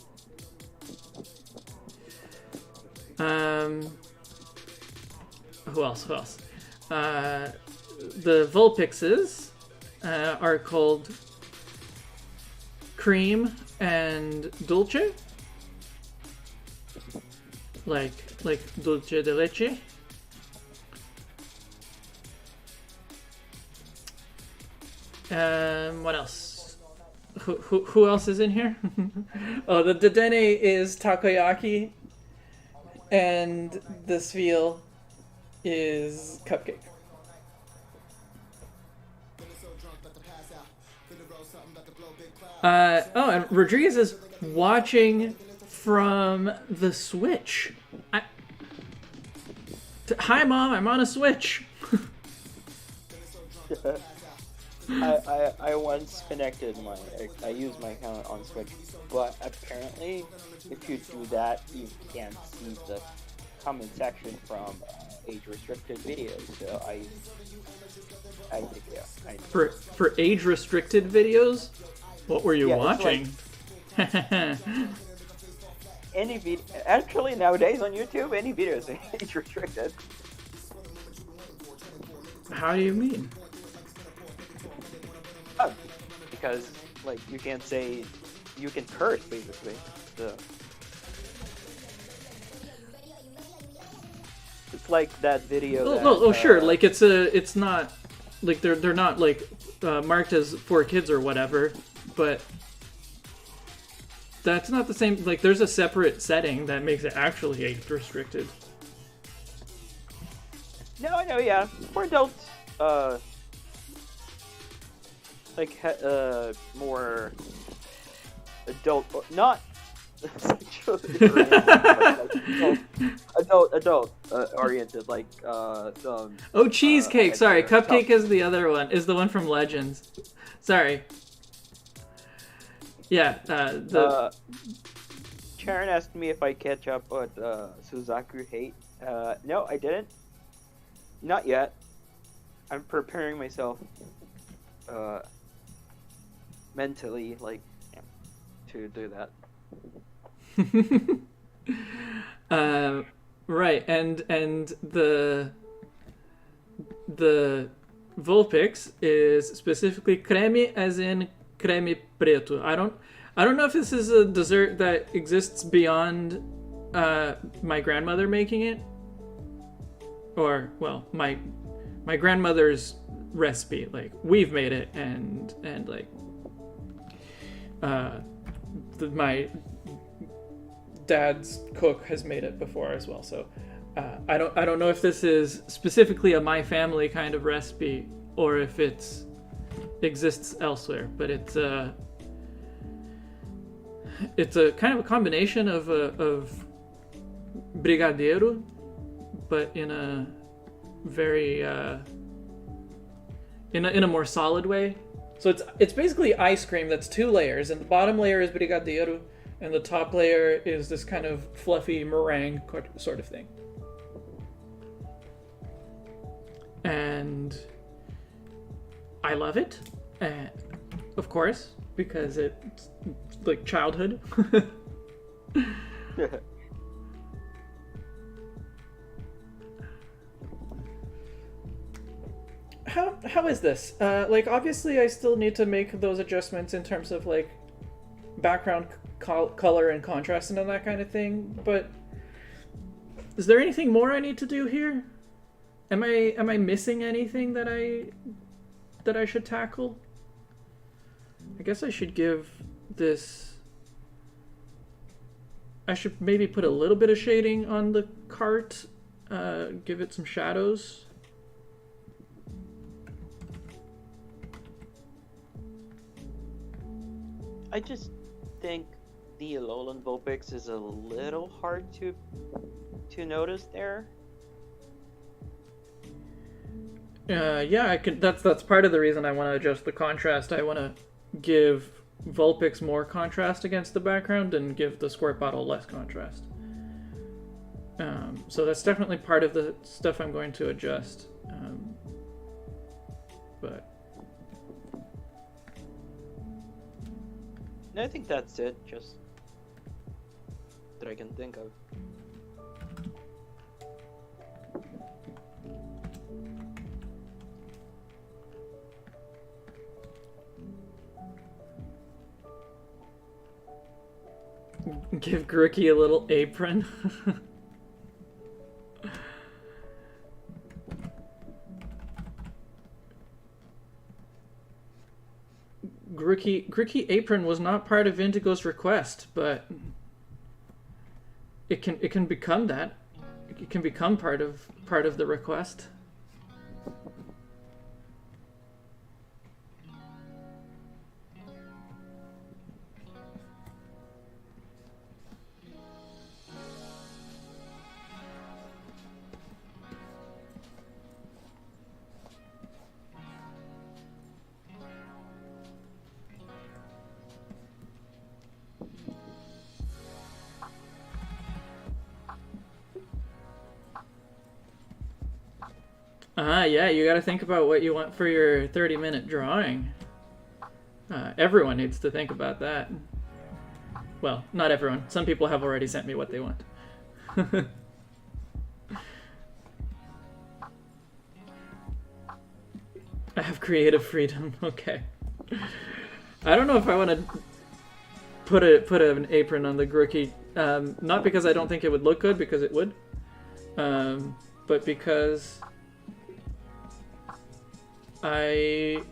Who else? The Vulpixes are called Cream and Dulce, like dulce de leche. What else? Who else is in here? Oh, the Dedenne is takoyaki, and the Sviel is cupcake. Oh, and Rodriguez is watching from the Switch. Hi, Mom, I'm on a Switch. I once connected I used my account on Switch, but apparently if you do that, you can't see the comment section from age-restricted videos. So I think, yeah. For age-restricted videos? What were you watching? Any video, actually nowadays on YouTube, any video is age restricted. How do you mean? Oh, because like you can't say, you can curse basically. So it's like that video. Sure. Like it's not like they're not like marked as for kids or whatever, but that's not the same. Like there's a separate setting that makes it actually age restricted. No, yeah, for adults, more adult, not sexually oriented, adult oriented, like Oh, cheesecake. Sorry, cupcake is the other one. Is the one from Legends. Sorry. Yeah. Sharon asked me if I catch up with Suzaku Hate. No, I didn't. Not yet. I'm preparing myself mentally, like, to do that. Right, and the Vulpix is specifically creme, as in creme preto. I don't know if this is a dessert that exists beyond my grandmother making it, or well, my grandmother's recipe. Like we've made it, and like my dad's cook has made it before as well. So I don't know if this is specifically a my family kind of recipe or if it exists elsewhere, but it's a kind of a combination of brigadeiro, but in a very in a more solid way. So it's basically ice cream that's two layers, and the bottom layer is brigadeiro, and the top layer is this kind of fluffy meringue sort of thing. And I love it, of course, because it's like childhood. How is this? Like, obviously, I still need to make those adjustments in terms of like background color and contrast and all that kind of thing. But is there anything more I need to do here? Am I missing anything that I should tackle? I guess I should give this... I should maybe put a little bit of shading on the cart. Give it some shadows. I just think the Alolan Vulpix is a little hard to notice there. Yeah, I can. That's part of the reason I want to adjust the contrast. I want to give Vulpix more contrast against the background and give the squirt bottle less contrast. So that's definitely part of the stuff I'm going to adjust. But I think that's it, just that I can think of. give Grikki a little apron. Grikki apron was not part of Indigo's request, but it can become that. It can become part of the request. Yeah, you gotta think about what you want for your 30-minute drawing. Everyone needs to think about that. Well, not everyone. Some people have already sent me what they want. I have creative freedom. Okay. I don't know if I want to put an apron on the Grikki. Not because I don't think it would look good, because it would. But because I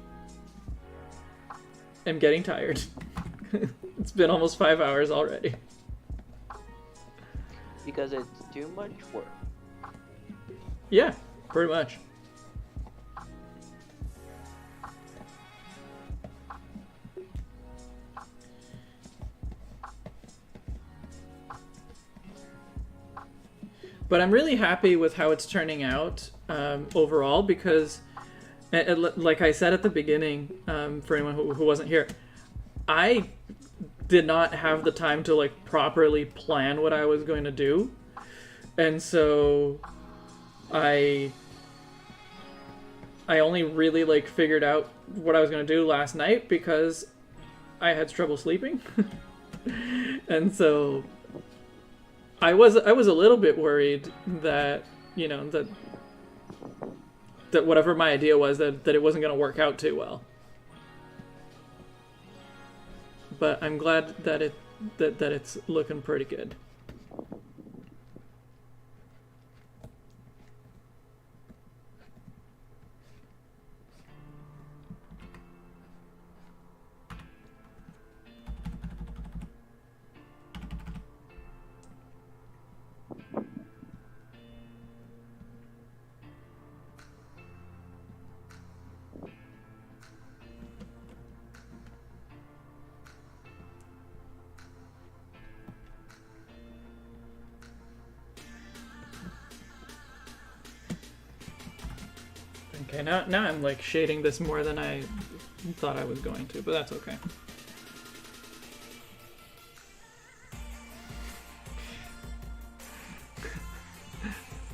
am getting tired. It's been almost 5 hours already. Because it's too much work. Yeah, pretty much. But I'm really happy with how it's turning out overall, because like I said at the beginning, for anyone who wasn't here, I did not have the time to like properly plan what I was going to do, and so I only really like figured out what I was going to do last night because I had trouble sleeping. And so I was a little bit worried that, you know, that whatever my idea was, that it wasn't going to work out too well. But I'm glad that it's looking pretty good. Okay, now I'm like shading this more than I thought I was going to, but that's okay.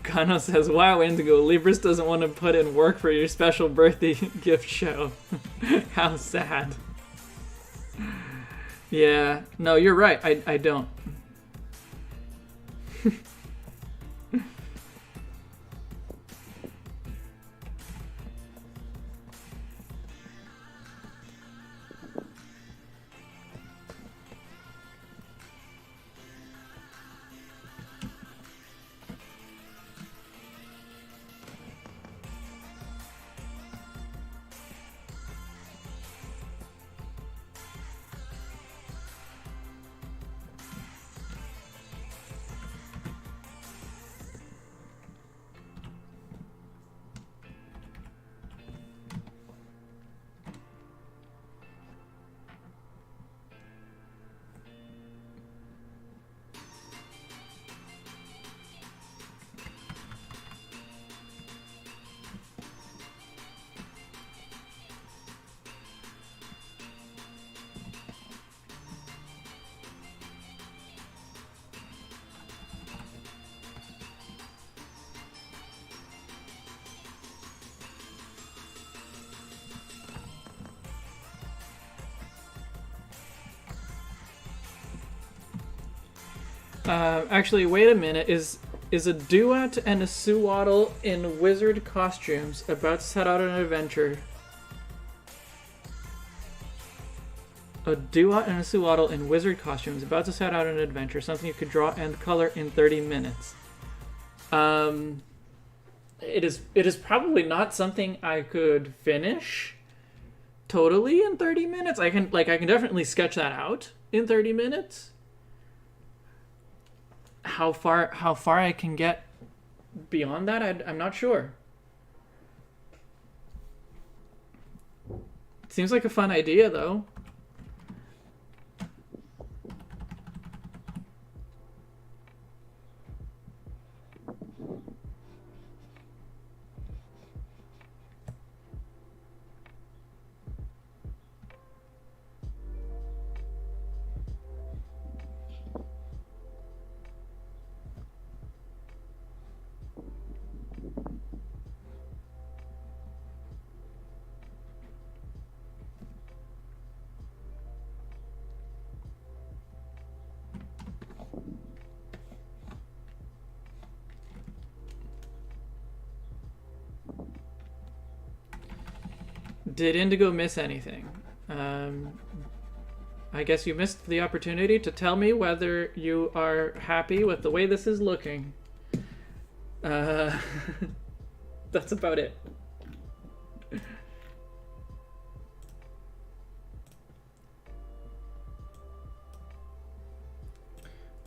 Kano says, wow, Indigo, Libris doesn't want to put in work for your special birthday gift show. How sad. Yeah, no, you're right, I don't. Actually, wait a minute. Is a duat and a suwaddle in wizard costumes about to set out on an adventure? A duat and a suwaddle in wizard costumes about to set out on an adventure. Something you could draw and color in 30 minutes. It is probably not something I could finish totally in 30 minutes. I can definitely sketch that out in 30 minutes. How far I can get beyond that, I'm not sure. Seems like a fun idea, though. Did Indigo miss anything? I guess you missed the opportunity to tell me whether you are happy with the way this is looking. That's about it.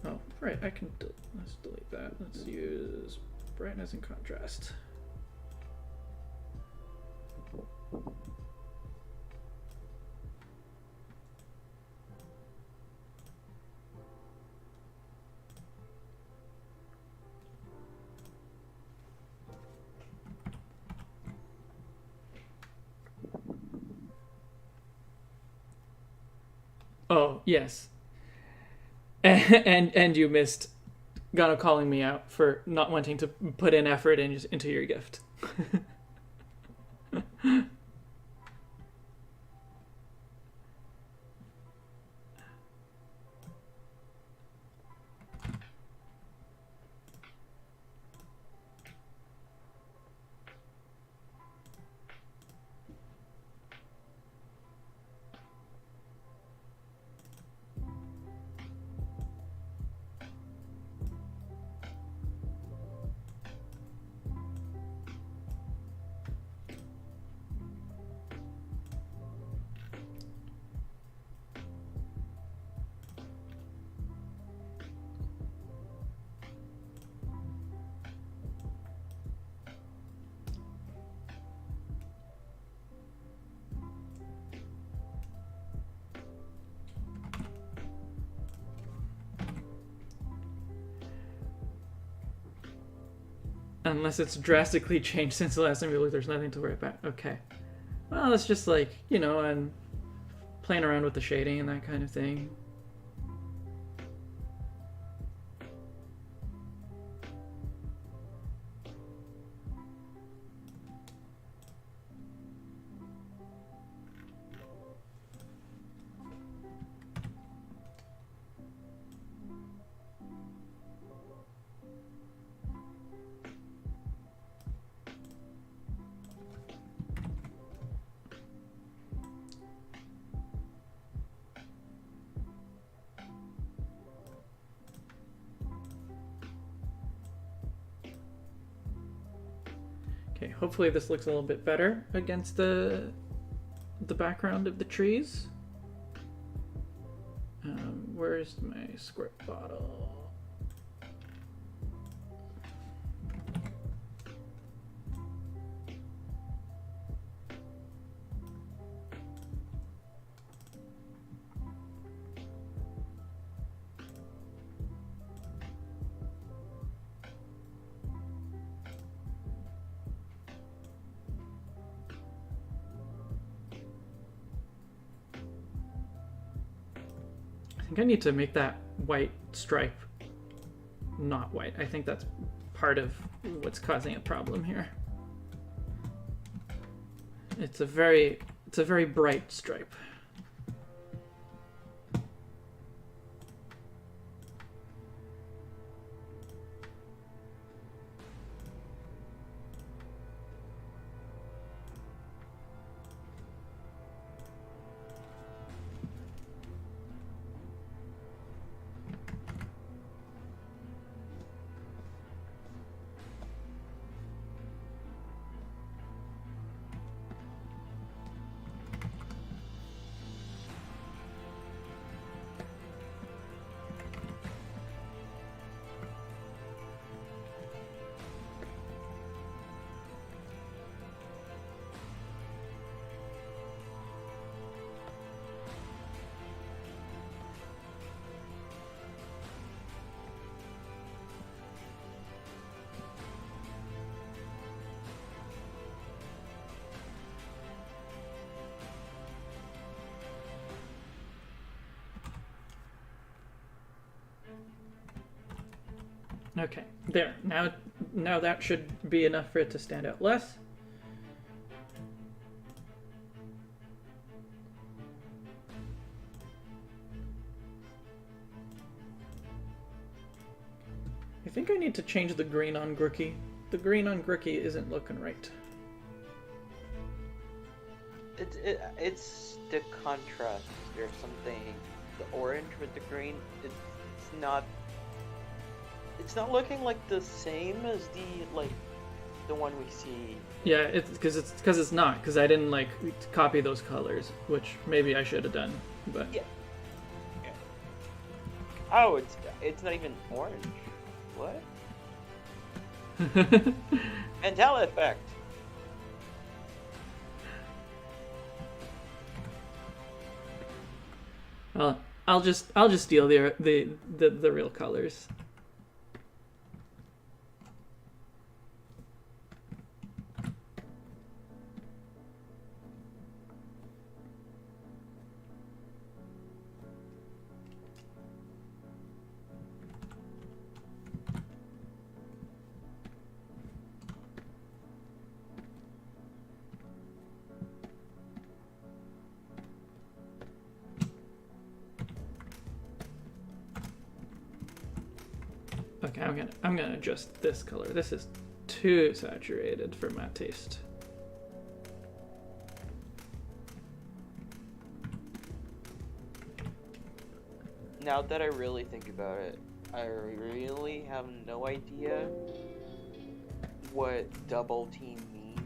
Oh, right, I can let's delete that. Let's use brightness and contrast. Oh, yes. And you missed Gano calling me out for not wanting to put in effort into your gift. Unless it's drastically changed since the last time we looked, there's nothing to worry about. Okay. Well, it's just like, you know, I'm playing around with the shading and that kind of thing. Okay, hopefully this looks a little bit better against the background of the trees. Where's my squirt bottle? I think I need to make that white stripe not white. I think that's part of what's causing a problem here. It's a very bright stripe. Okay, there. Now that should be enough for it to stand out less. I think I need to change the green on grikki. The green on grikki isn't looking right. It's the contrast. There's something, the orange with the green. It's not. It's not looking like the same as the one we see. Yeah, it's because it's not, because I didn't like copy those colors, which maybe I should have done, but Yeah. Oh, it's not even orange. What? Mandela effect. Well, I'll just steal the real colors. Okay, I'm gonna adjust this color. This is too saturated for my taste. Now that I really think about it, I really have no idea what double team means.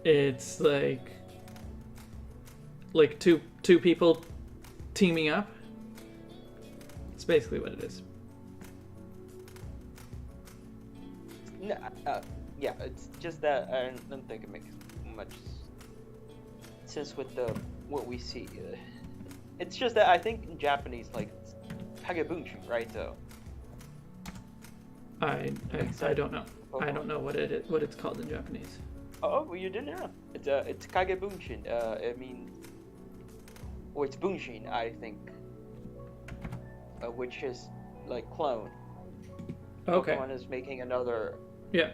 It's like two people teaming up. It's basically what it is. No, yeah, it's just that I don't think it makes much sense with what we see. It's just that I think in Japanese, like kagebunshi, right? So I don't know. I don't know what it's called in Japanese. oh, well, you didn't know. It's kagebunshin. I mean, or it's bunshin, I think, which is like clone. Okay. Pokemon is making another. Yeah.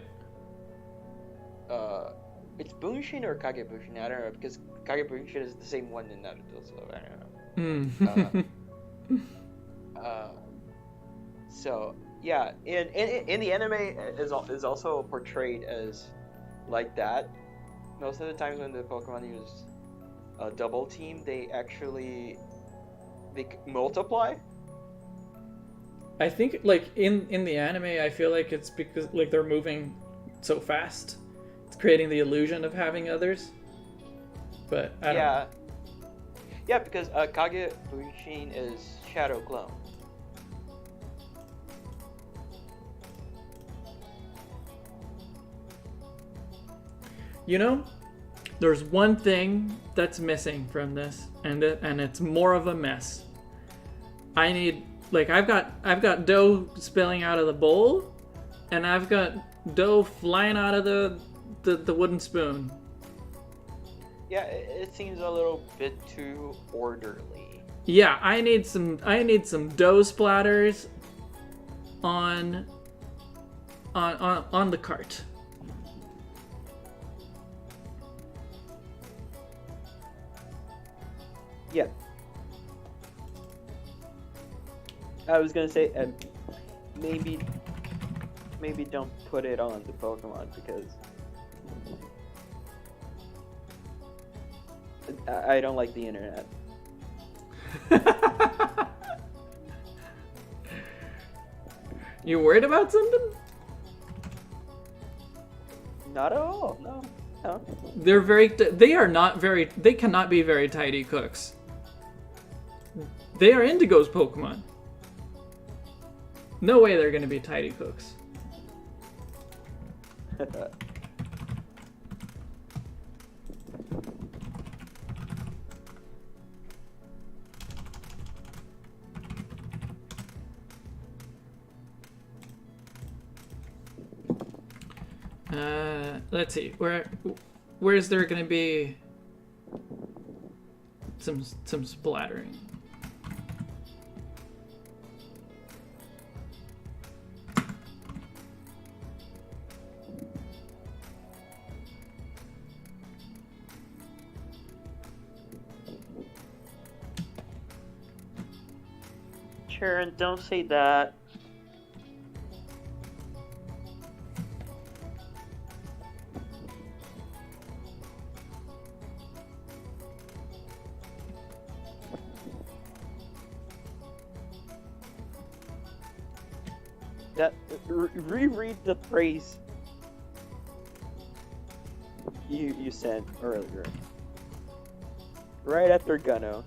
It's bunshin or kagebunshin. I don't know, because kagebunshin is the same one in Naruto, so I don't know. So yeah, in the anime is also portrayed as like that. Most of the times when the Pokemon use a double team, they actually multiply. I think like in the anime, I feel like it's because like they're moving so fast, it's creating the illusion of having others. But I don't know. Yeah, because Kage Bunshin is Shadow Clone. You know, there's one thing that's missing from this, and it's more of a mess. I need I've got dough spilling out of the bowl, and I've got dough flying out of the wooden spoon. Yeah, it seems a little bit too orderly. Yeah, I need some dough splatters on the cart. Yeah. I was gonna say, maybe don't put it on the Pokemon because I don't like the internet. You worried about something? Not at all. No. They cannot be very tidy cooks. They are Indigo's Pokemon. No way they're gonna be tidy cooks. Where's there gonna be? some splattering. Sharon, don't say that. Reread the phrase you sent earlier. Right after Gunno.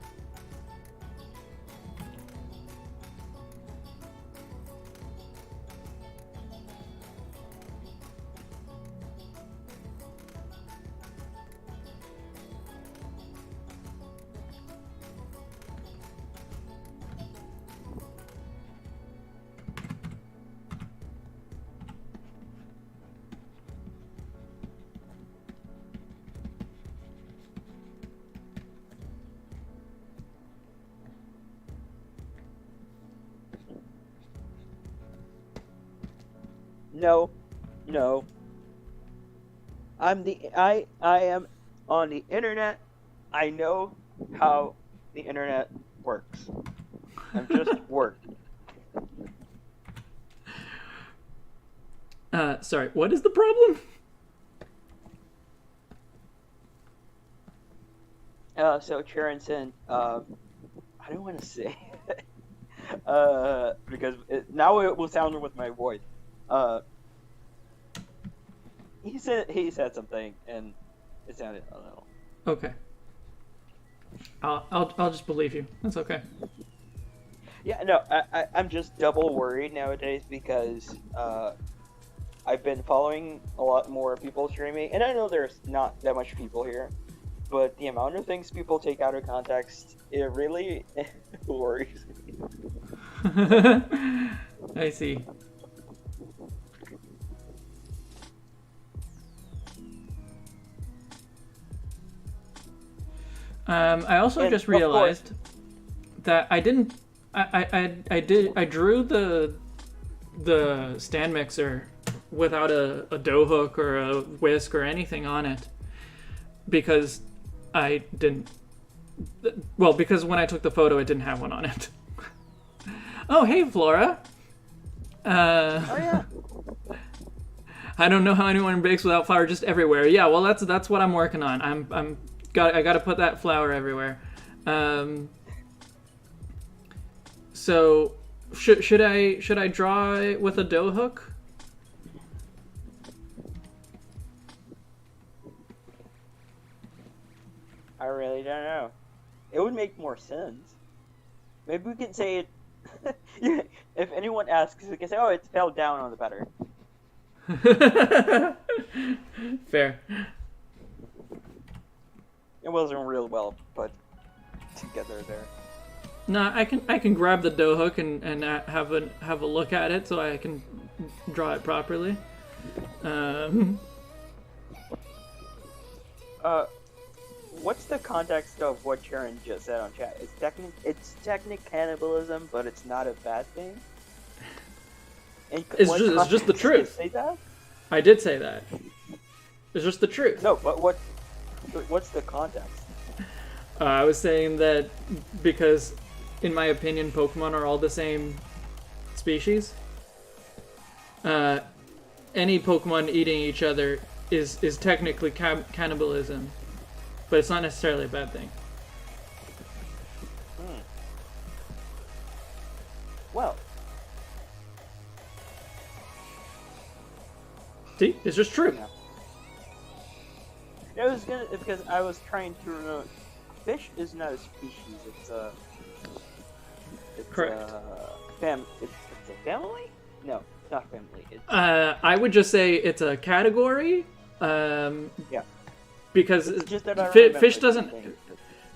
No. I am on the internet. I know how the internet works. I'm just working. Sorry, what is the problem? So Charonson, I don't want to say because now it will sound with my voice. He said something, and it sounded a little. Okay. I'll just believe you. That's okay. Yeah, no, I'm just double worried nowadays because I've been following a lot more people streaming, and I know there's not that much people here, but the amount of things people take out of context, it really worries me. I see. I also just realized that I didn't. I drew the stand mixer without a dough hook or a whisk or anything on it because I didn't. Well, because when I took the photo, it didn't have one on it. Oh, hey, Flora. Oh yeah. I don't know how anyone bakes without flour just everywhere. Yeah, well, that's what I'm working on. I got to put that flour everywhere. So should I draw it with a dough hook? I really don't know. It would make more sense. Maybe we can say it. If anyone asks, we can say, "Oh, it fell down on the butter." Fair. It wasn't real well put together there. No, I can grab the dough hook and have a look at it so I can draw it properly. What's the context of what Sharon just said on chat? It's technic cannibalism, but it's not a bad thing. It's just the truth. Did you say that? I did say that. It's just the truth. No, but what's the context? I was saying that because, in my opinion, Pokemon are all the same species. Any Pokemon eating each other is technically cannibalism, but it's not necessarily a bad thing. Well, see, it's just true. Yeah. It was because I was trying to remember. Fish is not a species. It's correct. It's a family? No, not family. It's... I would just say it's a category. Yeah. Because it's just that fish doesn't.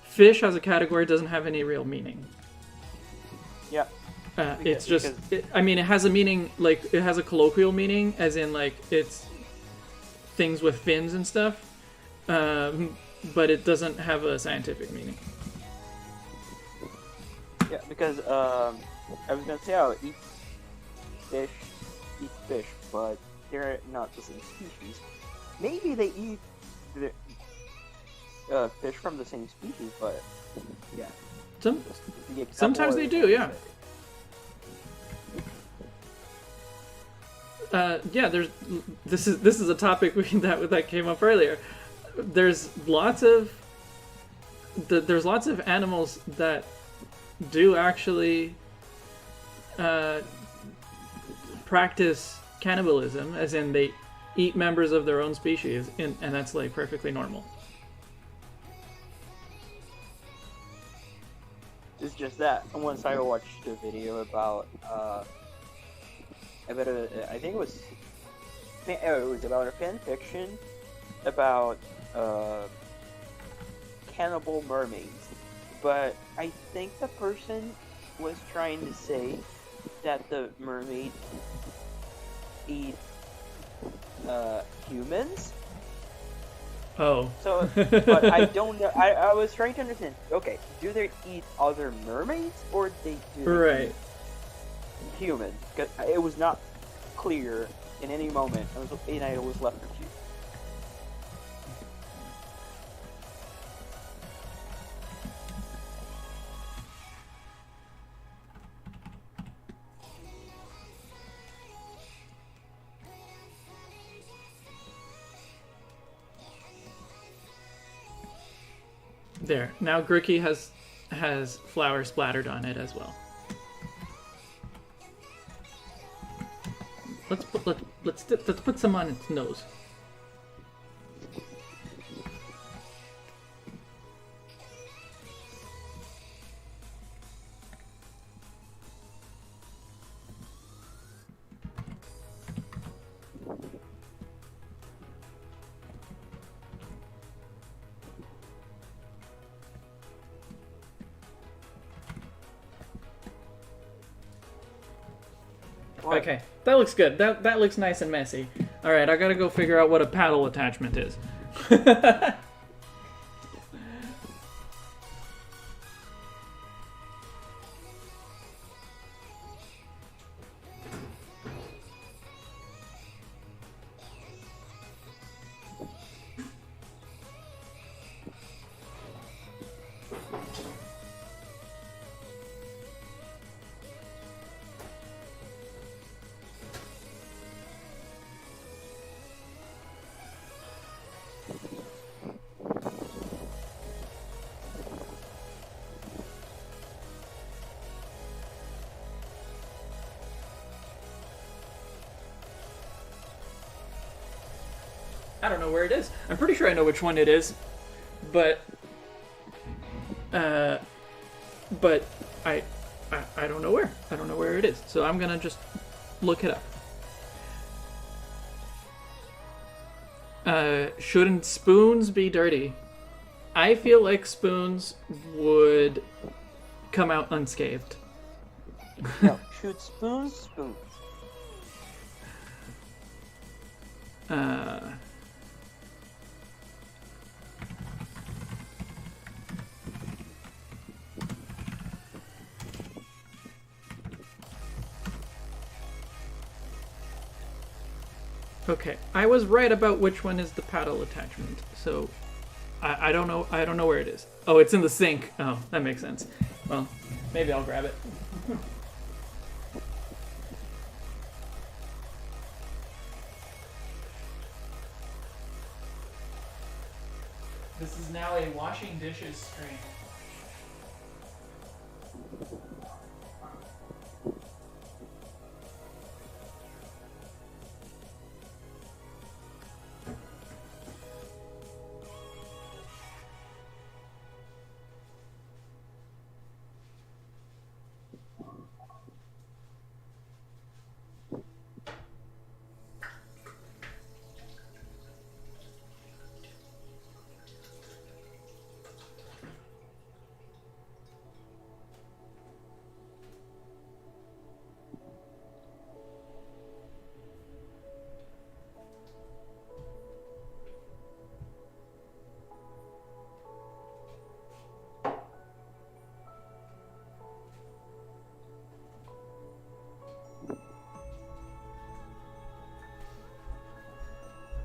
Fish as a category doesn't have any real meaning. Yeah. It's just. I mean, it has a meaning. Like it has a colloquial meaning, as in like it's things with fins and stuff. But it doesn't have a scientific meaning. Yeah, because I was gonna say I'll fish, eat fish, but they're not the same species. Maybe they eat the fish from the same species, but yeah. Sometimes they do, yeah. Yeah, this is a topic that came up earlier. There's lots of animals that do actually practice cannibalism, as in they eat members of their own species, and that's like perfectly normal. It's just that once I watched a video about I think it was about a fan fiction about cannibal mermaids, but I think the person was trying to say that the mermaid eat humans. Oh. So, but I don't know. I was trying to understand. Okay, do they eat other mermaids or do they eat humans? Because it was not clear in any moment. I was left confused. There. Now grikki has flour splattered on it as well. Let's put some on its nose. Okay, that looks good. That looks nice and messy. All right, I gotta go figure out what a paddle attachment is. I don't know where it is. I'm pretty sure I know which one it is, but I don't know where. I don't know where it is. So I'm gonna just look it up. Shouldn't spoons be dirty? I feel like spoons would come out unscathed. No, shoot spoons. Okay, I was right about which one is the paddle attachment. So I don't know. I don't know where it is. Oh, it's in the sink. Oh, that makes sense. Well, maybe I'll grab it. This is now a washing dishes stream.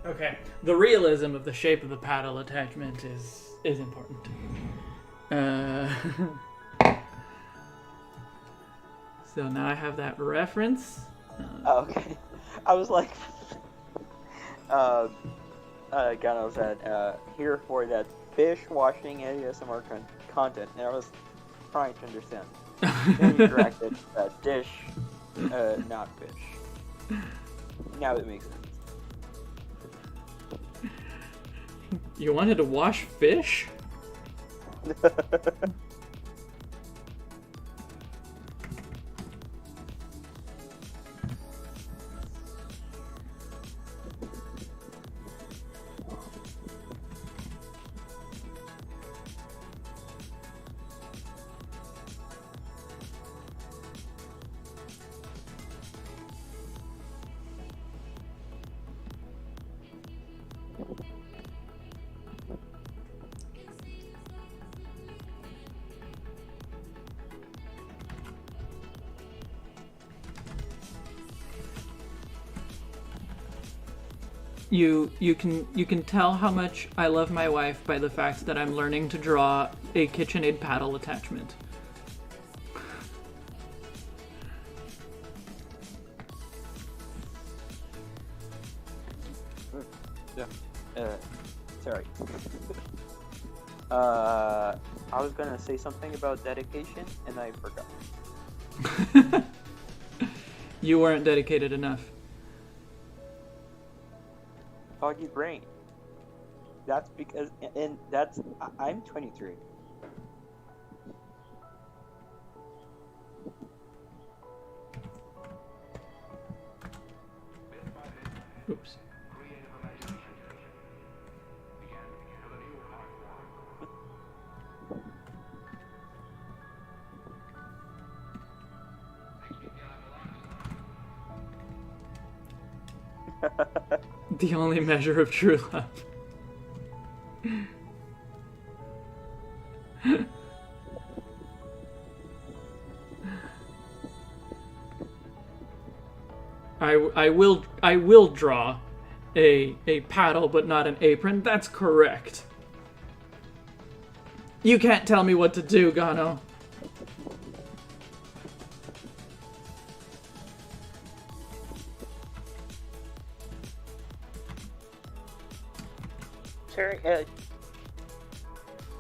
Okay. The realism of the shape of the paddle attachment is important. So now I have that reference. Oh, okay. I was like, Gano said, here for that fish washing ASMR content, and I was trying to understand. Then you corrected dish, not fish. Now it makes sense. You wanted to wash fish? You can tell how much I love my wife by the fact that I'm learning to draw a KitchenAid paddle attachment. Sorry. I was gonna say something about dedication, and I forgot. You weren't dedicated enough. Foggy brain. That's because, and I'm 23. Oops. The only measure of true love. I will draw a paddle but not an apron. That's correct. You can't tell me what to do, Gano.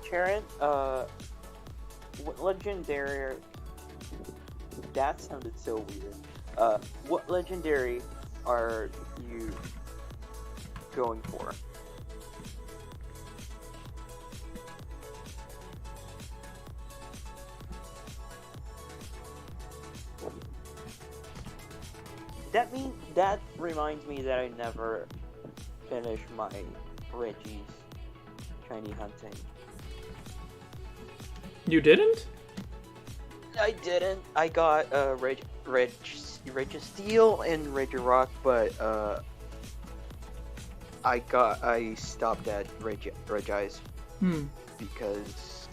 Sharon, what legendary... That sounded so weird. What legendary are you going for? That reminds me that I never finished my Reggie's shiny hunting. You didn't? I didn't. I got Registeel and Regirock, but I stopped at Regi's because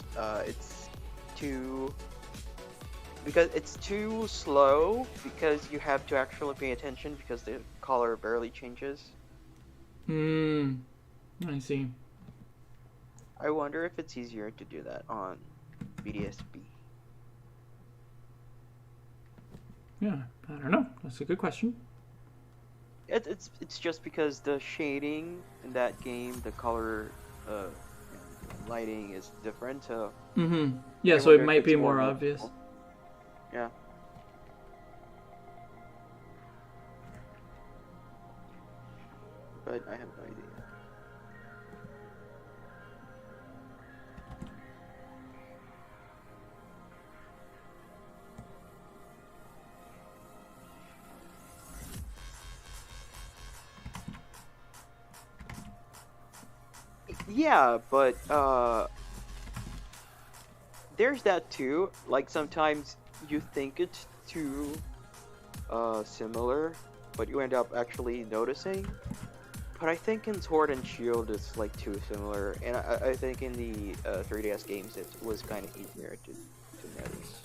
it's too slow, because you have to actually pay attention because the color barely changes. I see. I wonder if it's easier to do that on BDSP. Yeah, I don't know. That's a good question. It's just because the shading in that game, the color lighting is different. So yeah, so it might be more obvious. Yeah. But I have no idea. Yeah, but there's that too. Like sometimes you think it's too similar, but you end up actually noticing. But I think in Sword and Shield it's like too similar, and I think in the 3DS games it was kind of easier to notice.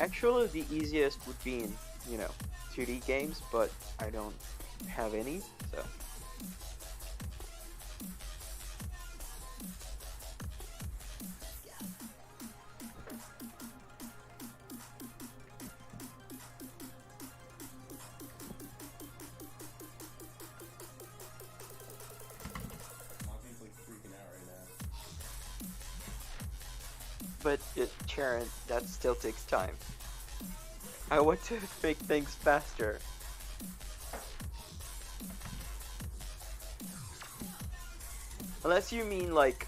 Actually, the easiest would be in, 2D games, but I don't have any, so. But, Sharon, that still takes time. I want to make things faster. Unless you mean, like,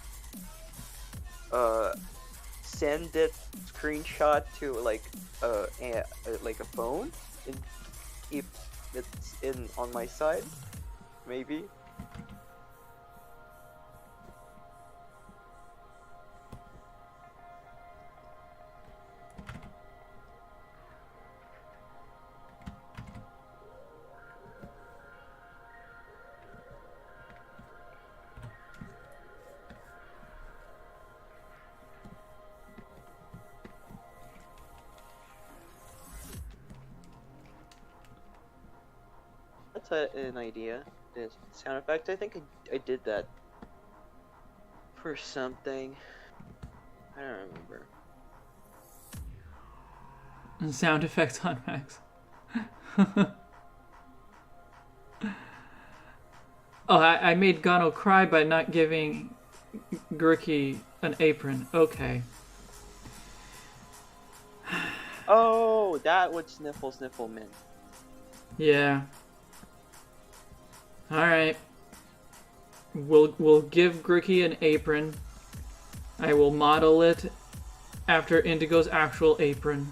send that screenshot to, like, a phone? If it's on my side? Maybe? That's an idea. The sound effect. I think I did that for something. I don't remember. Sound effects on Max. Oh, I made Gano cry by not giving Grikki an apron. Okay. Oh, that what sniffle sniffle meant. Yeah. Alright. We'll give Grikki an apron. I will model it after Indigo's actual apron.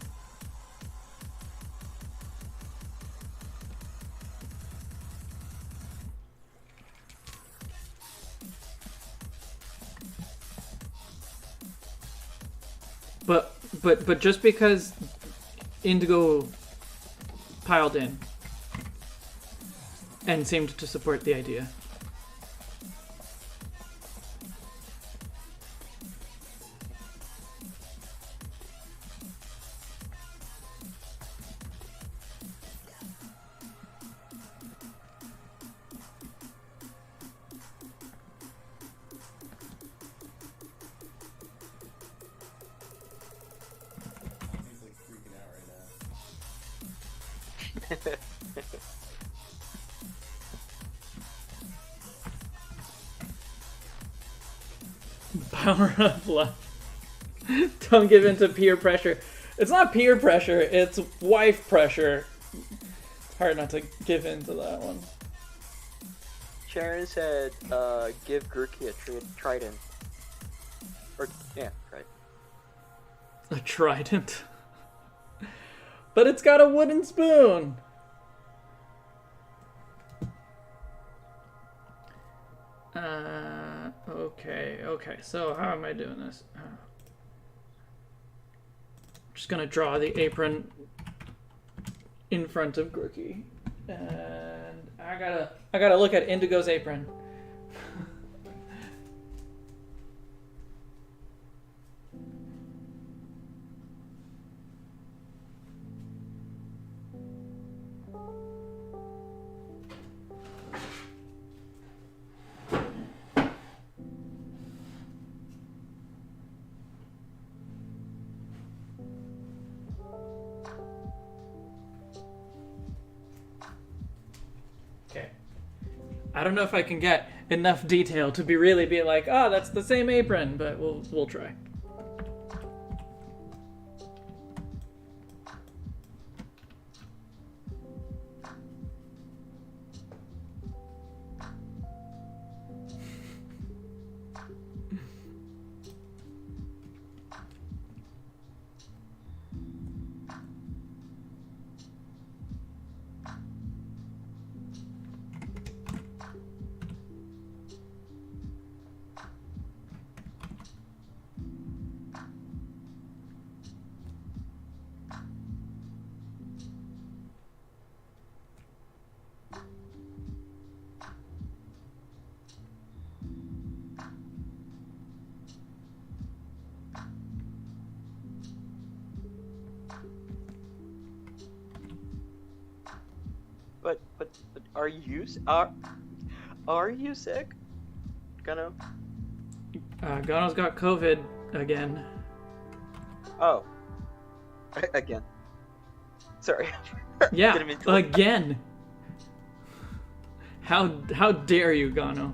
But just because Indigo piled in and seemed to support the idea. Power of love. Don't give in to peer pressure. It's not peer pressure, it's wife pressure. It's hard not to give in to that one. Sharon said, give Grikki a trident. Or, yeah, trident. A trident. But it's got a wooden spoon. Okay, so how am I doing this? I'm just gonna draw the apron in front of Grikki. And I gotta look at Indigo's apron. I don't know if I can get enough detail to really be like, oh, that's the same apron, but we'll try. Are you sick? Gonna? Gano's got COVID again. Oh. Again. Sorry. Yeah, Didn't mean to- again. How dare you, Gano?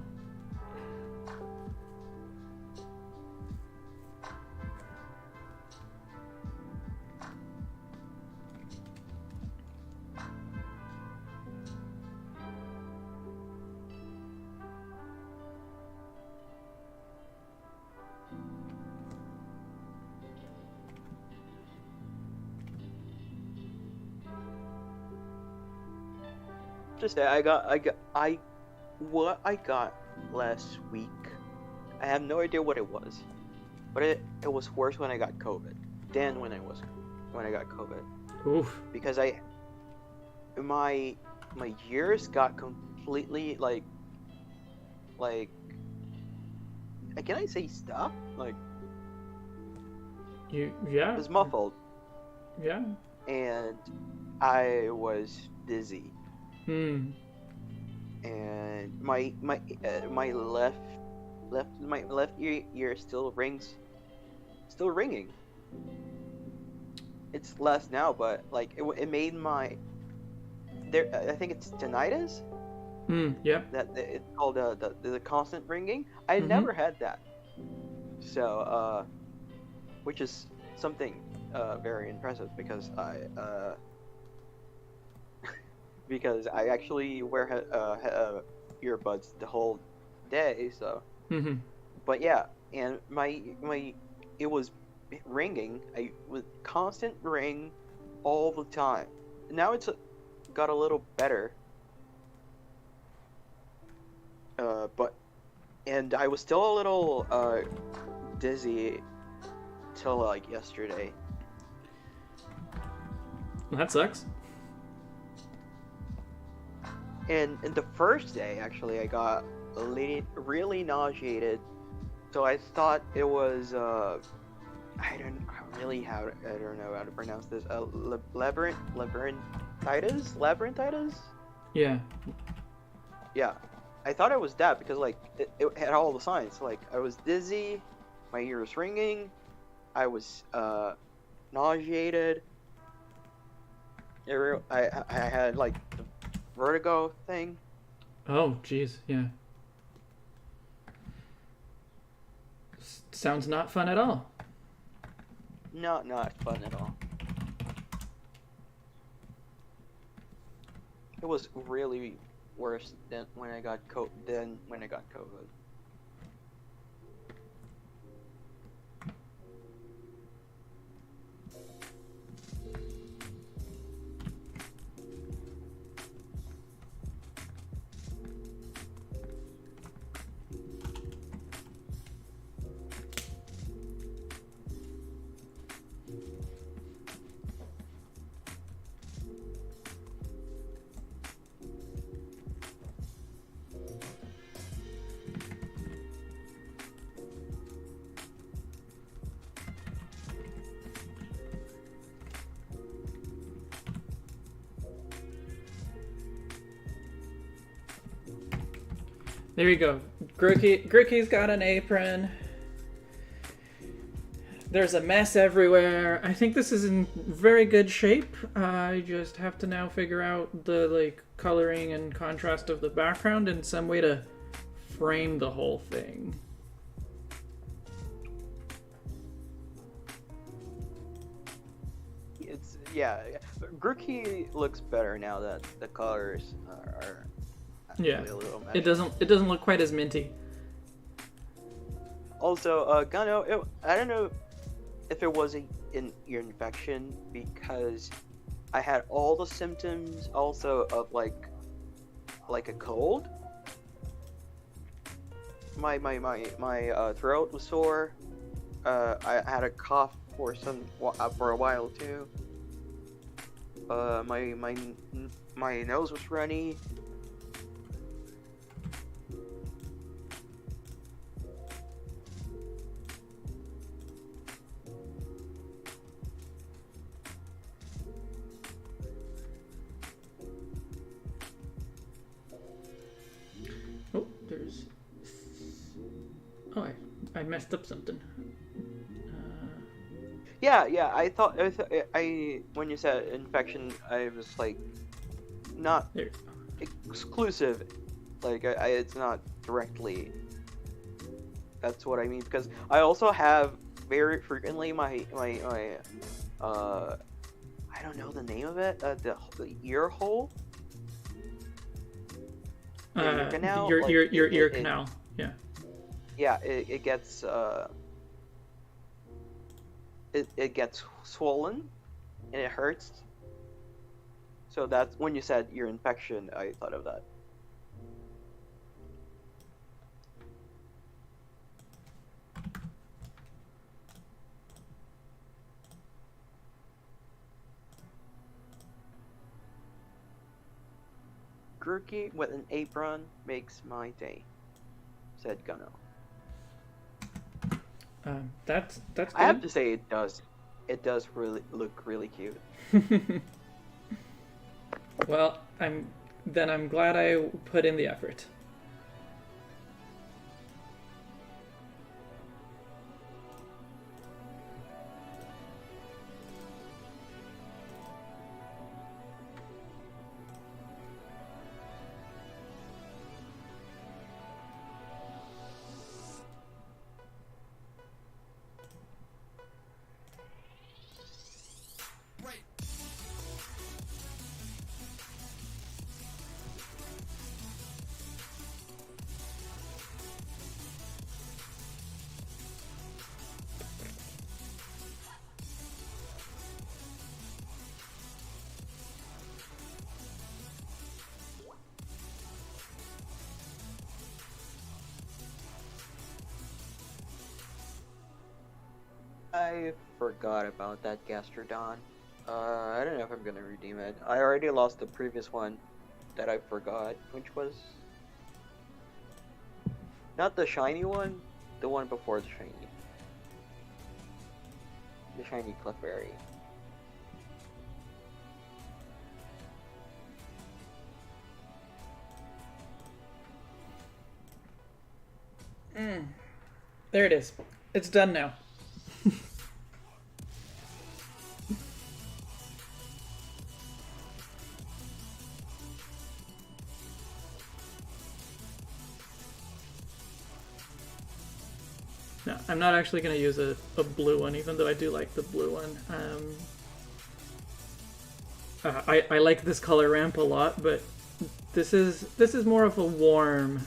Just say what I got last week. I have no idea what it was, but it was worse when I got COVID than when I got COVID, Oof. because my ears got completely like can I say stuff? Like Yeah. it was muffled Yeah. and I was dizzy. Hmm. And my left ear still ringing. It's less now, but like it made my I think it's tinnitus Hmm. Yep. that it's called the constant ringing. I Mhm. never had that, so which is something very impressive because I actually wear earbuds the whole day. So, Mm-hmm. but yeah, and my it was ringing. I was constant ring all the time. Now it's got a little better. But and I was still a little dizzy till like yesterday. Well, that sucks. And the first day, actually, I got really nauseated. So I thought it was I don't know how to pronounce this. Labyrinthitis. Yeah. Yeah, I thought it was that because like it had all the signs. Like I was dizzy, my ear was ringing, I was nauseated. I had like the vertigo thing. Oh, jeez. Yeah. Sounds not fun at all. Not fun at all. It was really worse than when I got COVID. There you go. Grikki's got an apron. There's a mess everywhere. I think this is in very good shape. I just have to now figure out the like coloring and contrast of the background and some way to frame the whole thing. Grikki looks better now that the colors are Yeah. a little It doesn't look quite as minty. Also, Gano, I don't know if it was an ear infection because I had all the symptoms also of like a cold. My throat was sore. I had a cough for a while too. My nose was runny. messed up something. Yeah, I thought when you said infection, I was like, not There. exclusive. Like it's not directly. That's what I mean, because I also have very frequently my I don't know the name of it, the ear hole. Ear canal. Your like, ear canal. Yeah. Yeah, it gets it gets swollen and it hurts. So that's when you said ear infection, I thought of that. Grikki with an apron makes my day, said Gunno. That's good. I have to say it does. It does really look really cute. Well, I'm glad I put in the effort. I forgot about that Gastrodon. I don't know if I'm gonna redeem it. I already lost the previous one that I forgot, which was not the shiny one, the one before the shiny. The shiny Clefairy. There it is. It's done now. No, I'm not actually going to use a blue one, even though I do like the blue one. I like this color ramp a lot, but this is more of a warm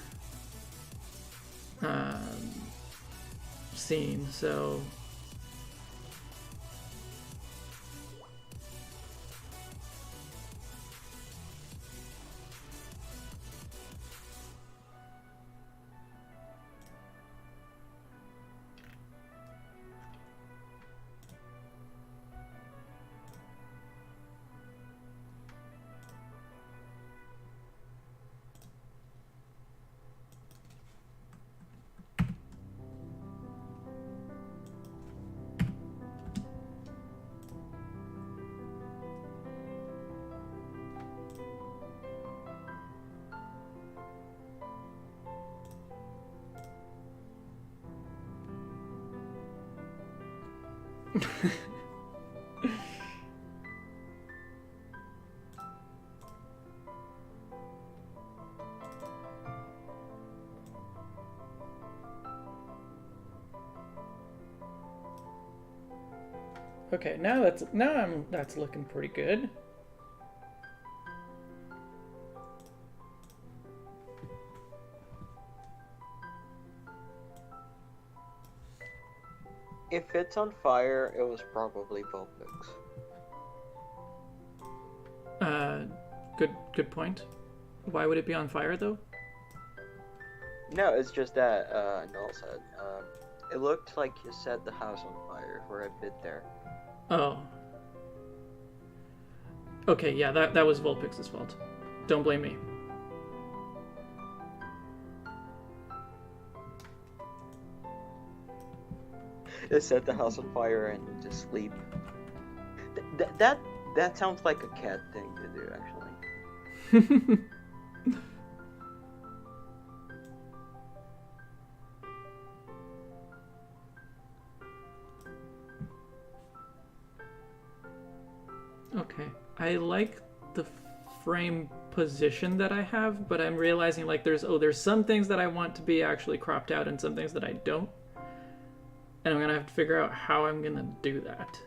scene, so okay, that's looking pretty good. If it's on fire, it was probably Vulpix. Good point. Why would it be on fire though? No, it's just that Null said. It looked like you set the house on fire for a bit there. Oh. Okay, yeah, that was Vulpix's fault. Don't blame me. It set the house on fire and just sleep. That sounds like a cat thing to do, actually. Okay. I like the frame position that I have, but I'm realizing like there's some things that I want to be actually cropped out and some things that I don't. And I'm gonna have to figure out how I'm gonna do that.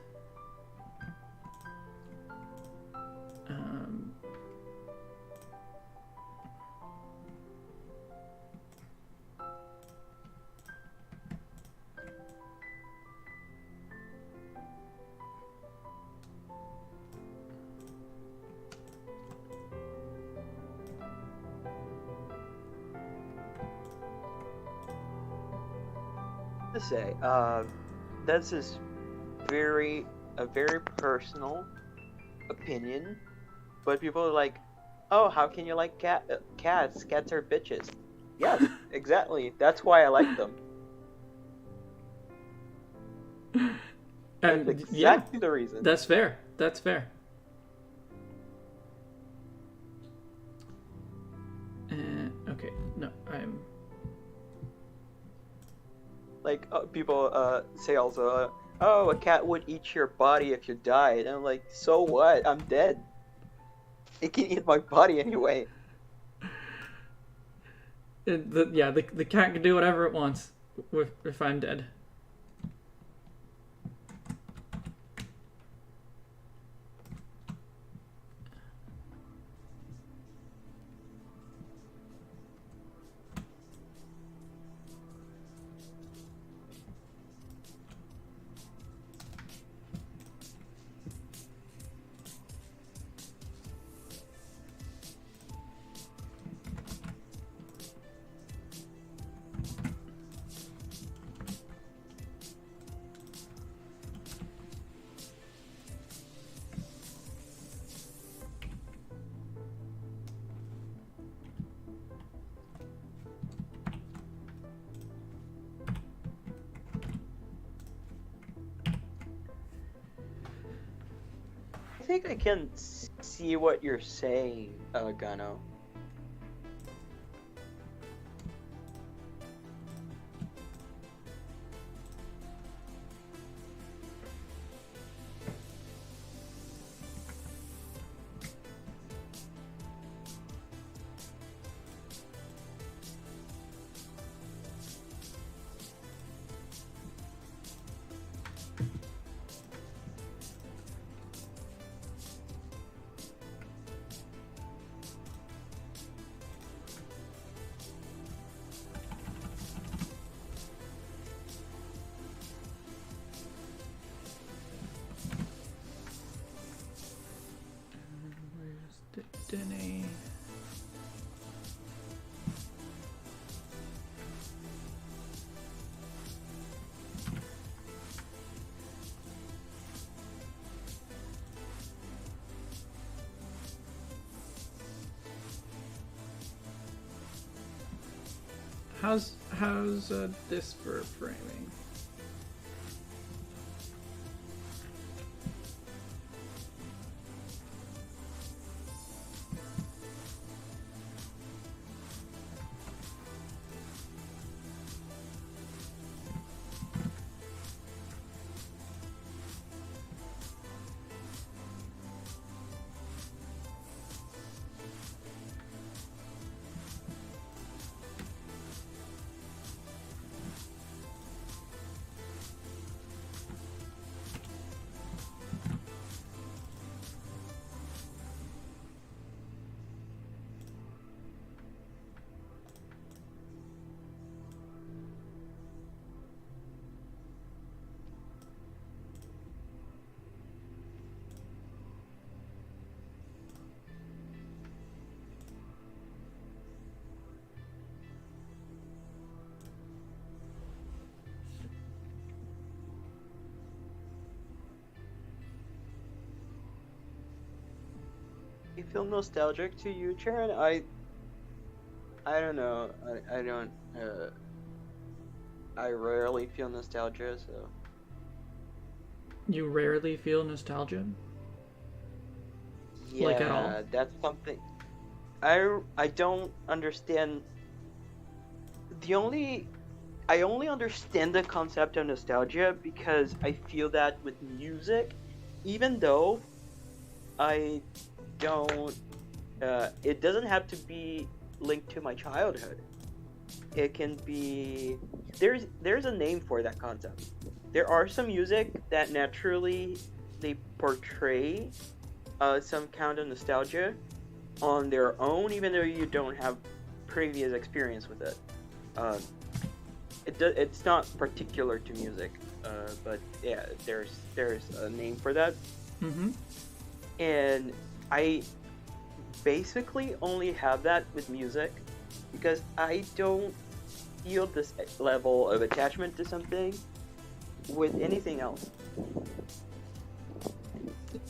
To say, that's just a very personal opinion, but people are like, oh, how can you like cats? Cats are bitches. Yes, exactly. That's why I like them. And That's exactly the reason. That's fair. That's fair. Okay, no, I'm... Like, people say also, oh, a cat would eat your body if you died. And I'm like, so what? I'm dead. It can eat my body anyway. The cat can do whatever it wants if I'm dead. I think I can see what you're saying, Gano. Denny. How's this for framing? You feel nostalgic to you, Sharon? I don't know. I don't. I rarely feel nostalgia, so. You rarely feel nostalgia? Yeah, Like at all? that's something. I don't understand. I only understand the concept of nostalgia because I feel that with music, even though I don't. It doesn't have to be linked to my childhood. It can be. There's a name for that concept. There are some music that naturally they portray some kind of nostalgia on their own, even though you don't have previous experience with it. It's not particular to music, but yeah, there's a name for that. Mm-hmm. And I basically only have that with music because I don't feel this level of attachment to something with anything else.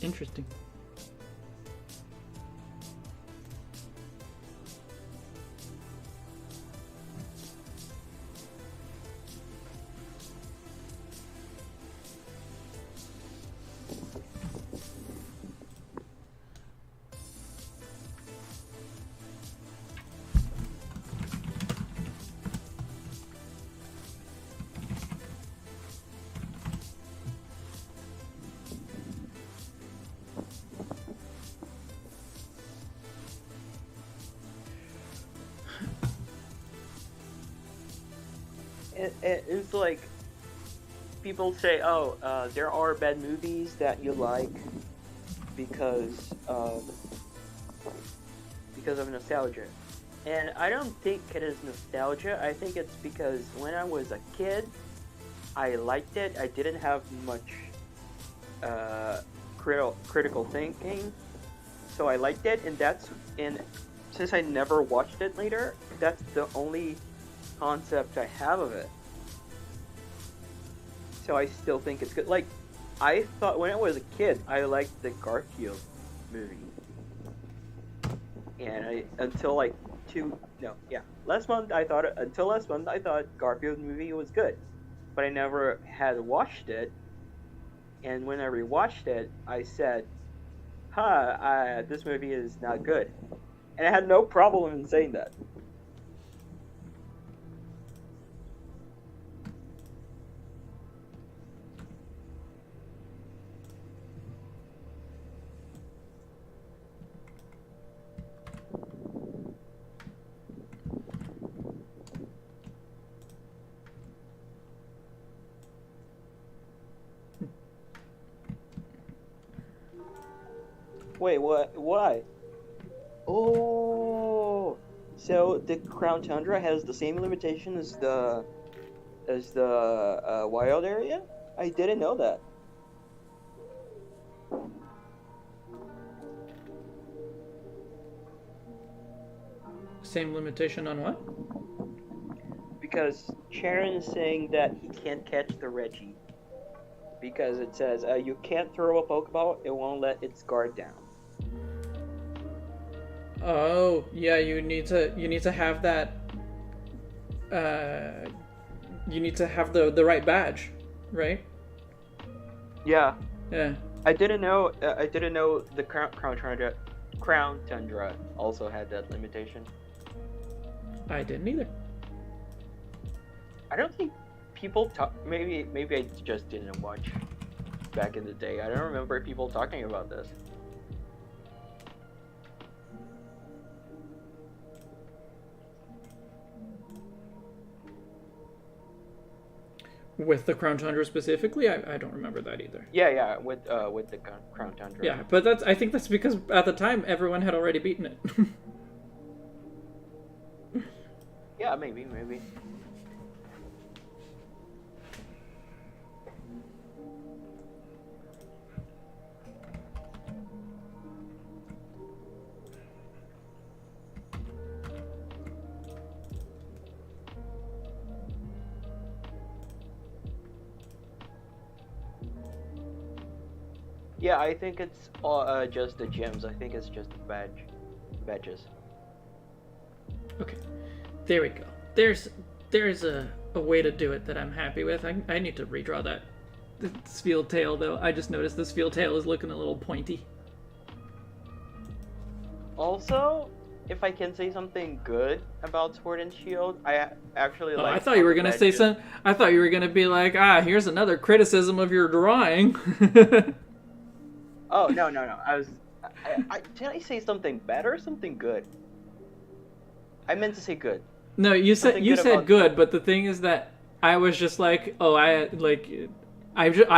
Interesting. It's like people say, "Oh, there are bad movies that you like because of nostalgia," and I don't think it is nostalgia. I think it's because when I was a kid, I liked it. I didn't have much critical thinking, so I liked it, and since I never watched it later, that's the only concept I have of it. So I still think it's good. Like, I thought when I was a kid, I liked the Garfield movie, and last month I thought Garfield movie was good, but I never had watched it. And when I rewatched it, I said, this movie is not good," and I had no problem in saying that. Wait, what? Why? Oh, so the Crown Tundra has the same limitation as the wild area? I didn't know that. Same limitation on what? Because Sharon is saying that he can't catch the Reggie. Because it says you can't throw a Pokeball, it won't let its guard down. Oh, yeah, you need to have that you need to have the right badge, right? Yeah. Yeah. I didn't know the Crown Tundra also had that limitation. I didn't either. I don't think people talk. Maybe I just didn't watch back in the day. I don't remember people talking about this. With the Crown Tundra specifically, I don't remember that either. Yeah, with the Crown Tundra. Yeah, but I think that's because at the time everyone had already beaten it. Yeah, maybe. Yeah, I think it's just the gems. I think it's just the badges. Okay, there we go. There's a way to do it that I'm happy with. I need to redraw that. This field tail though. I just noticed this field tail is looking a little pointy. Also, if I can say something good about Sword and Shield, I actually like. I thought you were gonna say some. I thought you were gonna be like, here's another criticism of your drawing. Oh no! Did I say something bad or something good? I meant to say good. No, you said Something you good said about- good, but the thing is that I was just like, oh, I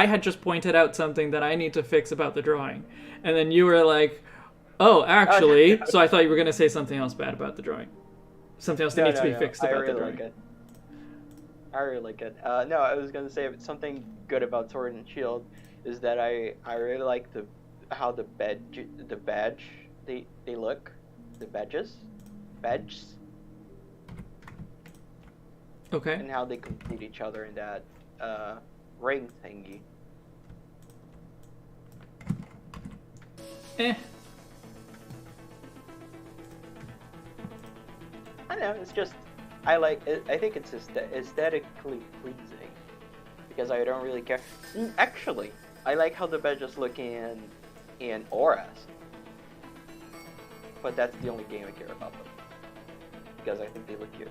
had just pointed out something that I need to fix about the drawing, and then you were like, oh, actually, so I thought you were gonna say something else bad about the drawing, something else that needs to be fixed I about the really drawing. like it. I really like it. No, I was gonna say something good about Sword and Shield is that I really like how the badge they look, the badges, Okay. and how they complete each other in that ring thingy. Eh. I don't know. It's just I like it. I think it's aesthetically pleasing because I don't really care. Actually, I like how the badges look in Auras, but that's the only game I care about them because I think they look cute.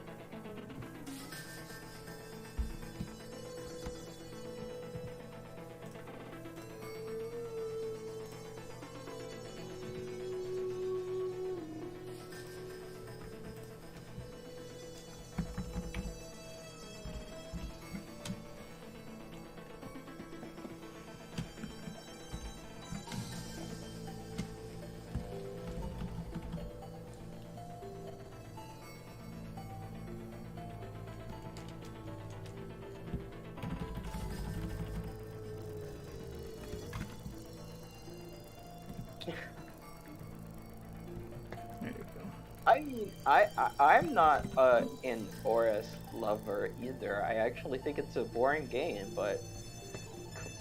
There you go. I mean, I'm not an Auras lover either. I actually think it's a boring game, but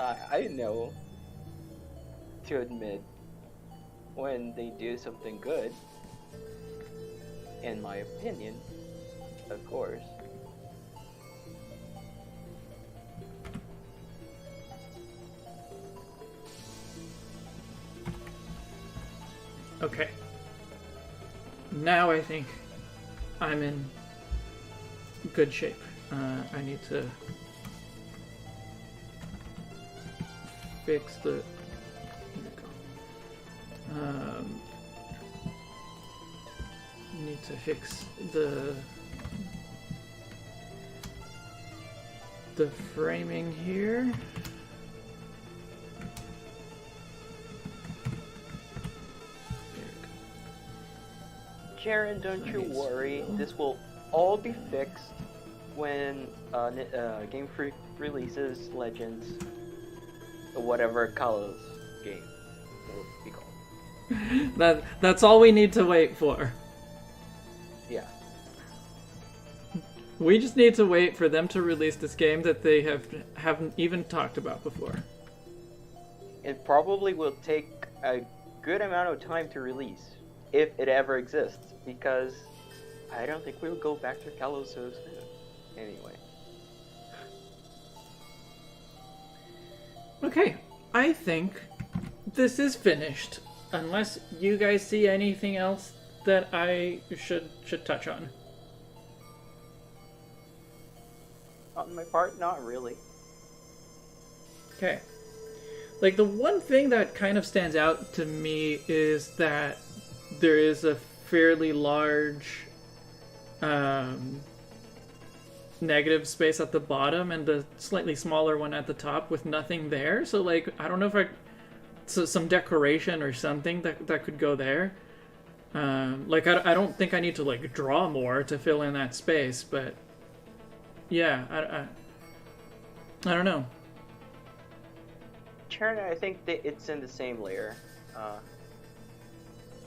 I know to admit when they do something good, in my opinion, of course. Okay. Now I think I'm in good shape. I need to fix the. There we go. Need to fix the framing here. Jaren, don't you Nice. worry. This will all be fixed when Game Freak releases Legends, or whatever Kalos game will be called. That's all we need to wait for. Yeah. We just need to wait for them to release this game that they haven't even talked about before. It probably will take a good amount of time to release, if it ever exists, because I don't think we'll go back to Kalos so soon. Anyway. Okay, I think this is finished. Unless you guys see anything else that I should touch on. On my part, not really. Okay. Like, the one thing that kind of stands out to me is that there is a fairly large negative space at the bottom and a slightly smaller one at the top with nothing there. So, like, I don't know if so some decoration or something that could go there. Like, I don't think I need to, like, draw more to fill in that space, but yeah, I don't know. Sharon, I think that it's in the same layer.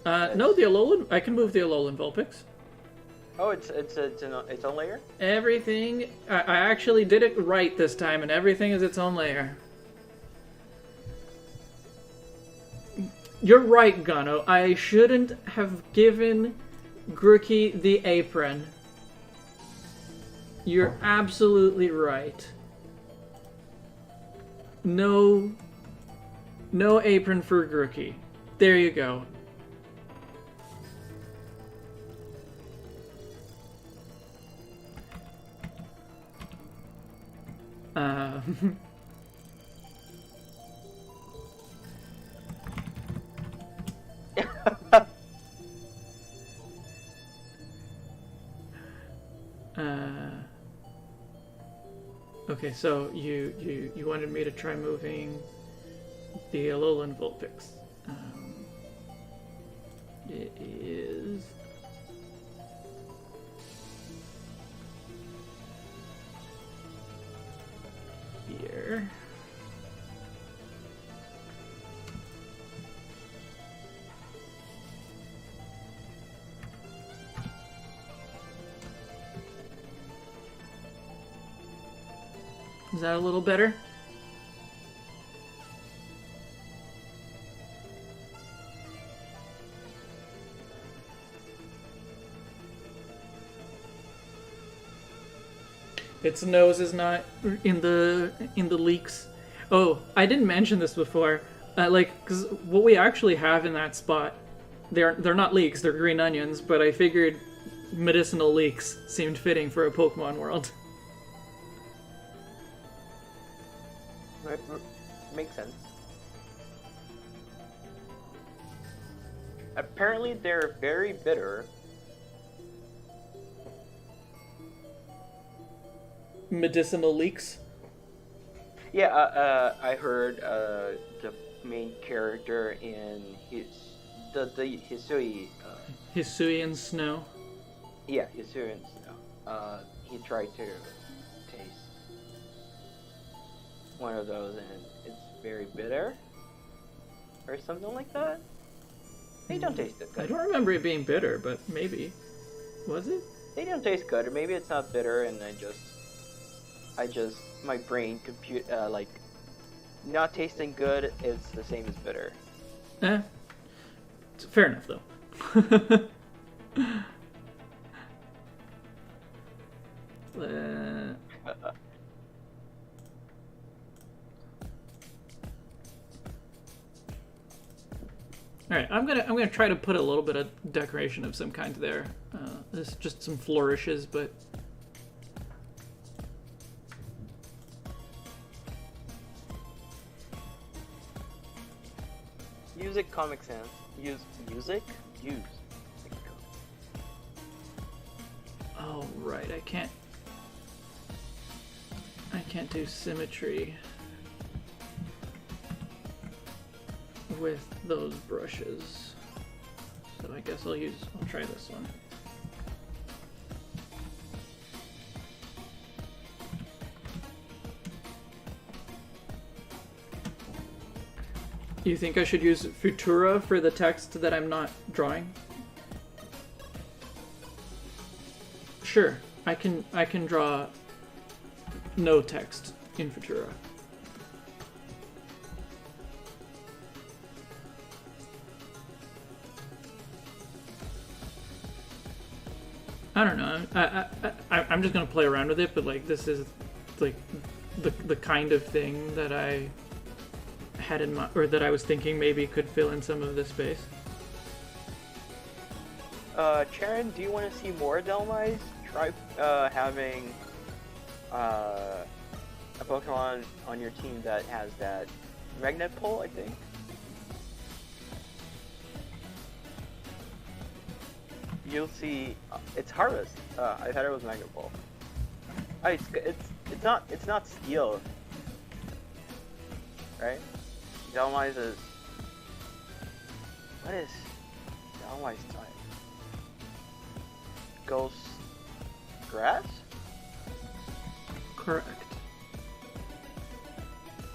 No, the Alolan. I can move the Alolan Vulpix. Oh, it's its own layer? Everything. I actually did it right this time, and everything is its own layer. You're right, Gano. I shouldn't have given Grikki the apron. You're absolutely right. No apron for Grikki. There you go. Okay, so you wanted me to try moving the Alolan Vulpix. It is here. Is that a little better? Its nose is not in the leaks. Oh, I didn't mention this before. Because what we actually have in that spot, they're not leeks, they're green onions. But I figured medicinal leeks seemed fitting for a Pokemon world. Makes sense. Apparently, they're very bitter. Medicinal leeks? Yeah, I heard the main character in the Hisui. Hisui and Snow. Yeah, Hisui and Snow. He tried to taste one of those, and it's very bitter, or something like that. They don't taste it good. I don't remember it being bitter, but maybe. Was it? They don't taste good, or maybe it's not bitter, and my brain not tasting good is the same as bitter. Fair enough, though. All right, I'm gonna try to put a little bit of decoration of some kind there. There's just some flourishes, but Music, Comic Sans. Music. oh right, I can't do symmetry with those brushes. So I guess I'll try this one. You think I should use Futura for the text that I'm not drawing? Sure, I can draw no text in Futura. I don't know. I'm just gonna play around with it, but like this is like the kind of thing that I had in mind, or that I was thinking maybe could fill in some of this space. Charon, do you want to see more Delmise? Try having a Pokemon on your team that has that magnet pull, I think. You'll see. It's Harvest. I thought it was magnet pull. Oh, it's not Steel, right? Delmise is. What is Delmise type? Ghost Grass? Correct.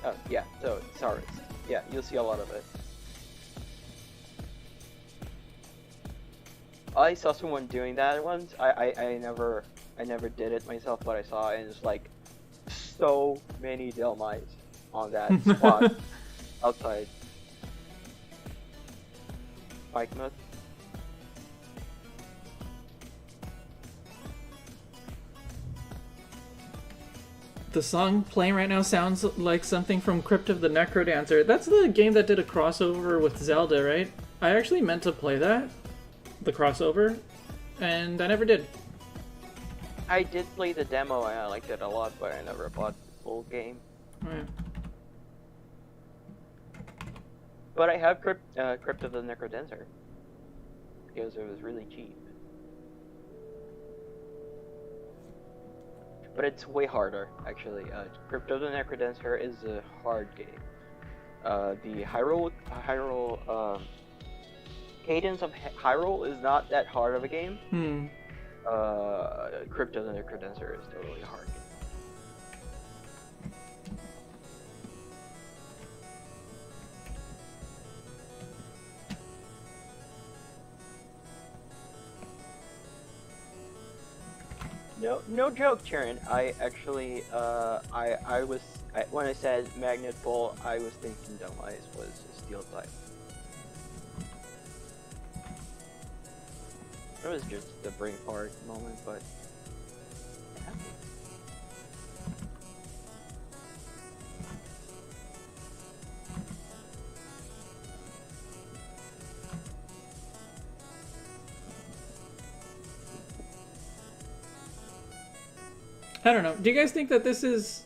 Oh, yeah, so it's Harvest. Yeah, you'll see a lot of it. I saw someone doing that once. I never did it myself, but I saw it, and it's like so many Delmise on that spot outside. Spikemuth. The song playing right now sounds like something from Crypt of the Necrodancer. That's the game that did a crossover with Zelda, right? I actually meant to play that, the crossover, and I never did. I did play the demo and I liked it a lot, but I never bought the full game. Right. But I have Crypt of the Necrodancer because it was really cheap. but it's way harder actually. Crypto the Necrodancer is a hard game. The Hyrule Cadence of Hyrule is not that hard of a game. Crypto the Necrodancer is totally a hard game. No joke, Charon. I actually, when I said Magnet Ball, I was thinking Dumb Ice was a steel type. It was just the brain fart moment, but it happened. I don't know. Do you guys think that this is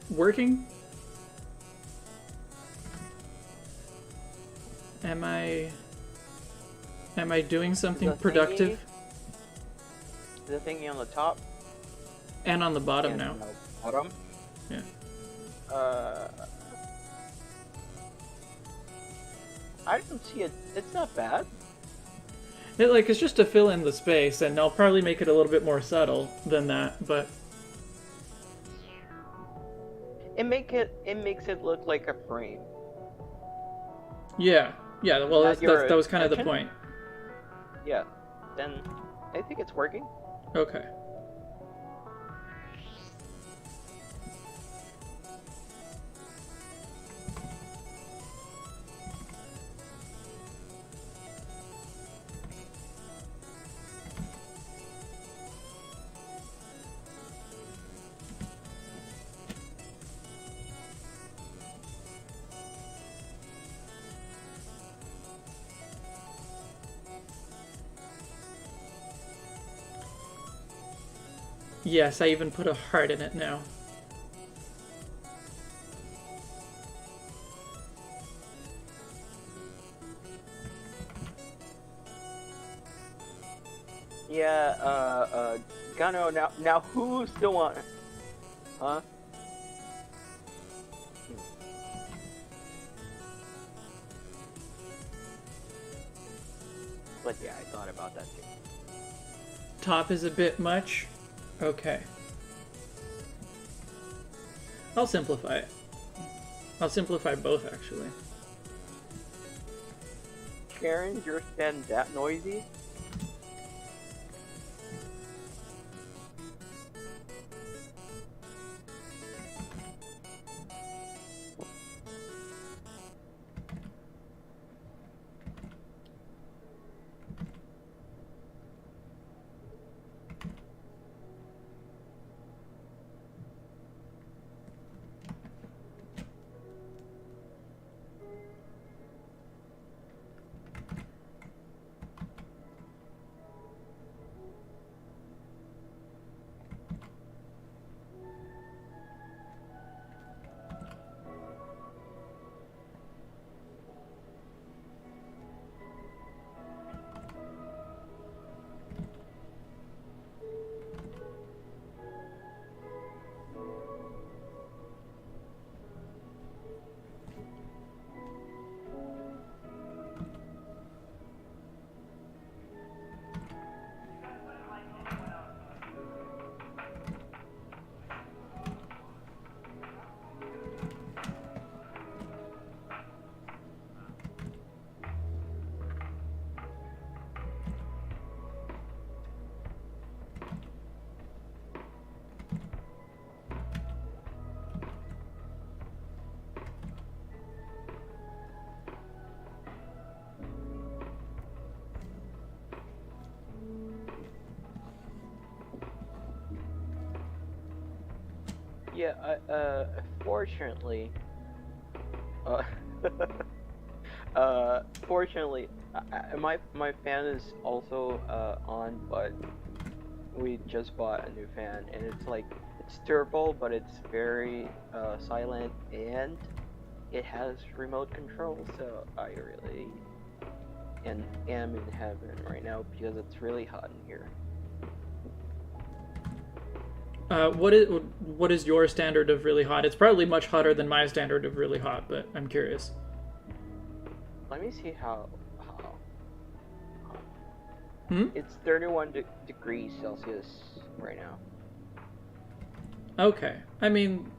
working? Am I doing something productive? The thingy on the top And on the bottom and now. on the bottom. Yeah. I don't see it. It's not bad. It's just to fill in the space, and I'll probably make it a little bit more subtle than that, but It makes it look like a frame. yeah. Well, that was kind of the point. Yeah. Then I think it's working. Okay. Yes, I even put a heart in it now. Yeah, Gano, now who still want... Huh? But yeah, I thought about that too. Top is a bit much. Okay. I'll simplify it. I'll simplify both, actually. Karen, you're stand that noisy? Yeah, fortunately, fortunately, my fan is also on, but we just bought a new fan, and it's durable, but it's very silent, and it has remote control. So I really am in heaven right now because it's really hot in here. What is your standard of really hot? It's probably much hotter than my standard of really hot, but I'm curious. Let me see how. Hmm? It's 31 degrees Celsius right now. Okay. I mean,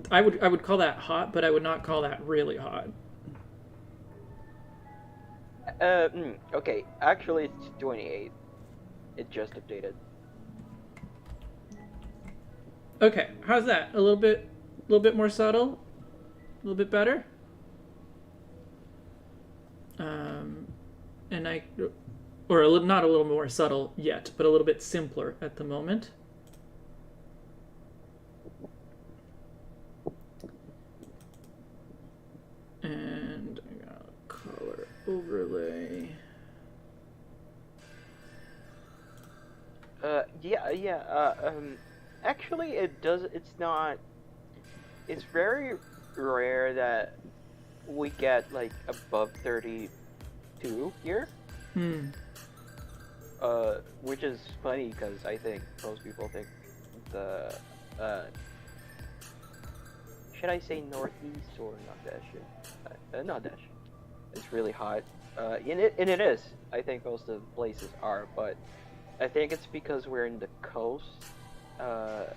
I would call that hot, but I would not call that really hot. Okay, actually it's 28. It just updated. Okay, how's that? A little bit more subtle? A little bit better? Not a little more subtle yet, but a little bit simpler at the moment. And I got a color overlay. Actually, it's not. It's very rare that we get like above 32 here. Which is funny because I think most people think the should I say northeast or Nordash? Nordash. It's really hot. And it is. I think most of the places are, but I think it's because we're in the coast. So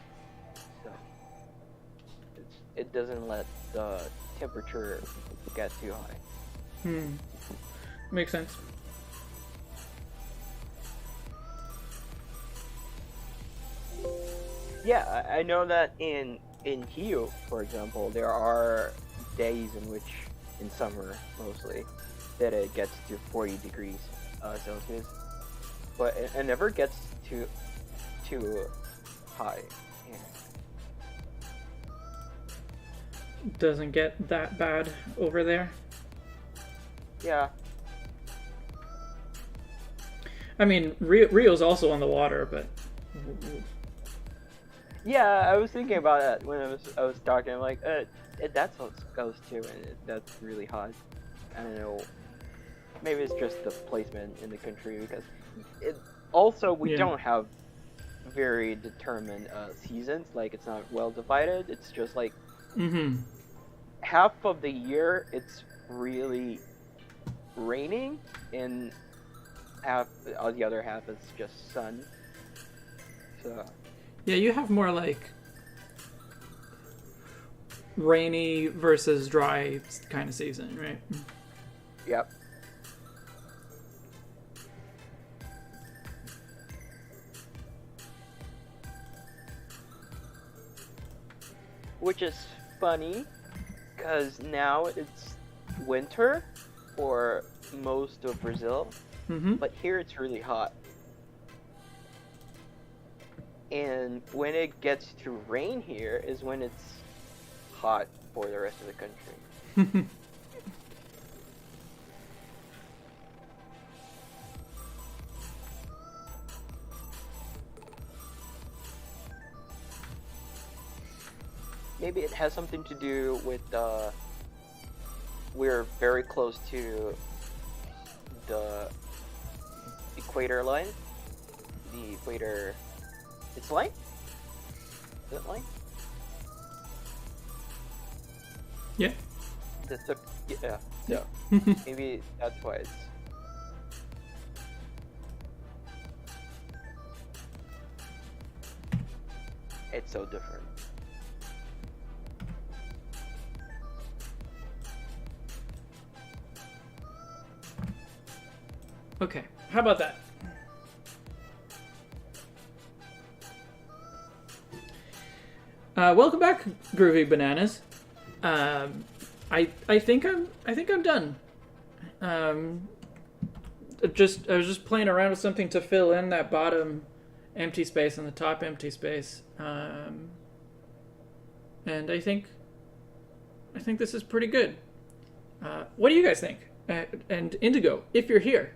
it doesn't let the temperature get too high. Makes sense. Yeah, I know that in Hio, for example, there are days in which, in summer mostly, that it gets to 40 degrees Celsius, but it never gets too high here. Doesn't get that bad over there. Yeah. I mean, Rio's also on the water, but Yeah, I was thinking about that when I was talking. I'm like, that's how it goes too, and that's really hot. I don't know. Maybe it's just the placement in the country because we don't have very determined seasons. Like it's not well divided. It's just like half of the year it's really raining, and the other half is just sun. So. Yeah, you have more like rainy versus dry kind of season, right? Yep. Which is funny, because now it's winter for most of Brazil, but here it's really hot. And when it gets to rain here is when it's hot for the rest of the country. Maybe it has something to do with we're very close to the equator line. The equator. It's line? Is it line? Yeah. Yeah. So maybe that's why it's so different. Okay, how about that? Welcome back, Groovy Bananas. I think I'm done. I was just playing around with something to fill in that bottom empty space and the top empty space, and I think this is pretty good. What do you guys think? And Indigo, if you're here,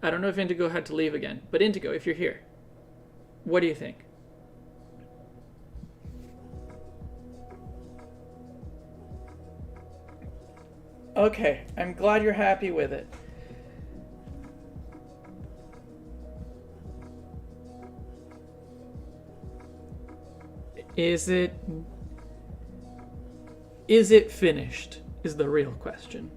I don't know if Indigo had to leave again, but Indigo, if you're here, what do you think? Okay, I'm glad you're happy with it. Is it finished? Is the real question.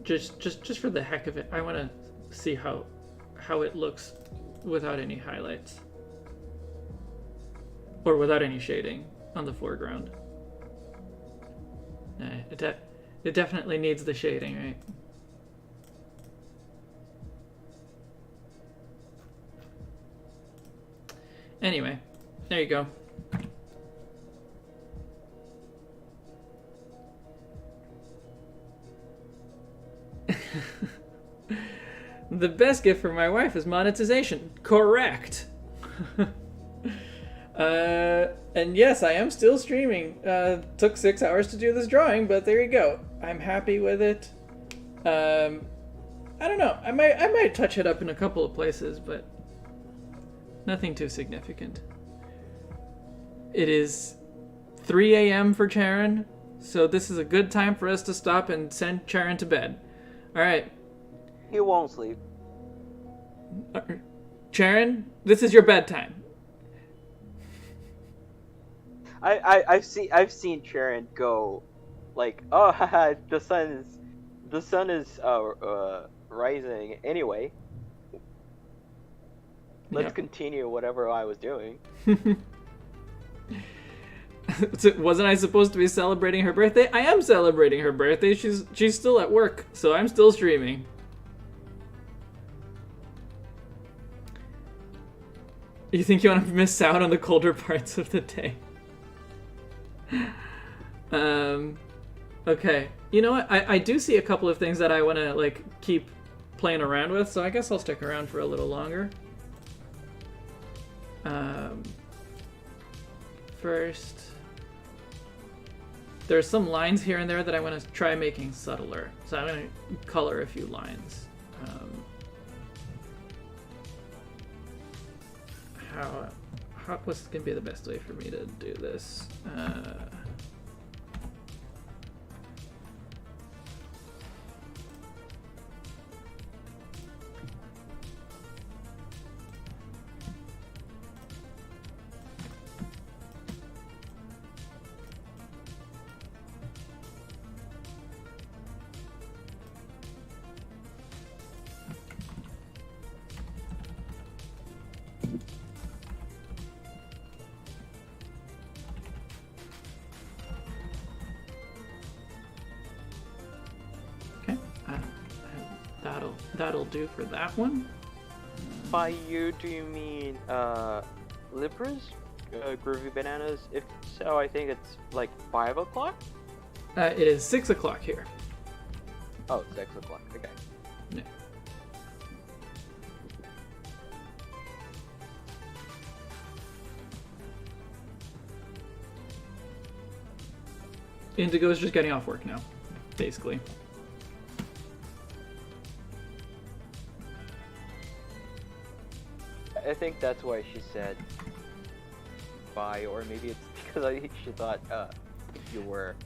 Just for the heck of it, I want to see how it looks without any highlights or without any shading on the foreground. It definitely needs the shading, right? Anyway, there you go. The best gift for my wife is monetization. Correct. And yes, I am still streaming. Took 6 hours to do this drawing, but there you go. I'm happy with it. I don't know. I might touch it up in a couple of places, but nothing too significant. It is 3 a.m. for Charon, so this is a good time for us to stop and send Charon to bed. All right. He won't sleep. Charon, this is your bedtime. I've seen Charon go, like, oh, haha, the sun is rising anyway. Let's continue whatever I was doing. So wasn't I supposed to be celebrating her birthday? I am celebrating her birthday. She's still at work, so I'm still streaming. You think you want to miss out on the colder parts of the day? Okay. You know what? I do see a couple of things that I want to like keep playing around with, so I guess I'll stick around for a little longer. First, there's some lines here and there that I want to try making subtler, so I'm going to color a few lines. What's going to be the best way for me to do this? That'll do for that one. By you, do you mean Libras? Groovy Bananas? If so, I think it's like 5 o'clock? It is 6 o'clock here. Oh, 6 o'clock, okay. Yeah. Indigo is just getting off work now, basically. I think that's why she said bye, or maybe it's because she thought you were.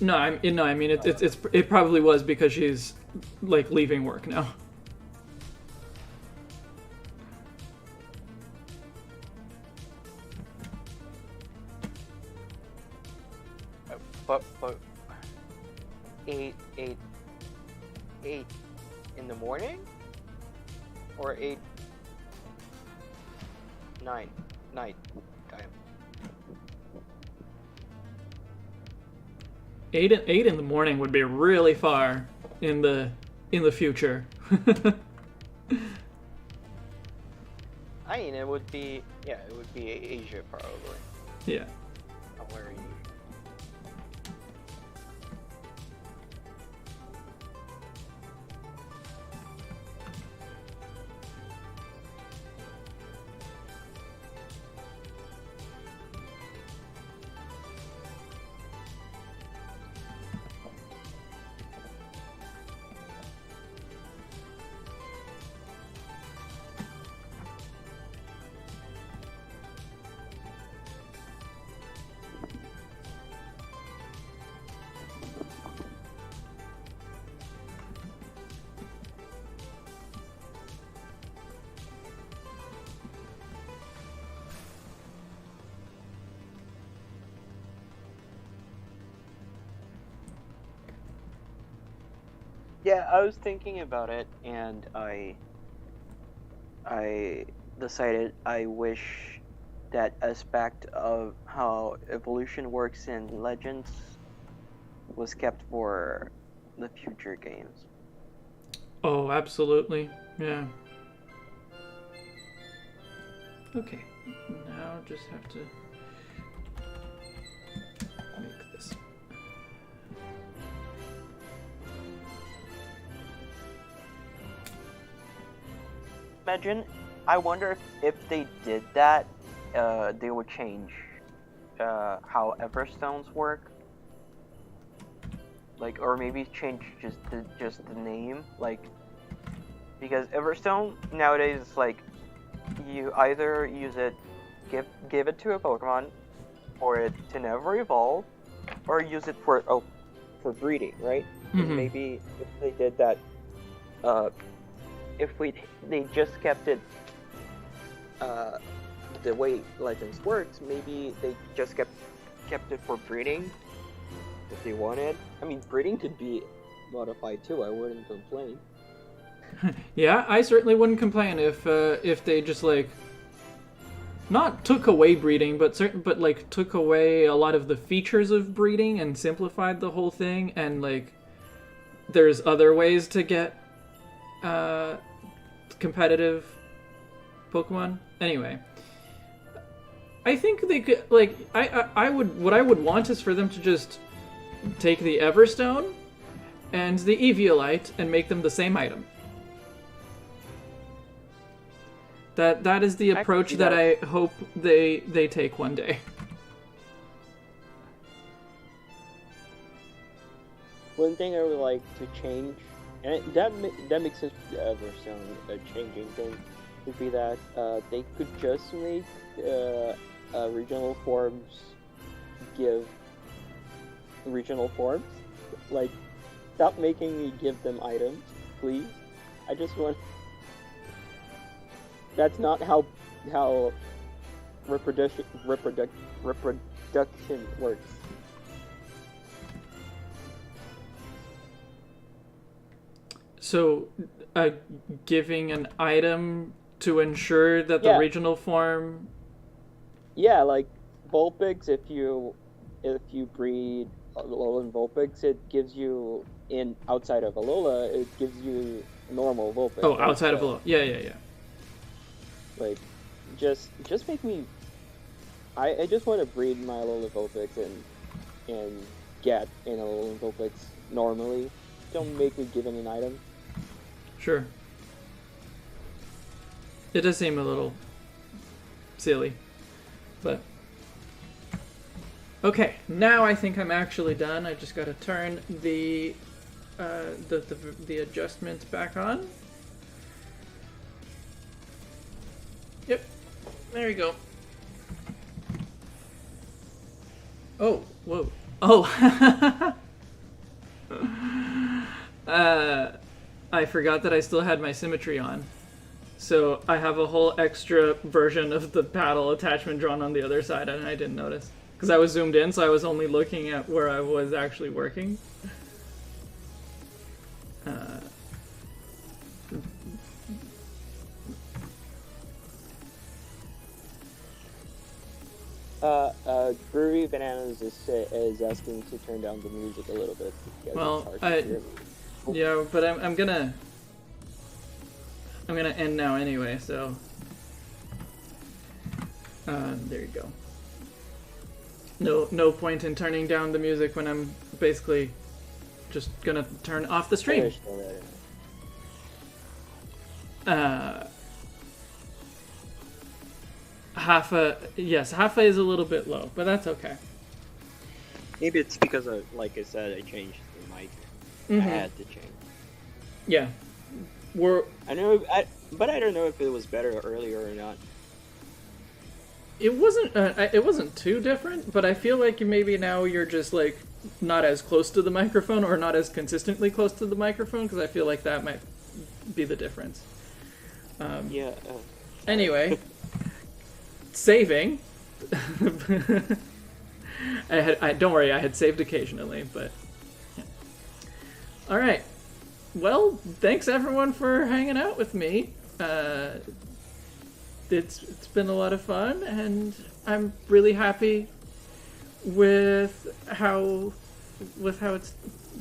No, I mean it probably was because she's like leaving work now. But 8 in the morning, or 8 night time. 8 in the morning would be really far in the future. I mean, it would be Asia probably. Yeah. Somewhere in Asia. Yeah, I was thinking about it, and I decided I wish that aspect of how evolution works in Legends was kept for the future games. Oh, absolutely. Yeah. Okay. Now just have to make this. Imagine, I wonder if they did that, they would change how Everstones work. Like, or maybe change just the name, like, because Everstone nowadays is like, you either use it, give it to a Pokemon, for it to never evolve, or use it for breeding, right? Mhm. Maybe if they did that, they just kept it the way Legends works, maybe they just kept it for breeding if they wanted. I mean, breeding could be modified too. I wouldn't complain. Yeah, I certainly wouldn't complain if they just like not took away breeding, but like took away a lot of the features of breeding and simplified the whole thing, and like there's other ways to get competitive Pokemon. Anyway, I think they could like I would what I would want is for them to just take the Everstone and the Eviolite and make them the same item. That is the approach that I hope they take one day. One thing I would like to change, and that makes sense to Everstone changing thing, would be that they could just make regional forms give regional forms. Like, stop making me give them items, please. I just want. That's not how reproduction works. So, giving an item to ensure that the regional form. Yeah, like Vulpix. If you breed Alolan Vulpix, it gives you outside of Alola, it gives you normal Vulpix. Oh, outside of Alola. Yeah. Like, just make me. I just want to breed my Alolan Vulpix and get an Alolan Vulpix normally. Don't make me give it an item. Sure. It does seem a little silly, but okay. Now I think I'm actually done. I just got to turn the adjustment back on. Yep. There you go. Oh, whoa. Oh. I forgot that I still had my symmetry on. So I have a whole extra version of the paddle attachment drawn on the other side, and I didn't notice. Because I was zoomed in, so I was only looking at where I was actually working. Brewery Bananas is asking to turn down the music a little bit. Well, yeah, but I'm gonna end now anyway, so there you go. No point in turning down the music when I'm basically just gonna turn off the stream. Hafa is a little bit low, but that's okay. Maybe it's because of, like I said, I changed the mic. Mm-hmm. I had to change. Yeah, but I don't know if it was better earlier or not. It wasn't too different, but I feel like maybe now you're just like not as close to the microphone or not as consistently close to the microphone, because I feel like that might be the difference. Anyway, saving. don't worry, I had saved occasionally, but yeah. All right. well, thanks everyone for hanging out with me. It's been a lot of fun, and I'm really happy with how it's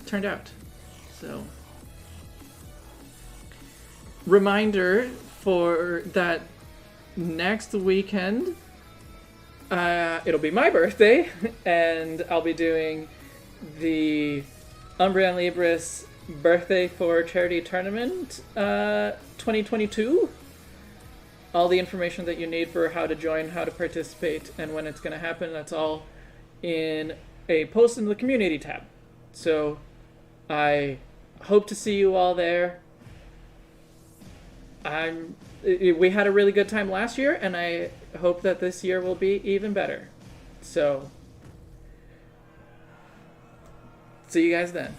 turned out. So, reminder for that next weekend, it'll be my birthday, and I'll be doing the Umbreon Libris birthday for charity tournament 2022. All the information that you need for how to join, how to participate, and when it's going to happen, that's all in a post in the community tab. So I hope to see you all there. We had a really good time last year, and I hope that this year will be even better. So see you guys then.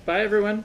Bye, everyone.